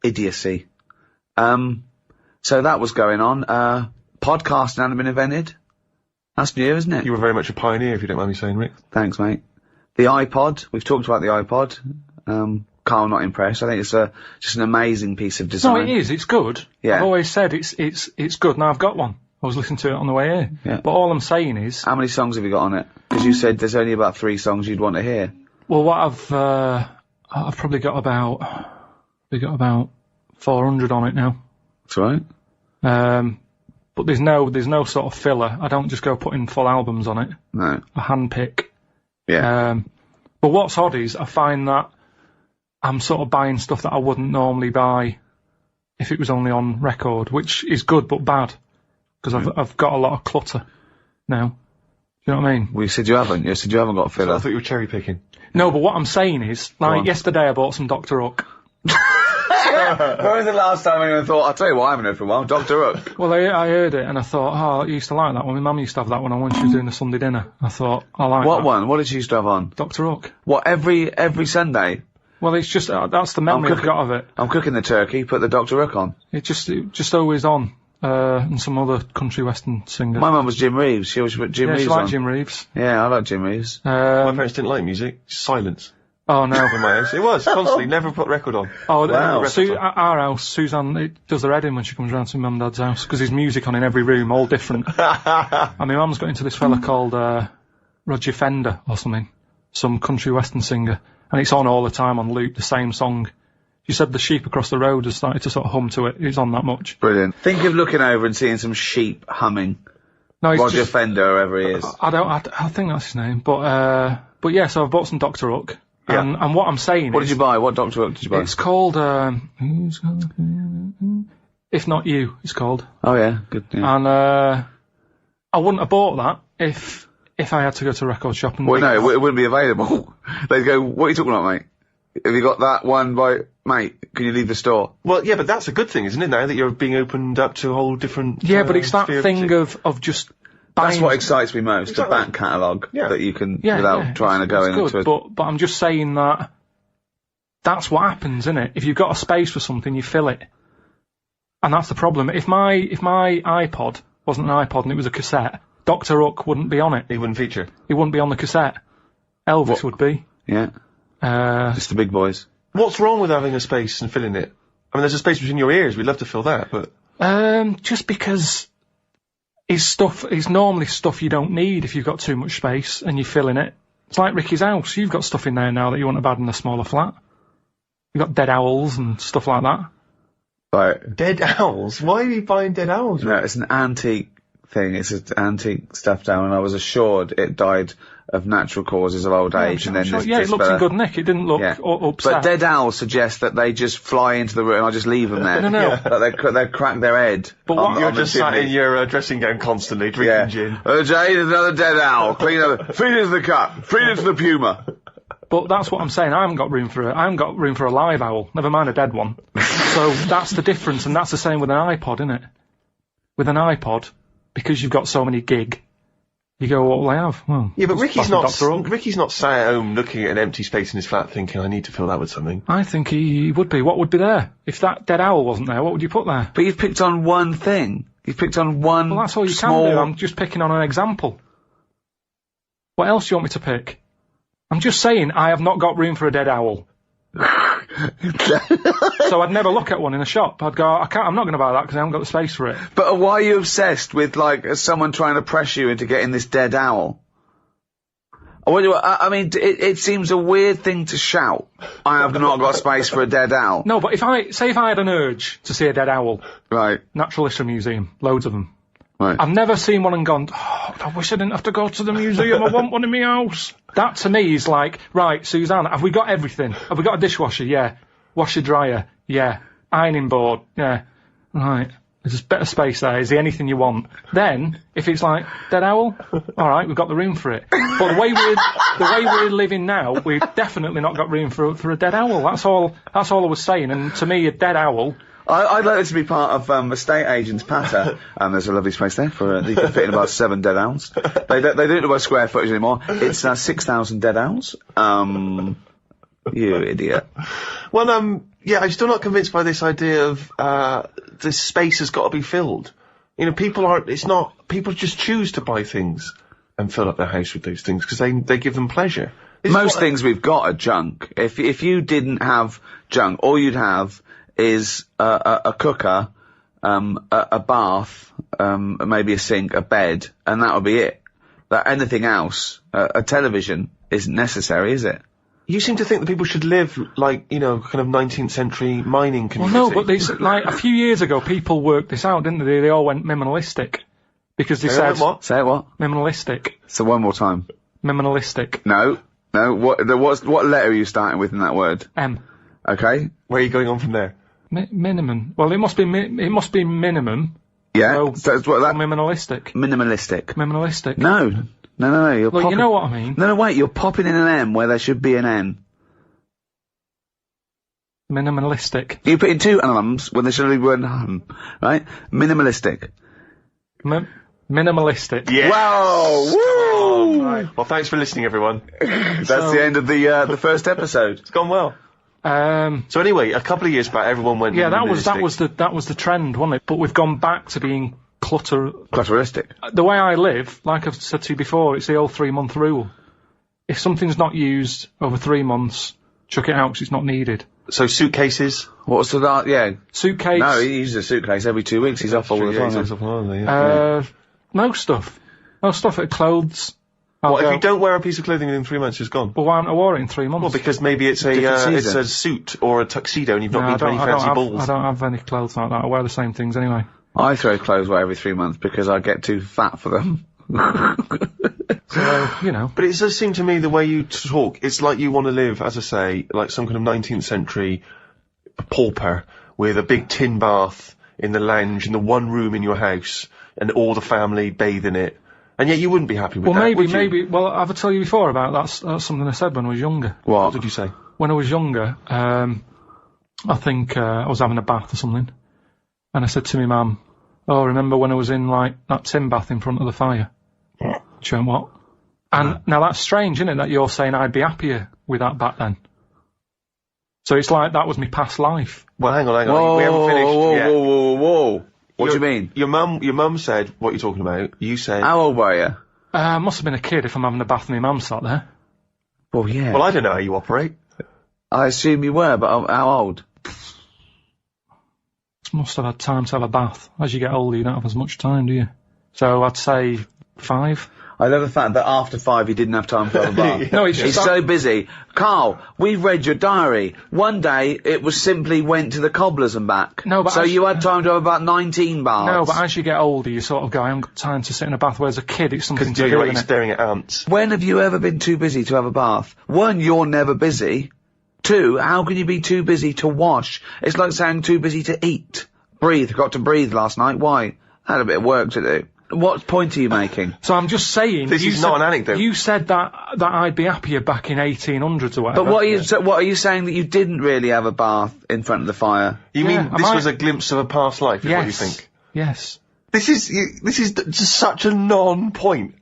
idiocy. So that was going on. Podcasting hadn't been invented. That's new, isn't it? You were very much a pioneer, if you don't mind me saying, Rick. Thanks, mate. The iPod, we've talked about the iPod. Karl not impressed. I think it's just an amazing piece of design. No, it is. It's good. Yeah. I've always said it's good. Now I've got one. I was listening to it on the way here. Yeah. But all I'm saying is... How many songs have you got on it? Because you said there's only about 3 songs you'd want to hear. Well, what I've probably got about... We got about 400 on it now. That's right. But there's no sort of filler. I don't just go putting full albums on it. No. I handpick. Yeah. But what's odd is I find that I'm sort of buying stuff that I wouldn't normally buy if it was only on record, which is good but bad. Because I've got a lot of clutter now. Do you know what I mean? Well, you said you haven't. You said you haven't got filler. I thought you were cherry picking. No, but what I'm saying is, like, yesterday I bought some Dr. Hook. When was the last time anyone thought, I'll tell you what I haven't heard for a while, Dr. Hook? Well, I heard it and I thought, I used to like that one. My mum used to have that one on when she was doing the Sunday dinner. I thought, I like What that. one? What did she used to have on? Dr. Hook. What, every Sunday? Well, it's just, that's the memory I've got of it. I'm cooking the turkey, put the Dr. Hook on. It just always on. And some other country western singer. My mum was Jim Reeves. She always put Jim Reeves she on. liked Jim Reeves. Yeah, I like Jim Reeves. My parents didn't like music. Just silence. Oh, no. In my house. It was, constantly. Never put record on. Oh, wow. At our house, Suzanne does her head in when she comes round to mum and dad's house, because there's music on in every room, all different. And my mum's got into this fella called Roger Fender or something. Some country western singer. And it's on all the time on loop, the same song. She said the sheep across the road has started to sort of hum to it. It's on that much. Brilliant. Think of looking over and seeing some sheep humming. No, it's Roger just, Fender, whoever he is. I think that's his name. But yeah, so I've bought some Dr. Hook. Yeah. And what I'm saying What did you buy? What Dr. Hook did you buy? It's called, If Not You, it's called. Oh yeah, good. Yeah. And, I wouldn't have bought that if I had to go to a record shop and... Well, no, it wouldn't be available. They'd go, what are you talking about, mate? Have you got that one by... Mate, can you leave the store? Well, yeah, but that's a good thing, isn't it, now that you're being opened up to a whole different... Yeah, but it's that thing of just buying... That's what excites me most, Exactly. the back catalogue that you can, Yeah, without trying to go into it. But I'm just saying that that's what happens, isn't it? If you've got a space for something, you fill it. And that's the problem. If my iPod wasn't an iPod and it was a cassette, Dr. Hook wouldn't be on it. He wouldn't feature. He wouldn't be on the cassette. Elvis would be. Yeah. Just the big boys. What's wrong with having a space and filling it? I mean, there's a space between your ears. We'd love to fill that, but... Just because it's normally stuff you don't need if you've got too much space and you're filling it. It's like Ricky's house. You've got stuff in there now that you wouldn't have had in a smaller flat. You've got dead owls and stuff like that. Right. Dead owls? Why are you buying dead owls? No, it's an antique thing. It's an antique stuffed owl, and I was assured it died of natural causes of old age. And then it looks in good nick. It didn't look upset. But dead owls suggest that they just fly into the room and I just leave them there. No. That they crack their head. But what, you're just sat in your dressing gown constantly drinking gin. Jay, there's another dead owl. Clean up. Feed it to the cat. Feed it to the puma. But that's what I'm saying. I haven't got room for a live owl. Never mind a dead one. So that's the difference, and that's the same with an iPod, isn't it? With an iPod, because you've got so many gig, you go, what will I have? Well, yeah, but Ricky's not sat at home looking at an empty space in his flat thinking, I need to fill that with something. I think he would be. What would be there? If that dead owl wasn't there, what would you put there? But you've picked on one thing. You've picked on one. Well, that's all you can do. I'm just picking on an example. What else do you want me to pick? I'm just saying I have not got room for a dead owl. So I'd never look at one in a shop. I'd go, I'm not going to buy that because I haven't got the space for it. But why are you obsessed with, like, someone trying to pressure you into getting this dead owl? I mean, it seems a weird thing to shout. I have not got space for a dead owl. No, but if I had an urge to see a dead owl. Right. Natural History Museum. Loads of them. Right. I've never seen one and gone, I wish I didn't have to go to the museum. I want one in my house. That to me is like, right, Suzanne, have we got everything? Have we got a dishwasher? Yeah. Washer dryer? Yeah. Ironing board? Yeah. Right. There's a bit of space there. Is there anything you want? Then, if it's like, dead owl? Alright, we've got the room for it. But the way we're living now, we've definitely not got room for a dead owl. That's all I was saying. And to me, a dead owl I'd like this to be part of estate agent's patter. There's a lovely space there for you can fit in about 7 dead owls. They don't do it by square footage anymore. It's 6,000 dead owls. You idiot. Well, yeah, I'm still not convinced by this idea of this space has got to be filled. You know, people just choose to buy things and fill up their house with those things because they give them pleasure. Most things we've got are junk. If you didn't have junk, all you'd have is a cooker, a bath, maybe a sink, a bed, and that would be it. Anything else, a television, isn't necessary, is it? You seem to think that people should live like, you know, kind of 19th century mining community. Well, no, but like, a few years ago, people worked this out, didn't they? They all went minimalistic. Because they said... What? Say what? Minimalistic. So one more time. Minimalistic. No. What letter are you starting with in that word? M. Okay. Where are you going on from there? Minimum. Well, it must be minimum. Yeah. So it's what that... Minimalistic. Minimalistic. No. You're Look, you know what I mean. No, wait. You're popping in an M where there should be an N. Minimalistic. You put in 2 M's when there should only be 1 M, right? Minimalistic. Minimalistic. Yeah. Wow! Woo! Right. Well, thanks for listening, everyone. That's the end of the first episode. It's gone well. So anyway, a couple of years back, everyone went. Yeah, that was the trend, wasn't it? But we've gone back to being clutteristic. The way I live, like I've said to you before, it's the old 3-month rule. If something's not used over 3 months, chuck it out because it's not needed. So suitcases. What's the yeah? Suitcase. No, he uses a suitcase every 2 weeks. He's off all the time. He's off all the time. No stuff. Clothes. What, if you don't wear a piece of clothing within 3 months, it's gone? Well, why haven't I wore it in 3 months? Well, because maybe it's a suit or a tuxedo and you've not been to any fancy balls. I don't have any clothes like that. I wear the same things anyway. I throw clothes away every 3 months because I get too fat for them. So, you know. But it does seem to me the way you talk, it's like you want to live, as I say, like some kind of 19th century pauper with a big tin bath in the lounge in the one room in your house and all the family bathe in it. And yet you wouldn't be happy with that, would you? Maybe. Well, I've told you before about that's something I said when I was younger. What did you say? When I was younger, I think I was having a bath or something, and I said to my mum, "Oh, remember when I was in like that tin bath in front of the fire?" She went, "What?" And now that's strange, isn't it? That you're saying I'd be happier with that back then. So it's like that was my past life. Well, hang on. Whoa, we haven't finished yet. Whoa. What do you mean? Your mum said what you're talking about. You said... How old were you? Must have been a kid if I'm having a bath and my mum sat there. Well, yeah. Well, I don't know how you operate. I assume you were, but how old? Must have had time to have a bath. As you get older, you don't have as much time, do you? So I'd say 5. I love the fact that after 5 you didn't have time to have a bath. No, it's just... He's so busy. Carl, we've read your diary. One day, it was simply went to the cobblers and back. No, but so you had time to have about 19 baths. No, but as you get older, you sort of go, I haven't got time to sit in a bath, whereas a kid, it's something to do, you're staring at ants. When have you ever been too busy to have a bath? 1, you're never busy. 2, how can you be too busy to wash? It's like saying too busy to eat. Breathe. Got to breathe last night. Why? Had a bit of work to do. What point are you making? So I'm just saying... This is not an anecdote. You said that I'd be happier back in 1800s or whatever. But what are you saying, that you didn't really have a bath in front of the fire? You mean this was a glimpse of a past life, is what you think? Yes. This is just such a non-point.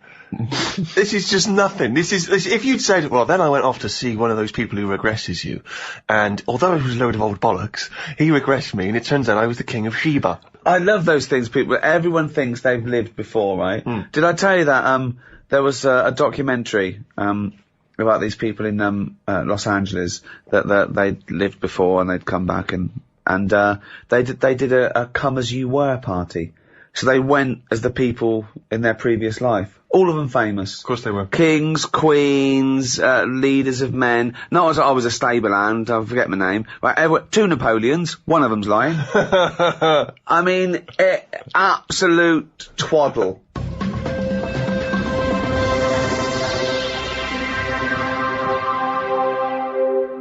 This is just nothing. If you'd said, well, then I went off to see one of those people who regresses you, and although it was a load of old bollocks, he regressed me, and it turns out I was the king of Sheba. I love those things, people. Everyone thinks they've lived before, right? Did I tell you that, there was a documentary, about these people in, Los Angeles that they'd lived before and they'd come back and they did a come as you were party. So they went as the people in their previous life. All of them famous. Of course they were. Kings, queens, leaders of men. Not as I was a stable hand, I forget my name. Right, 2 Napoleons, one of them's lying. I mean, absolute twaddle.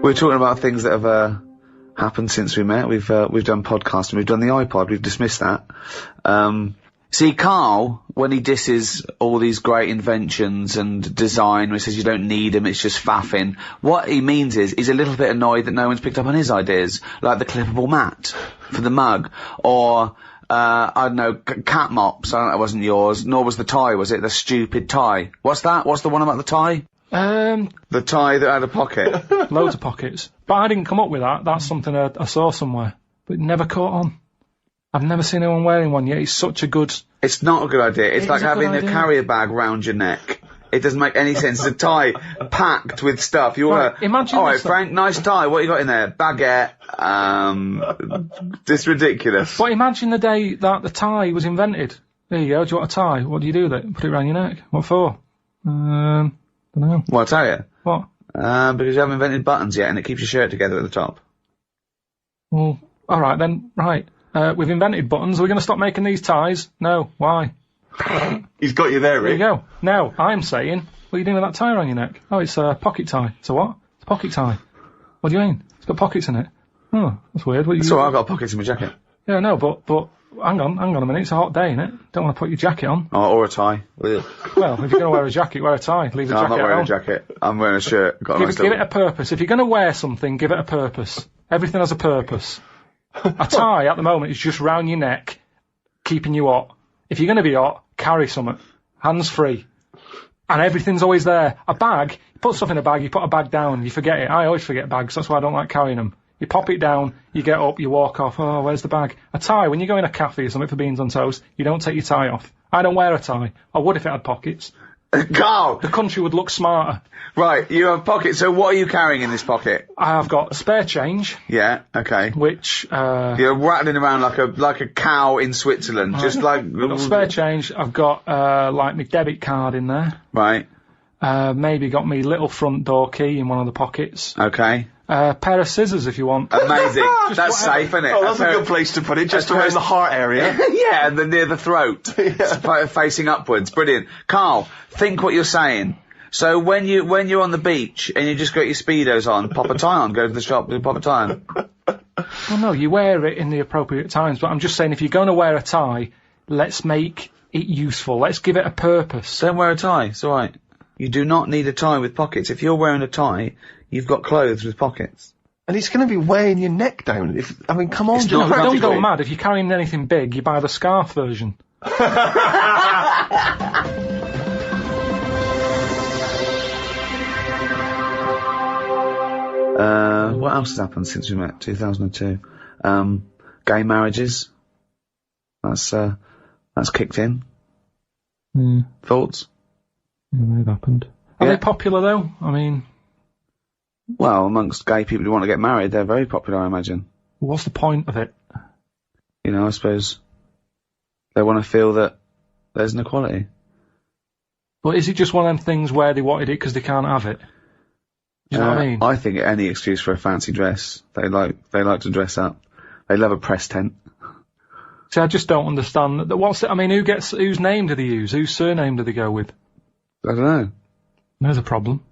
We're talking about things that have, happened since we met. We've done podcasting, we've done the iPod, we've dismissed that. See, Karl, when he disses all these great inventions and design, he says you don't need them, it's just faffing, what he means is he's a little bit annoyed that no one's picked up on his ideas, like the clippable mat for the mug, or, I don't know, cat mops. I don't know, it wasn't yours, nor was the tie, was it? The stupid tie. What's that? What's the one about the tie? The tie that had a pocket. Loads of pockets. But I didn't come up with that. That's something I saw somewhere. But it never caught on. I've never seen anyone wearing one yet. It's such a good... It's not a good idea. It's like having a carrier bag round your neck. It doesn't make any sense. It's a tie packed with stuff. You want to... Imagine all right, Frank, nice tie. What you got in there? Baguette. It's ridiculous. But imagine the day that the tie was invented. There you go. Do you want a tie? What do you do with it? Put it around your neck. What for? Don't know. Well, I'll tell you. What? Because you haven't invented buttons yet, and it keeps your shirt together at the top. Well, all right then. Right. We've invented buttons. Are we going to stop making these ties? No. Why? He's got you there, Rick. There you go. Now, I'm saying, what are you doing with that tie around your neck? Oh, it's a pocket tie. It's a what? It's a pocket tie. What do you mean? It's got pockets in it. Oh, that's weird. That's all right, I've got pockets in my jacket. Yeah, no, but hang on a minute. It's a hot day, innit? Don't want to put your jacket on. Oh, or a tie. Well, if you're going to wear a jacket, wear a tie. Leave the jacket I'm not wearing on. a jacket. I'm wearing a shirt. Give it a purpose. If you're going to wear something, give it a purpose. Everything has a purpose. A tie, at the moment, is just round your neck, keeping you hot. If you're going to be hot, carry something. Hands free. And everything's always there. A bag, you put stuff in a bag, you put a bag down, you forget it. I always forget bags, that's why I don't like carrying them. You pop it down, you get up, you walk off, oh, where's the bag? A tie, when you go in a cafe or something for beans on toast, you don't take your tie off. I don't wear a tie. I would if it had pockets. Karl! The country would look smarter. Right, you have pockets, so what are you carrying in this pocket? I have got spare change. Yeah, okay. Which, you're rattling around like a cow in Switzerland, just like... I've got spare change, I've got, like, my debit card in there. Right. Maybe got me little front door key in one of the pockets. Okay. Pair of scissors if you want. Amazing. That's safe, isn't it? Oh, that's a good place to put it, just around the heart area. Yeah, and near the throat. Facing upwards. Brilliant. Karl, think what you're saying. So when you're on the beach and you just got your Speedos on, pop a tie on, go to the shop and pop a tie on. Well, no, you wear it in the appropriate times, but I'm just saying if you're going to wear a tie, let's make it useful. Let's give it a purpose. Don't wear a tie. It's all right. You do not need a tie with pockets. If you're wearing a tie, you've got clothes with pockets. And it's going to be weighing your neck down. I mean, come on. Don't go mad. If you're carrying anything big, you buy the scarf version. What else has happened since we met? 2002. Gay marriages. That's kicked in. Thoughts? Yeah, they've happened. Are they popular though? I mean... Well, amongst gay people who want to get married, they're very popular, I imagine. What's the point of it? You know, I suppose they want to feel that there's an equality. But is it just one of them things where they wanted it because they can't have it? Do you know what I mean? I think any excuse for a fancy dress. They like to dress up. They love a press tent. See, I just don't understand. I mean, whose name do they use? Whose surname do they go with? I don't know. There's a problem.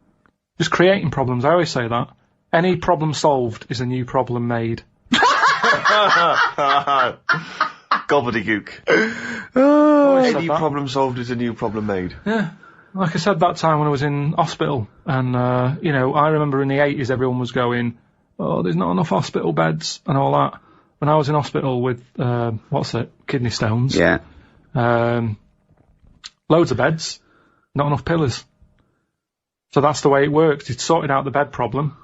Just creating problems, I always say that. Any problem solved is a new problem made. Gobbledygook. Any problem solved is a new problem made. Yeah. Like I said that time when I was in hospital, and, you know, I remember in the 80s everyone was going, oh, there's not enough hospital beds and all that. When I was in hospital with, kidney stones. Yeah. Loads of beds, not enough pillars. So that's the way it works. It's sorted out the bed problem.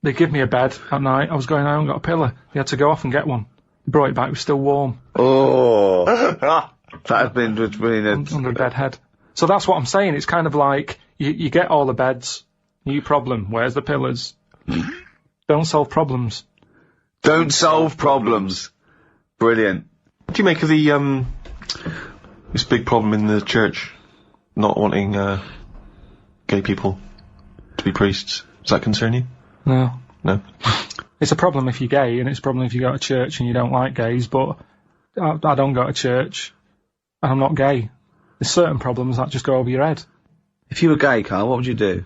They give me a bed at night. I was going, I haven't got a pillar. They had to go off and get one. They brought it back. It was still warm. Oh. That had been really under a bed head. So that's what I'm saying. It's kind of like, you get all the beds. New problem. Where's the pillars? Don't solve problems. Don't solve problems. Brilliant. What do you make of the, this big problem in the church? Not wanting, gay people to be priests. Does that concern you? No. No? It's a problem if you're gay, and it's a problem if you go to church and you don't like gays, but I don't go to church, and I'm not gay. There's certain problems that just go over your head. If you were gay, Karl, what would you do?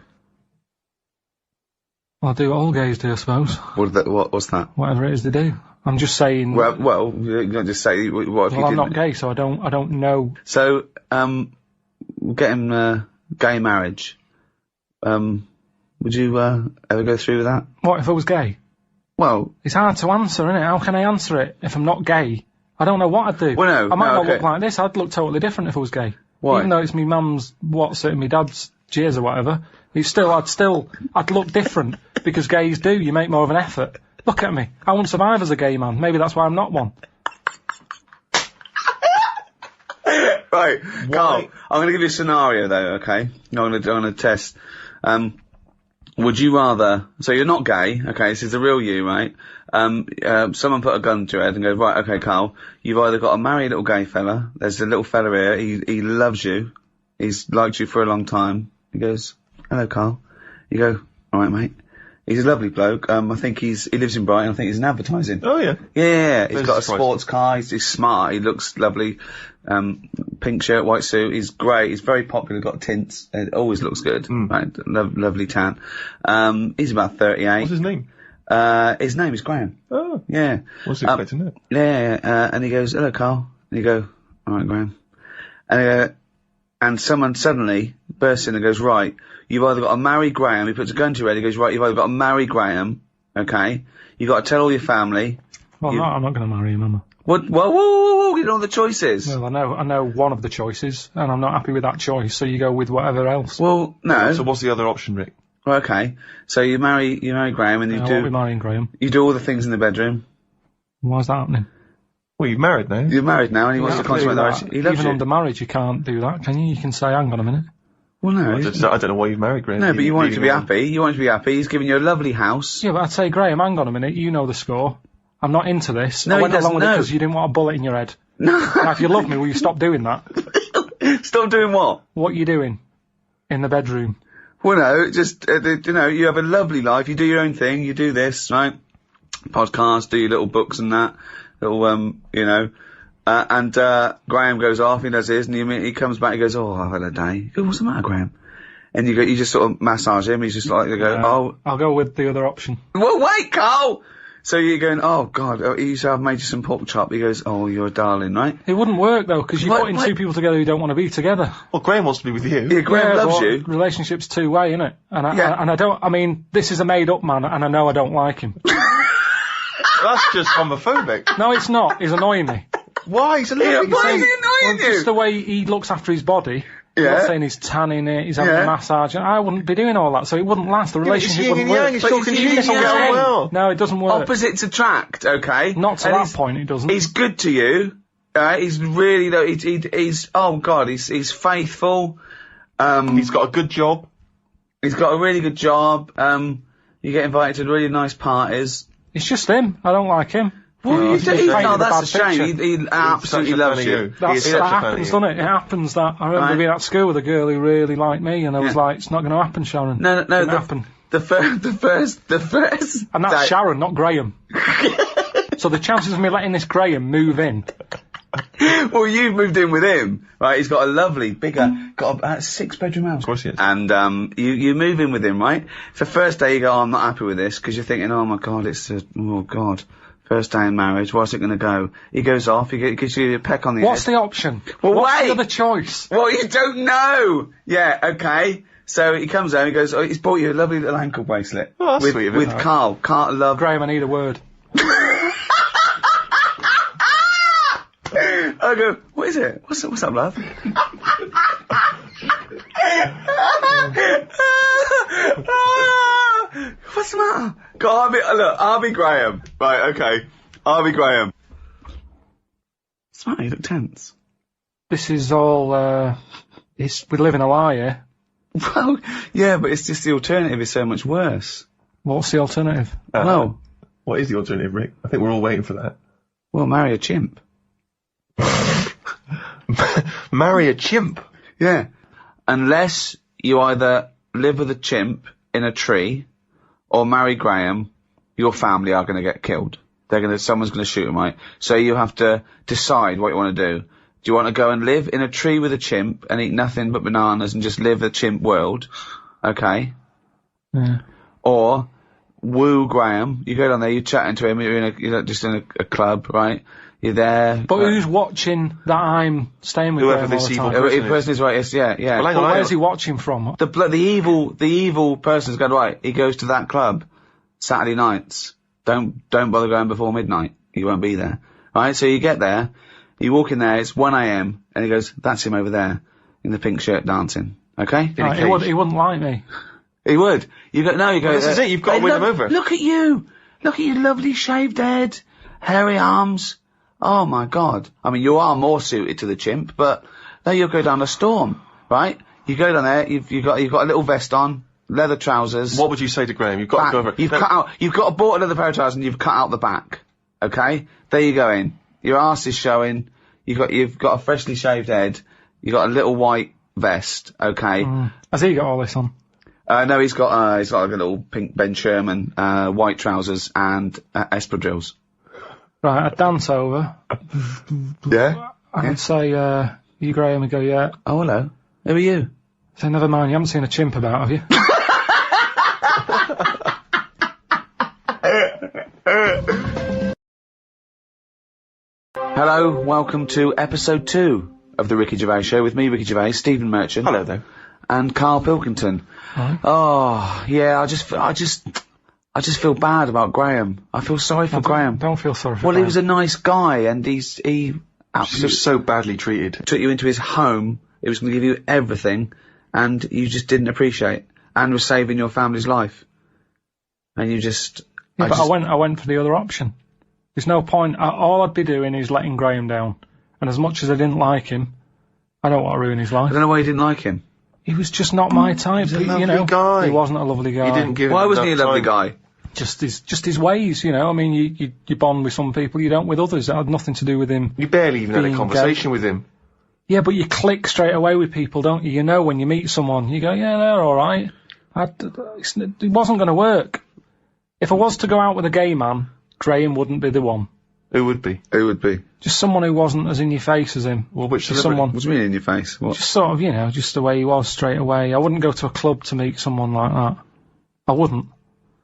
I'll do what all gays do, I suppose. What's that? Whatever it is they do. I'm just saying. Well, you don't just say what if you didn't. Well, I'm not gay, so I don't know. So, getting gay marriage. Would you ever go through with that? What if I was gay? Well, it's hard to answer, isn't it? How can I answer it if I'm not gay? I don't know what I'd do. Well, no, I might not okay. look like this. I'd look totally different if I was gay. Why? Even though it's me mum's what's it and my dad's jizz or whatever, I'd look different because gays do. You make more of an effort. Look at me. I won't survive as a gay man. Maybe that's why I'm not one. Right, Carl, I'm going to give you a scenario though, okay? I'm going to test. Would you rather, so you're not gay, okay, this is the real you, right? Someone put a gun to your head and goes, right, okay, Carl, you've either got to marry a little gay fella, there's a little fella here, he loves you, he's liked you for a long time. He goes, hello, Carl. You go, alright, mate. He's a lovely bloke. I think he lives in Brighton. I think he's in advertising. Oh, yeah. Yeah, he's got a sports car. He's smart. He looks lovely. Pink shirt, white suit. He's great. He's very popular. Got tints. It always looks good. Right. Lovely tan. He's about 38. What's his name? His name is Graham. Oh. Yeah. What's he expecting that? Yeah, and he goes, hello, Carl. And you go, alright, Graham. And someone suddenly bursts in and goes, right, you've either got to marry Graham. He puts a gun to your head. He goes, right, you've either got to marry Graham, okay? You've got to tell all your family. Well, no, I'm not going to marry him, am I? What? Whoa, you know the choices. Well, I know one of the choices, and I'm not happy with that choice, so you go with whatever else. Well, no. So what's the other option, Rick? Okay, so you marry Graham, and you I won't be marrying Graham. You do all the things in the bedroom. Why's that happening? Well, you're married now. You're married now, and he wants to consummate the marriage. He loves Even you. under marriage, you can't do that, can you? You can say, hang on a minute. Well, no. I don't know why you've married Graham. No, but you want him to be happy. You want him to be happy. He's giving you a lovely house. Yeah, but I'd say, Graham, hang on a minute. You know the score. I'm not into this. No, I went along with it no. because you didn't want a bullet in your head. No. Now, if you love me, will you stop doing that? Stop doing what? What are you doing in the bedroom? Well, no, just, you have a lovely life. You do your own thing. You do this, right? Podcast, do your little books and that. Little, and Graham goes off, he does his, and he comes back, he goes, oh, I've had a day. You go, what's the matter, Graham? And you just sort of massage him, he's just like, you go, oh. I'll go with the other option. Well, wait, Carl! So you're going, oh, God, he used to have made you some pork chop. He goes, oh, you're a darling, right? It wouldn't work, though, because you're putting two people together who don't want to be together. Well, Graham wants to be with you. Yeah, Graham loves you. Relationship's two-way, innit? And this is a made-up man, and I know I don't like him. That's just homophobic. No, it's not. He's annoying me. Why? He's a lovely guy. Why is he annoying you? Just the way he looks after his body. Yeah. I'm not saying he's tanning it, he's having a massage. I wouldn't be doing all that, so it wouldn't last. The relationship wouldn't work. It's talking to you, it's all going well. No, it doesn't work. Opposites attract, okay? Not to that point, it doesn't. He's good to you. He's really, he's oh God, he's faithful. He's got a good job. He's got a really good job. You get invited to really nice parties. It's just him. I don't like him. Well, that's a shame. He absolutely loves you. That happens, doesn't it? It happens that. I remember being at school with a girl who really liked me, and I was like, it's not going to happen, Sharon. No, happen. The first. And that's Sharon, not Graham. So the chances of me letting this Graham move in. Well, you've moved in with him, right? He's got a lovely, bigger, got a 6-bedroom house. Of course he has. And, you move in with him, right? For first day you go, oh, I'm not happy with this, because you're thinking, oh my God, oh God. First day in marriage, what's it going to go? He goes off, he gives you a peck on the head. What's the option? Well, what's the other choice? Well, you don't know! Yeah, okay. So he comes home, he goes, oh, he's bought you a lovely little ankle bracelet. Oh, that's sweet of him. With Karl. Karl love. Graham, I need a word. I go, what is it? What's up, love? What's the matter? God, I'll be Graham. Right, okay. I'll be Graham. What's the matter? You look tense. This is all, we're living a lie here. Well, yeah, but it's just the alternative is so much worse. What's the alternative? Well. What is the alternative, Rick? I think we're all waiting for that. Well, marry a chimp. Marry a chimp? Yeah. Unless you either live with a chimp in a tree or marry Graham, your family are going to get killed. Someone's going to shoot them, right? So you have to decide what you want to do. Do you want to go and live in a tree with a chimp and eat nothing but bananas and just live the chimp world? Okay. Yeah. Or woo Graham. You go down there, you're chatting to him, you're just in a club, right? You're there. But who's watching that I'm staying with Whoever Graham this all the evil time? person is, right, yes, yeah. Well, hang But on, where's he watching from? The evil person's going, right, he goes to that club Saturday nights. Don't bother going before midnight. He won't be there. Right? So you get there, you walk in there, it's 1 a.m, and he goes, that's him over there, in the pink shirt dancing. Okay? Right, he wouldn't like me. He would. You go, this is it, you've got to win him over. Look at you! Look at your lovely shaved head, hairy arms. Oh my god. I mean, you are more suited to the chimp, but now you'll go down a storm, right? You go down there, you've got a little vest on, leather trousers. What would you say to Graham? You've got to go over. You've got a bought leather pair of trousers and you've cut out the back. Okay? There you go in. Your arse is showing. You've got a freshly shaved head. You've got a little white vest. Okay? Has he got all this on? No, he's got like a little pink Ben Sherman, white trousers and espadrilles. Right, I'd dance over. Yeah? I'd say, you Graham, and go, yeah. Oh, hello. Who are you? Say, never mind, you haven't seen a chimp about, have you? Hello, welcome to episode 2 of the Ricky Gervais Show with me, Ricky Gervais, Stephen Merchant. Hello there. And Karl Pilkington. Hi. Oh, yeah, I just feel bad about Graham. I feel sorry for Graham. Don't feel sorry for Well, Graham. he was a nice guy, and he He absolutely was so badly treated. took you into his home. He was going to give you everything, and you just didn't appreciate, and was saving your family's life. And you just... Yeah, but I went for the other option. There's no point. All I'd be doing is letting Graham down. And as much as I didn't like him, I don't want to ruin his life. I don't know why you didn't like him. He was just not my type. He was a lovely guy. He wasn't a lovely guy. You didn't give Why him wasn't he a enough lovely time. guy? Just his ways, you know. I mean, you bond with some people, you don't with others. It had nothing to do with him. You barely even had a being conversation with him. Yeah, but you click straight away with people, don't you? You know when you meet someone, you go, yeah, they're all right. It wasn't going to work. If I was to go out with a gay man, Graham wouldn't be the one. Who would be? Who would be? Just someone who wasn't as in your face as him. Well, which Just celebrity? someone. What do you mean in your face? What? Just sort of, you know, just the way he was straight away. I wouldn't go to a club to meet someone like that. I wouldn't.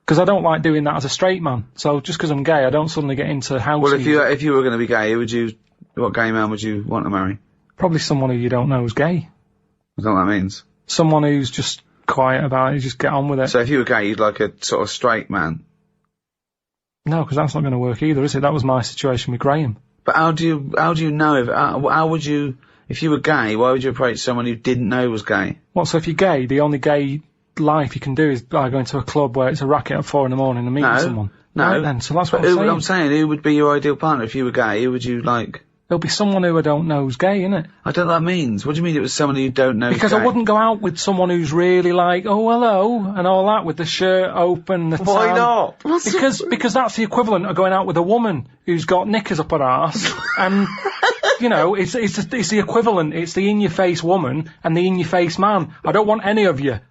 Because I don't like doing that as a straight man. So just because I'm gay, I don't suddenly get into house Well, music. if you were going to be gay, what gay man would you want to marry? Probably someone who you don't know is gay. I don't know what that means. Someone who's just quiet about it, just get on with it. So if you were gay, you'd like a sort of straight man. No, because that's not going to work either, is it? That was my situation with Graham. But how do you know if, how would you, if you were gay, why would you approach someone who didn't know was gay? Well, so if you're gay, the only gay life you can do is by going to a club where it's a racket at 4 a.m. and meeting someone. No. Right then, so that's what But I'm saying. who would be your ideal partner if you were gay? Who would you like? There'll be someone who I don't know who's gay, innit? I don't know what that means. What do you mean it was someone who you don't know? Because I wouldn't go out with someone who's really like, oh, hello, and all that, with the shirt open, the Why tan. not? Because that's the equivalent of going out with a woman who's got knickers up her arse, and, you know, it's the equivalent. It's the in-your-face woman and the in-your-face man. I don't want any of you.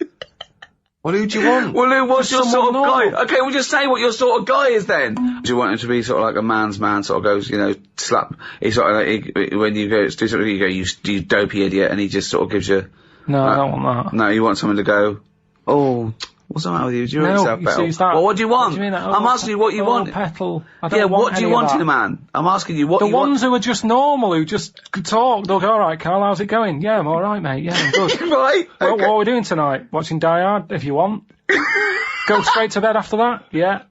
Well, who do you want? Well, what's your sort of normal. guy? Okay, well, just say what your sort of guy is then. Do you want him to be sort of like a man's man, sort of goes, you know, slap, he sort of like, when you go, do something, you go, you dopey idiot, and he just sort of gives you... No, I don't want that. No, you want someone to go, oh, what's the matter with you? Do you No, want yourself you better? see, it's that- Well, what do you want? What do you mean, I'm asking you what you want. Petal. I don't Yeah, want what do you any of want that. in a man? I'm asking you what The you want. ones who are just normal, who just talk, they'll go, all right, Karl, how's it going? Yeah, I'm all right, mate. Yeah, I'm good. Right, What okay. are we doing tonight? Watching Die Hard, if you want. Go straight to bed after that? Yeah.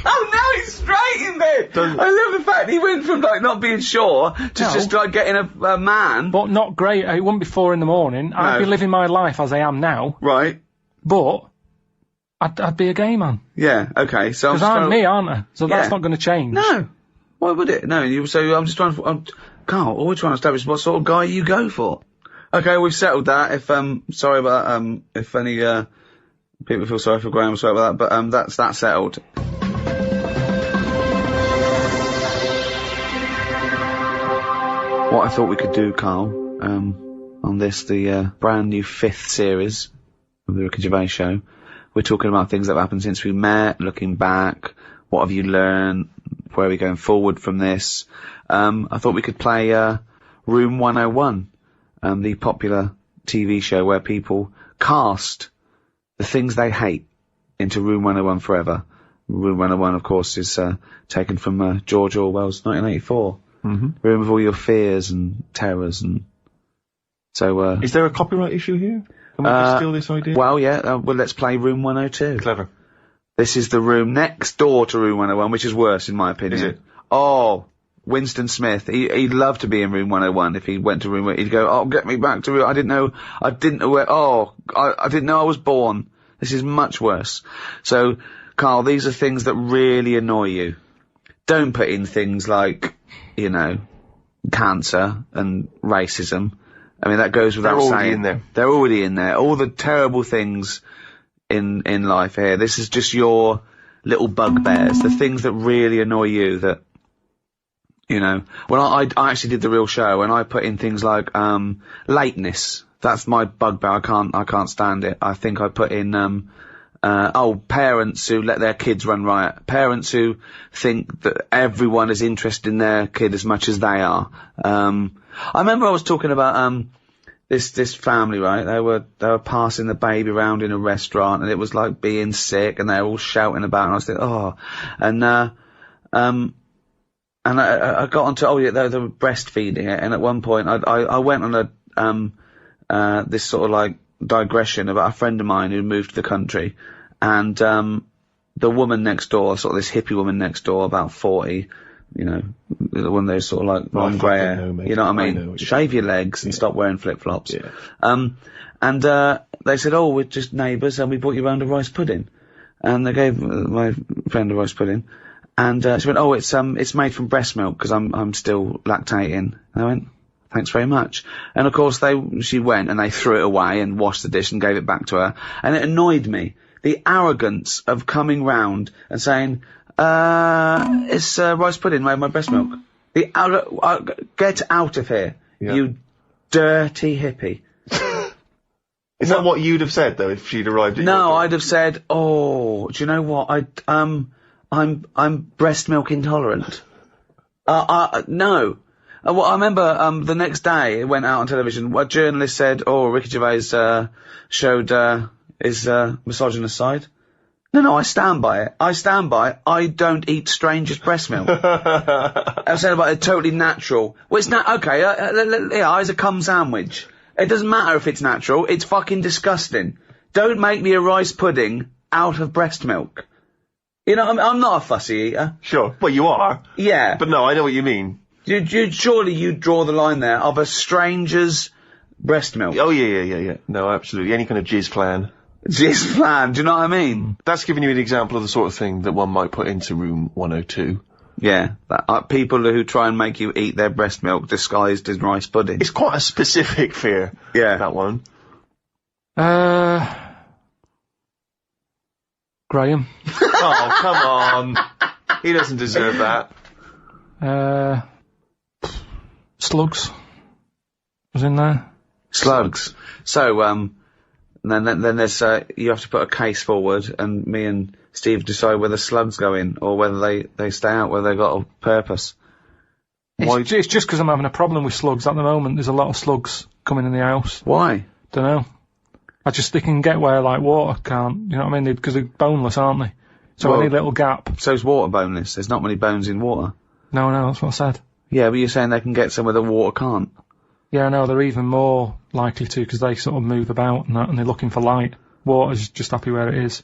Oh, no, he's straight in bed. I love the fact he went from, like, not being sure to just, like, getting a man. But not great. It wouldn't be 4 a.m. I'd be living my life as I am now, Right. but I'd be a gay man. Yeah, okay, so Because I'm me, aren't I? So that's not going to change. No. Why would it? No, so I'm just trying to... Karl, all we're trying to establish what sort of guy you go for. Okay, we've settled that. If, sorry about that, if any, people feel sorry for Graham, sorry about that, but, that's settled. What I thought we could do, Karl, on this, the brand new 5th series of the Ricky Gervais Show, we're talking about things that have happened since we met, looking back, what have you learned, where are we going forward from this. I thought we could play Room 101, the popular TV show where people cast the things they hate into Room 101 forever. Room 101, of course, is taken from George Orwell's 1984. Room of all your fears and terrors, and so. Is there a copyright issue here? Can we just steal this idea? Well, yeah. Well, let's play Room 102. Clever. This is the room next door to Room 101, which is worse in my opinion. Is it? Oh, Winston Smith. He'd love to be in Room 101 if he went to Room. He'd go, "Oh, get me back to Room. I didn't know I didn't know I was born. This is much worse." So, Karl, these are things that really annoy you. Don't put in things like, you know, cancer and racism. I mean, that goes without saying. They're already in there. They're already in there. All the terrible things in life here. This is just your little bugbears, the things that really annoy you that, you know. Well, I actually did the real show and I put in things like, lateness. That's my bugbear. I can't stand it. I think I put in, parents who let their kids run riot. Parents who think that everyone is interested in their kid as much as they are. I remember I was talking about, this family, right? They were passing the baby around in a restaurant and it was like being sick and they were all shouting about it and I was thinking, oh. And I got onto, they were breastfeeding it, and at one point I went on this sort of like digression about a friend of mine who moved to the country, and the woman next door, sort of this hippie woman next door, about 40, you know, one of those sort of like long grey hair, you know what I mean? Shave your legs and stop wearing flip-flops. Yeah. And they said, "Oh, we're just neighbours and we brought you round a rice pudding." And they gave my friend a rice pudding. And she went, "Oh, it's made from breast milk because I'm still lactating." And I went, "Thanks very much." And of course she went and they threw it away and washed the dish and gave it back to her. And it annoyed me. The arrogance of coming round and saying, it's rice pudding made by breast milk. Get out of here, you dirty hippie. Is that what you'd have said though if she'd arrived at your door? I'd have said, "Oh, do you know what? I'm breast milk intolerant." No. Well, I remember the next day it went out on television. A journalist said, "Oh, Ricky Gervais showed his misogynist side." No, I stand by it. I don't eat strangers' breast milk. I'm saying about it totally natural. Well, it's not okay. It's a cum sandwich. It doesn't matter if it's natural. It's fucking disgusting. Don't make me a rice pudding out of breast milk. You know, I'm not a fussy eater. Sure. Well, you are. Yeah. But no, I know what you mean. Surely you draw the line there of a stranger's breast milk. Oh, yeah. No, absolutely. Any kind of jizz plan. Jizz plan, do you know what I mean? That's giving you an example of the sort of thing that one might put into Room 102. Yeah, people who try and make you eat their breast milk disguised as rice pudding. It's quite a specific fear. Yeah. That one. Graham. Oh, come on. He doesn't deserve that. Slugs was in there. Slugs. So, then there's, you have to put a case forward, and me and Steve decide whether slugs go in, or whether they stay out, whether they've got a purpose. It's just because I'm having a problem with slugs at the moment. There's a lot of slugs coming in the house. Why? Dunno. They can get where, like, water can't, you know what I mean? Because they're boneless, aren't they? So any little gap. So's water boneless. There's not many bones in water. No, that's what I said. Yeah, but you're saying they can get somewhere that water can't. Yeah, no, they're even more likely to, because they sort of move about and that, and they're looking for light. Water's just happy where it is.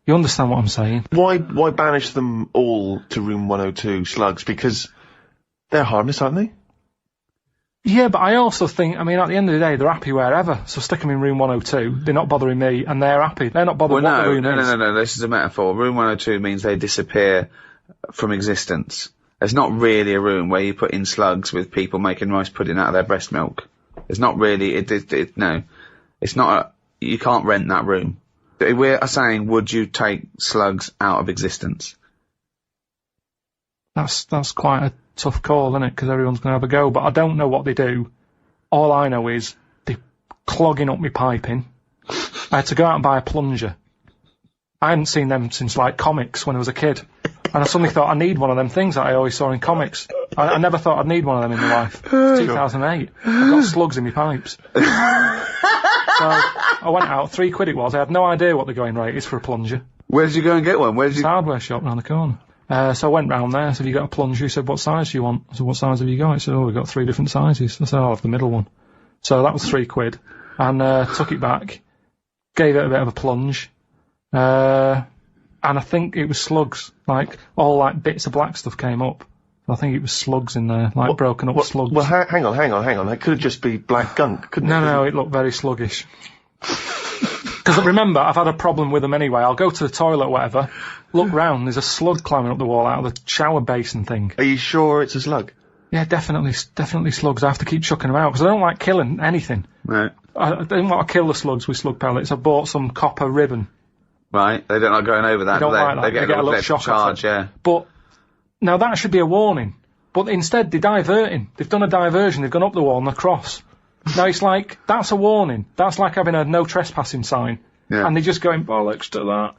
You understand what I'm saying? Why banish them all to Room 102, slugs? Because they're harmless, aren't they? Yeah, but I also think, I mean, at the end of the day, they're happy wherever. So stick them in Room 102. They're not bothering me, and they're happy. They're not bothered what the room is. No. This is a metaphor. Room 102 means they disappear from existence. There's not really a room where you put in slugs with people making rice pudding out of their breast milk. It's not really, no. It's not you can't rent that room. We're saying, would you take slugs out of existence? That's quite a tough call, isn't it? Because everyone's going to have a go. But I don't know what they do. All I know is they're clogging up my piping. I had to go out and buy a plunger. I hadn't seen them since, like, comics when I was a kid. And I suddenly thought, I need one of them things that I always saw in comics. I never thought I'd need one of them in my life. It's 2008. I've got slugs in my pipes. So I went out, £3 it was. I had no idea what the going rate is for a plunger. Where did you go and get one? It's a hardware shop round the corner. So I went round there, I said, have you got a plunger? He said, what size do you want? I said, what size have you got? He said, oh, we've got 3 different sizes. I said, I'll have the middle one. So that was £3. And took it back, gave it a bit of a plunge, and I think it was slugs. Like, all like bits of black stuff came up. I think it was slugs in there, like broken up slugs. Well, hang on. That could just be black gunk, couldn't it? No, it looked very sluggish. Because remember, I've had a problem with them anyway. I'll go to the toilet or whatever, look round, there's a slug climbing up the wall out of the shower basin thing. Are you sure it's a slug? Yeah, definitely slugs. I have to keep chucking them out, because I don't like killing anything. Right. I didn't want to kill the slugs with slug pellets. I bought some copper ribbon. Right, they don't like going over that, They don't like that. They get a little shock charge, yeah. But, now that should be a warning. But instead, they're diverting. They've done a diversion, they've gone up the wall and across. Now it's like, that's a warning. That's like having a no trespassing sign. Yeah. And they're just going, bollocks to that.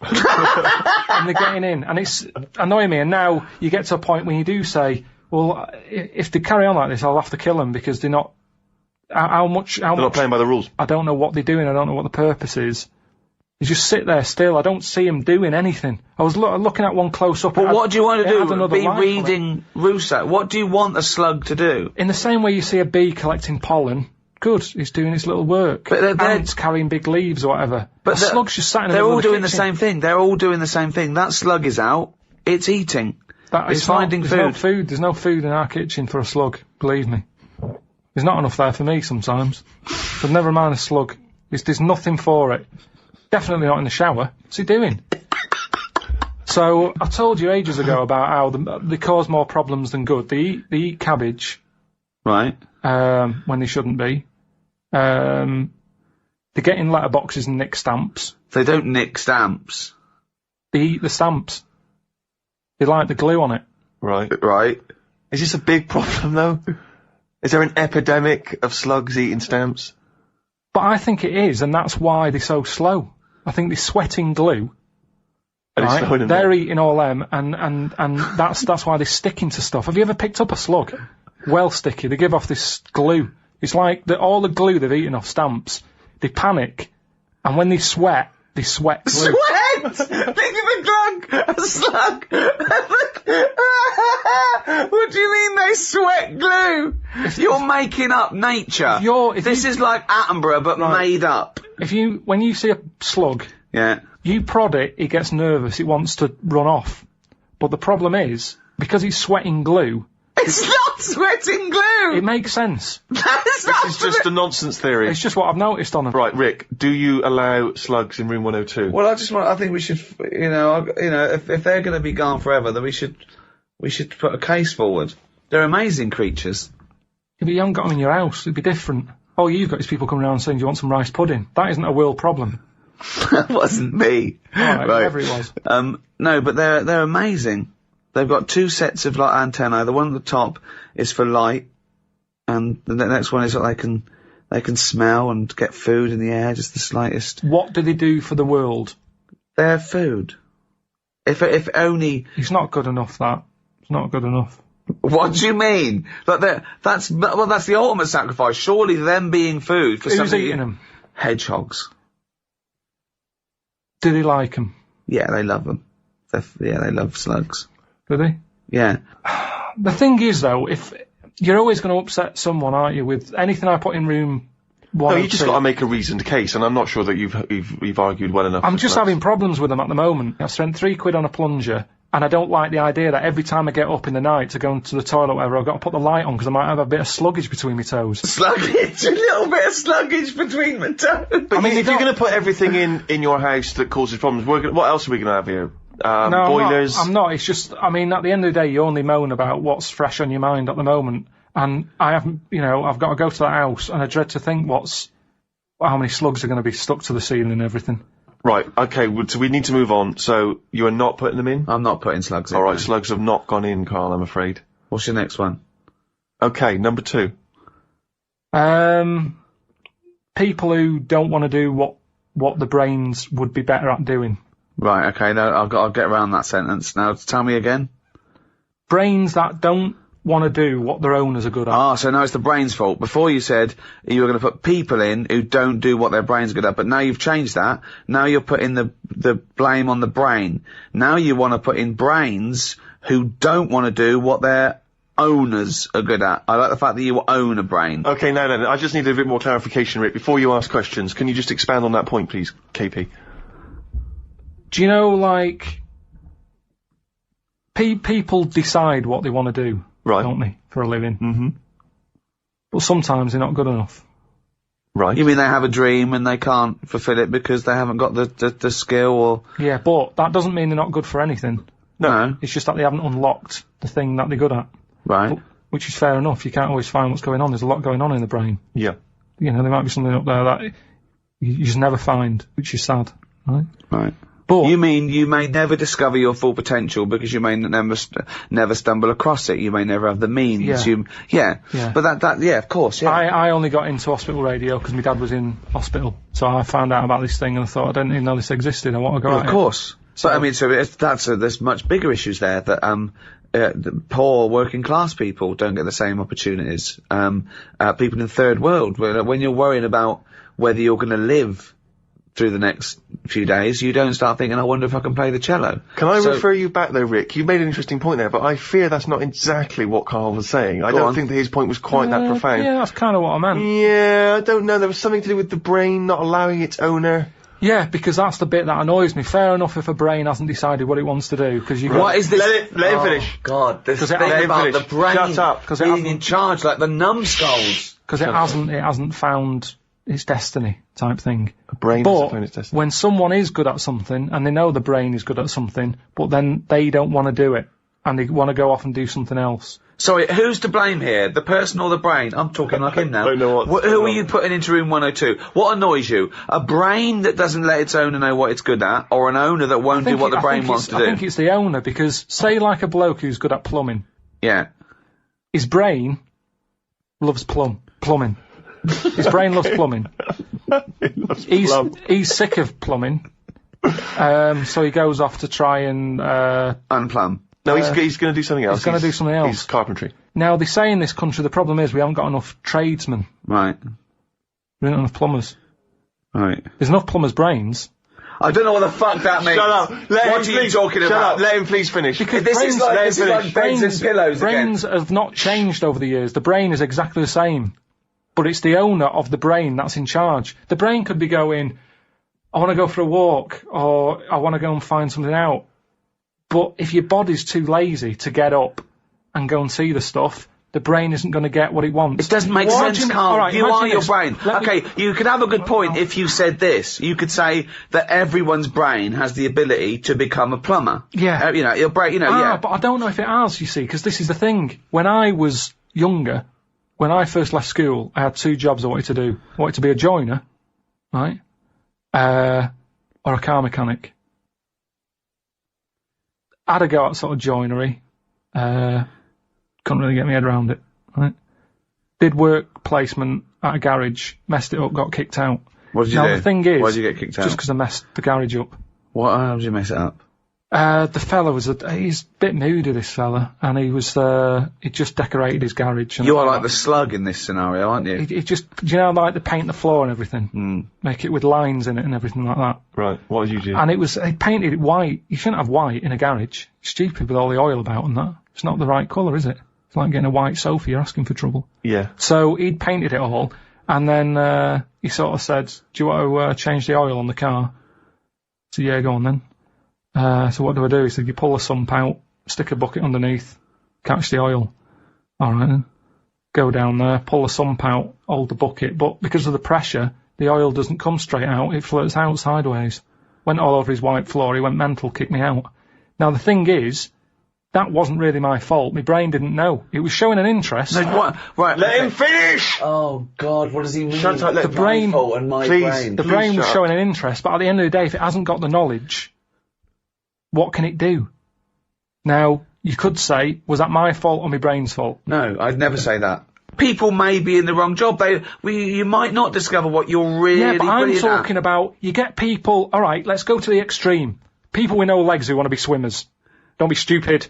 And they're getting in. And it's annoying me. And now you get to a point when you do say, well, if they carry on like this, I'll have to kill them because they're not... They're not playing by the rules. I don't know what they're doing. I don't know what the purpose is. They just sit there still. I don't see them doing anything. I was looking at one close up. But what do you want to do? Be reading Rousseau. What do you want a slug to do? In the same way you see a bee collecting pollen, good, it's doing its little work. But ants carrying big leaves or whatever. But the slug's just sat in the middle of the kitchen. They're all doing the same thing. They're all doing the same thing. That slug is out. It's eating. It's finding food. There's no food in our kitchen for a slug, believe me. There's not enough there for me sometimes. But never mind a slug. There's nothing for it. Definitely not in the shower. What's he doing? So, I told you ages ago about how they cause more problems than good. They eat cabbage. Right. When they shouldn't be. They get in letterboxes and nick stamps. They don't nick stamps. They eat the stamps. They like the glue on it. Right. Is this a big problem, though? Is there an epidemic of slugs eating stamps? But I think it is, and that's why they're so slow. I think they're sweating glue. Right? They're eating all them, and that's why they're sticking to stuff. Have you ever picked up a slug? Well sticky. They give off this glue. It's like all the glue they've eaten off stamps. They panic, and when they sweat glue. Sweat! Think of a slug! What do you mean they sweat glue? You're making up nature. This is like Attenborough, but made up. When you see a slug, you prod it, it gets nervous, it wants to run off. But the problem is, because it's sweating glue... It's not sweating glue! It makes sense. This is just a nonsense theory. It's just what I've noticed on them. Right, Rick, do you allow slugs in room 102? Well, I think we should, if they're going to be gone forever, then we should put a case forward. They're amazing creatures. Yeah, but you haven't got them in your house, it'd be different. All you've got is people coming around saying, do you want some rice pudding? That isn't a world problem. That wasn't me. Right. Whatever it was. No, but they're amazing. They've got 2 sets of antennae. The one at the top is for light, and the next one is that they can smell and get food in the air, just the slightest. What do they do for the world? They're food. If only... It's not good enough, that. It's not good enough. What do you mean? That's the ultimate sacrifice. Surely them being food for something... Who's eating them? Hedgehogs. Do they like them? Yeah, they love them. They love slugs. Do they? Yeah. The thing is, though, if you're always going to upset someone, aren't you, with anything I put in room 1 No, you just got to make a reasoned case, and I'm not sure that you've argued well enough. I'm just having problems with them at the moment. I've spent £3 on a plunger, and I don't like the idea that every time I get up in the night to go into the toilet or whatever, I've got to put the light on because I might have a bit of sluggage between my toes. Sluggage? A little bit of sluggage between my toes? But if you're going to put everything in your house that causes problems, what else are we going to have here? No, boilers? I'm not. It's just, at the end of the day, you only moan about what's fresh on your mind at the moment. And I haven't, I've got to go to that house, and I dread to think how many slugs are going to be stuck to the ceiling and everything. Right, okay, so we need to move on. So, you are not putting them in? I'm not putting slugs in. Alright, slugs have not gone in, Karl, I'm afraid. What's your next one? Okay, number 2. People who don't want to do what the brains would be better at doing. Right, okay, no, I'll get around that sentence. Now, tell me again. Brains that don't want to do what their owners are good at. So now it's the brain's fault. Before you said you were going to put people in who don't do what their brain's good at, but now you've changed that. Now you're putting the blame on the brain. Now you want to put in brains who don't want to do what their owners are good at. I like the fact that you own a brain. Okay, no, I just need a bit more clarification, Rick. Before you ask questions, can you just expand on that point, please, KP? Do you know, like, people decide what they want to do, right? Don't they, for a living? Mm-hmm. But sometimes they're not good enough. Right. You mean they have a dream and they can't fulfill it because they haven't got the skill or... Yeah, but that doesn't mean they're not good for anything. No. It's just that they haven't unlocked the thing that they're good at. Right. Which is fair enough. You can't always find what's going on. There's a lot going on in the brain. Yeah. You know, there might be something up there that you just never find, which is sad. Right? Right. But you mean you may never discover your full potential because you may never stumble across it. You may never have the means. Yeah. But yeah, of course, yeah. I only got into hospital radio because my dad was in hospital. So I found out about this thing and I thought, I didn't even know this existed. I want to go at it. Of course. So, I mean, there's much bigger issues there that, the poor working class people don't get the same opportunities. People in third world, when you're worrying about whether you're going to live through the next few days, you don't start thinking, I wonder if I can play the cello. Can I refer you back though, Rick? You made an interesting point there, but I fear that's not exactly what Karl was saying. I don't think that his point was quite that profound. Yeah, that's kind of what I meant. Yeah, I don't know. There was something to do with the brain not allowing its owner. Yeah, because that's the bit that annoys me. Fair enough if a brain hasn't decided what it wants to do, because you. What is this? Let him finish. God, this thing about the brain being in charge, like the numbskulls. Because it hasn't found its destiny type thing. A brain hasn't found its destiny. When someone is good at something and they know the brain is good at something, but then they don't want to do it and they want to go off and do something else. Sorry, who's to blame here? The person or the brain? I'm talking like him now. I don't know who are you putting into room 102? What annoys you? A brain that doesn't let its owner know what it's good at, or an owner that won't do what the brain wants to do? I think it's the owner, because say like a bloke who's good at plumbing. Yeah. His brain loves plumbing. His brain loves plumbing. He's sick of plumbing. So he goes off to try and unplumb. No, he's going to do something else. He's going to do something else. He's carpentry. Now, they say in this country the problem is we haven't got enough tradesmen. Right. We don't have enough plumbers. Right. There's enough plumbers' brains. I don't know what the fuck that means. Shut up. What are you talking about? Shut up. Let him please finish. Because this is like beds and pillows brains again. have not changed over the years. The brain is exactly the same. But it's the owner of the brain that's in charge. The brain could be going, I want to go for a walk, or I want to go and find something out. But if your body's too lazy to get up and go and see the stuff, the brain isn't going to get what it wants. It doesn't make sense, Karl. Right, you are your this. brain. Okay, you could have a good point if you said this. You could say that everyone's brain has the ability to become a plumber. Yeah. Your brain, yeah. But I don't know if it has, you see, because this is the thing. When I was younger, when I first left school, I had two jobs I wanted to do. I wanted to be a joiner, right? Or a car mechanic. I had a go at sort of joinery. Couldn't really get my head around it, right? Did work placement at a garage, messed it up, got kicked out. What did you do? Now the thing is, why did you get kicked out? Just because I messed the garage up. How did you mess it up? The fella he's a bit moody, this fella, and he just decorated his garage. And you are like the slug in this scenario, aren't you? He just, do you know, like the paint the floor and everything? Make it with lines in it and everything like that. Right, what did you do? And he painted it white. You shouldn't have white in a garage. It's stupid with all the oil about and that. It's not the right colour, is it? It's like getting a white sofa, you're asking for trouble. Yeah. So he'd painted it all, and then he sort of said, do you want to change the oil on the car? So yeah, go on then. So what do? He said, you pull the sump out, stick a bucket underneath, catch the oil. Alright then. Go down there, pull the sump out, hold the bucket, but because of the pressure, the oil doesn't come straight out, it flirts out sideways. Went all over his white floor, he went mental, kicked me out. Now the thing is, that wasn't really my fault, my brain didn't know. It was showing an interest. No, what? Right, let him finish! Oh God, what does he mean? Shut up, the brain, the brain was showing an interest, but at the end of the day, if it hasn't got the knowledge, what can it do? Now, you could say, was that my fault or my brain's fault? No, I'd never say that. People may be in the wrong job. You might not discover what you're really Yeah, but I'm brilliant talking at. about, you get people, alright, let's go to the extreme. people with no legs who want to be swimmers. Don't be stupid.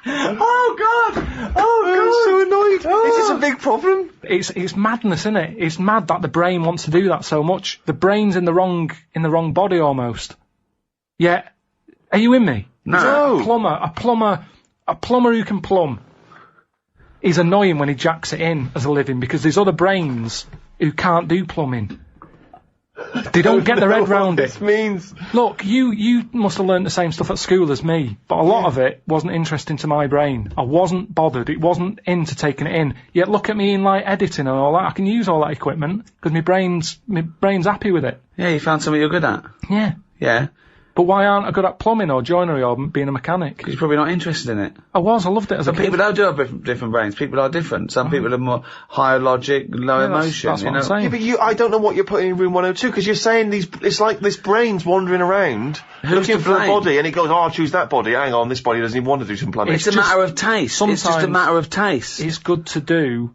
Oh God! I'm so annoyed. Is this a big problem? It's madness, isn't it? It's mad that the brain wants to do that so much. The brain's in the wrong body almost. Yeah. Are you in me? No. A plumber who can plumb is annoying when he jacks it in as a living because there's other brains who can't do plumbing. They don't get their head round it. This means. Look, you must have learned the same stuff at school as me, but a lot of it wasn't interesting to my brain. I wasn't bothered. It wasn't into taking it in. Yet look at me in like editing and all that. I can use all that equipment because my brain's happy with it. Yeah, you found something you're good at. Yeah. Yeah. But why aren't I good at plumbing or joinery or being a mechanic? Because you're probably not interested in it. I loved it as a kid. People don't do have different brains. People are different. Some people are more higher logic, low emotion. That's what I'm saying. Yeah, but I don't know what you're putting in room 102 because you're saying it's like this brain's wandering around looking for a body, and it goes, I'll choose that body. Hang on, this body doesn't even want to do some plumbing. It's a matter of taste. It's just a matter of taste. It's good to do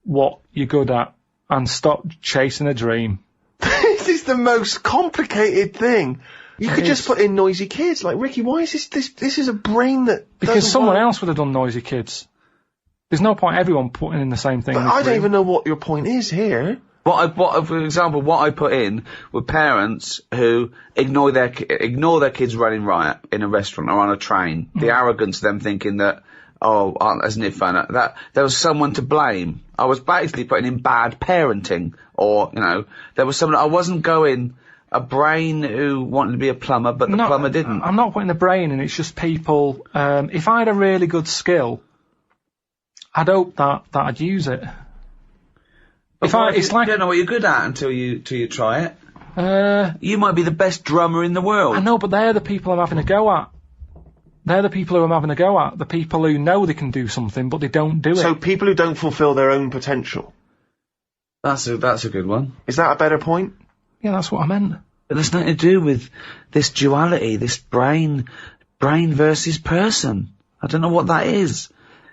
what you're good at and stop chasing a dream. This is the most complicated thing. You could just put in noisy kids. Like, Ricky, why is this is a brain that... Because someone else would have done noisy kids. There's no point everyone putting in the same thing. But I don't even know what your point is here. For example, what I put in were parents who ignore their kids running riot in a restaurant or on a train. The arrogance of them thinking that, isn't it fun? That there was someone to blame. I was basically putting in bad parenting, or, there was someone... I wasn't going... A brain who wanted to be a plumber, but the plumber didn't. I'm not putting the brain in, it's just people... if I had a really good skill, I'd hope that I'd use it. You don't know what you're good at until you try it. You might be the best drummer in the world. I know, but they're the people I'm having a go at. They're the people who I'm having a go at. The people who know they can do something, but they don't do it. So people who don't fulfil their own potential. That's a good one. Is that a better point? Yeah, that's what I meant. But there's nothing to do with this duality, this brain versus person. I don't know what that is.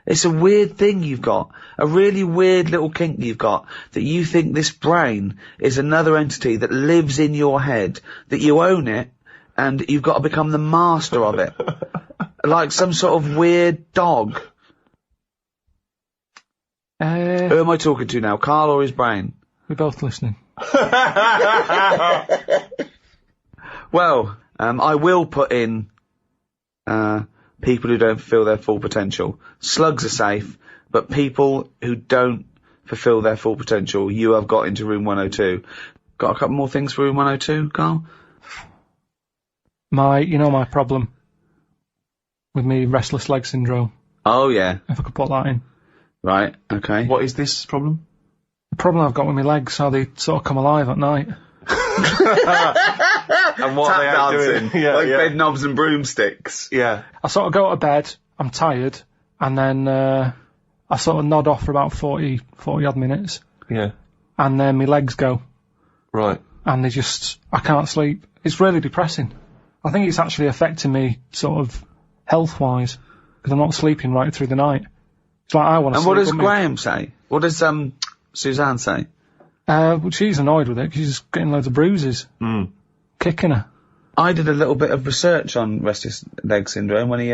It's a weird thing you've got. A really weird little kink you've got, that you think this brain is another entity that lives in your head, that you own it, and you've got to become the master of it. Like some sort of weird dog. Who am I talking to now, Karl or his brain? We're both listening. Well, I will put in people who don't fulfill their full potential. Slugs are safe, but people who don't fulfill their full potential, you have got into room 102. Got a couple more things for room 102, Karl? My problem with me restless leg syndrome. Oh, yeah. If I could put that in. Right, okay. What is this problem? The problem I've got with my legs, how they sort of come alive at night. And what they are doing. Bed knobs and broomsticks. Yeah. I sort of go to bed, I'm tired, and then I sort of nod off for about 40 odd minutes. Yeah. And then my legs go. Right. And I can't sleep. It's really depressing. I think it's actually affecting me sort of health-wise, because I'm not sleeping right through the night. It's like I want to sleep. And what does Graham say? What does Suzanne say? Well, she's annoyed with it because she's getting loads of bruises. Kicking her. I did a little bit of research on restless leg syndrome when he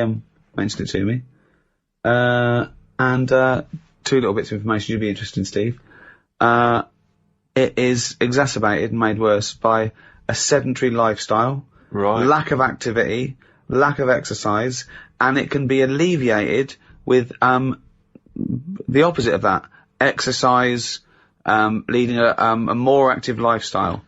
mentioned it to me. And two little bits of information you'd be interested in, Steve. It is exacerbated and made worse by a sedentary lifestyle, lack of activity, lack of exercise, and it can be alleviated with the opposite of that. Exercise, leading a more active lifestyle,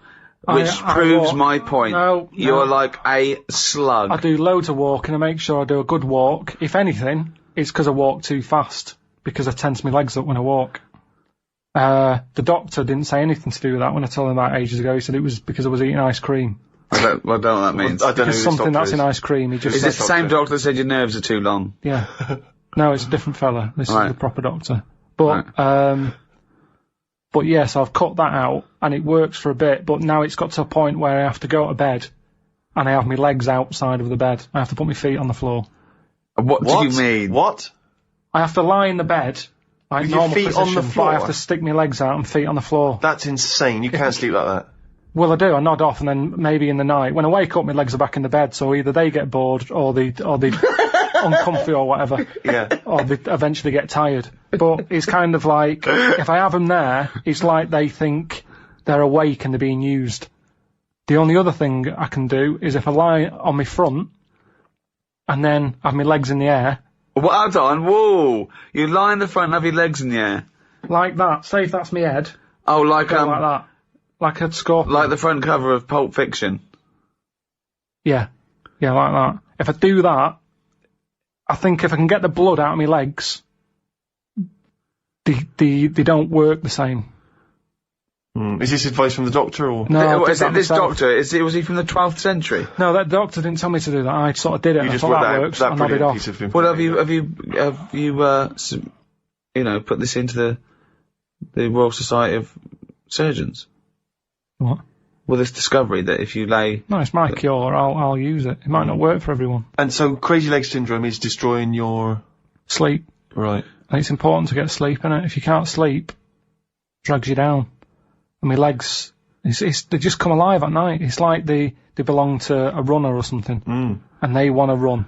which proves my point. You're like a slug. I do loads of walking. I make sure I do a good walk. If anything, it's because I walk too fast, because I tense my legs up when I walk. The doctor didn't say anything to do with that when I told him that ages ago. He said it was because I was eating ice cream. I don't know what that means. I don't know who something that's is. in ice cream. He just is this the same doctor that said your nerves are too long? Yeah. No, it's a different fella. This is the proper doctor. But but yes, I've cut that out, and it works for a bit. But now it's got to a point where I have to go to bed, and I have my legs outside of the bed. I have to put my feet on the floor. What do you mean? What? I have to lie in the bed, like with normal your feet position, on the floor. but I have to stick my legs out and feet on the floor. That's insane. You can't sleep like that. Well, I do. I nod off, and then maybe in the night, when I wake up, my legs are back in the bed. So either they get bored, or they uncomfy, or whatever. Yeah. Or they eventually get tired. But it's kind of like, if I have them there, it's like they think they're awake and they're being used. The only other thing I can do is if I lie on my front, and then have my legs in the air. Well done. Whoa! You lie in the front and have your legs in the air. Like that. Say if that's my head. Oh, like like that. Like a scorpion. Like the front cover of Pulp Fiction. Yeah. Yeah, like that. If I do that, I think if I can get the blood out of my legs, they don't work the same. Is this advice from the doctor, or? No, Is it this doctor? Was he from the 12th century? No, that doctor didn't tell me to do that. I sort of did it. You I just thought worked that out works. that I nodded brilliant off. piece of information. Well, have you you know, put this into the Royal Society of Surgeons? What? Well, this discovery that if you lay... No, it's my cure. I'll use it. It might not work for everyone. And so crazy leg syndrome is destroying your... Sleep. Right. And it's important to get sleep, innit? If you can't sleep, it drags you down. And my legs, they just come alive at night. It's like they belong to a runner or something. And they want to run.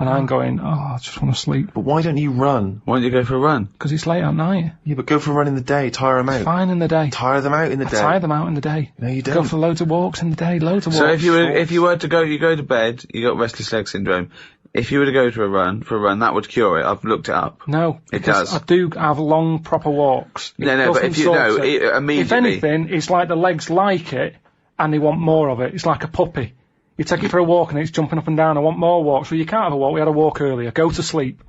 And I'm going, I just want to sleep. But why don't you run? Why don't you go for a run? Because it's late at night. Yeah, but go for a run in the day, tire them out. It's fine in the day. Tire them out in the day. Tire them out in the day. No, you don't. Go for loads of walks in the day, loads of walks. So if you were to go, you go to bed, you got restless leg syndrome. If you were to go for a run, that would cure it. I've looked it up. No, it does. I do have long, proper walks. No, but if you immediately. If anything, it's like the legs like it, and they want more of it. It's like a puppy. You take it for a walk and it's jumping up and down. I want more walks. Well, you can't have a walk. We had a walk earlier. Go to sleep.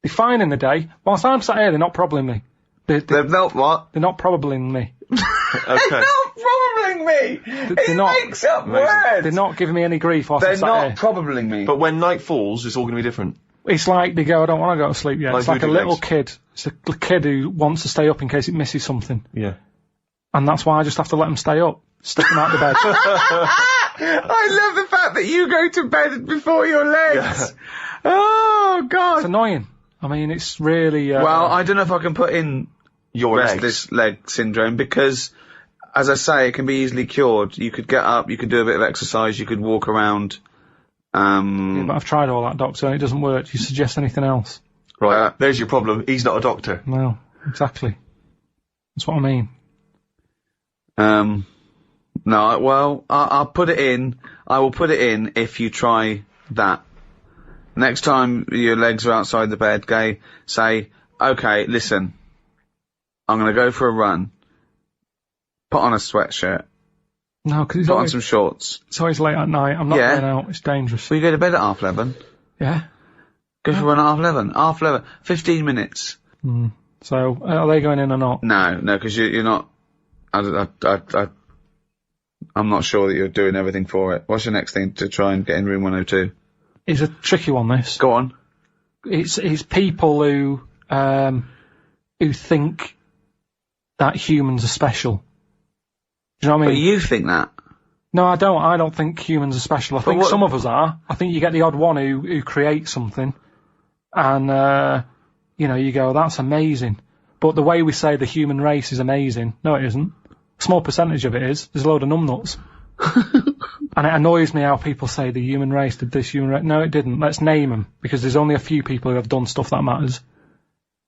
They're fine in the day. Whilst I'm sat here, they're not probabling me. They're not what? They're not probabling me. Okay. They're not probabling me! He makes up words! They're not giving me any grief whilst They're I'm sat not here. probabling me. But when night falls, it's all going to be different. It's like they go, I don't want to go to sleep yet. Like It's like a voodoo little legs. kid. It's a kid who wants to stay up in case it misses something. Yeah. And that's why I just have to let them stay up. Stick them out the bed. I love the fact that you go to bed before your legs. Yeah. Oh, God. It's annoying. I mean, it's really... well, I don't know if I can put in Your restless leg syndrome because, as I say, it can be easily cured. You could get up, you could do a bit of exercise, you could walk around. Yeah, but I've tried all that, doctor, and it doesn't work. Do you suggest anything else? Right, there's your problem. He's not a doctor. No, exactly. That's what I mean. No, well, I'll put it in. I will put it in if you try that. Next time your legs are outside the bed, say, okay, listen, I'm going to go for a run. Put on a sweatshirt. No, because Put on some shorts. It's always late at night. I'm not going out. It's dangerous. Well, you go to bed at 11:30. Yeah. Go for a run at 11:30. 11:30. 15 minutes. So, are they going in or not? No, because you're not... I'm not sure that you're doing everything for it. What's your next thing to try and get in room 102? It's a tricky one, this. Go on. It's people who think that humans are special. Do you know what I mean? But you think that? No, I don't. I don't think humans are special. I think some of us are. I think you get the odd one who creates something, and you go, that's amazing. But the way we say the human race is amazing, no, it isn't. A small percentage of it is. There's a load of numbnuts. And it annoys me how people say the human race did this, human race. No, it didn't. Let's name them, because there's only a few people who have done stuff that matters.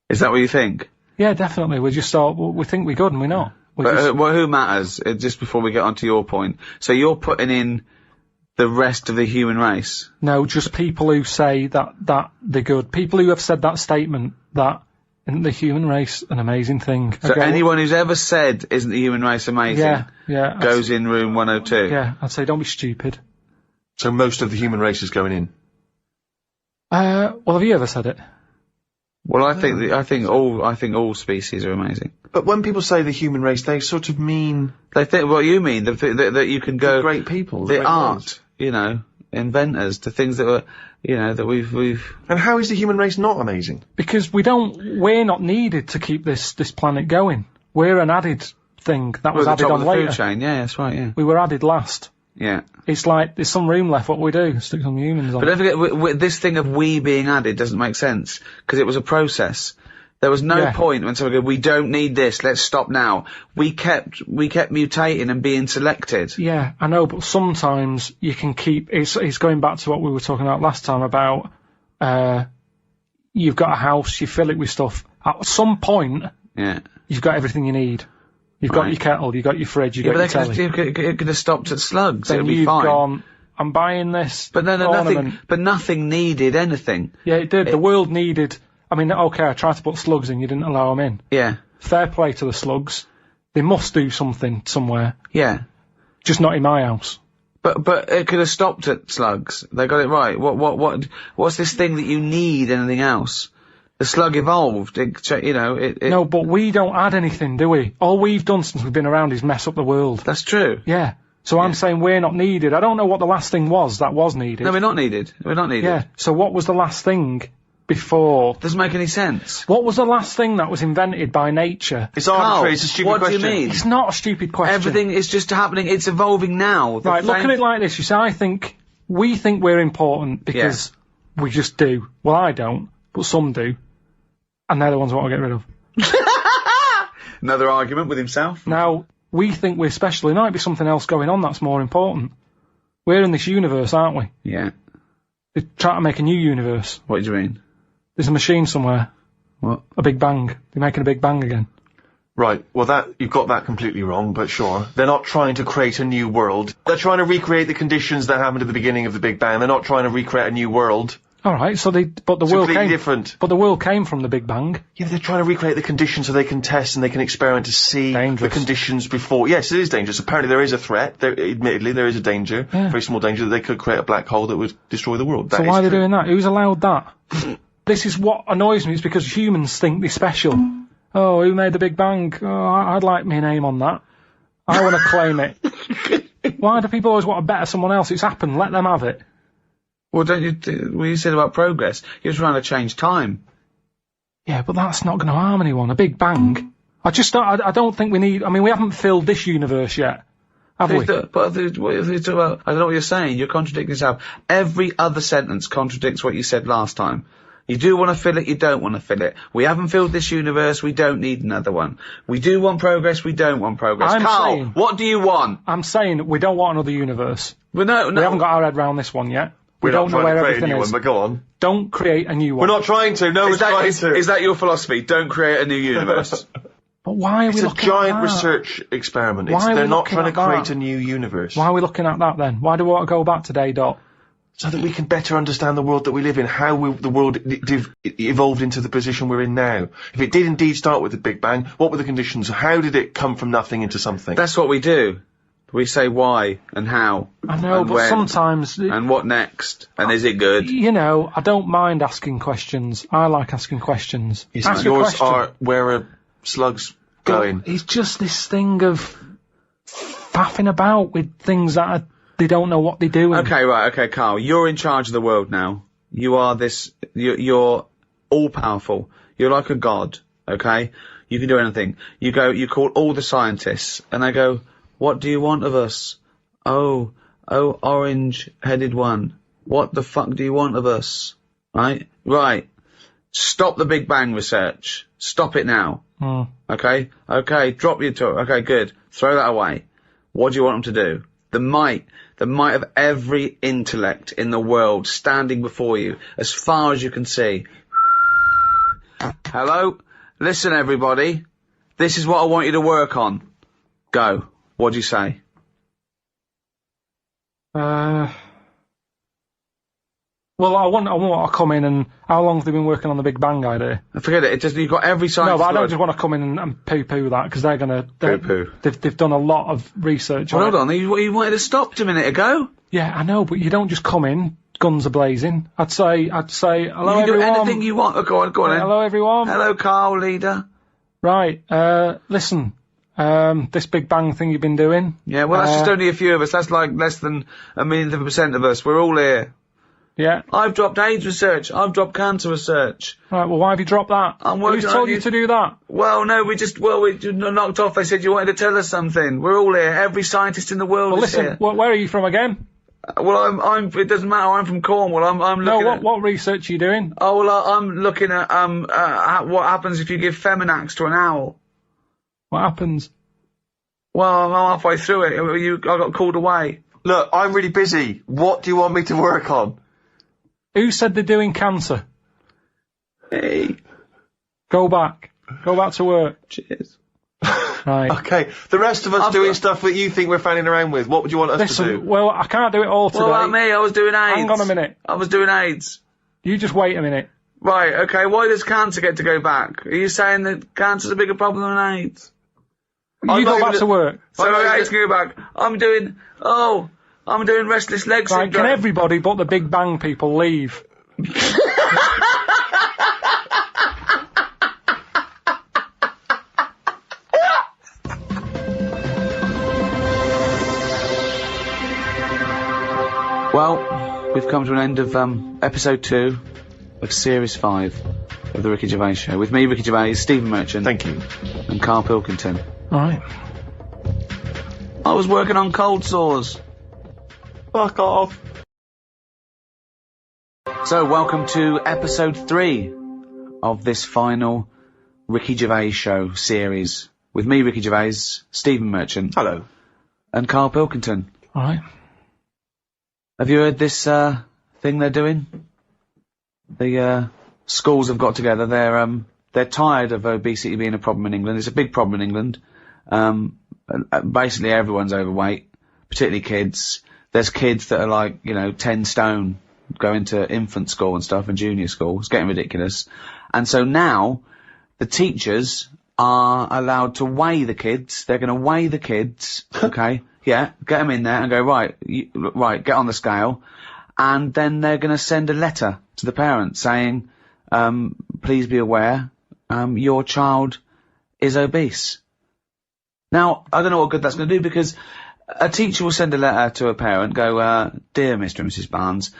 Is that what you think? Yeah, definitely. We just thought, we think we're good and we're not. But who matters? Just before we get on to your point. So you're putting in the rest of the human race? No, just people who say that they're good. People who have said that statement that isn't the human race an amazing thing. So anyone who's ever said isn't the human race amazing goes in room 102? Yeah, I'd say don't be stupid. So most of the human race is going in? Well, have you ever said it? Well, I think all species are amazing. But when people say the human race, they sort of mean... They think what you mean, that you can go... The great people. The art, inventors, the things that were, that we've... And how is the human race not amazing? Because we're not needed to keep this planet going. We're an added thing that was added on later. Food chain, yeah, that's right, yeah. We were added last. Yeah. It's like, there's some room left, what we do, stick some humans on. But don't forget, this thing of we being added doesn't make sense, because it was a process. There was no point when someone go, we don't need this, let's stop now. We kept mutating and being selected. Yeah, I know, but sometimes you can keep... It's going back to what we were talking about last time about you've got a house, you fill it with stuff. At some point, you've got everything you need. You've got your kettle, you've got your fridge, you've got your telly. It could have stopped at slugs, then it'll be you've fine. Gone, I'm buying this But nothing needed anything. Yeah, it did. The world needed... I mean, okay, I tried to put slugs in, you didn't allow them in. Yeah. Fair play to the slugs. They must do something somewhere. Yeah. Just not in my house. But it could have stopped at slugs. They got it right. What's this thing that you need anything else? The slug evolved. No, but we don't add anything, do we? All we've done since we've been around is mess up the world. That's true. Yeah. So I'm saying we're not needed. I don't know what the last thing was that was needed. No, we're not needed. We're not needed. Yeah. So what was the last thing before? Doesn't make any sense. What was the last thing that was invented by nature? It's arbitrary. It's a stupid question. What do you mean? It's not a stupid question. Everything is just happening. It's evolving now. Right, look at it like this. You see, we think we're important because we just do. Well, I don't, but some do. And they're the ones I want to get rid of. Another argument with himself. Now, we think we're special. There might be something else going on that's more important. We're in this universe, aren't we? Yeah. They're trying to make a new universe. What do you mean? There's a machine somewhere. What? A Big Bang. They're making a Big Bang again. Right, well you've got that completely wrong, but sure. They're not trying to create a new world. They're trying to recreate the conditions that happened at the beginning of the Big Bang. They're not trying to recreate a new world. Alright, but the it's world completely came... different. But the world came from the Big Bang. Yeah, they're trying to recreate the conditions so they can test and they can experiment to see the conditions before. Yes, it is dangerous. Apparently there is a threat. Admittedly, there is a danger. Yeah. Very small danger that they could create a black hole that would destroy the world. So why are they doing that? Who's allowed that? This is what annoys me. It's because humans think they're special. Oh, who made the Big Bang? Oh, I'd like my name on that. I want to claim it. Why do people always want to better someone else? It's happened. Let them have it. Well, what you said about progress, you're trying to change time. Yeah, but that's not going to harm anyone. A Big Bang. I don't think we need... I mean, we haven't filled this universe yet, have we? But I don't know what you're saying. You're contradicting yourself. Every other sentence contradicts what you said last time. You do want to fill it, you don't want to fill it. We haven't filled this universe, we don't need another one. We do want progress, we don't want progress. Karl, what do you want? I'm saying we don't want another universe. Well, no. We haven't got our head round this one yet. We don't know where everything is. But go on. Don't create a new one. We're not trying to. No one's trying to. Is that your philosophy? Don't create a new universe. But why are we looking at that? It's a giant research experiment. They're not trying to create a new universe. Why are we looking at that then? Why do we want to go back to day dot? So that we can better understand the world that we live in, how the world evolved into the position we're in now. If it did indeed start with the Big Bang, what were the conditions? How did it come from nothing into something? That's what we do. We say why and how. I know, but sometimes... And what next? And is it good? You know, I don't mind asking questions. I like asking questions. Ask yours are, where are slugs going? It's just this thing of faffing about with things that they don't know what they're doing. Okay, Karl, you're in charge of the world now. You are you're all-powerful. You're like a god, okay? You can do anything. You call all the scientists, and they go... What do you want of us? Oh, orange-headed one. What the fuck do you want of us? Right? Stop the Big Bang research. Stop it now. Okay? Okay, drop your talk. Okay, good. Throw that away. What do you want them to do? The might of every intellect in the world standing before you, as far as you can see. Hello? Listen, everybody. This is what I want you to work on. Go. What do you say? Well, I want to come in and... How long have they been working on the Big Bang idea? Forget it. You've got every science... No, but I don't just want to come in and poo-poo that, because they're going to... Poo-poo. They've done a lot of research on it. Hold on, you wanted to stop a minute ago? Yeah, I know, but you don't just come in, guns are blazing. I'd say, hello, everyone. You can do anything you want. Go on then. Hello, everyone. Hello, Karl, leader. Right, listen... this Big Bang thing you've been doing. Yeah, well, that's just only a few of us. That's like less than 1,000,000% of us. We're all here. Yeah. I've dropped AIDS research. I've dropped cancer research. Right, well, why have you dropped that? Who's told you to do that? Well, no, we knocked off. They said you wanted to tell us something. We're all here. Every scientist in the world is here. Well, listen, where are you from again? Well, I'm. It doesn't matter. I'm from Cornwall. I'm looking at. What research are you doing? Oh, well, I'm looking at what happens if you give Feminax to an owl. What happens? Well, I'm halfway through it. I got called away. Look, I'm really busy. What do you want me to work on? Who said they're doing cancer? Hey. Go back to work. Cheers. Right. Okay, the rest of us doing stuff that you think we're fanning around with. What would you want us to do? Well, I can't do it all today. What about me? I was doing AIDS. Hang on a minute. I was doing AIDS. You just wait a minute. Right, okay, why does cancer get to go back? Are you saying that cancer's a bigger problem than AIDS? You go back to work. So AIDS can go back. I'm doing restless leg syndrome. Right, can everybody but the Big Bang people leave? Well, we've come to an end of episode 2 of series 5 of the Ricky Gervais Show. With me, Ricky Gervais, Stephen Merchant. Thank you. And Karl Pilkington. Alright. I was working on cold sores. Fuck off. So, welcome to episode 3 of this final Ricky Gervais Show series. With me, Ricky Gervais, Stephen Merchant. Hello. And Karl Pilkington. Alright. Have you heard this thing they're doing? The schools have got together. They're tired of obesity being a problem in England. It's a big problem in England. Basically everyone's overweight, particularly kids. There's kids that are like, 10 stone, going to infant school and stuff and junior school. It's getting ridiculous. And so now the teachers are allowed to weigh the kids. They're going to weigh the kids, okay? Yeah, get them in there and go, right, get on the scale. And then they're going to send a letter to the parents saying, please be aware, your child is obese. Now, I don't know what good that's going to do, because a teacher will send a letter to a parent, go, dear Mr. and Mrs. Barnes,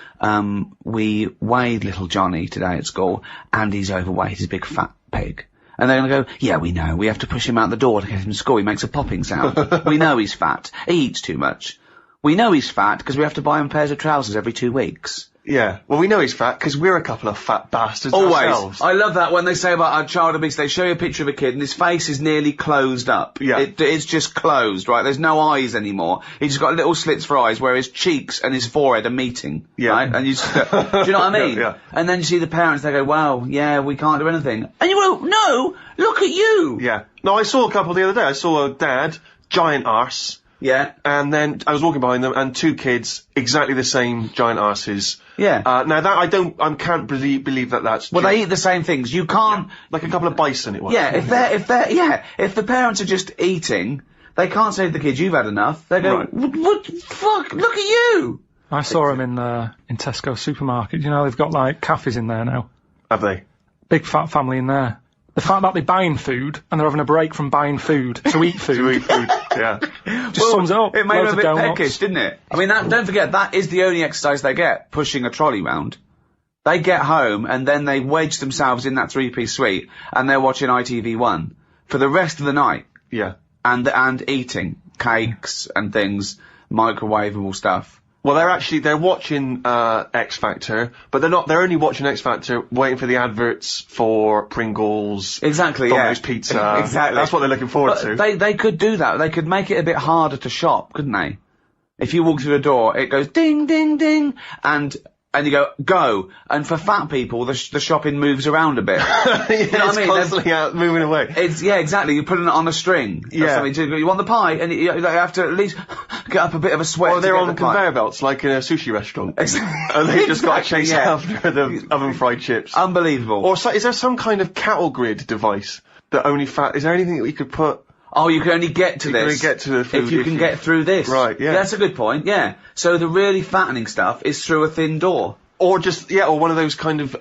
we weighed little Johnny today at school, and he's overweight, he's a big fat pig. And they're going to go, yeah, we know, we have to push him out the door to get him to school, he makes a popping sound. We know he's fat, he eats too much. We know he's fat because we have to buy him pairs of trousers every 2 weeks. Yeah, well, we know he's fat because we're a couple of fat bastards Always. ourselves. I love that when they say about our child obesity, they show you a picture of a kid and his face is nearly closed up. Yeah. It's just closed, right? There's no eyes anymore. He's just got little slits for eyes where his cheeks and his forehead are meeting. Yeah. Right? And you just go, do you know what I mean? Yeah. And then you see the parents, they go, well, yeah, we can't do anything. And you go, no, look at you. Yeah. No, I saw a couple the other day. I saw a dad, giant arse. Yeah. And then I was walking behind them, and 2 kids, exactly the same giant arses. Yeah. Now that I can't believe that that's Well, true. they eat the same things. You can't. Yeah. Like a couple of bison it was. Yeah, if the parents are just eating, they can't say to the kids, you've had enough. They go, Right. what, fuck, look at you. I saw them in Tesco supermarket. You know, they've got like cafes in there now. Have they? Big fat family in there. The fact that they're buying food and they're having a break from buying food to eat food. To eat food, yeah. Just sums it up. It made them Loads a bit of donuts. peckish, didn't it? I mean, don't forget, that is the only exercise they get, pushing a trolley round. They get home and then they wedge themselves in that 3-piece suite and they're watching ITV1 for the rest of the night. Yeah. And eating cakes and things, microwavable stuff. Well, they're watching X Factor, but they're only watching X Factor waiting for the adverts for Pringles. Exactly, Domino's Pizza. Exactly. That's what they're looking forward to. They could do that. They could make it a bit harder to shop, couldn't they? If you walk through the door, it goes ding, ding, ding, and you go. And for fat people, the shopping moves around a bit. Yeah, you know what I mean? Constantly out, moving away. Yeah, exactly. You're putting it on a string. Yeah. You want the pie, and you have to at least get up a bit of a sweat. Or they're to get on the pie. conveyor belts, like in a sushi restaurant. Exactly. And they just got to chase yeah. after the oven-fried chips. Unbelievable. Or is there some kind of cattle grid device that only is there anything that we could put... Oh, you can only get to this. You can only get to the food if you can get through this. Right, yeah. That's a good point, yeah. So the really fattening stuff is through a thin door. Or just, or one of those kind of,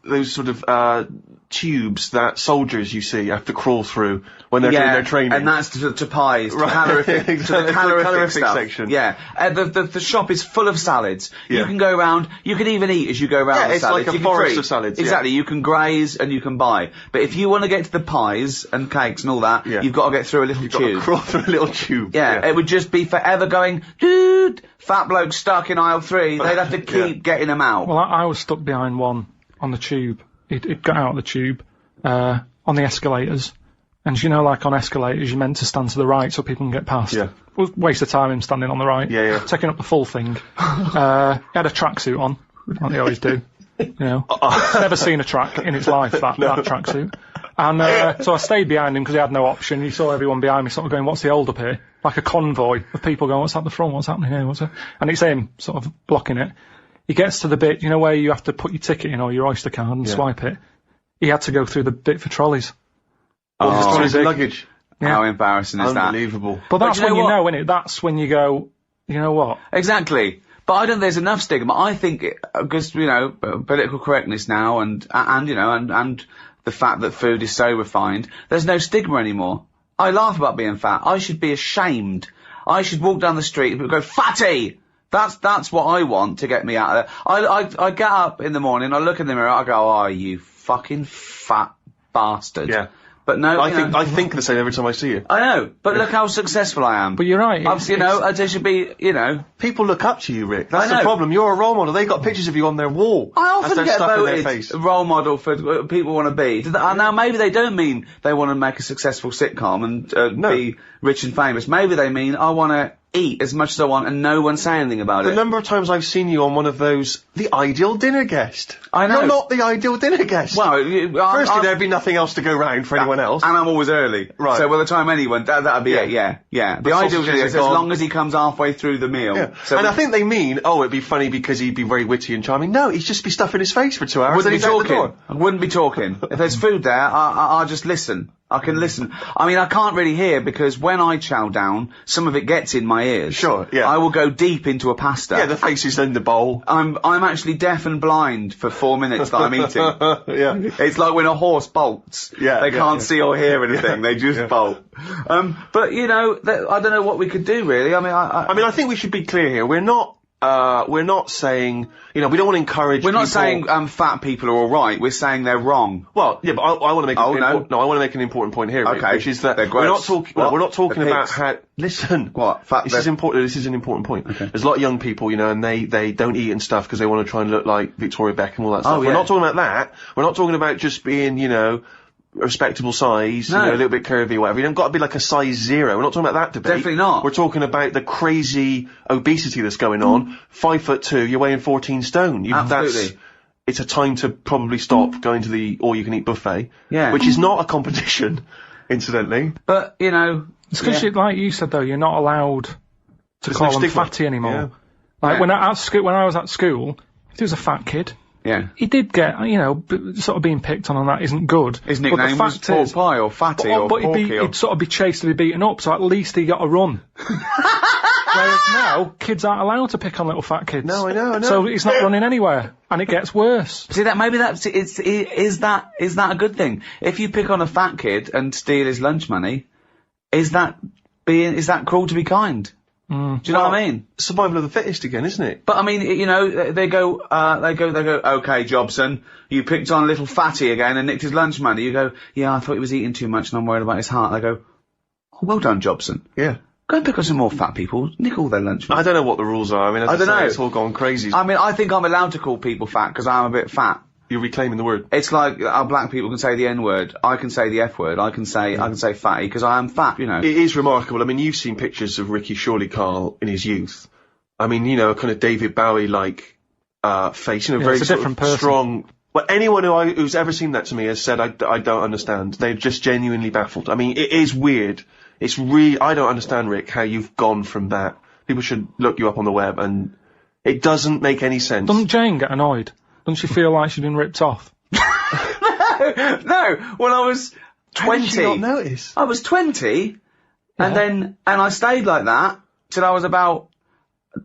those sort of, tubes that soldiers you see have to crawl through when they're doing their training. And that's to pies, to Right. calorific, Exactly. to the calorific stuff. section. Yeah. The shop is full of salads. Yeah. You can go around, you can even eat as you go around Yeah, the it's salads. like a You can forest treat. of salads, yeah. Exactly. You can graze and you can buy. But if you want to get to the pies and cakes and all that, Yeah. you've got to get through a little You've got to tube. crawl through a little tube. Yeah, it would just be forever going, doo, food. Fat bloke stuck in aisle 3. They'd have to keep getting them out. Well, I was stuck behind one on the tube. It got out of the tube on the escalators. And you know, like on escalators, you're meant to stand to the right so people can get past. Yeah. It was a waste of time him standing on the right. Yeah. Taking up the full thing. He had a tracksuit on, like they always do. You know, never seen a track in its life, that tracksuit. And so I stayed behind him because he had no option. He saw everyone behind me sort of going, what's the hold up here? Like a convoy of people going, what's at the front? What's happening here? And it's him sort of blocking it. He gets to the bit, you know, where you have to put your ticket in or your Oyster card and swipe it. He had to go through the bit for trolleys. Oh, his luggage. Yeah. How embarrassing is that? Unbelievable. But that's when you know, innit? That's when you go, you know what? Exactly. But I don't think there's enough stigma. I think, because, you know, political correctness now and you know, and the fact that food is so refined, there's no stigma anymore. I laugh about being fat. I should be ashamed. I should walk down the street and go, fatty! That's what I want to get me out of there. I get up in the morning, I look in the mirror, I go, oh, you fucking fat bastard. Yeah. But no, I think the same every time I see you. I know, but look how successful I am. But you're right. There should be, you know. People look up to you, Rick. That's the problem. You're a role model. They got pictures of you on their wall. I often get voted face. role model for people want to be. Now, maybe they don't mean they want to make a successful sitcom and be rich and famous. Maybe they mean I want to eat as much as I want and no one say anything about it. The number of times I've seen you on one of those, the ideal dinner guest. I know. You're not the ideal dinner guest. Well, firstly, there'd be nothing else to go round for anyone else. And I'm always early. Right. So by the time anyone, that'd be it, yeah. The ideal dinner guest, as long as he comes halfway through the meal. Yeah. So and I think they mean, it'd be funny because he'd be very witty and charming. No, he'd just be stuffing his face for 2 hours. Wouldn't be talking. I wouldn't be talking. If there's food there, I'll just listen. I can listen. I mean, I can't really hear because when I chow down, some of it gets in my ears. Sure, yeah. I will go deep into a pasta. Yeah, the face is in the bowl. I'm actually deaf and blind for 4 minutes that I'm eating. Yeah. It's like when a horse bolts. Yeah. They can't see or hear anything. They just bolt. But you know, I don't know what we could do really. I mean, I think we should be clear here. We're not saying, you know, we don't want to encourage We're people... not saying fat people are alright, we're saying they're wrong. Well, yeah, but I want to make I want to make an important point here, Rick, okay. which is that we're not talking about how... Listen. What? This is important. This is an important point. Okay. There's a lot of young people, you know, and they don't eat and stuff because they want to try and look like Victoria Beckham and all that stuff. We're not talking about that. We're not talking about just being, you know, a respectable size, you know, a little bit curvy or whatever. You don't got to be like a size 0. We're not talking about that debate. Definitely not. We're talking about the crazy obesity that's going on. 5'2", you're weighing 14 stone. Absolutely. It's a time to probably stop going to the all-you-can-eat buffet. Yeah. Which is not a competition, incidentally. But, you know... It's because, like you said, though, you're not allowed to call them fatty anymore. Yeah. Like, when I was at school, if there was a fat kid... Yeah. He did get, you know, sort of being picked on that isn't good. His nickname was Pork Pie or Fatty or Porky. He'd sort of be chased to be beaten up, so at least he got a run. Whereas now, kids aren't allowed to pick on little fat kids. No, I know. So he's not running anywhere, and it gets worse. See, is that a good thing? If you pick on a fat kid and steal his lunch money, is that cruel to be kind? Do you know what I mean? Survival of the fittest again, isn't it? But I mean, you know, they go, okay, Jobson, you picked on little fatty again and nicked his lunch money. You go, yeah, I thought he was eating too much and I'm worried about his heart. They go, oh, well done, Jobson. Yeah. Go and pick on some more fat people, nick all their lunch money. I don't know what the rules are. I mean, I don't know. It's all gone crazy. I mean, I think I'm allowed to call people fat because I'm a bit fat. You're reclaiming the word. It's like black people can say the N-word. I can say the F-word. I can say fatty because I am fat, you know. It is remarkable. I mean, you've seen pictures of Ricky, surely, Karl, in his youth. I mean, you know, a kind of David Bowie-like face, you know, very sort of strong. Well, anyone who's ever seen that to me has said, I don't understand. They're just genuinely baffled. I mean, it is weird. It's I don't understand, Rick, how you've gone from that. People should look you up on the web, and it doesn't make any sense. Doesn't Jane get annoyed? Doesn't she feel like she's been ripped off? No. When I was 20. How did she not notice? I was 20, and I stayed like that till I was about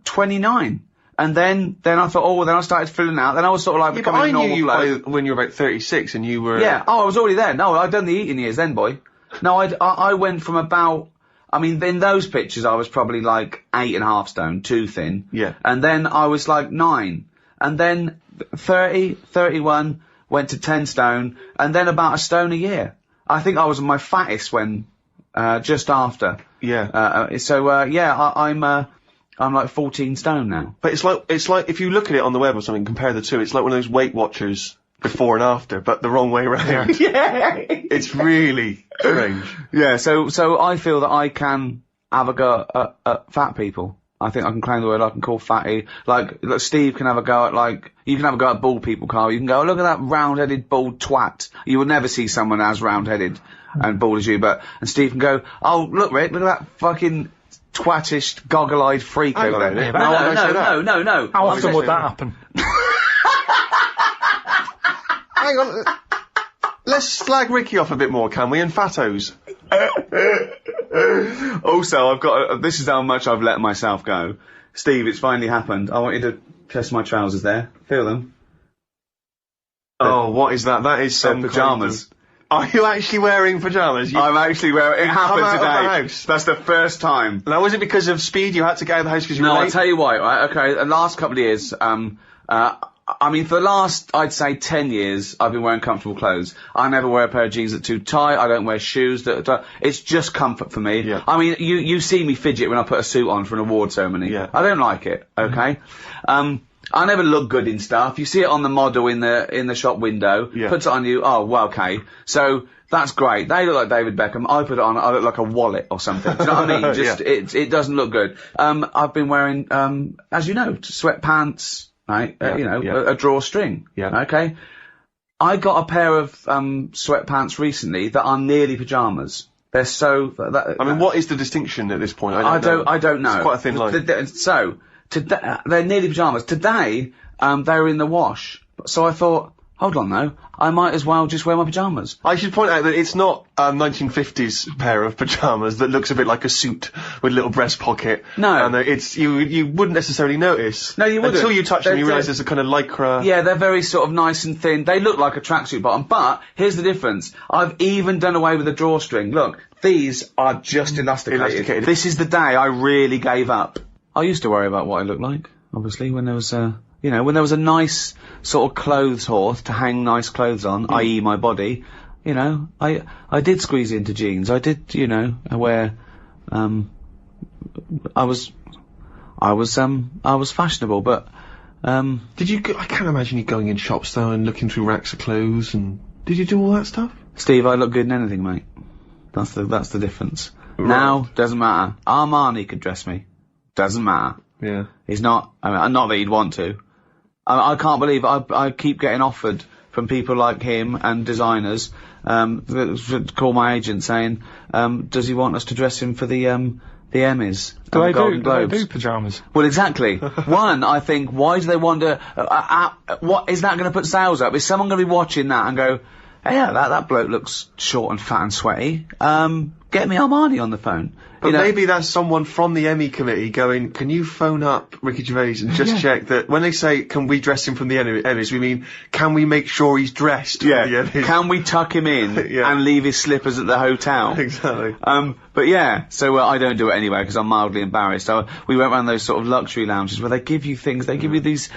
29. And then I thought, then I started filling out. Then I was sort of like becoming a normal bloke. When you were about 36 and you were... Yeah. Oh, I was already there. No, I'd done the eating years then, boy. No, I went from about... I mean, in those pictures, I was probably like 8.5 stone, too thin. Yeah. And then I was like 9. And then 30, 31, went to 10 stone, and then about a stone a year. I think I was my fattest when, just after. Yeah. I'm I'm like 14 stone now. But it's like if you look at it on the web or something, compare the two, it's like one of those Weight Watchers before and after, but the wrong way around. Yeah. It's really strange. Yeah, so I feel that I can have a go at fat people. I think I can claim the word, I can call fatty. Like Steve can have a go at, you can have a go at bald people, Carl. You can go, oh, look at that round-headed bald twat. You will never see someone as round-headed and bald as you, and Steve can go, oh, look, Rick, look at that fucking twattish, goggle-eyed freak over there. No. How often would that happen? Hang on. Let's slag Ricky off a bit more, can we? And Fattos. Also, I've got this is how much I've let myself go. Steve, it's finally happened. I want you to test my trousers there. Feel them. Oh, what is that? That is some pyjamas. Are you actually wearing pyjamas? I'm actually wearing. It happened out today. Of the house. That's the first time. Now, was it because of speed you had to get out of the house because you were late? late? I'll tell you why. Right? Okay, the last couple of years, I mean, for the last, I'd say 10 years, I've been wearing comfortable clothes. I never wear a pair of jeans that are too tight. I don't wear shoes that it's just comfort for me. Yeah. I mean, you see me fidget when I put a suit on for an award ceremony. Yeah. I don't like it, okay? I never look good in stuff. You see it on the model in the shop window, puts it on you, oh, well, okay. So, that's great. They look like David Beckham. I put it on, I look like a wallet or something. Do you know what I mean? Just, it doesn't look good. I've been wearing, as you know, sweatpants, right? A drawstring. Yeah. Okay. I got a pair of sweatpants recently that are nearly pyjamas. They're so. I mean, what is the distinction at this point? I don't know. It's quite a thin line. So today they're nearly pyjamas. Today they were in the wash. So I thought, hold on though, I might as well just wear my pyjamas. I should point out that it's not a 1950s pair of pyjamas that looks a bit like a suit with a little breast pocket. No. And it's, you wouldn't necessarily notice. No, you wouldn't. Until you touch them, you realise there's a kind of lycra. Yeah, they're very sort of nice and thin. They look like a tracksuit bottom, but here's the difference. I've even done away with the drawstring. Look, these are just elasticated. This is the day I really gave up. I used to worry about what I looked like, obviously, when there was when there was a nice sort of clothes horse to hang nice clothes on, i.e. my body, I did squeeze into jeans. I did, I wear, I was fashionable, but, did you I can't imagine you going in shops though and looking through racks of clothes and, did you do all that stuff? Steve, I look good in anything, mate. That's the difference. Right. Now, doesn't matter. Armani could dress me. Doesn't matter. Yeah. He's not, not that he'd want to. I can't believe I keep getting offered from people like him and designers, call my agent saying, does he want us to dress him for the Emmys? Do they Globes? Do pyjamas? Well, exactly. One, I think, why do they wonder, what, is that going to put sales up? Is someone going to be watching that and go, hey, yeah, that bloke looks short and fat and sweaty, get me Armani on the phone. But maybe that's someone from the Emmy committee going, can you phone up Ricky Gervais and just check that when they say, can we dress him from the Emmys, we mean, can we make sure he's dressed for the Emmys? Can we tuck him in and leave his slippers at the hotel? Exactly. But yeah, so I don't do it anyway because I'm mildly embarrassed. We went around those sort of luxury lounges where they give you things, they give you these,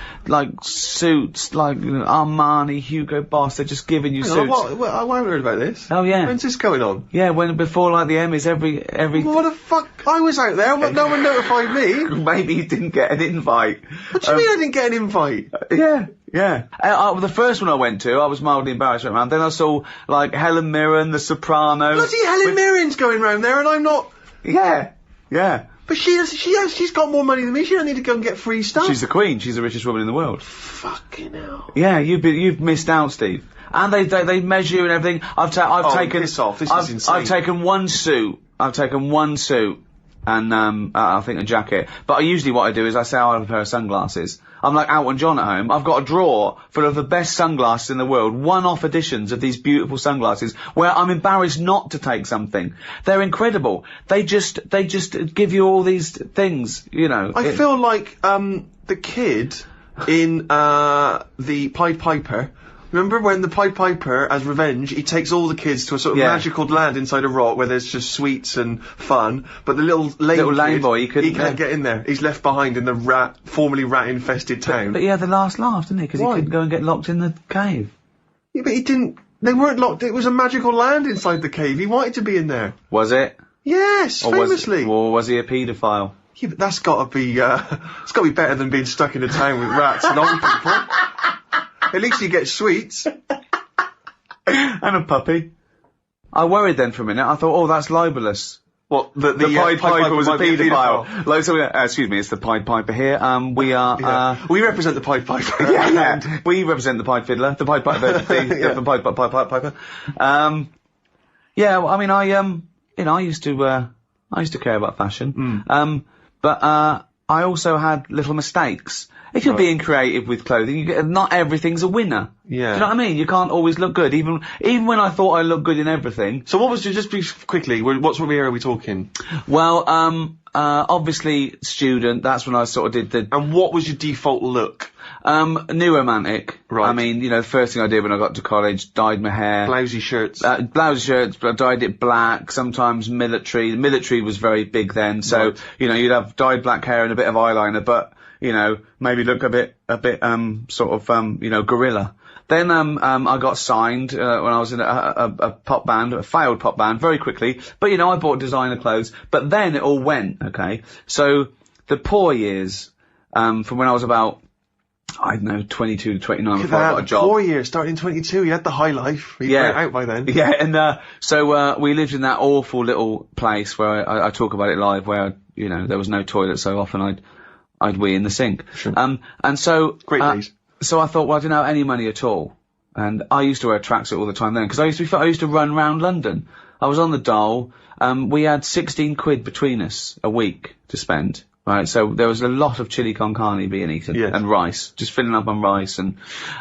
suits, Armani, Hugo Boss, they're just giving you suits. What, I haven't heard about this. Oh yeah. When's this going on? Yeah, before the Emmys, every What the fuck? I was out there, no one notified me. Maybe you didn't get an invite. What do you mean I didn't get an invite? Yeah. The first one I went to, I was mildly embarrassed went around. Then I saw, Helen Mirren, The Sopranos. Bloody Helen Mirren's going round there and I'm not... Yeah. But she's got more money than me, she don't need to go and get free stuff. She's the queen, she's the richest woman in the world. Fucking hell. Yeah, you've missed out, Steve. And they measure you and everything. I've taken... piss off, this is insane. I've taken one suit, and I think a jacket. But usually what I do is I say I have a pair of sunglasses. I'm like Elton John at home. I've got a drawer full of the best sunglasses in the world, one-off editions of these beautiful sunglasses, where I'm embarrassed not to take something. They're incredible. They just give you all these things, I feel like the kid in the Pied Piper. Remember when the Pied Piper, as revenge, he takes all the kids to a sort of magical land inside a rock where there's just sweets and fun, but the little lame boy, he can't get in there. He's left behind in the formerly rat-infested town. But he had the last laugh, didn't he? Because he couldn't go and get locked in the cave. Yeah, but he didn't... They weren't locked. It was a magical land inside the cave. He wanted to be in there. Was it? Yes, famously. Or was he a paedophile? Yeah, but that's got to be it's got to be better than being stuck in a town with rats and old people. At least you get sweets and a puppy. I worried then for a minute. I thought, oh, that's libelous. What, the Pied Piper was a paedophile. Like something, excuse me, it's the Pied Piper here. We are, we represent the Pied Piper. yeah. We represent the Pied Fiddler, the Pied Piper, the Pied Piper. Yeah, well, I mean, I used to care about fashion. But I also had little mistakes. If you're being creative with clothing, not everything's a winner. Yeah. Do you know what I mean? You can't always look good, even when I thought I looked good in everything. So what was just quickly? What sort of era are we talking? Well, obviously student. That's when I sort of did the. And what was your default look? New romantic. Right. I mean, the first thing I did when I got to college, dyed my hair. Blousy shirts. But I dyed it black, sometimes military. The military was very big then, so, you'd have dyed black hair and a bit of eyeliner, but, maybe look a bit, gorilla. Then, I got signed, when I was in a pop band, a failed pop band, very quickly. But, I bought designer clothes. But then it all went, okay? So, the poor years, from when I was about, I don't know, 22 to 29 before I got a job. 4 years, starting in 22, you had the high life. You went out by then. Yeah, and, so, we lived in that awful little place where I talk about it live, where, there was no toilet, so often I'd wee in the sink. Sure. And so. Great days. So I thought, well, I didn't have any money at all. And I used to wear a tracksuit all the time then, because I used to run round London. I was on the dole. We had 16 quid between us a week to spend. Right, so there was a lot of chili con carne being eaten. Yes. And rice, just filling up on rice and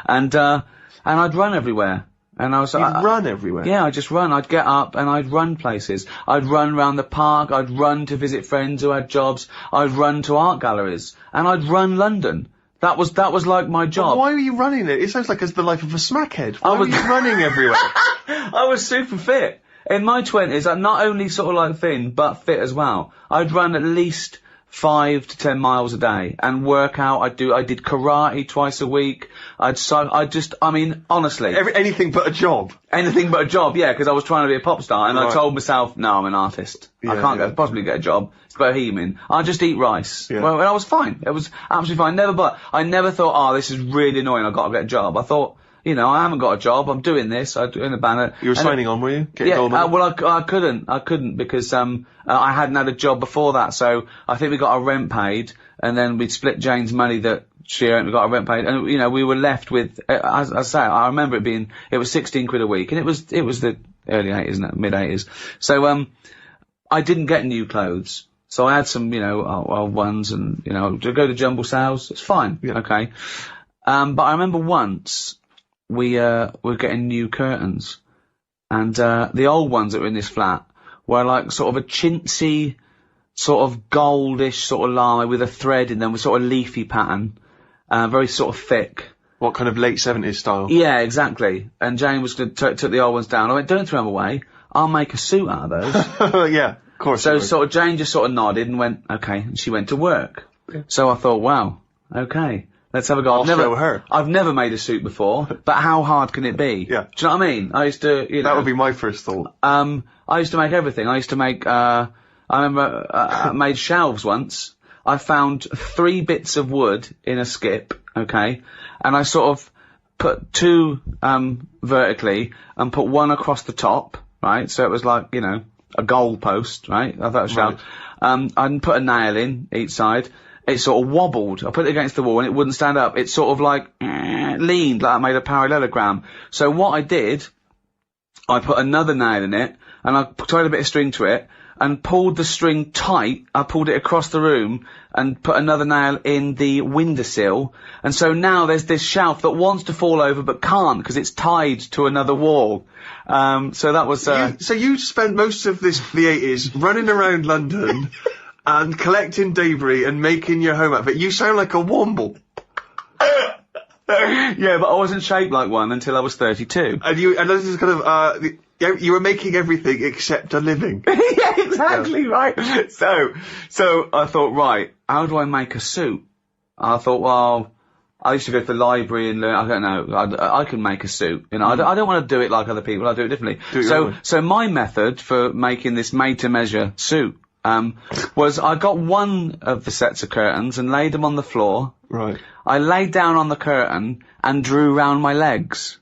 I'd run everywhere. And I was run everywhere? Yeah, I'd just run. I'd get up and I'd run places. I'd run round the park, I'd run to visit friends who had jobs, I'd run to art galleries, and I'd run London. That was like my job. But why were you running it? It sounds like it's the life of a smackhead. Why were you running everywhere? I was super fit. In my 20s, I'm not only sort of like thin, but fit as well. I'd run at least 5 to 10 miles a day and work out. I did karate twice a week. Honestly. Anything but a job. Anything but a job, yeah, because I was trying to be a pop star and I told myself, no, I'm an artist. I can't possibly get a job. It's bohemian. I just eat rice. Yeah. Well, and I was fine. It was absolutely fine. I never thought, oh, this is really annoying, I've got to get a job. I thought, I haven't got a job, I'm doing this, I'm doing a banner. You were signing on, were you? I couldn't because, I hadn't had a job before that, so I think we got our rent paid, and then we'd split Jane's money that she earned, we got our rent paid, and, we were left with, as I say, I remember it was 16 quid a week, and it was the early 80s, mid-80s. So, I didn't get new clothes. So I had some, old ones and, to go to jumble sales, it's fine. Yeah. Okay. But I remember once, we were getting new curtains, and the old ones that were in this flat were like sort of a chintzy, sort of goldish sort of line with a thread in them with sort of leafy pattern, very sort of thick. What kind of late 70s style? Yeah, exactly. And Jane was going to took the old ones down. I went, don't throw them away. I'll make a suit out of those. Yeah, of course. So sort of Jane just sort of nodded and went, okay, and she went to work. Okay. So I thought, wow, okay. Let's have a go. I've never made a suit before, but how hard can it be? Yeah. Do you know what I mean? I used to, That would be my first thought. I used to make everything. I used to make, I remember, I made shelves once. I found 3 bits of wood in a skip, okay? And I sort of put 2, vertically and put 1 across the top, right? So it was like, a goal post, right? I thought it was shelf. I put a nail in each side. It sort of wobbled. I put it against the wall and it wouldn't stand up. It sort of like leaned, like I made a parallelogram. So what I did, I put another nail in it and I tied a bit of string to it and pulled the string tight. I pulled it across the room and put another nail in the windowsill. And so now there's this shelf that wants to fall over but can't because it's tied to another wall. So that was... So you spent most of the 80s running around London... and collecting debris and making your home outfit. You sound like a womble. Yeah, but I wasn't shaped like one until I was 32. And this is kind of, you were making everything except a living. Yeah, exactly, right. So I thought, right, how do I make a suit? I thought, well, I used to go to the library and learn, I don't know, I can make a suit, I don't want to do it like other people, I do it differently. So my method for making this made-to-measure suit, was I got one of the sets of curtains and laid them on the floor. Right. I laid down on the curtain and drew round my legs.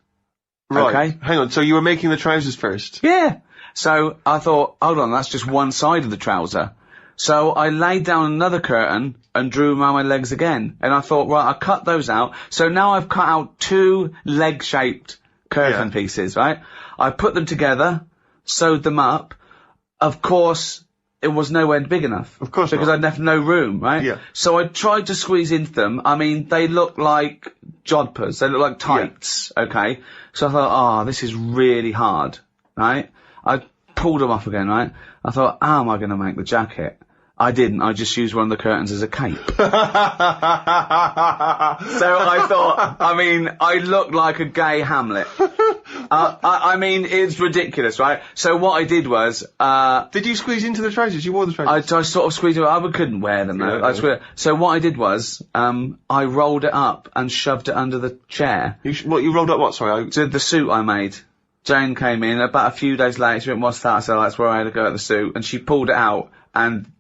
Right. Okay? Hang on, so you were making the trousers first? Yeah. So I thought, hold on, that's just one side of the trouser. So I laid down another curtain and drew around my legs again. And I thought, right, I cut those out. So now I've cut out 2 leg-shaped curtain pieces, right? I put them together, sewed them up. Of course, it was nowhere big enough. Of course because not. I'd left no room, right? Yeah. So I tried to squeeze into them. I mean, they look like jodhpurs. They look like tights, okay? So I thought, this is really hard, right? I pulled them off again, right? I thought, how am I going to make the jacket? I didn't. I just used one of the curtains as a cape. So I thought, I mean, I looked like a gay Hamlet. I mean, it's ridiculous, right? So what I did was... did you squeeze into the trousers? You wore the trousers? I sort of squeezed it. I couldn't wear them, though. So what I did was, I rolled it up and shoved it under the chair. You rolled up what, sorry? The suit I made. Jane came in about a few days later. She went, what's that? So that's where I had to go at the suit. And she pulled it out and,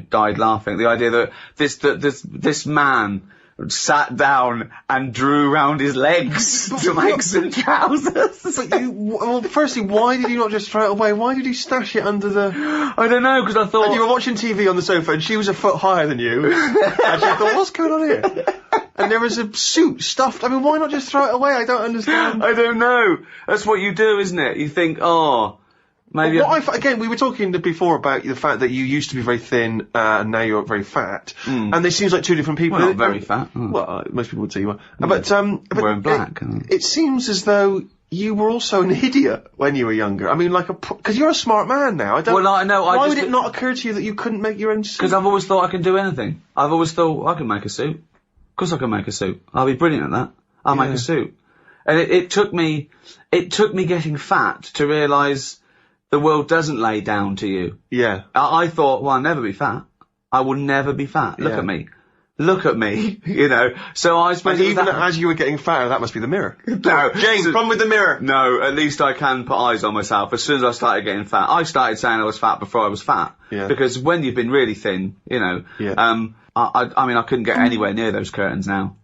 died laughing. The idea that this man sat down and drew round his legs to make some trousers. But firstly, why did you not just throw it away? Why did you stash it under the... I don't know, because I thought... And you were watching TV on the sofa and she was a foot higher than you. And she thought, what's going on here? And there was a suit stuffed. I mean, why not just throw it away? I don't understand. I don't know. That's what you do, isn't it? You think, maybe... Again, we were talking before about the fact that you used to be very thin, and now you're very fat. And they seems like 2 different people. Well, not very fat. Well, most people would say you are. But wearing black. It seems as though you were also an idiot when you were younger. I mean, because you're a smart man now. Why would it not occur to you that you couldn't make your own suit? Because I've always thought I can do anything. I've always thought I can make a suit. Of course I can make a suit. I'll be brilliant at that. I'll make a suit. And it took me getting fat to realise the world doesn't lay down to you. Yeah. I thought, well, I'll never be fat. I will never be fat. Look at me. Look at me, So I suppose... And even as you were getting fatter, that must be the mirror. No. James, come with the mirror. No, at least I can put eyes on myself. As soon as I started getting fat, I started saying I was fat before I was fat. Yeah. Because when you've been really thin, I mean, I couldn't get anywhere near those curtains now.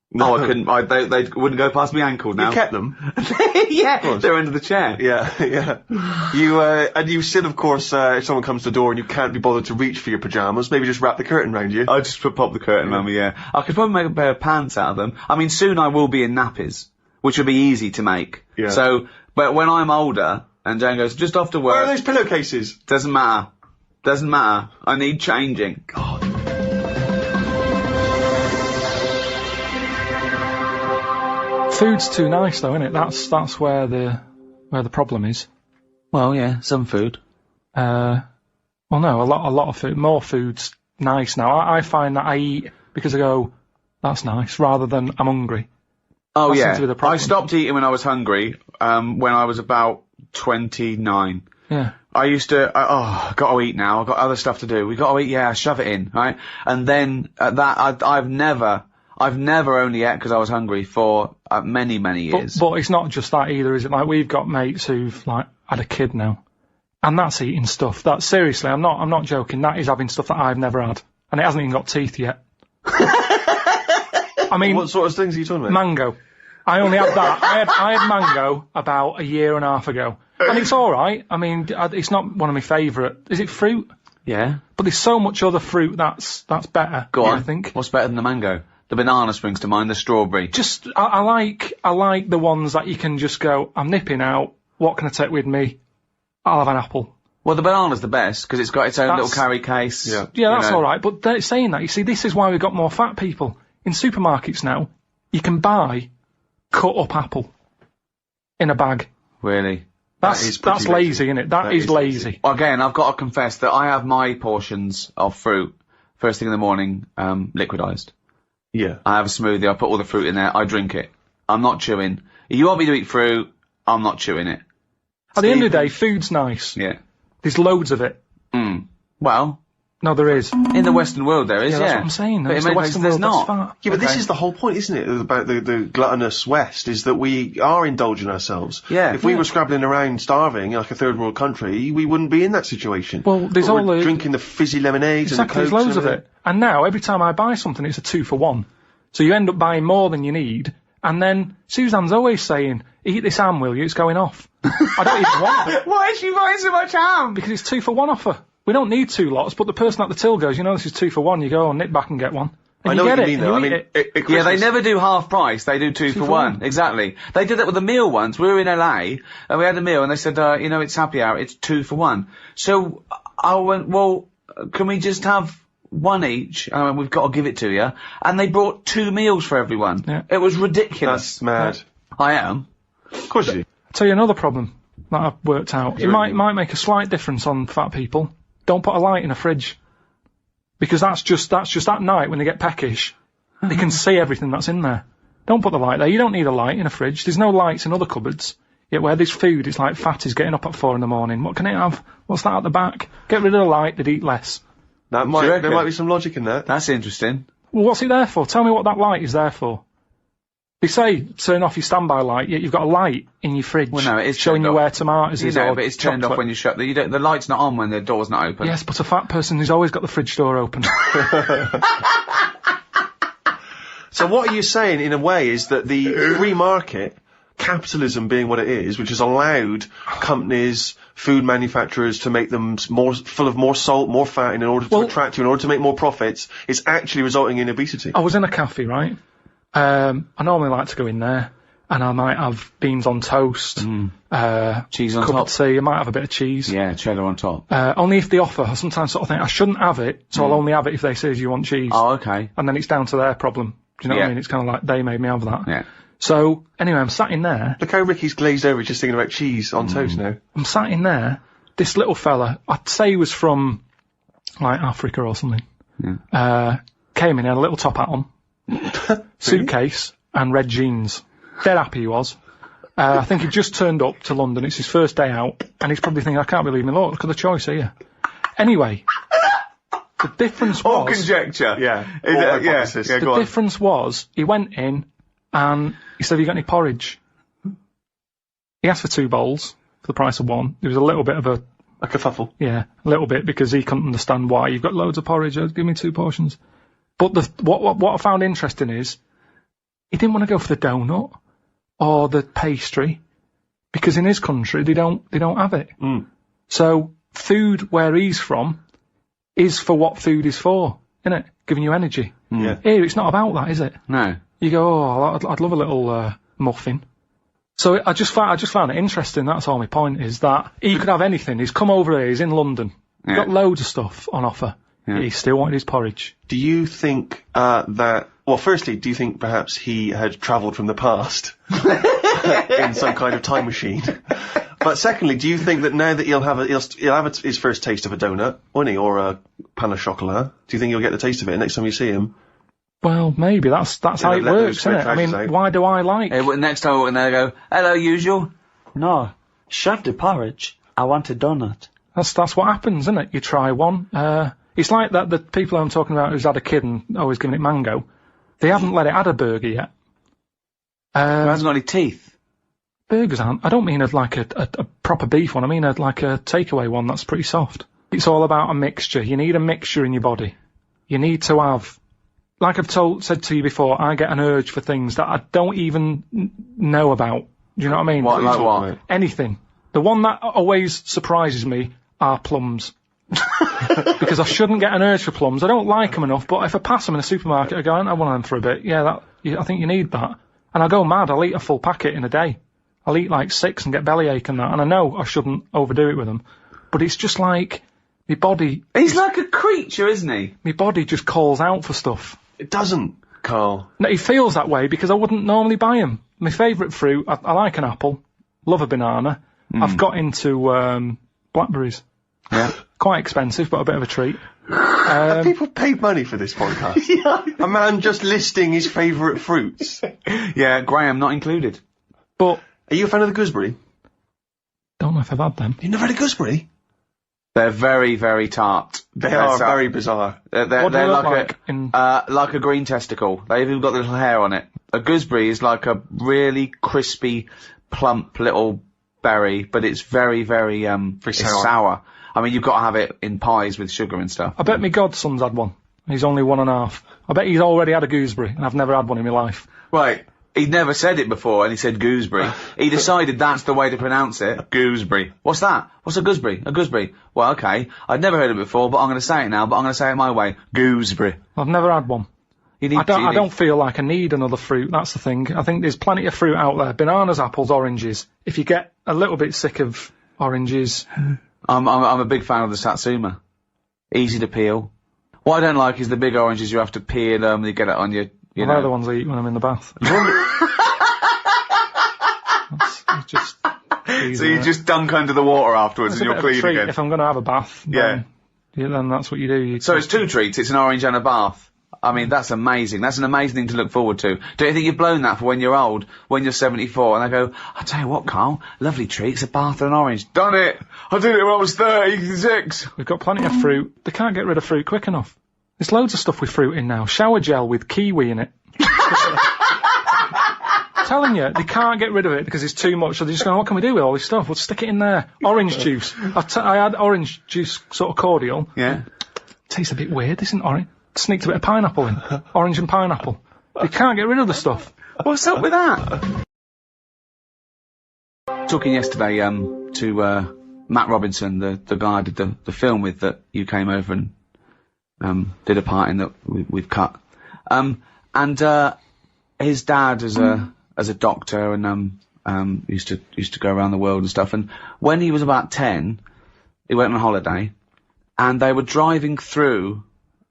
No, I couldn't. They wouldn't go past my ankle now. You kept them? Yeah, they're under the chair. Yeah. And you still, of course, if someone comes to the door and you can't be bothered to reach for your pyjamas, maybe just wrap the curtain round you. I just pop the curtain around me, yeah. I could probably make a pair of pants out of them. I mean, soon I will be in nappies, which will be easy to make. Yeah. So, but when I'm older, and Jane goes, just off to work... Where are those pillowcases? Doesn't matter. I need changing. God. Food's too nice, though, isn't it? That's where the problem is. Well, yeah, some food. Well, no, a lot of food. More food's nice now. I find that I eat because I go, that's nice, rather than I'm hungry. Oh, that yeah. seems to be the problem. I stopped eating when I was hungry, when I was about 29. Yeah. I used to, got to eat now. I've got other stuff to do. We've got to eat, shove it in, right? And then at that, I've never only ate because I was hungry for many, many years. But it's not just that either, is it? Like, we've got mates who've, had a kid now. And that's eating stuff. That, seriously, I'm not joking. That is having stuff that I've never had. And it hasn't even got teeth yet. I mean... What sort of things are you talking about? Mango. I only had that. I had mango about a year and a half ago. And it's alright. I mean, it's not one of my favourite. Is it fruit? Yeah. But there's so much other fruit that's better. Go on. I think. What's better than the mango? The banana springs to mind, the strawberry. Just, I like the ones that you can just go, I'm nipping out, what can I take with me? I'll have an apple. Well, the banana's the best, because it's got its own little carry case. Yeah, that's alright, but saying that, you see, this is why we've got more fat people. In supermarkets now, you can buy cut up apple in a bag. Really? That's lazy, isn't it? That is lazy. Again, I've got to confess that I have my portions of fruit first thing in the morning, liquidised. Yeah. I have a smoothie, I put all the fruit in there, I drink it. I'm not chewing. If you want me to eat fruit, I'm not chewing it. At the end of the day, food's nice. Yeah. There's loads of it. Well, No, there is. In the Western world, there is, Yeah, that's what I'm saying. But It's in the many Western places, there's world that's not. fat. Yeah, but this is the whole point, isn't it, about the gluttonous West, is that we are indulging ourselves. Yeah. If we were scrabbling around starving, like a third world country, we wouldn't be in that situation. Well, there's But all we're the... drinking the fizzy lemonades Exactly, and the there's Cokes loads of and it. And now, every time I buy something, it's a 2 for 1. So you end up buying more than you need, and then Suzanne's always saying, eat this ham, will you? It's going off. I don't even want it. Why is she buying so much ham? Because it's 2 for 1 offer. We don't need 2 lots, but the person at the till goes, you know, this is 2 for 1. You go, nip back and get one. And I know you what get you it, mean, though. I and you mean, eat it. Yeah, they never do half price. They do 2 for 1. Exactly. They did that with a meal once. We were in LA, and we had a meal, and they said, you know, it's happy hour. It's 2 for 1. So I went, well, can we just have one each? We've got to give it to you. And they brought 2 meals for everyone. Yeah. It was ridiculous. That's mad. I am. Of course you do. I'll tell you another problem that I've worked out. It might make a slight difference on fat people. Don't put a light in a fridge. Because that's just at night when they get peckish. They can see everything that's in there. Don't put the light there. You don't need a light in a fridge. There's no lights in other cupboards. Yet where there's food, it's like fatties getting up at 4 in the morning. What can it have? What's that at the back? Get rid of the light, they'd eat less. There might be some logic in that. That's interesting. Well, what's it there for? Tell me what that light is there for. They say turn off your standby light, yet you've got a light in your fridge. Well, no, it is showing you turned where off. tomatoes You is. know, or but it's turned off chocolate. when you shut the light's not on when the door's not open. Yes, but a fat person who's always got the fridge door open. So what are you saying, in a way, is that the free market, capitalism being what it is, which has allowed companies, food manufacturers to make them full of more salt, more fat in order to attract you, in order to make more profits, is actually resulting in obesity? I was in a cafe, right? I normally like to go in there, and I might have beans on toast, cheese on cup top. of tea. I might have a bit of cheese. Yeah, cheddar on top. Only if they offer. I sometimes sort of think I shouldn't have it, so I'll only have it if they say, "Do you want cheese?" Oh, okay. And then it's down to their problem. Do you know what I mean? It's kind of like they made me have that. Yeah. So anyway, I'm sat in there. Look how Ricky's glazed over just thinking about cheese on toast now. I'm sat in there. This little fella, I'd say he was from like Africa or something. Yeah. Came in, had a little top hat on, suitcase, and red jeans. Dead happy he was. I think he just turned up to London. It's his first day out, and he's probably thinking, I can't believe me. Look at the choice here. Anyway, the difference was... All conjecture. Yeah. The difference was, he went in, and he said, have you got any porridge? He asked for 2 bowls for the price of 1. There was a little bit of a kerfuffle. Yeah, a little bit, because he couldn't understand why. You've got loads of porridge, give me 2 portions. But what I found interesting is, he didn't want to go for the donut or the pastry, because in his country they don't have it. So food where he's from is for what food is for, isn't it? Giving you energy. Yeah. Here it's not about that, is it? No. You go, oh, I'd love a little muffin. So I just found it interesting. That's all my point is, that he could have anything. He's come over here. He's in London. Yeah. Got loads of stuff on offer. Yeah. He still wanted his porridge. Do you think that... Well, firstly, do you think perhaps he had travelled from the past in some kind of time machine? But secondly, do you think that now that he'll have his first taste of a donut, won't he, or a pain au chocolat, do you think he'll get the taste of it next time you see him? Well, maybe that's how it works, isn't it? I mean, why do I like... Next time when they go, hello, usual. No, shove the porridge. I want a donut. That's what happens, isn't it? You try one. It's like that the people I'm talking about who's had a kid and always giving it mango. They haven't let it add a burger yet. It hasn't got any teeth. Burgers aren't. I don't mean like a proper beef one. I mean like a takeaway one that's pretty soft. It's all about a mixture. You need a mixture in your body. You need to have... Like I've said to you before, I get an urge for things that I don't even know about. Do you know what I mean? What, like what? Anything. The one that always surprises me are plums. Because I shouldn't get an urge for plums. I don't like them enough, but if I pass them in a supermarket, I go, I want them for a bit. Yeah, I think you need that. And I go mad. I'll eat a full packet in a day. I'll eat like 6 and get bellyache and that. And I know I shouldn't overdo it with them. But it's just like, my body... He's like a creature, isn't he? My body just calls out for stuff. It doesn't, Carl. No, he feels that way because I wouldn't normally buy him. My favourite fruit, I like an apple, love a banana. I've got into blackberries. Yeah. Quite expensive, but a bit of a treat. Have people paid money for this podcast? Yeah. A man just listing his favourite fruits. Yeah, Graham not included. But... Are you a fan of the gooseberry? Don't know if I've had them. You've never had a gooseberry? They're very, very tart. They are very bizarre. What do they They're look like a green testicle. They've even got the little hair on it. A gooseberry is like a really crispy, plump little berry, but it's very, very, it's sour. I mean, you've got to have it in pies with sugar and stuff. I bet my godson's had one. He's only 1.5. I bet he's already had a gooseberry, and I've never had one in my life. Right. He'd never said it before, and he said gooseberry. He decided that's the way to pronounce it. Gooseberry. What's that? What's a gooseberry? A gooseberry. Well, okay. I'd never heard it before, but I'm going to say it now, but I'm going to say it my way. Gooseberry. I've never had one. I don't feel like I need another fruit, that's the thing. I think there's plenty of fruit out there. Bananas, apples, oranges. If you get a little bit sick of oranges... I'm a big fan of the Satsuma. Easy to peel. What I don't like is the big oranges you have to peel them, you get it on your... They're the ones I eat when I'm in the bath. It's just easy, so you just dunk under the water afterwards and you're clean again? If I'm going to have a bath, then that's what you do. So it's 2 treats, it's an orange and a bath. I mean, that's amazing. That's an amazing thing to look forward to. Don't you think you've blown that for when you're old, when you're 74, and they go, I'll tell you what, Karl, lovely treat, it's a bath and an orange. Done it! I did it when I was 36! We've got plenty of fruit. They can't get rid of fruit quick enough. There's loads of stuff with fruit in now. Shower gel with kiwi in it. Telling you, they can't get rid of it because it's too much. So they're just going, what can we do with all this stuff? We'll stick it in there. Orange juice. I had orange juice sort of cordial. Yeah. Tastes a bit weird, isn't orange? Sneaked a bit of pineapple in. Orange and pineapple. They can't get rid of the stuff. What's up with that? Talking yesterday to Matt Robinson, the guy I did the film with that you came over and did a part in that we've cut. And his dad as a doctor and used to go around the world and stuff. And when he was about 10, he went on holiday, and they were driving through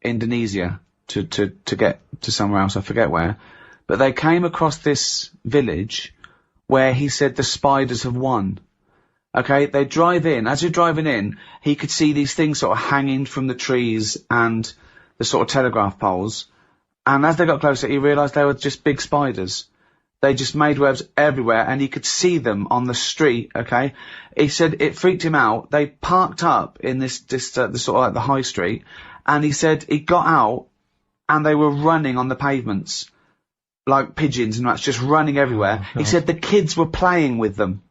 Indonesia to get to somewhere else, I forget where, but they came across this village where he said the spiders have won. Okay, they drive in. As you're driving in, he could see these things sort of hanging from the trees and the sort of telegraph poles. And as they got closer, he realised they were just big spiders. They just made webs everywhere, and he could see them on the street, okay? He said it freaked him out. They parked up in the sort of like the high street, and he said he got out, and they were running on the pavements, like pigeons and that's just running everywhere. He said the kids were playing with them.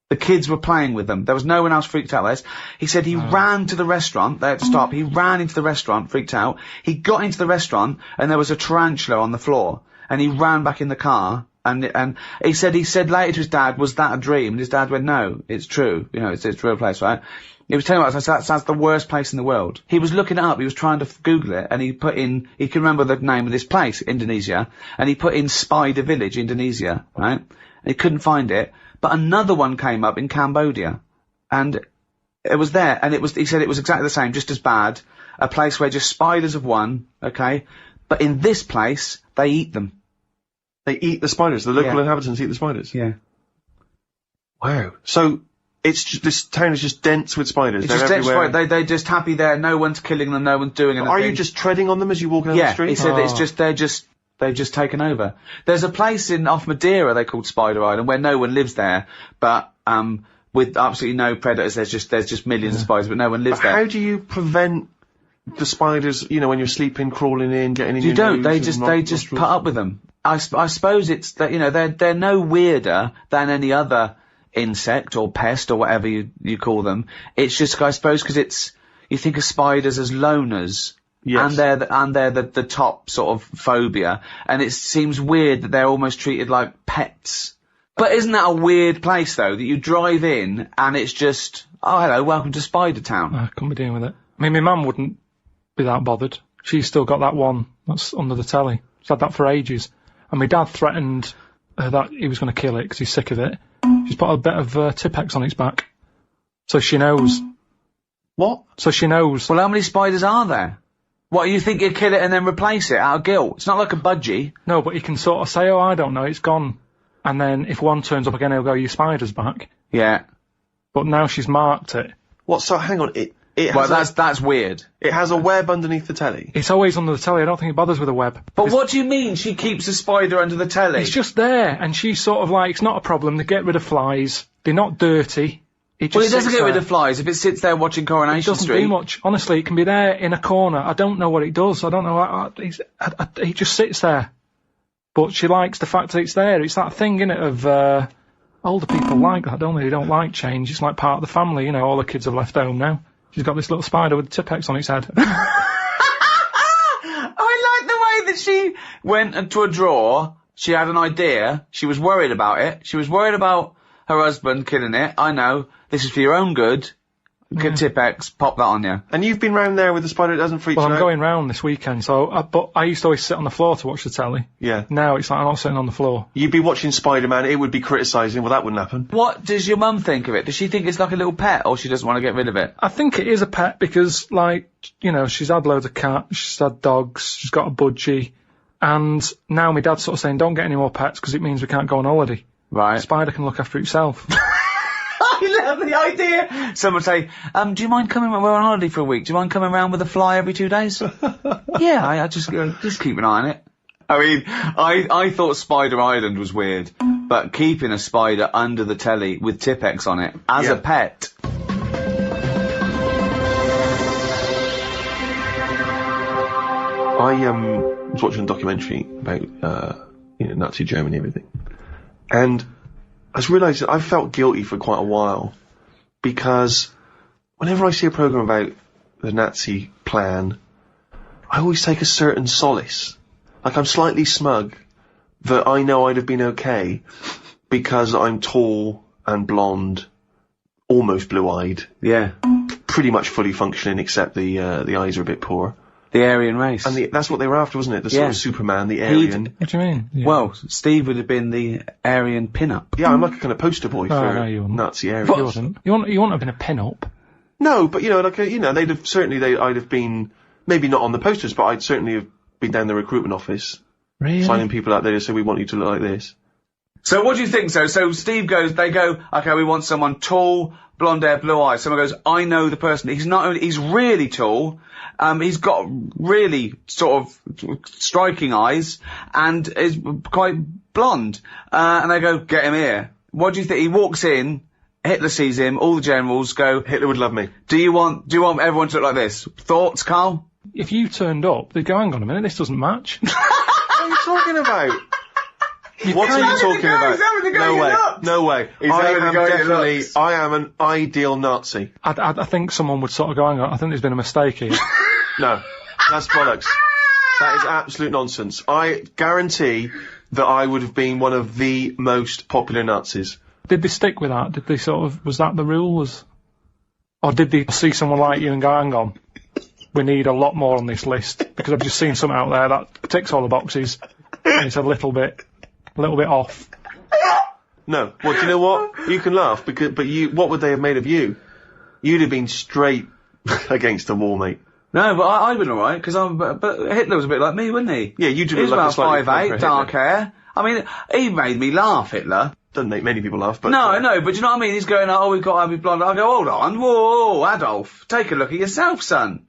The kids were playing with them. There was no one else freaked out less. He said he ran to the restaurant. They had to stop. He ran into the restaurant, freaked out. He got into the restaurant, and there was a tarantula on the floor. And he ran back in the car. And he said later to his dad, was that a dream? And his dad went, no, it's true. You know, it's a real place, right? He was telling us that's the worst place in the world. He was looking it up. He was trying to Google it, and he can remember the name of this place, Indonesia, and he put in Spider Village, Indonesia, right? And he couldn't find it. But another one came up in Cambodia, and it was there, and he said it was exactly the same, just as bad, a place where just spiders have won, okay? But in this place, they eat them. They eat the spiders, the local inhabitants eat the spiders? Yeah. Wow. So, this town is just dense with spiders, They're everywhere. They're just happy there, no one's killing them, no one's doing anything. Are you just treading on them as you walk down the street? Yeah, he said they've just taken over. There's a place off Madeira they called Spider Island where no one lives there, but with absolutely no predators. There's just millions of spiders, but no one lives there. How do you prevent the spiders? You know, when you're sleeping, crawling in, getting in. You don't. They just put up with them. I suppose it's that they're no weirder than any other insect or pest or whatever you call them. It's just I suppose because you think of spiders as loners. Yes. And they're the top sort of phobia, and it seems weird that they're almost treated like pets. But isn't that a weird place though, that you drive in and it's just, oh hello, welcome to Spider Town. I couldn't be dealing with it. I mean, my mum wouldn't be that bothered. She's still got that one that's under the telly. She's had that for ages. And my dad threatened that he was going to kill it because he's sick of it. She's put a bit of Tipex on its back, so she knows. What? So she knows. Well, how many spiders are there? What, you think you'd kill it and then replace it out of guilt? It's not like a budgie. No, but you can sort of say, oh, I don't know, it's gone. And then if one turns up again, he'll go, your spider's back. Yeah. But now she's marked it. What, so hang on, it well, that's weird. It has a web underneath the telly? It's always under the telly, I don't think it bothers with a web. But what do you mean she keeps a spider under the telly? It's just there, and she's sort of like, it's not a problem, they get rid of flies, they're not dirty. It Well, it doesn't get rid of flies if it sits there watching Coronation It doesn't Street. do much. Honestly, it can be there in a corner. I don't know what it does. I don't know. He just sits there. But she likes the fact that it's there. It's that thing, innit, of older people like that, don't they? They don't like change. It's like part of the family, you know. All the kids have left home now. She's got this little spider with Tipex on its head. I like the way that she went into a drawer. She had an idea. She was worried about it. She was worried about her husband killing it. I know. This is for your own good. Good Tipex, pop that on you. And you've been round there with the spider that doesn't freak you out? Well, I'm going round this weekend, but I used to always sit on the floor to watch the telly. Yeah. Now it's like I'm not sitting on the floor. You'd be watching Spider-Man, it would be criticising, well, that wouldn't happen. What does your mum think of it? Does she think it's like a little pet, or she doesn't want to get rid of it? I think it is a pet because, like, you know, she's had loads of cats, she's had dogs, she's got a budgie, and now my dad's sort of saying, don't get any more pets because it means we can't go on holiday. Right. Spider can look after itself. I love the idea. Someone would say, do you mind coming, we're on holiday for a week, do you mind coming around with a fly every 2 days? Yeah, I just keep an eye on it. I mean, I thought Spider Island was weird, but keeping a spider under the telly with Tipex on it, as a pet. I was watching a documentary about, Nazi Germany and everything. And I just realised that I felt guilty for quite a while because whenever I see a programme about the Nazi plan, I always take a certain solace. Like, I'm slightly smug that I know I'd have been okay because I'm tall and blonde, almost blue-eyed. Yeah. Pretty much fully functioning except the eyes are a bit poor. The Aryan race. And that's what they were after, wasn't it? The sort of Superman, the Aryan. What do you mean? Yeah. Well, Steve would have been the Aryan pin-up. Yeah, I'm like a kind of poster boy for no, you wouldn't. Nazi Aryan. You wouldn't. You wouldn't have been a pin-up. No, but, they'd have certainly, I'd have been, maybe not on the posters, but I'd certainly have been down the recruitment office. Really? Signing people out there to say, we want you to look like this. So what do you think, So Steve they go, okay, we want someone tall, blonde hair, blue eyes. Someone goes, I know the person. He's really tall. He's got really sort of striking eyes and is quite blonde. And they go, get him here. What do you think? He walks in, Hitler sees him, all the generals go, Hitler would love me. Do you want everyone to look like this? Thoughts, Karl? If you turned up, they'd go, hang on a minute, this doesn't match. What are you talking about? What are you talking about? No way. No way. I am an ideal Nazi. I think someone would sort of go, hang on, I think there's been a mistake here. No. That's bollocks. That is absolute nonsense. I guarantee that I would have been one of the most popular Nazis. Did they stick with that? Did they was that the rule? Or did they see someone like you and go, hang on, we need a lot more on this list, because I've just seen something out there that ticks all the boxes, and it's a little bit off. No. Well, do you know what? You can laugh, but what would they have made of you? You'd have been straight against the wall, mate. No, but I'd been alright, but Hitler was a bit like me, wasn't he? Yeah, you did. He was like about 5'8", dark hair. I mean, he made me laugh, Hitler. Doesn't make many people laugh, but... No, but you know what I mean? He's going, we've got to be blonde. I go, hold on, whoa, Adolf, take a look at yourself, son.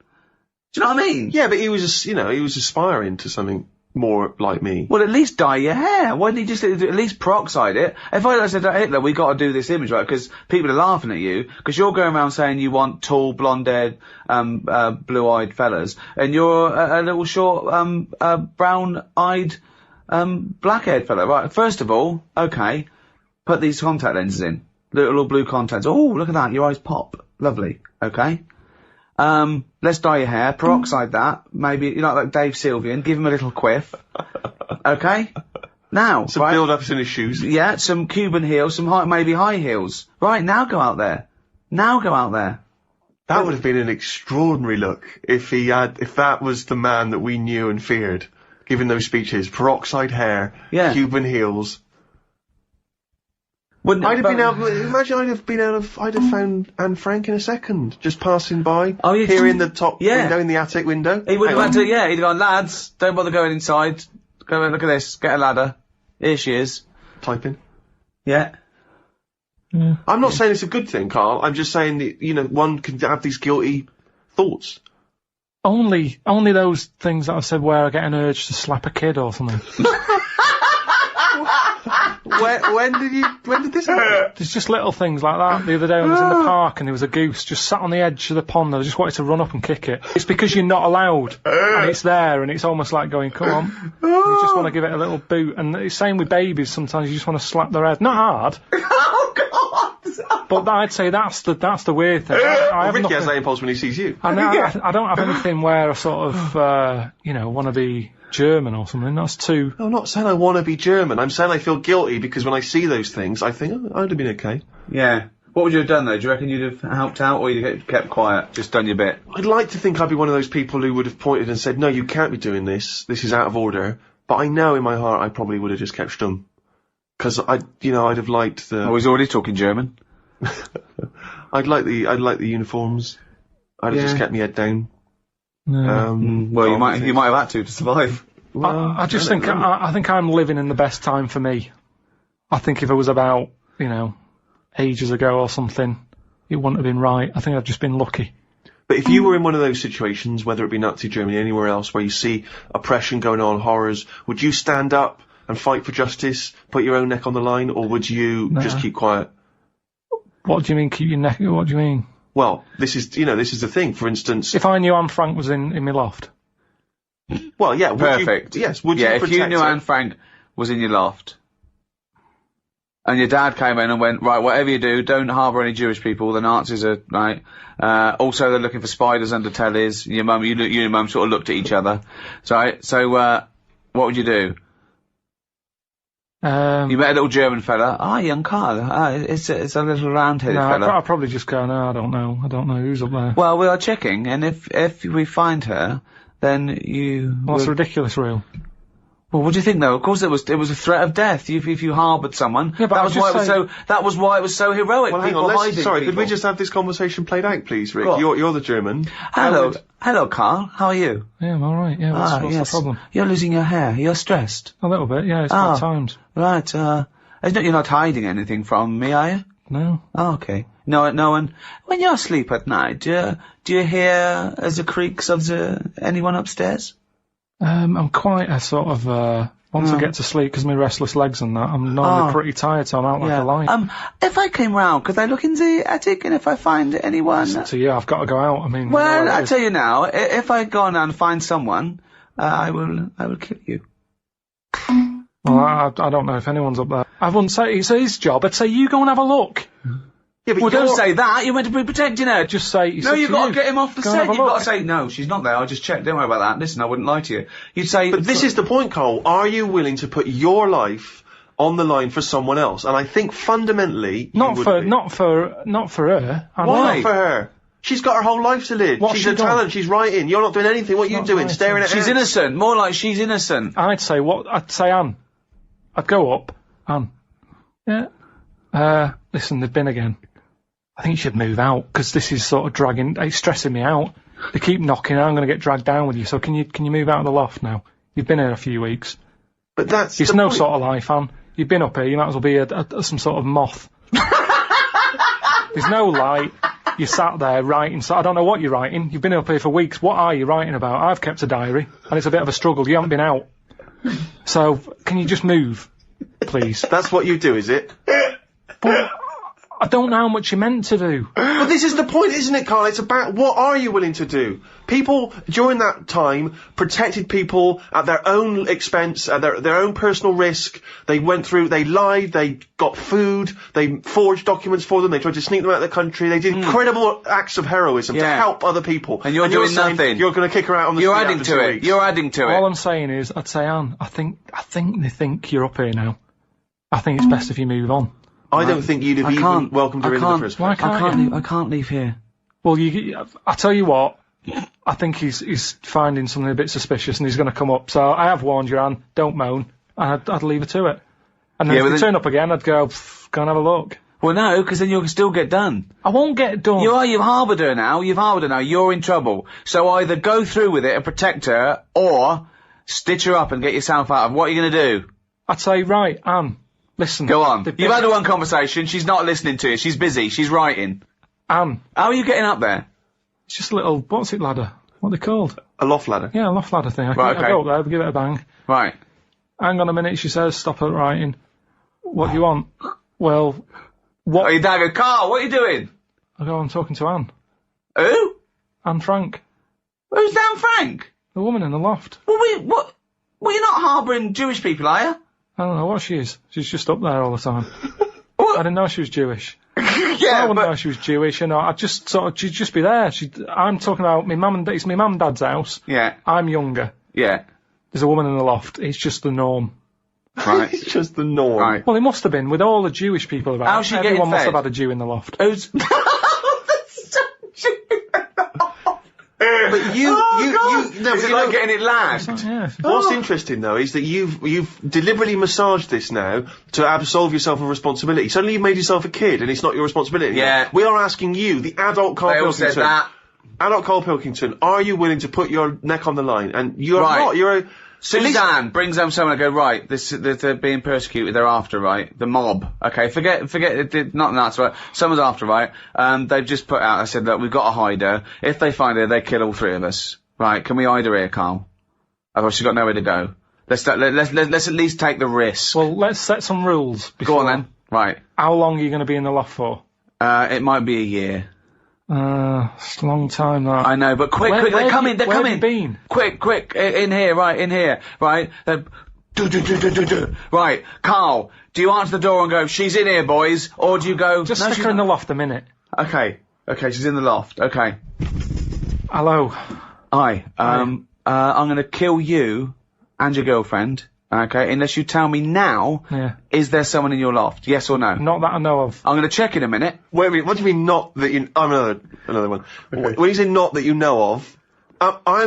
Do you know what I mean? Yeah, but he was just, he was aspiring to something more like me. Well, at least dye your hair. Why didn't he just at least peroxide it? If I said to Hitler, we got to do this image, right, because people are laughing at you, because you're going around saying you want tall, blonde-haired, blue-eyed fellas, and you're a little short, brown-eyed, black-haired fella, right? First of all, okay, put these contact lenses in. Little blue contacts. Oh, look at that, your eyes pop. Lovely. Okay. Let's dye your hair, peroxide that, maybe, like Dave Sylvian, give him a little quiff. Okay? Now, some build-ups in his shoes. Yeah, some Cuban heels, maybe high heels. Right, now go out there. That would have been an extraordinary look if that was the man that we knew and feared, giving those speeches. Peroxide hair, Cuban heels. I'd have found Anne Frank in a second, just passing by, here in the top window, in the attic window. He would have had to, he'd have gone, lads, don't bother going inside, go and look at this, get a ladder. Here she is. Typing. Yeah. I'm not saying it's a good thing, Karl, I'm just saying that, one can have these guilty thoughts. Only those things that I've said where I get an urge to slap a kid or something. When did this happen? There's just little things like that. The other day when I was in the park and there was a goose just sat on the edge of the pond, I just wanted to run up and kick it. It's because you're not allowed, and it's there, and it's almost like going, come on. You just want to give it a little boot, and it's same with babies. Sometimes you just want to slap their head, not hard. Oh God! But I'd say that's the weird thing. I have Ricky nothing, has that impulse when he sees you. I don't have anything where I sort of want to be German or something. That's too. I'm not saying I want to be German. I'm saying I feel guilty because when I see those things, I think, oh, I'd have been okay. Yeah. What would you have done though? Do you reckon you'd have helped out, or you'd have kept quiet, just done your bit? I'd like to think I'd be one of those people who would have pointed and said, no, you can't be doing this. This is out of order. But I know in my heart I probably would have just kept stum. Because I'd have liked the. Oh, he's already talking German. I'd like the uniforms. I'd have just kept my head down. No. Well, you might have had to survive. Well, I just think I think I'm living in the best time for me. I think if it was about ages ago or something, it wouldn't have been right. I think I've just been lucky. But if you were in one of those situations, whether it be Nazi Germany, anywhere else, where you see oppression going on, horrors, would you stand up and fight for justice, put your own neck on the line, or would you just keep quiet? What do you mean, keep your neck? What do you mean? Well, this is the thing. For instance, if I knew Anne Frank was in my loft. Well, yeah, perfect. Would you if you knew Anne Frank was in your loft, and your dad came in and went, right, whatever you do, don't harbour any Jewish people. The Nazis are right. Also, they're looking for spiders under tellies. You and your mum sort of looked at each other. So, what would you do? You met a little German fella. Young Karl. It's a little round-headed fella. I'll probably just go, no, I don't know who's up there. Well, we are checking, and if we find her, then you... What's ridiculous, real? Well, what do you think, though? Of course, it was a threat of death if you harboured someone. Yeah, but that was why it was so heroic. Well, hang on. Could we just have this conversation played out, please, Rick? You're the German. Hello, Karl. How are you? Yeah, I'm all right. Yeah, what's the problem? You're losing your hair. You're stressed. A little bit. Yeah, it's about times. Right. You're not hiding anything from me, are you? No. Oh, okay. No, and when you're asleep at night, do you hear the creaks of anyone upstairs? I'm quite a sort of, once I get to sleep, because my restless legs and that, I'm normally pretty tired, so I'm out like a light. If I came round, could I look in the attic, and if I find anyone... It's up to you, I've got to go out, I mean... Well, I tell you now, if I go on and find someone, I will kill you. Well, I don't know if anyone's up there. I wouldn't say it's his job, I'd say you go and have a look. Yeah, but don't say that. You're meant to be protecting her. Just say... you've got to get him off the set. You've got to say, no, she's not there. I just checked. Don't worry about that. Listen, I wouldn't lie to you. You'd say... But this is the point, Karl. Are you willing to put your life on the line for someone else? And I think fundamentally... Not for her. Why not for her? She's got her whole life to live. She's a talent. She's writing. You're not doing anything. What are you doing? Staring at her? She's innocent. More like she's innocent. I'd say Anne. I'd go up. Anne. Yeah. Listen, they've been again. I think you should move out, because this is sort of dragging, it's stressing me out. They keep knocking, I'm going to get dragged down with you, so can you move out of the loft now? You've been here a few weeks. But that's It's no sort of life, Anne. You've been up here, you might as well be some sort of moth. There's no light, you sat there writing, so I don't know what you're writing, you've been up here for weeks, what are you writing about? I've kept a diary, and it's a bit of a struggle, you haven't been out. So, can you just move, please? That's what you do, is it? But I don't know how much you're meant to do. But this is the point, isn't it, Karl? It's about what are you willing to do? People, during that time, protected people at their own expense, at their own personal risk. They lied, they got food, they forged documents for them, they tried to sneak them out of the country, they did incredible acts of heroism to help other people. And you're doing nothing. You're going to kick her out on the street adding after to 2 it. weeks. You're adding to it. All I'm saying is, I'd say, Anne, I think they think you're up here now. I think it's best if you move on. I don't think you'd have even welcomed her in the first place. I can't leave here. Well, I tell you what, I think he's finding something a bit suspicious and he's going to come up. So I have warned you, Anne, don't moan. I'd leave her to it. And then if they turn up again, I'd go and have a look. Well, no, because then you'll still get done. I won't get done. You've harboured her now. You're in trouble. So either go through with it and protect her, or stitch her up and get yourself out of. What are you going to do? I'd say, right, Anne. Listen. Go on. You've had one conversation, she's not listening to you, she's busy, she's writing. Anne. How are you getting up there? It's just a little, what's it ladder? What are they called? A loft ladder. Yeah, a loft ladder thing. I go up there, give it a bang. Right. Hang on a minute, she says, stop her writing. What do you want? Well, what? Oh, your dad goes, Karl, what are you doing? I go, I'm talking to Anne. Who? Anne Frank. Who's Anne Frank? The woman in the loft. Well, you're not harbouring Jewish people, are you? I don't know what she is. She's just up there all the time. What? I didn't know she was Jewish. Yeah, I wouldn't know she was Jewish, you know. I just thought she'd just be there. I'm talking about it's my mum and dad's house. Yeah. I'm younger. Yeah. There's a woman in the loft. It's just the norm. Right. It's just the norm. Right. Well, it must have been with all the Jewish people about. How's she getting Everyone must fed? have had a Jew in the loft. Who's... But you, no, Is it like getting it lagged? Yeah. What's interesting though is that you've deliberately massaged this now to absolve yourself of responsibility. Suddenly you've made yourself a kid and it's not your responsibility. Yeah. We are asking you, the adult Karl They all Pilkington. said that. Adult Karl Pilkington, are you willing to put your neck on the line? And you're Right. not, you're a... Suzanne brings home someone and go, right, they're being persecuted, they're after, right? The mob. Okay, forget not that's right. Someone's after, right? They've just put out, I said, look, we've got to hide her. If they find her, they kill all three of us. Right, can we hide her here, Karl? Otherwise she's got nowhere to go. Let's at least take the risk. Well, let's set some rules. Go on then. Right. How long are you going to be in the loft for? It might be a year. It's a long time, that. I know, but quick, they're coming. Where have you been? Quick, in here, right? Right, Karl, do you answer the door and go, she's in here, boys, or do you go... Just no, stick her in the loft a minute. Okay, she's in the loft, okay. Hello. Hi, I'm gonna kill you and your girlfriend, okay, unless you tell me now, is there someone in your loft, yes or no? Not that I know of. I'm gonna check in a minute. Wait a minute, what do you mean not that you... I'm another one. Okay. When you say not that you know of, I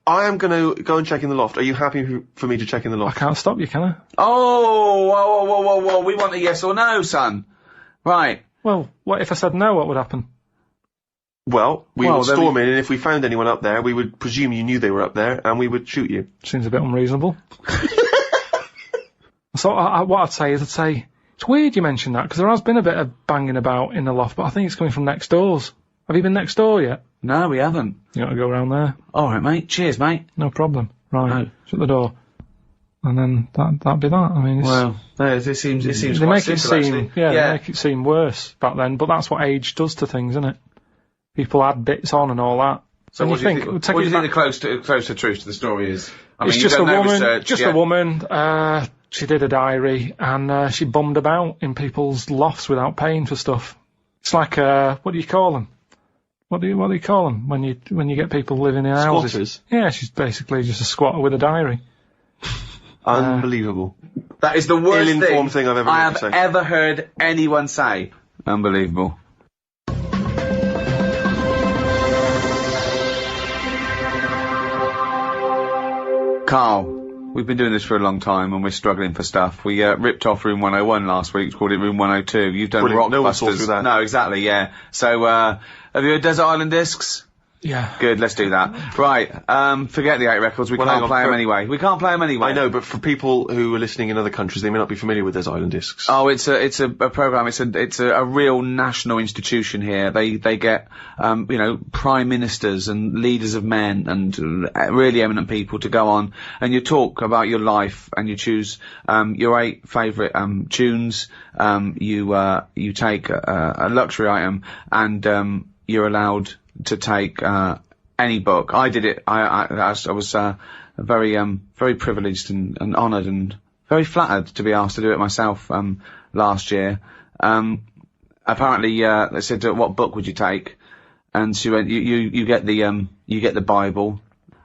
am going to go and check in the loft. Are you happy for me to check in the loft? I can't stop you, can I? Oh, whoa, we want a yes or no, son. Right. Well, what if I said no, what would happen? Well, we would storm in, and if we found anyone up there, we would presume you knew they were up there, and we would shoot you. Seems a bit unreasonable. So what I'd say, it's weird you mentioned that, because there has been a bit of banging about in the loft, but I think it's coming from next doors. Have you been next door yet? No, we haven't. You got to go around there. All right, mate. Cheers, mate. No problem. Right. Shut the door. And then that'd be that. I mean, it's... Well, it seems they quite make it simple, seem, actually. they make it seem worse back then, but that's what age does to things, isn't it? People add bits on and all that. So and what do you think the close to truth to the story is? I mean, it's just a woman. Research, a woman. She did a diary and she bummed about in people's lofts without paying for stuff. It's like what do you call them? What do you call them when you get people living in houses? Squatters. Yeah, she's basically just a squatter with a diary. Unbelievable. That is the worst ill-informed thing I've ever heard anyone say. Unbelievable. Karl, we've been doing this for a long time and we're struggling for stuff. We ripped off Room 101 last week, called it Room 102. You've done Brilliant. No one saw Rockbusters. through that. No, exactly, yeah. So, have you heard Desert Island Discs? Yeah. Good, let's do that. Right, forget the 8 records, we can't play them anyway. We can't play them anyway. I know, but for people who are listening in other countries, they may not be familiar with Desert Island Discs. Oh, it's a program. It's a real national institution here. They get prime ministers and leaders of men and really eminent people to go on, and you talk about your life and you choose your 8 favourite tunes. You take a luxury item and you're allowed to take any book. I did it. I was very privileged and honoured and very flattered to be asked to do it myself last year. Apparently, they said, "What book would you take?" And she went, "You get the Bible."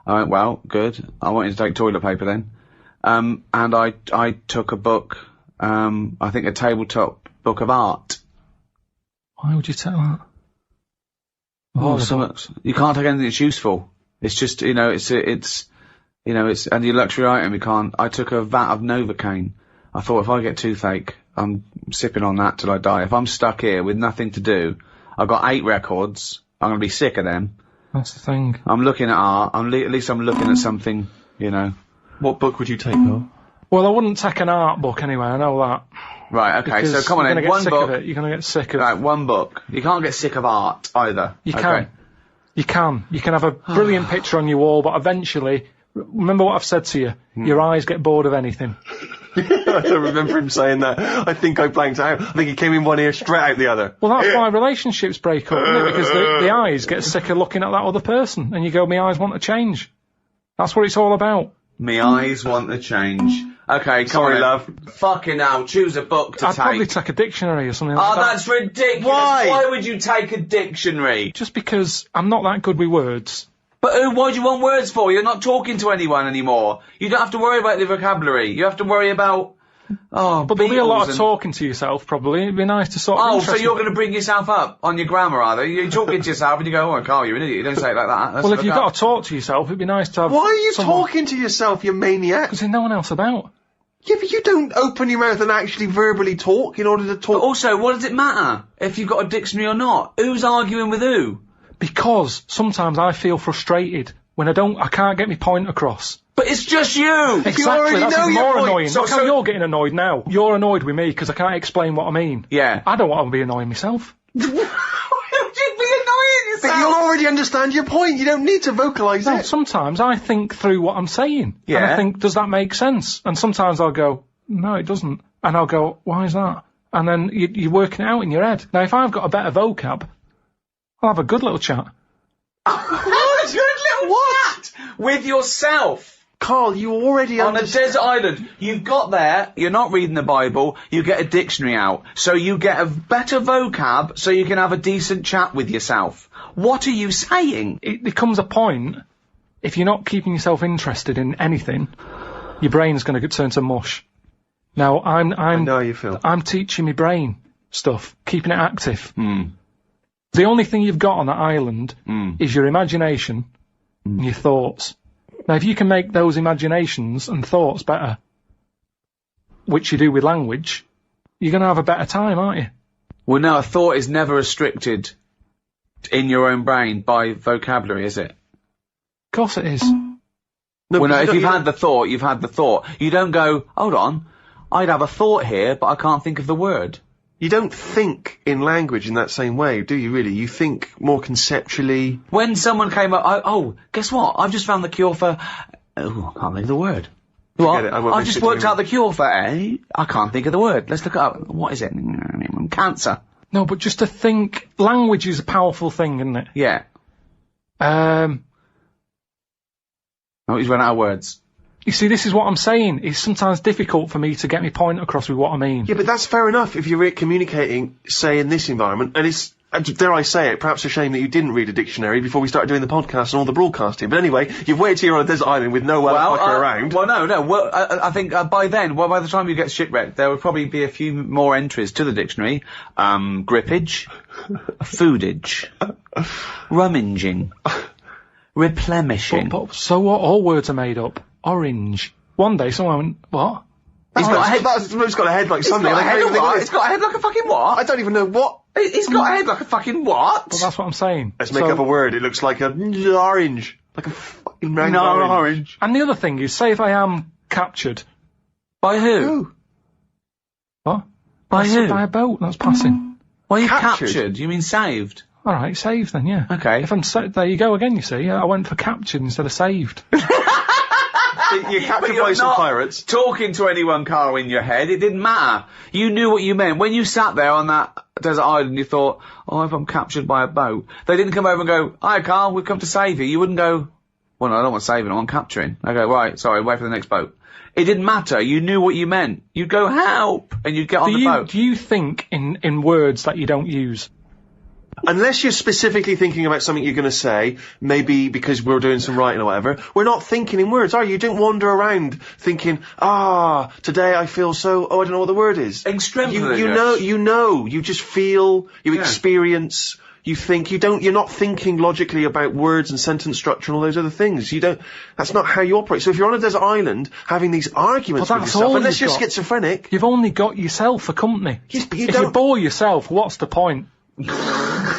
I went, "Well, good. I want you to take toilet paper then." And I took a book. I think a tabletop book of art. Why would you take that? You can't take anything that's useful. It's just, it's and your luxury item, you can't. I took a vat of Novocaine. I thought if I get toothache, I'm sipping on that till I die. If I'm stuck here with nothing to do, I've got 8 records, I'm gonna be sick of them. That's the thing. I'm looking at art, at least I'm looking at something, What book would you take, Karl? Well, I wouldn't take an art book anyway, I know that. Right, okay, Because so come on you're then, gonna one get sick book. of it. You're going to get sick of Right, one book. You can't get sick of art either. You okay. can. You can. You can have a brilliant picture on your wall, but eventually, remember what I've said to you, your eyes get bored of anything. I don't remember him saying that. I think I blanked out. I think he came in one ear, straight out the other. Well, that's why relationships break up, isn't it? Because the eyes get sick of looking at that other person, and you go, my eyes want to change. That's what it's all about. Me eyes want to change. Okay, sorry, love. Fucking hell, choose a book to I'd take. probably take a dictionary or something like Oh, that. that's ridiculous. Why would you take a dictionary? Just because I'm not that good with words. But what do you want words for? You're not talking to anyone anymore. You don't have to worry about the vocabulary. You have to worry about... Oh, but there'll be a lot of talking to yourself, probably. It'd be nice to sort of... Oh, so you're going to bring yourself up on your grammar, are they? You're talking to yourself and you go, oh, Carl, you're an idiot. You don't say it like that. Well, if you've got to talk to yourself, it'd be nice to have... Why are you talking to yourself, you maniac? Because there's no one else about. Yeah, but you don't open your mouth and actually verbally talk in order to talk. But also, what does it matter if you've got a dictionary or not? Who's arguing with who? Because sometimes I feel frustrated when I can't get my point across. But it's just you! Exactly, you already that's know even your more point. annoying. Look how you're getting annoyed now. You're annoyed with me because I can't explain what I mean. Yeah. I don't want to be annoying myself. Why would you be annoying yourself? But you'll already understand your point. You don't need to vocalise it. Sometimes I think through what I'm saying. Yeah. And I think, does that make sense? And sometimes I'll go, no, it doesn't. And I'll go, why is that? And then you're working it out in your head. Now, if I've got a better vocab, I'll have a good little chat. What? Good little chat with yourself. Carl, you already on a desert island. You've got there, you're not reading the Bible, you get a dictionary out. So you get a better vocab so you can have a decent chat with yourself. What are you saying? It becomes a point, if you're not keeping yourself interested in anything, your brain's going to turn to mush. Now, I know how you feel. I'm teaching my brain stuff, keeping it active. The only thing you've got on that island is your imagination and your thoughts. Now, if you can make those imaginations and thoughts better, which you do with language, you're going to have a better time, aren't you? Well, no, a thought is never restricted in your own brain by vocabulary, is it? Of course it is. Well, no, if you've had the thought, you've had the thought. You don't go, hold on, I'd have a thought here, but I can't think of the word. You don't think in language in that same way, do you really? You think more conceptually. When someone came up, guess what? I've just found the cure for... Oh, I can't think of the word. What? I've just worked out the cure for... I can't think of the word. Let's look it up. What is it? Cancer. No, but just to think... Language is a powerful thing, isn't it? Yeah. Oh, he's run out of words. You see, this is what I'm saying. It's sometimes difficult for me to get my point across with what I mean. Yeah, but that's fair enough if you're communicating, say, in this environment, and it's, dare I say it, perhaps a shame that you didn't read a dictionary before we started doing the podcast and all the broadcasting. But anyway, you've waited here on a desert island with no fucker around. Well, no. Well, I think by then, by the time you get shipwrecked, there will probably be a few more entries to the dictionary. Grippage, foodage, rummaging, replenishing. So what? All words are made up. Orange. One day someone went, what? He's got a head like something. It's got a head like a fucking what? I don't even know what. It's got a head like a fucking what? Well, that's what I'm saying. Let's make up a word. It looks like a orange. Like a fucking round orange. And the other thing is, say if I am captured. By who? What? By who? By a boat that's passing. Well, you captured? You mean saved? Alright, saved then, yeah. Okay. If I'm there you go again, you see. I went for captured instead of saved. You're captured by some pirates. Talking to anyone, Karl, in your head. It didn't matter. You knew what you meant. When you sat there on that desert island, you thought, oh, if I'm captured by a boat. They didn't come over and go, hi, Karl, we've come to save you. You wouldn't go, well, no, I don't want saving, I want capturing. I go, right, sorry, wait for the next boat. It didn't matter. You knew what you meant. You'd go, help, and you'd get on the boat. Do you think in words that you don't use? Unless you're specifically thinking about something you're going to say, maybe because we're doing some writing or whatever, we're not thinking in words, are you? You don't wander around thinking, today I feel so, I don't know what the word is. You know, you just feel, you experience, you think, you're not thinking logically about words and sentence structure and all those other things. That's not how you operate. So if you're on a desert island having these arguments with yourself, unless you're schizophrenic. You've only got yourself for company. Yes, but if you bore yourself, what's the point?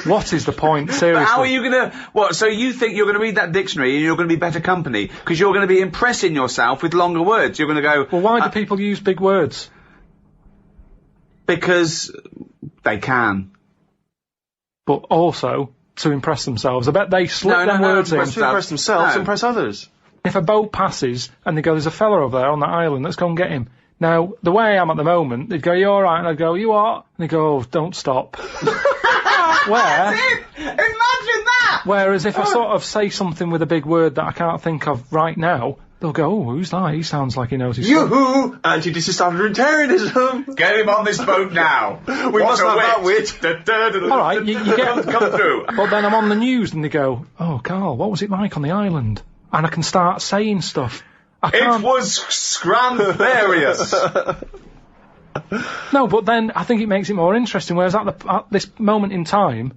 What is the point, seriously? But how are you gonna... so you think you're gonna read that dictionary and you're gonna be better company? Because you're gonna be impressing yourself with longer words. You're gonna go... Well, why do people use big words? Because they can. But also, to impress themselves. I bet they slip them words in. To impress themselves, impress others. If a boat passes and they go, there's a fella over there on that island, let's go and get him. Now, the way I am at the moment, they'd go, you alright? And I'd go, you what? And they'd go, oh, don't stop. Where? Imagine that! Whereas if I sort of say something with a big word that I can't think of right now, they'll go, oh, who's that? He sounds like he knows his stuff. Yoo-hoo! Anti-totalitarianism! Get him on this boat now! We must have that wit! Alright, you get... Come through. But then I'm on the news and they go, oh, Karl, what was it like on the island? And I can start saying stuff. It was scramblerious. No, but then I think it makes it more interesting, whereas at this moment in time,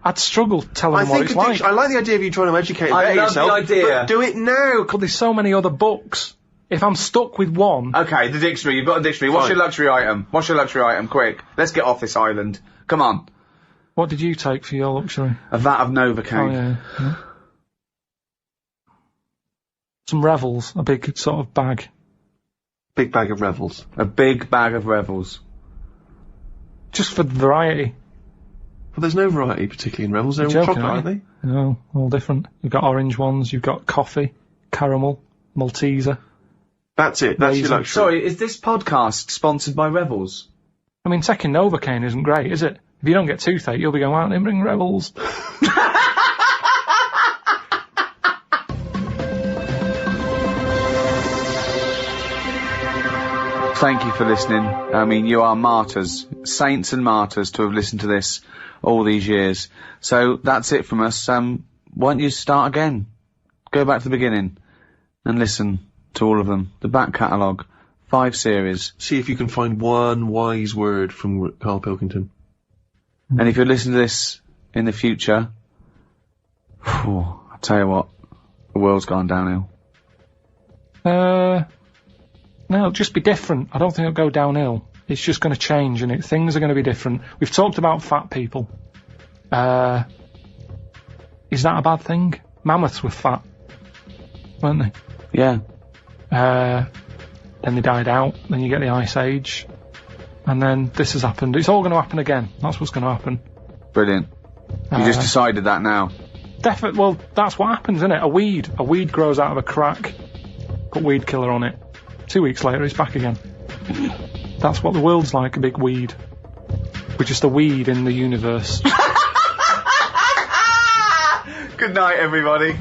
I'd struggle telling them what it's like. I like the idea of you trying to educate and I better love yourself, the idea. but do it now. But there's so many other books. If I'm stuck with one... Okay, the dictionary. You've got a dictionary. What's your luxury item? What's your luxury item? Quick. Let's get off this island. Come on. What did you take for your luxury? A vat of Novocaine. Oh, yeah. Some Revels, a big sort of bag. Big bag of Revels. A big bag of Revels. Just for variety. Well, there's no variety particularly in Revels. They're all chocolate, aren't they? No, all different. You've got orange ones, you've got coffee, caramel, Malteser. That's it. That's your luxury. Sorry, is this podcast sponsored by Revels? I mean, taking Novocaine isn't great, is it? If you don't get toothache, you'll be going out and bring Revels. Thank you for listening. I mean, you are martyrs, saints and martyrs to have listened to this all these years. So that's it from us. Why don't you start again? Go back to the beginning and listen to all of them. The back catalogue, 5 series. See if you can find one wise word from Karl Pilkington. And if you're listening to this in the future, I'll tell you what, the world's gone downhill. No, it'll just be different. I don't think it'll go downhill. It's just going to change, and things are going to be different. We've talked about fat people. Is that a bad thing? Mammoths were fat, weren't they? Yeah. Then they died out. Then you get the Ice Age, and then this has happened. It's all going to happen again. That's what's going to happen. Brilliant. You just decided that now. Definitely. Well, that's what happens, isn't it? A weed grows out of a crack. Put weed killer on it. 2 weeks later, it's back again. That's what the world's like, a big weed. We're just a weed in the universe. Good night, everybody.